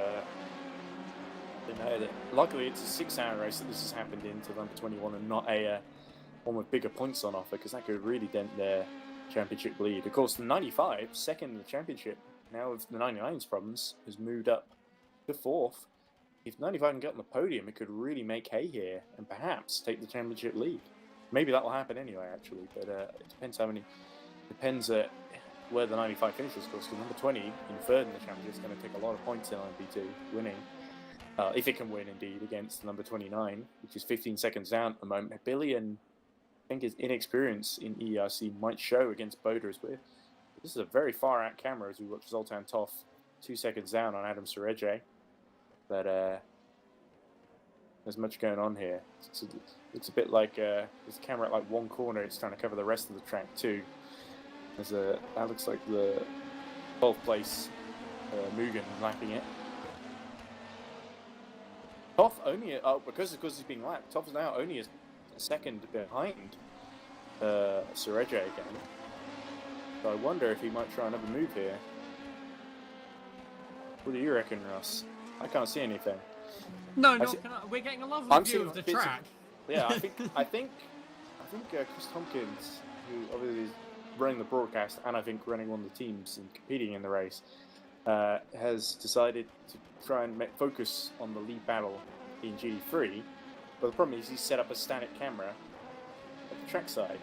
you know that luckily it's a 6-hour race that this has happened in to number 21 and not a one with bigger points on offer, because that could really dent their championship lead. Of course, the 95, second in the championship, now with the 99's problems, has moved up to 4th. If 95 can get on the podium, it could really make hay here and perhaps take the championship lead. Maybe that will happen anyway, actually, but it depends depends where the 95 finishes, of course, because number 20 in 3rd in the championship is going to take a lot of points in LMP2, winning. If it can win, indeed, against number 29, which is 15 seconds down at the moment. A billion, I think his inexperience in EERC might show against Boders, but this is a very far out camera as we watch Zoltan Toff 2 seconds down on Adam Sereje. But there's much going on here. It's a bit like there's a camera at like one corner, it's trying to cover the rest of the track too. That looks like the 12th place Mugen lapping it. Toff only, because he's being lapped, Toff is now only a second behind Sereje again. So I wonder if he might try another move here. What do you reckon, Russ? I can't see anything. No, we're getting a lovely view of the track. Yeah, I think Chris Tompkins, who obviously is running the broadcast and I think running one of the teams and competing in the race, has decided to try and focus on the lead battle in GT3. But the problem is he's set up a static camera at the trackside,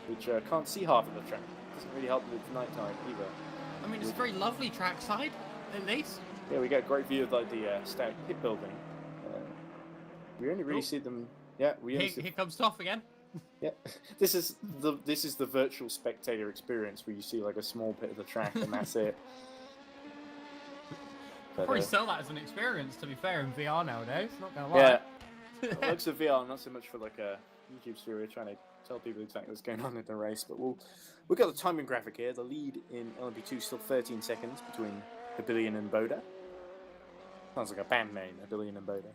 which can't see half of the track. Doesn't really help with nighttime either. I mean, it's a very lovely trackside, at least. Yeah, we get a great view of like the static pit building. We only really see them. Yeah, Here comes Toff again. Yeah, this is the virtual spectator experience where you see like a small bit of the track and that's it. But, probably sell that as an experience, to be fair, in VR nowadays. Not gonna lie. Yeah, it looks at VR, not so much for like a YouTube story. We're trying to tell people exactly what's going on in the race, but we've got the timing graphic here. The lead in LMP2 still 13 seconds between Abilian and Boda. Sounds like a band name, Abilian and Boda.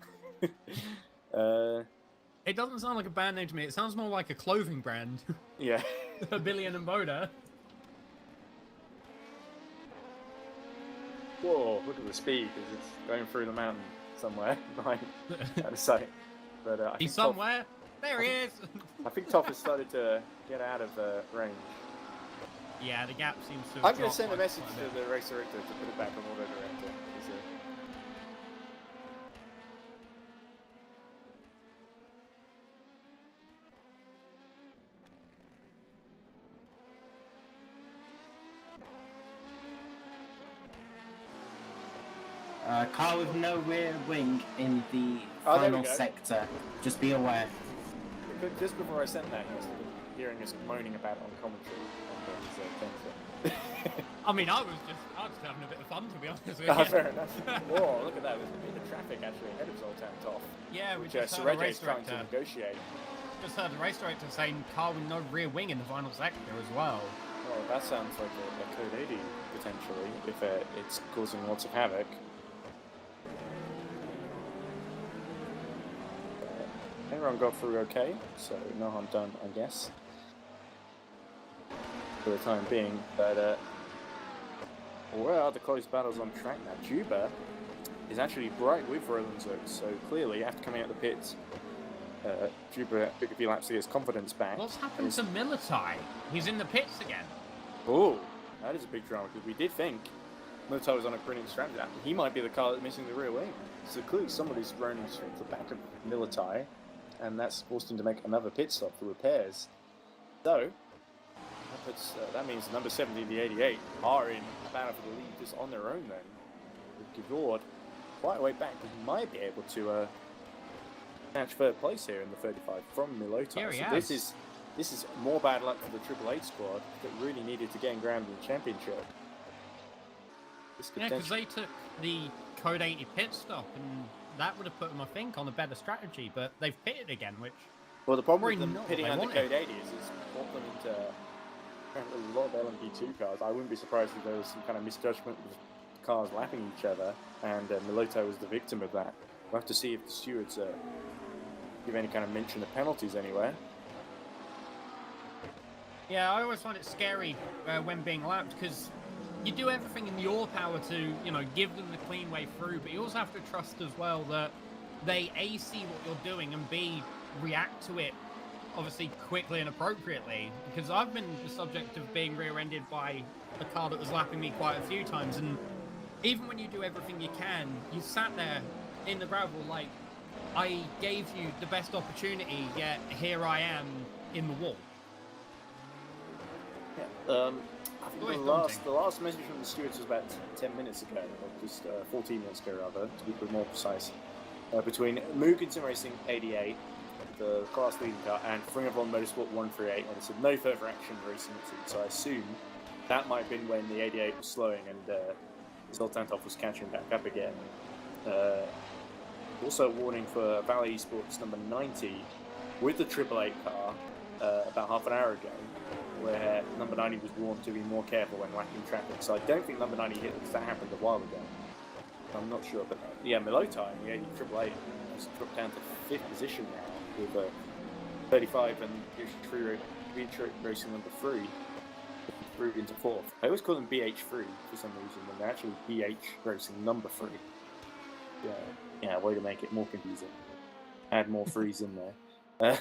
It doesn't sound like a band name to me. It sounds more like a clothing brand. Yeah. Abilian and Boda. Whoa, look at the speed, because it's going through the mountain somewhere behind out of sight. But I He's think somewhere. There he is. I think Toff has started to get out of range. Yeah, the gap seems to have I'm going to dropped send a quite message a to bit. the race director to put it back on auto director. Car with no rear wing in the Oh, there we final go. sector. Just be aware. Just before I sent that, he was hearing us moaning about it on commentary on his thing. I mean, I was just having a bit of fun, to be honest with you. Oh, fair enough. Whoa, look at that. There's a bit of traffic actually ahead of Zoltan Toff. Yeah, we Which just heard the Sereje race is trying to director. negotiate. Just heard the race director saying car with no rear wing in the final sector as well. Well, that sounds like a Code 80 potentially, if it's causing lots of havoc. Everyone got through okay, so no harm done, I guess, for the time being. But well, the close battles on track now. Juba is actually right with Roland's, so clearly after coming out the pits, Juba took a few laps to get his confidence back. What's happened to Militai? He's in the pits again. Oh, that is a big drama, because we did think Militai was on a brilliant strategy. He might be the car that's missing the rear wing. So clearly somebody's running straight to the back of Militai, and that's forced him to make another pit stop for repairs. So, that means number 70 and the 88 are in battle for the lead just on their own then. With Givord quite a way back, but he might be able to catch third place here in the 35 from Militai. Here he So has. this is more bad luck for the Triple Eight squad that really needed to gain ground in the championship. This could Yeah, because potentially- they took the Code 80 pit stop, and that would have put them, I think, on a better strategy, but they've pitted again, which Well, the problem Probably with them not what pitting they under wanted. Code 80 is it's brought them into a lot of LMP2 cars. I wouldn't be surprised if there was some kind of misjudgment with cars lapping each other, and Miloto was the victim of that. We'll have to see if the stewards give any kind of mention of penalties anywhere. Yeah, I always find it scary when being lapped because you do everything in your power to, give them the clean way through, but you also have to trust as well that they A, see what you're doing, and B, react to it, obviously, quickly and appropriately. Because I've been the subject of being rear-ended by a car that was lapping me quite a few times, and even when you do everything you can, you sat there in the gravel like, I gave you the best opportunity, yet here I am in the wall. Yeah. I think the last message from the stewards was about 10 minutes ago, or just 14 minutes ago rather, to be more precise, between Mugen Racing 88, the class leading car, and Fringavon Motorsport 138, and it said no further action racing at all. So I assume that might have been when the 88 was slowing and Zoltantov was catching back up again. Also a warning for Valley Esports number 90 with the 888 car about half an hour ago, where number 90 was warned to be more careful when lacking traffic. So I don't think number 90 hit us. That happened a while ago. I'm not sure, but yeah, Miloto in the 888 has dropped down to 5th position now with 35 and Detroit Racing number 3 through into 4th. I always call them BH3 for some reason when they're actually BH Racing number 3. Yeah, way to make it more confusing. Add more threes in there.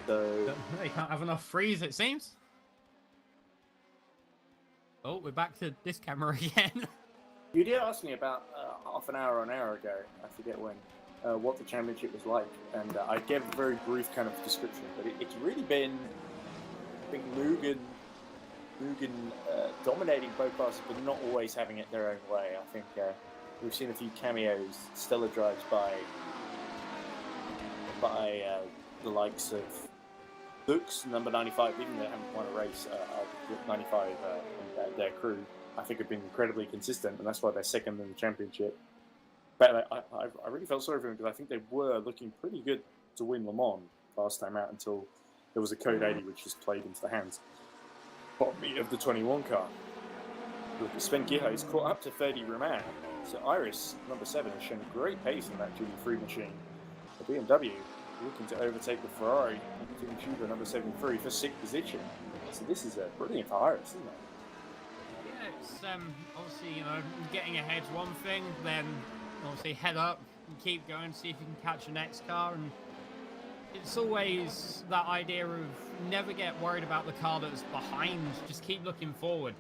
So You can't have enough freeze, it seems. Oh, we're back to this camera again. you did ask me about half an hour or an hour ago, I forget when, what the championship was like, and I gave a very brief kind of description, but it's really been, I think, Mugen dominating both classes, but not always having it their own way. I think we've seen a few cameos, stellar drives by the likes of Lux, number 95, even though they haven't won a race, 95 and their crew, I think have been incredibly consistent, and that's why they're second in the championship. But I really felt sorry for them because I think they were looking pretty good to win Le Mans last time out until there was a Code 80 which just played into the hands of the 21 car. Look at Sven Gihar, he's caught up to 30 Roman. So Iris, number 7, has shown great pace in that GT3 machine. The BMW looking to overtake the Ferrari, Team Tudor, number 73, for 6th position. So this is brilliant for Iris, isn't it? Yeah, it's obviously, getting ahead's one thing, then obviously head up and keep going, see if you can catch the next car, and it's always that idea of never get worried about the car that's behind, just keep looking forward.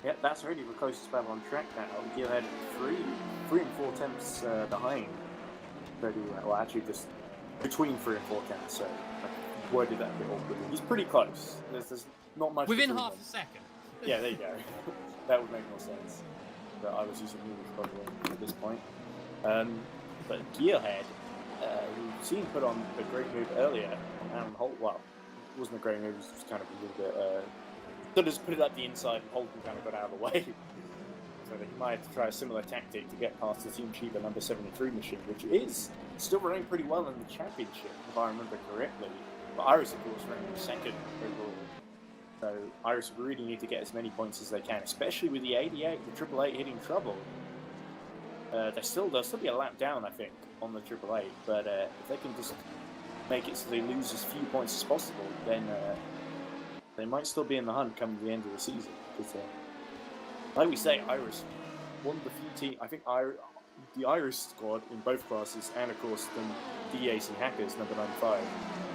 Yeah, that's really the closest battle on track now. Gil had 3 and 4 tenths behind 30, well actually just between 3 and 4 tenths, so I worded that a bit awkwardly. He's pretty close. There's not much Within between half them. a second. Yeah, there you go. That would make more sense. But I was using English probably at this point. But Gearhead, we've seen put on a great move earlier on Aaron Holt. Well, it wasn't a great move, it was just kind of a little bit. So just put it up the inside and Holden kind of got out of the way. So he might have to try a similar tactic to get past the Team Cheaper number 73 machine, which is still running pretty well in the championship, if I remember correctly. But Iris, of course, running second overall. So Iris really need to get as many points as they can, especially with the 88, the 888 hitting trouble. They'll still be a lap down, I think, on the 888. But if they can just make it so they lose as few points as possible, then they might still be in the hunt come the end of the season. Because, like we say, Iris, one of the few teams, I think the Irish squad in both classes, and of course the DAs and Hackers, number 95,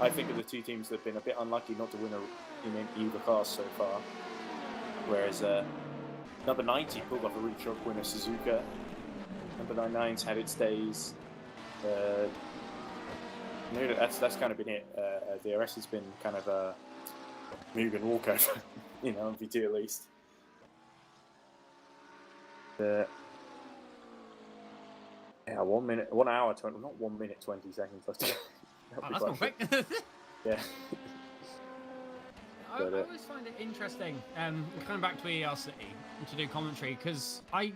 I think are the two teams that have been a bit unlucky not to win in either class so far. Whereas number 90 pulled off a really shock winner, Suzuka. Number 99's had its days. That's kind of been it. The rest has been kind of a Mugen walkover, on V2 at least. Yeah, 1 hour 20, not 1 minute 20 seconds left to go. That's not quick. Yeah. I always find it interesting, coming back to EERC to do commentary, because I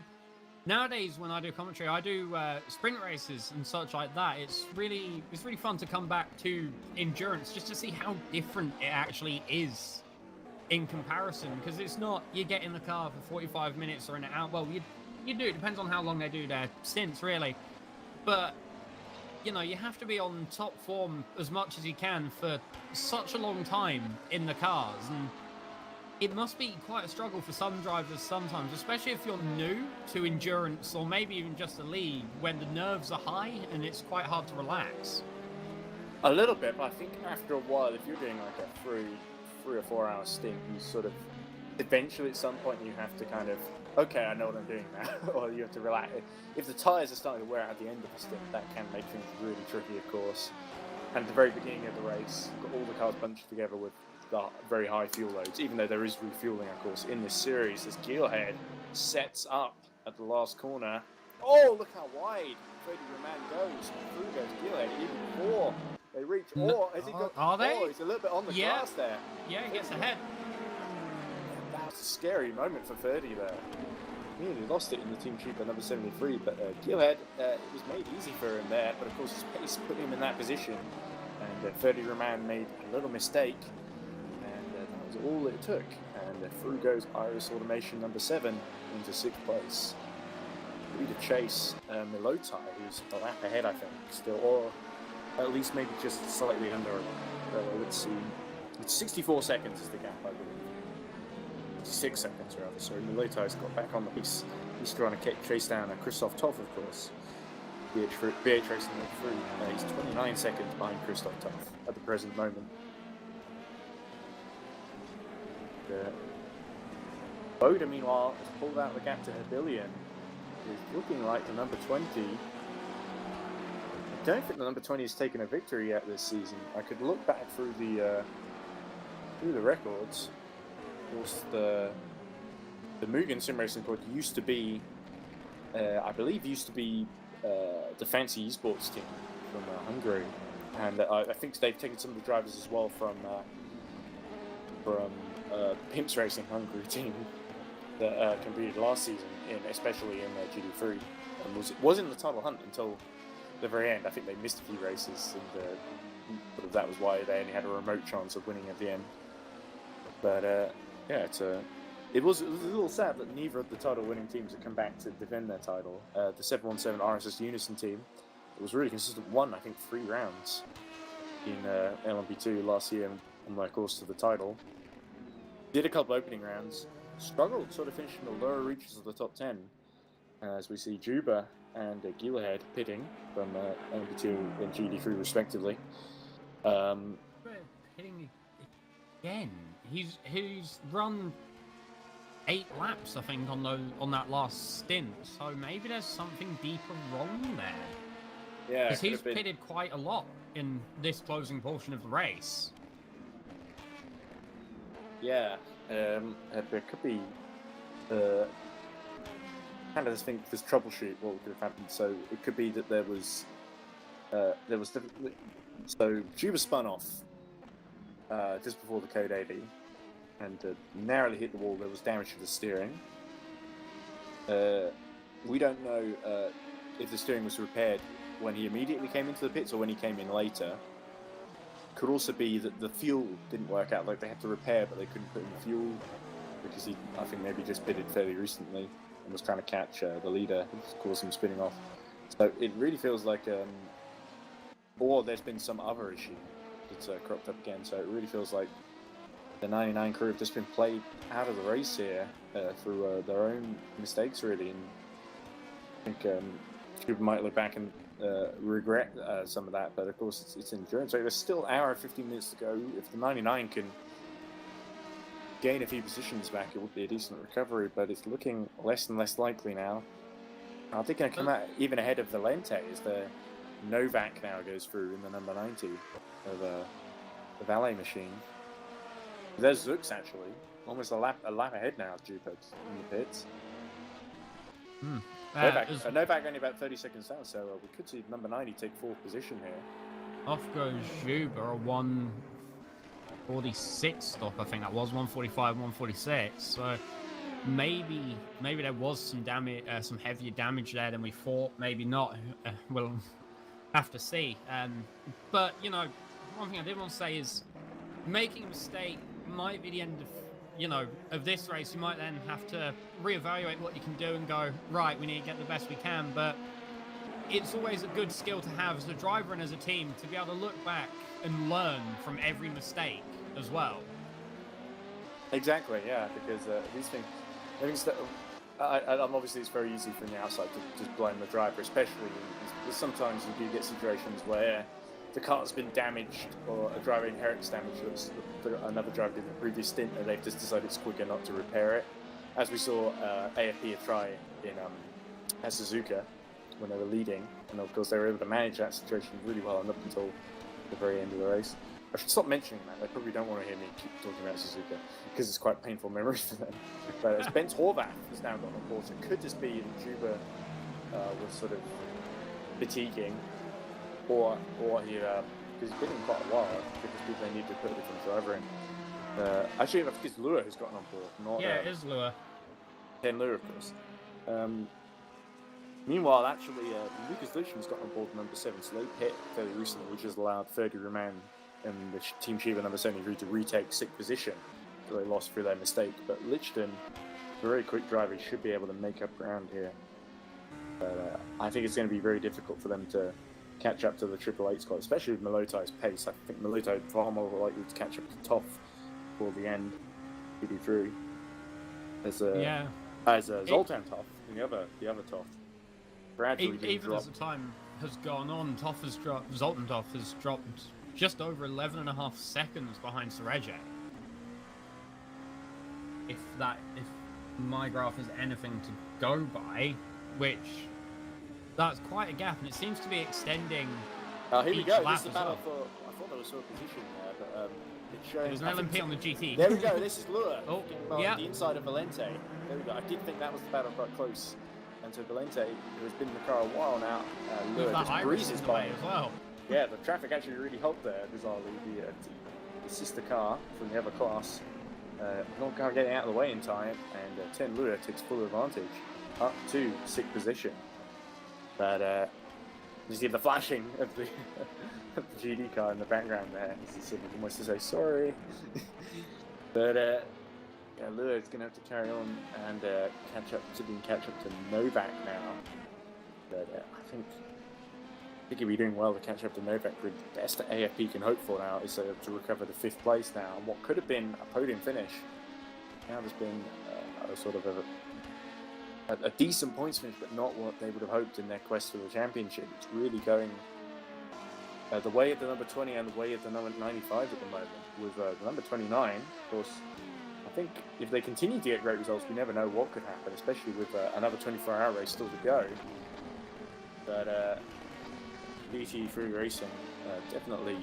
nowadays when I do commentary, I do sprint races and such like that. It's really fun to come back to endurance just to see how different it actually is in comparison. Because it's not you get in the car for 45 minutes or an hour. Well, you do. It depends on how long they do their stints, really. But you know, you have to be on top form as much as you can for such a long time in the cars, and it must be quite a struggle for some drivers sometimes, especially if you're new to endurance or maybe even just the league, when the nerves are high and it's quite hard to relax. A little bit, but I think after a while, if you're doing like a 3 or 4 hour stint, you sort of eventually at some point you have to kind of, okay, I know what I'm doing now, or you have to relax. If the tyres are starting to wear out at the end of the stint, that can make things really tricky, of course. And at the very beginning of the race, you've got all the cars bunched together with the very high fuel loads, even though there is refueling, of course, in this series, as Geelhead sets up at the last corner. Oh, look how wide Freddie Roman goes. Through goes Geelhead, even before they reach. Oh, has he got? Are they? Oh, he's a little bit on the grass there. Yeah, he gets ahead. That's a scary moment for Ferdy there. He nearly lost it in the Team Trooper number 73, but Geelhead, it was made easy for him there, but of course his pace put him in that position, and Ferdy Roman made a little mistake, and that was all it took, and through goes Iris Automation number 7 into 6th place. We to chase Milotai, who's a lap ahead, I think, still, or at least maybe just slightly under. Let's see, it's 64 seconds is the gap, I believe. 6 seconds rather. So Milotai's got back on the pace. He's trying to chase down Christoph Toff, of course. BH racing through. He's 29 seconds behind Christoph Toff at the present moment. Boda, meanwhile, has pulled out the gap to Hebillion. Is looking like the number 20. I don't think the number 20 has taken a victory yet this season. I could look back through the records. Of course, the Mugen Sim Racing Squad used to be, I believe, the fancy esports team from Hungary, and I think they've taken some of the drivers as well from Pimps Racing Hungary team that competed last season, especially in GD3, and was in the title hunt until the very end. I think they missed a few races, and that was why they only had a remote chance of winning at the end. But yeah, it was a little sad that neither of the title-winning teams had come back to defend their title. The 717 RSS Unison team, it was really consistent, won I think 3 rounds in LMP2 last year on their course to the title. Did a couple opening rounds, struggled sort of finishing the lower reaches of the top 10, as we see Juba and Geelhead pitting from LMP2 and GD3 respectively. Pitting again. He's run 8 laps, I think, on that last stint. So maybe there's something deeper wrong there. Yeah, because he's pitted quite a lot in this closing portion of the race. Yeah, there could be kind of this troubleshoot what could have happened. So it could be that there was so Juba spun off just before the code 80 and narrowly hit the wall. There was damage to the steering. We don't know if the steering was repaired when he immediately came into the pits or when he came in later. Could also be that the fuel didn't work out, like they had to repair but they couldn't put in the fuel because he, I think, maybe just pitted fairly recently and was trying to catch the leader, which caused him spinning off. So it really feels like, or there's been some other issue that's cropped up again. So it really feels like the 99 crew have just been played out of the race here through their own mistakes, really. And I think people might look back and regret some of that, but of course it's endurance. So there's still an hour and 15 minutes to go. If the 99 can gain a few positions back, it would be a decent recovery, but it's looking less and less likely now. I think going to come out even ahead of the Lente is the Novak now goes through in the number 90 of the valet machine. There's Zooks actually, almost a lap ahead now, Jupiter in the pits. Novak only about 30 seconds down, so we could see number 90 take 4th position here. Off goes Juba, a 146 stop, I think that was, 145, 146. So maybe there was some damage, some heavier damage there than we thought. Maybe not. We'll have to see. But you know, one thing I did want to say is making a mistake might be the end of this race. You might then have to reevaluate what you can do and go, right, we need to get the best we can. But it's always a good skill to have as a driver and as a team to be able to look back and learn from every mistake as well. Exactly, yeah, because these things, obviously it's very easy from the outside to just blame the driver, especially because sometimes you do get situations where the car's been damaged or a driver inherits damage that another driver did in the previous stint and they've just decided it's quicker not to repair it. As we saw AFP try in at Suzuka when they were leading, and of course they were able to manage that situation really well and up until the very end of the race. I should stop mentioning that. They probably don't want to hear me keep talking about Suzuka because it's quite painful memory for them. But as Bent Horvath has now got on board, so it could just be that Juba was sort of fatiguing, or he because he's been in quite a while because they need to put a different driver in. Actually, I think it's Lua who's gotten on board. Not, it is Lua. Ken Lua, of course. Meanwhile, actually, Lucas Lucian's got on board number 7, so they hit fairly recently, which has allowed Ferdy Roman and the Team Shiva number 73 to retake 6th position, so they lost through their mistake. But Lichten, a very quick driver, should be able to make up ground here. But I think it's going to be very difficult for them to catch up to the Triple Eight squad, especially with Malotai's pace. I think Malotai far more likely to catch up to Toff for the end, maybe through as Zoltan Toff and the other Toff. Gradually Even as the time has gone on, Zoltan Toff has dropped just over 11.5 seconds behind Serejek. If my graph is anything to go by, which that's quite a gap, and it seems to be extending. Here we go. Lap This is a battle for. I thought there was a position there, but it's showing. There's an LMP on the GT. There we go. This is Lua. Yeah. The inside of Valente. There we go. I did think that was the battle quite close. And so Valente, who has been in the car a while now, Lua just breezes by as well. Yeah, the traffic actually really helped there, bizarrely. The sister car from the other class, not getting out of the way in time, and 10 Lua takes full advantage up to 6th position. But you see the flashing of the, of the GD car in the background there. As he almost to say sorry. But Lua is going to have to carry on and catch up to Novak now. But I think he'll be doing well to catch up to Novak. The best that AFP can hope for now is to recover the 5th place now. And what could have been a podium finish, now there's been a sort of a decent points finish, but not what they would have hoped in their quest for the championship. It's really going the way of the number 20 and the way of the number 95 at the moment. With the number 29, of course, I think if they continue to get great results, we never know what could happen, especially with another 24-hour race still to go. But BT3 Racing definitely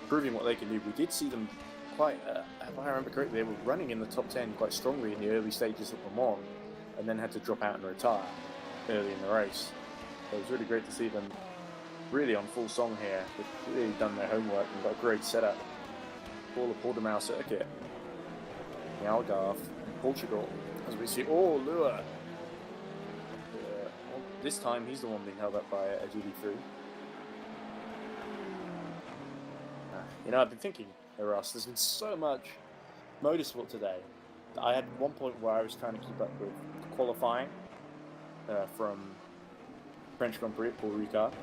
proving what they can do. We did see them quite, if I remember correctly, they were running in the top 10 quite strongly in the early stages of Le Mans, and then had to drop out and retire early in the race. So it was really great to see them really on full song here. They've really done their homework and got a great setup for the Portimao circuit. The Algarve in Portugal, as we see, Lua. This time he's the one being held up by a GD3. I've been thinking, Ross, there's been so much motorsport today. I had one point where I was trying to keep up with qualifying from French Grand Prix at Paul Ricard.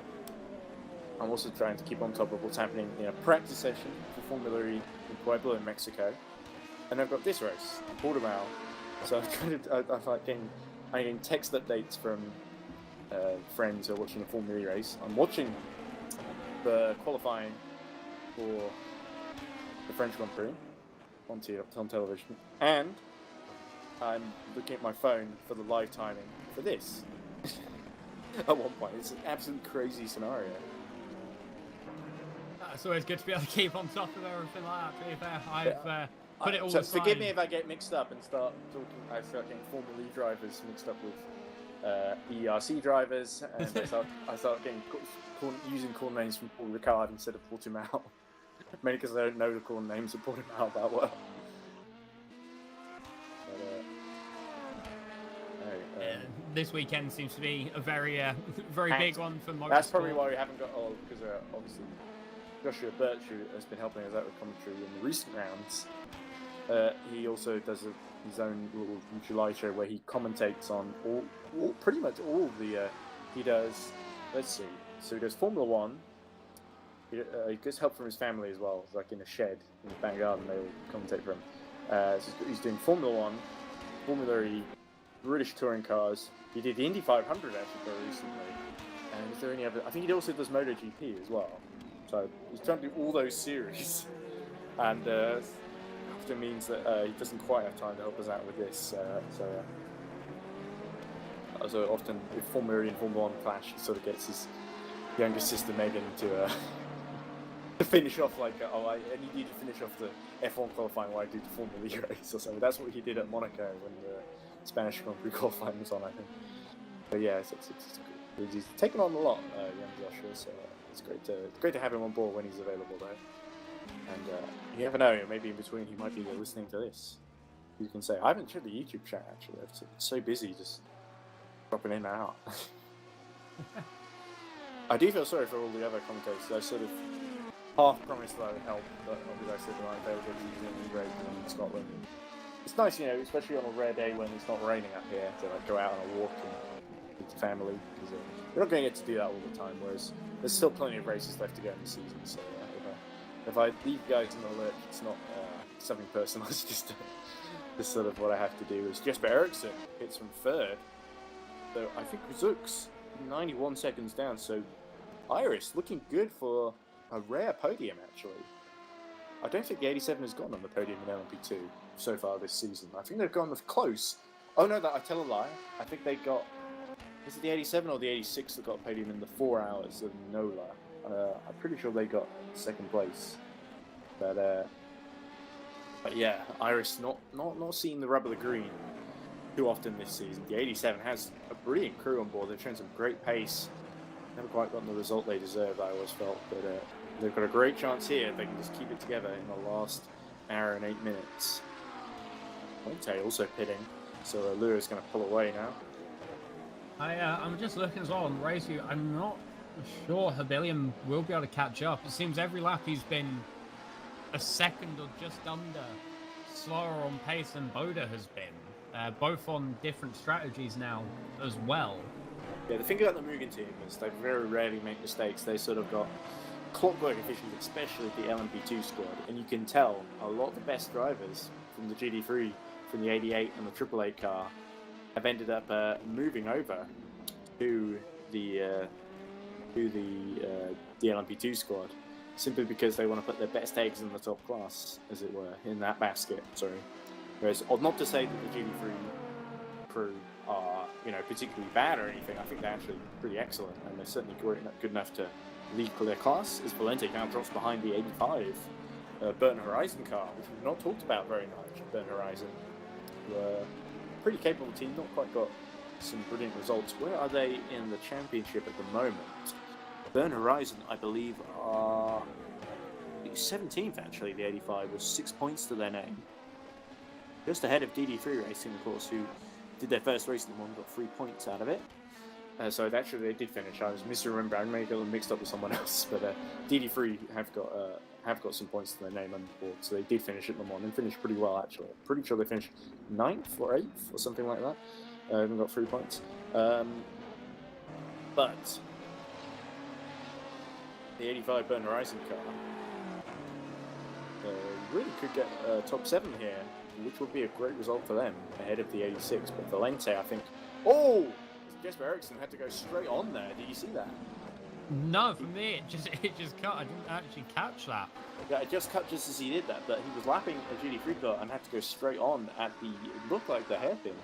I'm also trying to keep on top of what's happening in a practice session for Formula E in Puebla in Mexico. And I've got this race, Portimao. So I'm getting text updates from friends who are watching the Formula E race. I'm watching the qualifying for the French Grand Prix on television, and I'm looking at my phone for the live timing for this. At one point, it's an absolute crazy scenario. It's always good to be able to keep on top of everything like that. To be fair, I've put it all so aside. forgive me if I get mixed up and start getting Formula E drivers mixed up with EERC drivers, and I start getting using call names from Paul Ricard instead of Portimao. Mainly because I don't know the call names of Portimao that well. this weekend seems to be a very, very And big one for motorsport. That's probably why we haven't got because obviously Joshua Birch, who has been helping us out with commentary in the recent rounds, he also does his own little July show where he commentates on pretty much all the. He does. Let's see. So he does Formula One. He gets help from his family as well. It's like in a shed in the back garden. They all commentate for him. So he's doing Formula One, Formula E, British touring cars. He did the Indy 500 actually very recently. And is there any other? I think he also does MotoGP as well. So he's trying to do all those series, and often means that he doesn't quite have time to help us out with this. So often, if Formula E and Formula 1 clash, he sort of gets his younger sister Megan to finish off I need you to finish off the F1 qualifying while I do the Formula E race or something. That's what he did at Monaco when the Spanish Grand Prix qualifying was on, I think. But yeah, he's taken on a lot, young Joshua, so it's great to have him on board when he's available though. And you never know, maybe in between he might be listening to this. You can say, I haven't checked the YouTube chat actually, I've been so busy just dropping in and out. I do feel sorry for all the other commentators. I sort of half promised that I would help, but obviously I said that I'm available to use any grade in Scotland. It's nice, especially on a rare day when it's not raining up here, to go out on a walk and with the family. Because we're not going to get to do that all the time, whereas there's still plenty of races left to go in the season. So if I leave guys in the lurch, it's not something personal. It's just sort of what I have to do. Is Jesper Eriksson hits from third. So I think Zooks 91 seconds down. So Iris looking good for a rare podium, actually. I don't think the 87 has gone on the podium in LMP2 so far this season. I think they've gone close. Oh no, I tell a lie. I think they got... Is it the 87 or the 86 that got a podium in the 4 hours of NOLA? I'm pretty sure they got second place. But yeah, Iris not seeing the rub of the green too often this season. The 87 has a brilliant crew on board. They've shown some great pace. Never quite gotten the result they deserved, I always felt. But they've got a great chance here if they can just keep it together in the last hour and 8 minutes. Conte also pitting, so Lura's going to pull away now. I'm just looking as well on race view. I'm not sure Habilium will be able to catch up. It seems every lap he's been a second or just under slower on pace than Boda has been. Both on different strategies now as well. Yeah, the thing about the Mugen team is they very rarely make mistakes. They sort of got clockwork efficiency, especially the LMP2 squad. And you can tell a lot of the best drivers from the GD3, from the 88 and the 888 car have ended up moving over to the LMP2 squad, simply because they want to put their best eggs in the top class, as it were, in that basket. Sorry. Whereas, not to say that the GD3 crew are, particularly bad or anything. I think they're actually pretty excellent, and they're certainly good enough to lead for their class. As Valente now drops behind the 85 Burnt Horizon car, which we've not talked about very much. Burnt Horizon, pretty capable team, not quite got some brilliant results. Where are they in the championship at the moment? Burnt Horizon, I believe, are 17th actually, the 85, with 6 points to their name. Just ahead of DD3 Racing, of course, who did their first race in the morning, got 3 points out of it. So actually they did finish. I was misremembering, I may have got them mixed up with someone else, but DD3 have got some points to their name on the board, so they did finish at Le Mans and finished pretty well actually. Pretty sure they finished 9th or 8th or something like that. Even got 3 points. But the 85 Burnt Horizon car really could get top 7 here, which would be a great result for them ahead of the 86. But Valente, I think. Oh! Jesper Eriksson had to go straight on there. Did you see that? No, for me it just cut. I didn't actually catch that. Yeah, it just cut just as he did that. But he was lapping a GD3 car and had to go straight on at the, it looked like the hairpin.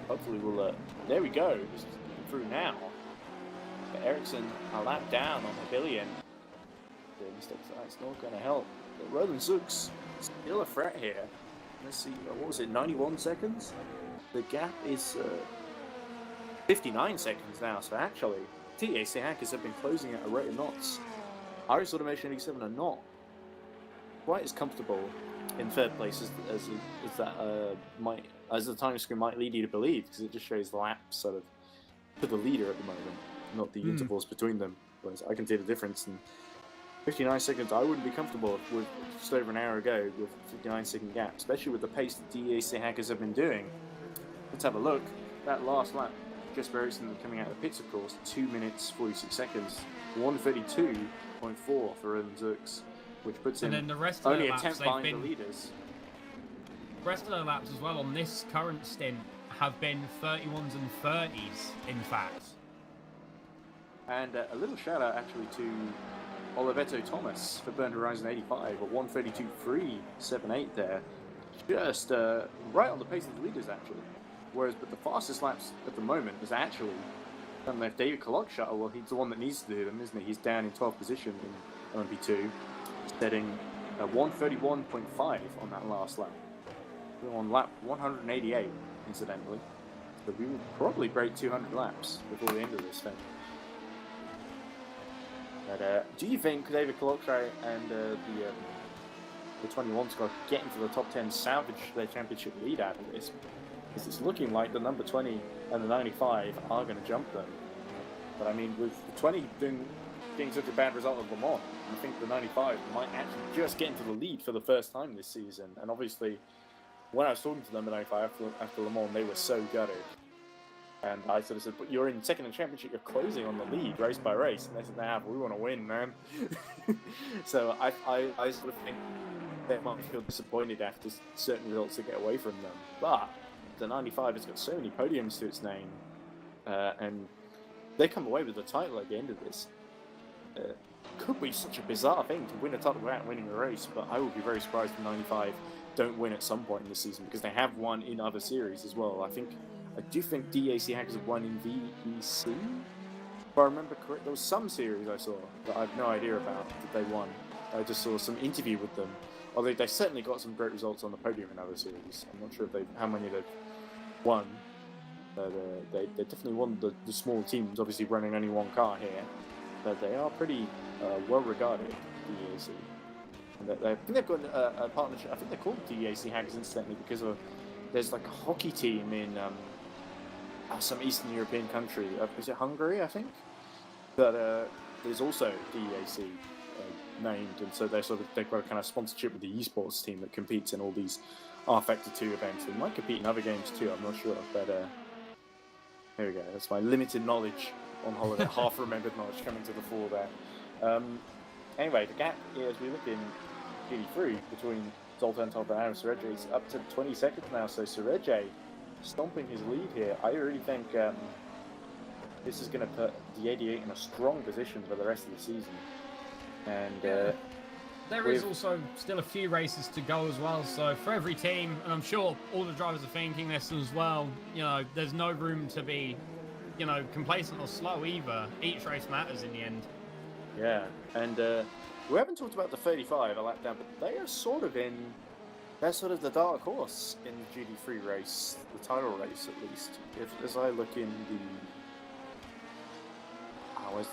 Hopefully we'll. There we go. Just through now. But Eriksson a lap down on the billion. The mistakes. That's not going to help. But Roland Zooks still a threat here. Let's see. What was it? 91 seconds. The gap is 59 seconds now. So actually, TAC Hackers have been closing at a rate of knots. Iris Automation 87 are not quite as comfortable in third place as the time screen might lead you to believe, because it just shows the laps sort of to the leader at the moment, not the intervals between them. Whereas I can see the difference in 59 seconds. I wouldn't be comfortable with just over an hour ago with 59-second gap, especially with the pace that DAC hackers have been doing. Let's have a look. That last lap, just very recently coming out of the pits, of course, 2 minutes 46 seconds, 132.4 for Roland Zux, which puts him then the rest of only the a laps, tenth they've behind been- the leaders. The rest of the laps as well on this current stint have been 31s and 30s, in fact. And a little shout out actually to Olivetto Thomas for Burnt Horizon 85 at 132.378 there. Just right on the pace of the leaders actually. But the fastest laps at the moment is actually David Kalokshar. Well, he's the one that needs to do them, isn't he? He's down in 12th position in LMP2, setting 131.5 on that last lap. We're on lap 188, incidentally. So we will probably break 200 laps before the end of this thing. But do you think David Kalokshar and the 21 squad get into the top 10, salvage their championship lead out of this? Because it's looking like the number 20 and the 95 are going to jump them. But I mean, with the 20 getting such a bad result at Le Mans, I think the 95 might actually just get into the lead for the first time this season. And obviously, when I was talking to them, the 95 after Le Mans, they were so gutted. And I sort of said, but you're in second in the championship, you're closing on the lead race by race. And they said, nah, but we want to win, man. So I sort of think they might feel disappointed after certain results to get away from them. But the 95 has got so many podiums to its name. And they come away with the title at the end of this. Could be such a bizarre thing to win a title without winning a race, but I would be very surprised if 95 don't win at some point in the season, because they have won in other series as well. I do think DAC Hackers have won in VEC, if I remember correct. There was some series I saw that I have no idea about that they won. I just saw some interview with them. Although they certainly got some great results on the podium in other series. I'm not sure how many they've won. But they definitely won the small teams, obviously running only one car here. But they are pretty well regarded, DAC. And I think they've got a partnership. I think they're called DAC Hackers incidentally because there's like a hockey team in some Eastern European country. Is it Hungary, I think? But there's also DAC named, and so they've got a kind of sponsorship with the esports team that competes in all these R-Factor 2 events. They might compete in other games too, I'm not sure. But there we go. That's my limited knowledge on holiday, half-remembered knowledge coming to the fore there. Anyway, the gap as we look in GT3 between Zoltan Tolban and Serege is up to 20 seconds now, so Serege stomping his lead here. I really think this is going to put the 88 in a strong position for the rest of the season. And there is also still a few races to go as well, so for every team, and I'm sure all the drivers are thinking this as well, there's no room to be, complacent or slow either. Each race matters in the end. Yeah, and we haven't talked about the 35 a lap down, but they're sort of the dark horse in the GT3 race, the title race at least. As I look in the...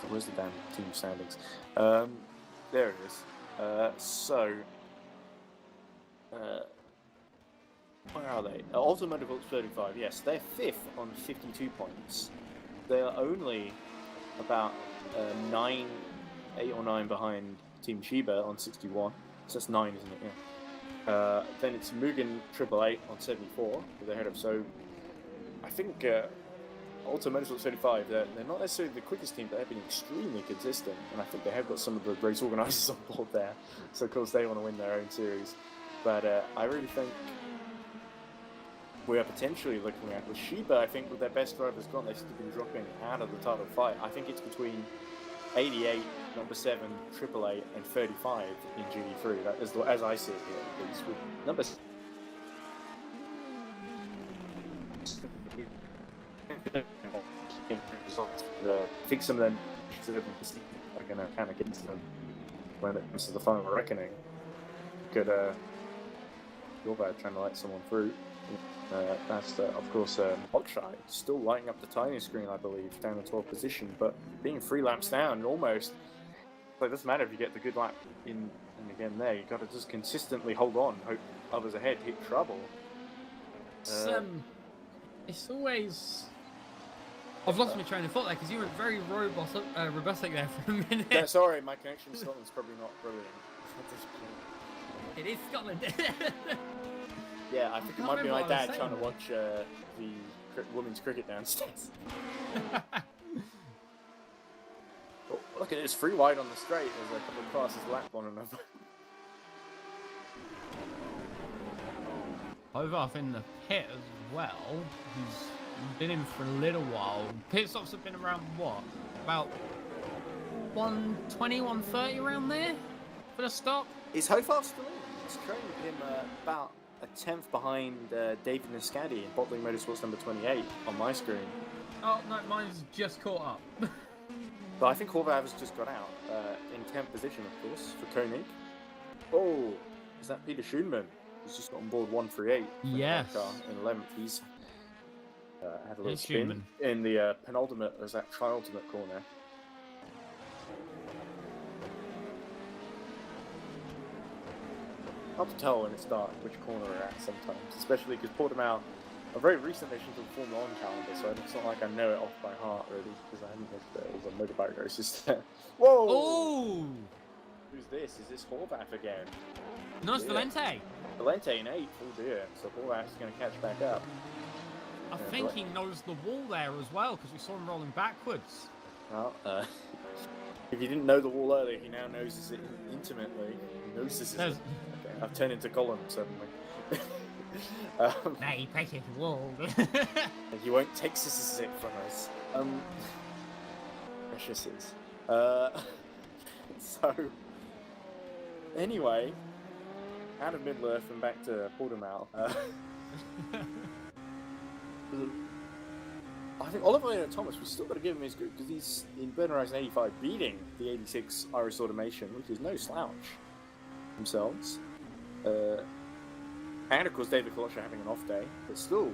where's the damn team standings? There it is. Where are they? Ultimate Volts 35, yes, they're 5th on 52 points. They're only about 8 or 9 behind Team Shiba on 61. So that's 9, isn't it? Yeah. Then it's Mugen 888 on 74 with their head up. So I think Ultimate Volts 35, they're not necessarily the quickest team, but they've been extremely consistent. And I think they have got some of the race organisers on board there. So of course they want to win their own series. But I really think we are potentially looking at with Shiba. I think with their best drivers gone, they've still been dropping out of the title fight. I think it's between 88, number 7, 888, and 35 in GT3. That is, as I see it here, at least. With number I think some of them are going to kind of get into them when it comes to the final reckoning. Good, you're about trying to light someone through. That's, of course, Hotshot still lighting up the tiny screen, I believe, down in 12th position, but being 3 laps down, almost. So it doesn't matter if you get the good lap in And again there, you got to just consistently hold on, hope others ahead hit trouble. It's always... I've lost my train of thought there because you went very robotic there for a minute. Yeah, sorry, my connection to Scotland's probably not brilliant at this point. It is Scotland. Yeah, I think it can't might be remember my what I was dad trying to saying. watch the women's cricket downstairs. Oh, look at this, 3 wide on the straight as a couple of classes lap one another. Hovarth in the pit as well. He's been in for a little while. Pit stops have been around what? About 120, 130 around there for the stop. Is Hofarth still in? It's trailing him about a 10th behind David Niscadi in Bottling Motorsports number 28 on my screen. Oh no, mine's just caught up. But I think Horvath has just got out in 10th position, of course, for Koenig. Oh, is that Peter Schoenman? He's just got on board 138. Yes. In 11th. He's had a little It's spin in the penultimate, or is that tri-ultimate corner. Hard to tell when it's dark which corner we're at sometimes, especially because Portimao, a very recent addition to the Formula 1 calendar, so it's not like I know it off by heart really, because I haven't looked at it. It was a motorbike race just there. Whoa! Oh! Who's this? Is this Horvath again? No, it's Yeah. Valente. Valente in 8th, oh dear, so Horvath's going to catch back up. I Yeah, think but- he knows the wall there as well because we saw him rolling backwards. Well, if you didn't know the wall earlier, he now knows it intimately. He knows this is There's- Okay, I've turned into Colin suddenly. Nah, he pressed the wall. He won't Texas it from us. Precious is. So, anyway, out of Middle-earth and back to Portimao. I think Oliver Thomas, we've still got to give him his group because he's in Burn Horizon 85 beating the 86 Iris Automation, which is no slouch themselves. And of course David Kolosha having an off day, but still,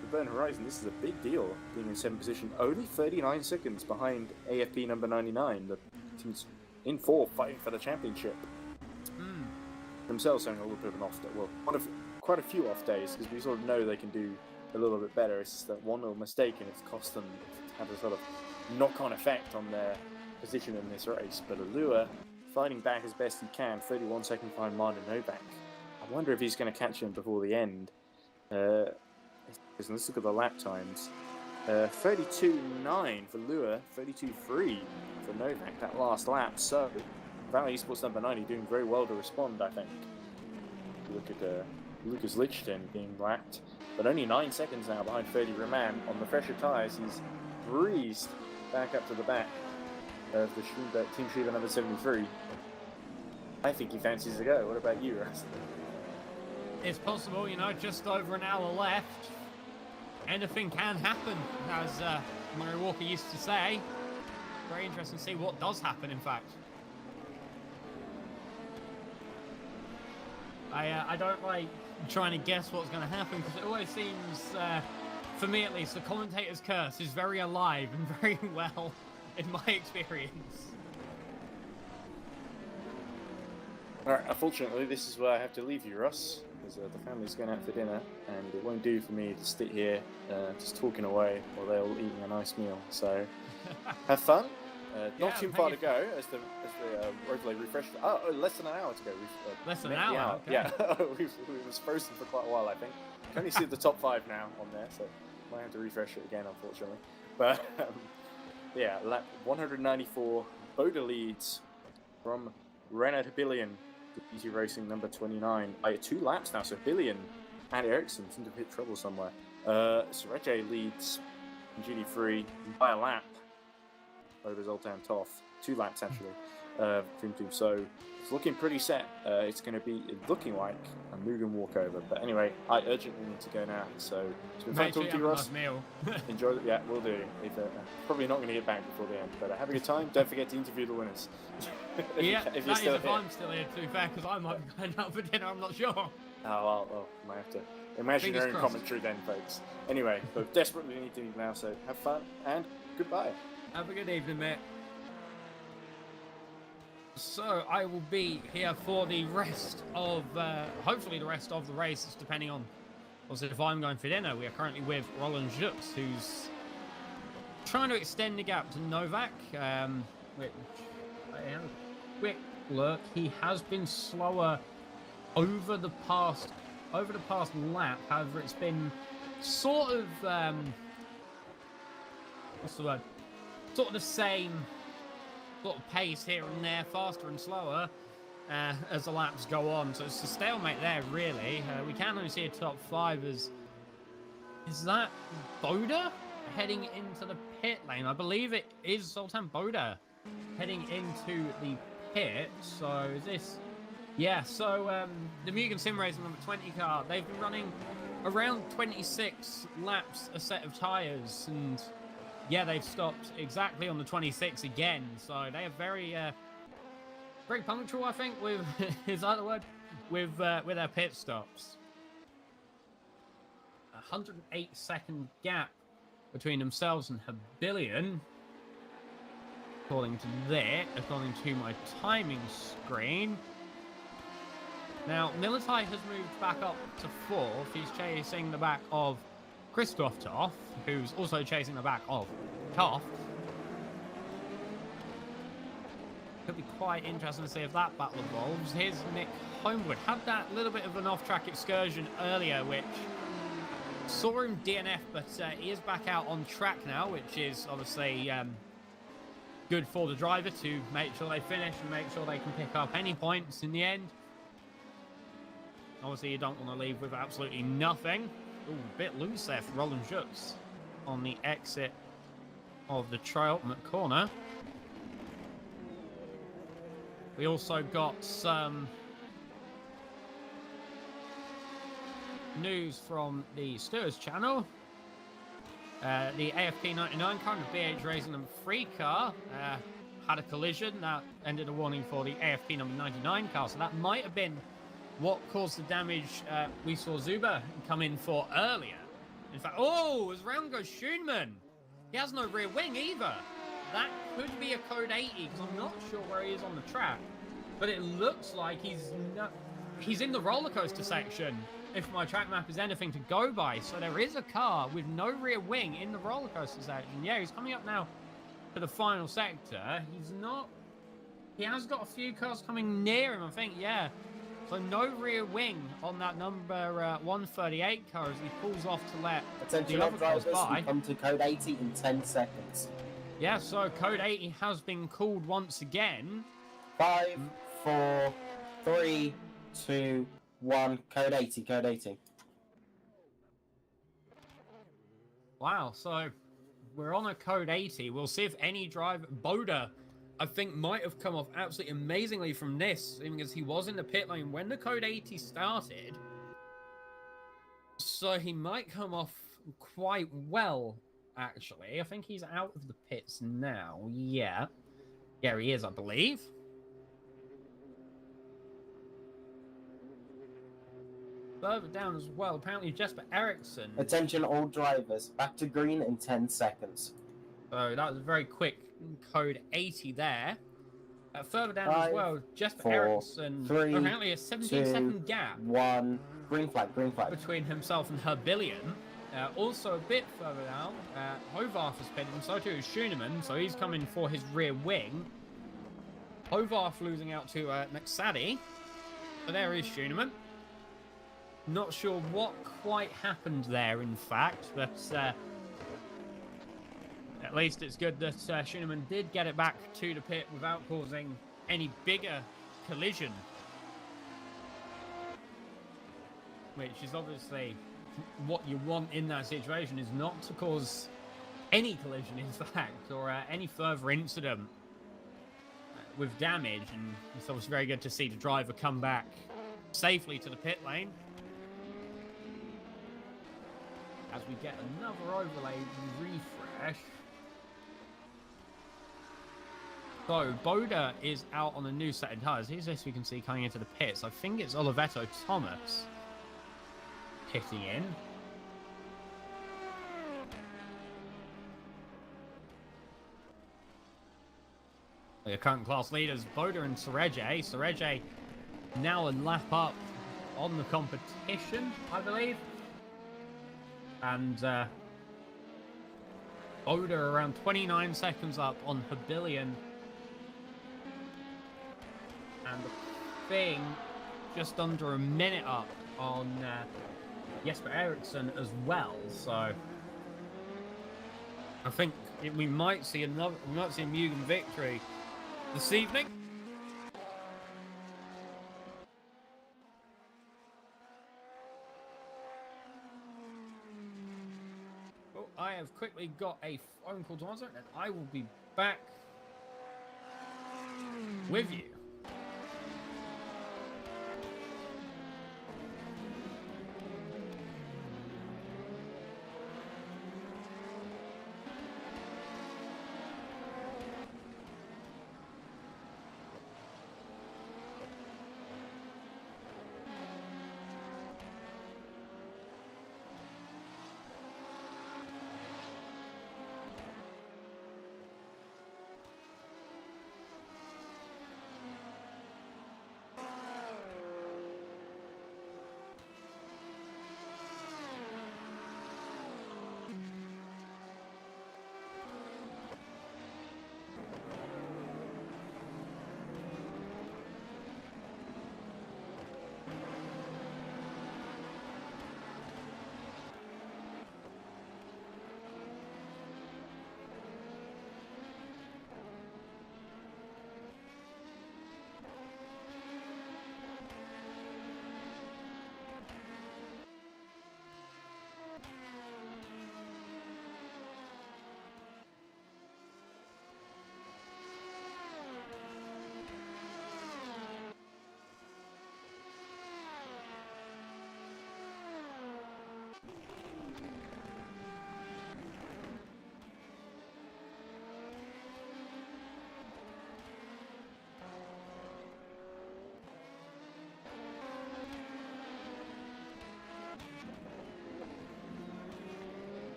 the Burn Horizon, this is a big deal, being in 7th position, only 39 seconds behind AFP number 99, the team's in 4th fighting for the championship. Themselves having a little bit of an off day, well, quite a few off days, because we sort of know they can do a little bit better. It's just that one little mistake and it's cost them, had a sort of knock-on effect on their position in this race. But Allure fighting back as best he can, 31 seconds behind Martin Novak. I wonder if he's going to catch him before the end. Let's look at the lap times. 32.9 for Lure, 32.3 for Novak that last lap. So Valley Esports number 90 doing very well to respond, I think. Look at Lucas Lichten being lapped, but only 9 seconds now behind Ferdy Roman. On the fresher tyres, he's breezed back up to the back of the Team Schreiber number 73. I think he fancies to go. What about you, Russ? It's possible, you know, just over an hour left. Anything can happen, as Murray Walker used to say. Very interesting to see what does happen, in fact. I don't like trying to guess what's going to happen because it always seems, for me at least, the commentator's curse is very alive and very well in my experience. Alright, unfortunately, this is where I have to leave you, Russ, because the family's going out for dinner, and it won't do for me to sit here just talking away while they're all eating a nice meal. So, have fun. Not too far to go as the roadway refreshed. Oh, less than an hour to go. Less than met an the hour? Okay. Yeah, it was frozen for quite a while, I think. Can only see the top 5 now on there, so might have to refresh it again, unfortunately. But yeah, lap 194. Boda leads from Renard Billion, Easy Racing number 29 by 2 laps now. So Billion and Ericsson seem to have hit trouble somewhere. Serege leads GD3 by a lap over Zoltan Toth. 2 laps actually, between 2. So it's looking pretty set. It's going to be looking like a Mugen walkover. But anyway, I urgently need to go now. So it's been fun Make sure talking you to you, have a Russ. nice meal. Enjoy it. Yeah, we'll do. If, probably not going to get back before the end, but have a good time. Don't forget to interview the winners. Yeah, if you're that is still if here. I'm still here, to be fair, because I might be going out for dinner, I'm not sure. Oh, well, might have to imagine your Fingers own crossed. commentary then, folks. Anyway, but desperately need to leave now, so have fun and goodbye. Have a good evening, mate. So I will be here for the rest of, hopefully the rest of the race, depending on, also if I'm going for dinner. We are currently with Roland Jux, who's trying to extend the gap to Novak. Which, quick look, he has been slower over the past lap. However, it's been sort of, what's the word? Sort of the same sort of pace here and there, faster and slower as the laps go on. So it's a stalemate there, really. We can only see a top 5 as... Is that Boda heading into the pit lane? I believe it is Sultan Boda heading into the pit. So is this... Yeah, so the Mugen Sim Racing number 20 car, they've been running around 26 laps a set of tyres, and yeah, they've stopped exactly on the 26 again. So they are very, very punctual, I think, with is that the word? With their pit stops. 108-second gap between themselves and Habilion, according to my timing screen. Now, Militai has moved back up to 4th. He's chasing the back of Christoph Toff, who's also chasing the back of Toff. Could be quite interesting to see if that battle evolves. Here's Nick Homewood. Had that little bit of an off-track excursion earlier, which saw him DNF, but he is back out on track now, which is obviously good for the driver to make sure they finish and make sure they can pick up any points in the end. Obviously, you don't want to leave with absolutely nothing. Ooh, a bit loose there for Roland Jux on the exit of the Triultimate corner. We also got some news from the Stewards channel. The AFP 99 car and the BH Racing number 3 car had a collision that ended a warning for the AFP number 99 car. So that might have been what caused the damage we saw Zuba come in for earlier. In fact, as round goes Schoenman. He has no rear wing either. That could be a code 80 because I'm not sure where he is on the track. But it looks like he's in the roller coaster section, if my track map is anything to go by. So there is a car with no rear wing in the roller coaster section. Yeah, he's coming up now to the final sector. He has got a few cars coming near him, I think, yeah. So no rear wing on that number 138 car as he pulls off to let Attention, the other cars drivers, by. we come to code 80 in 10 seconds. Yeah, so code 80 has been called once again. 5, 4, 3, 2, 1. Code 80, code 80. Wow, so we're on a code 80. We'll see if any driver... Boda, I think, might have come off absolutely amazingly from this, even as he was in the pit lane when the code 80 started. So he might come off quite well, actually. I think he's out of the pits now. Yeah. Yeah, he is, I believe. Further down as well, apparently Jesper Eriksson. Attention, all drivers. Back to green in 10 seconds. So that was a very quick code 80 there. Further down 5, as well, Jesper 4, Eriksson. 3, apparently a 17-second gap 1. Green flag, green flag. between himself and Habilion. Also a bit further down, Hovarth has pitted, and so too is Schoenemann, so he's coming for his rear wing. Hovarth losing out to McSaddy. So there is Schoenemann. Not sure what quite happened there, in fact, but at least it's good that Schoenemann did get it back to the pit without causing any bigger collision. Which is obviously what you want in that situation, is not to cause any collision, in fact, or any further incident with damage. And it's obviously very good to see the driver come back safely to the pit lane. As we get another overlay refresh. So, Boda is out on a new set of tyres. Here's this we can see coming into the pits. I think it's Olivetto Thomas pitting in. The current class leaders, Boda and Sereje. Sereje now a lap up on the competition, I believe. And Boda around 29 seconds up on Habilion. And the thing just under a minute up on Jesper Eriksson as well. So I think we might see a Mugen victory this evening. Oh, I have quickly got a phone call to answer, and I will be back with you.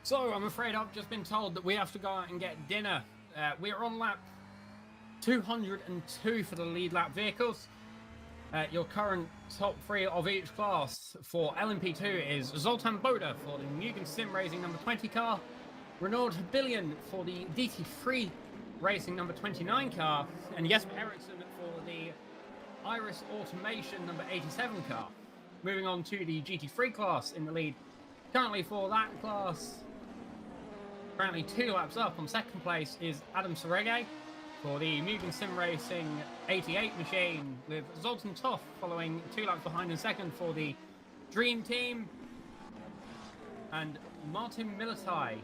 So I'm afraid I've just been told that we have to go out and get dinner. We're on lap 202 for the lead lap vehicles. Your current top three of each class for LMP2 is Zoltan Boda for the Mugen Sim Racing number 20 car, Renaud Billion for the DT3 Racing number 29 car, and Jesper Eriksson for the Iris Automation number 87 car. Moving on to the GT3 class in the lead. Currently for that class, currently 2 laps up on second place is Adam Serege for the Mugen Sim Racing 88 machine, with Zoltan Toff following 2 laps behind in second for the Dream Team, and Martin Militai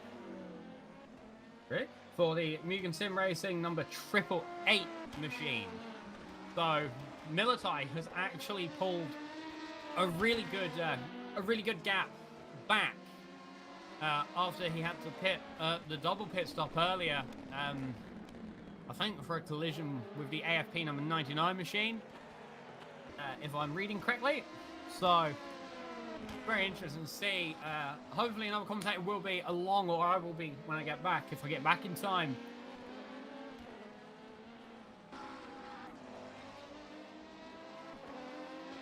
for the Mugen Sim Racing number 888 machine. So Militai has actually pulled a really good gap back after he had to pit the double pit stop earlier. I think for a collision with the AFP number 99 machine, if I'm reading correctly. So, very interesting to see. Hopefully another commentator will be along, or I will be when I get back, if I get back in time.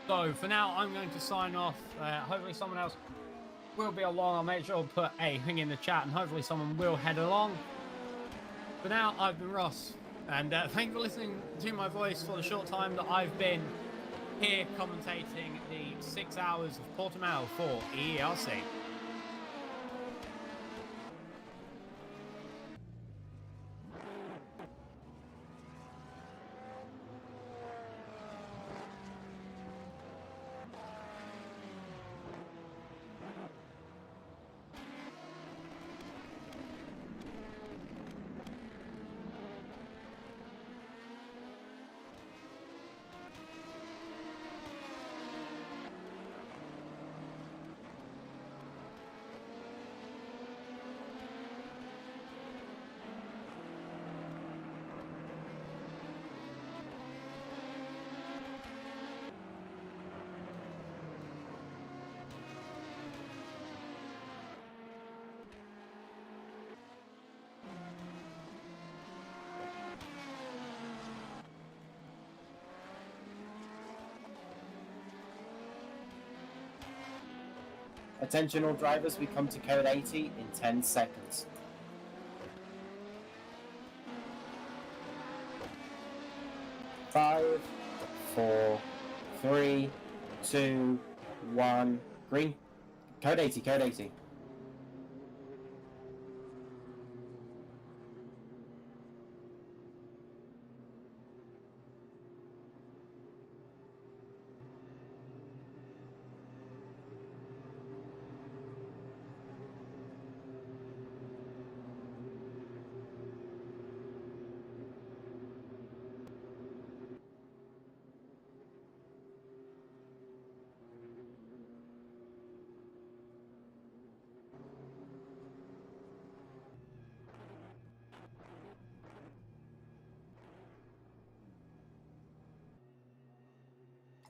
So, for now, I'm going to sign off. Hopefully someone else will be along. I'll make sure I'll put a thing in the chat, and hopefully someone will head along. For now, I've been Ross, and thank you for listening to my voice for the short time that I've been here commentating the 6 hours of Portimao for EERC. Attention all drivers, we come to code 80 in 10 seconds. Five, 4, 3, 2, 1, green. Code 80, code 80.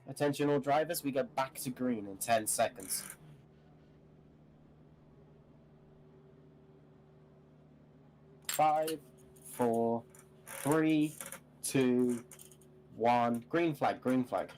Attention all drivers, we go back to green in 10 seconds. 5, 4, 3, 2, 1, green flag, green flag.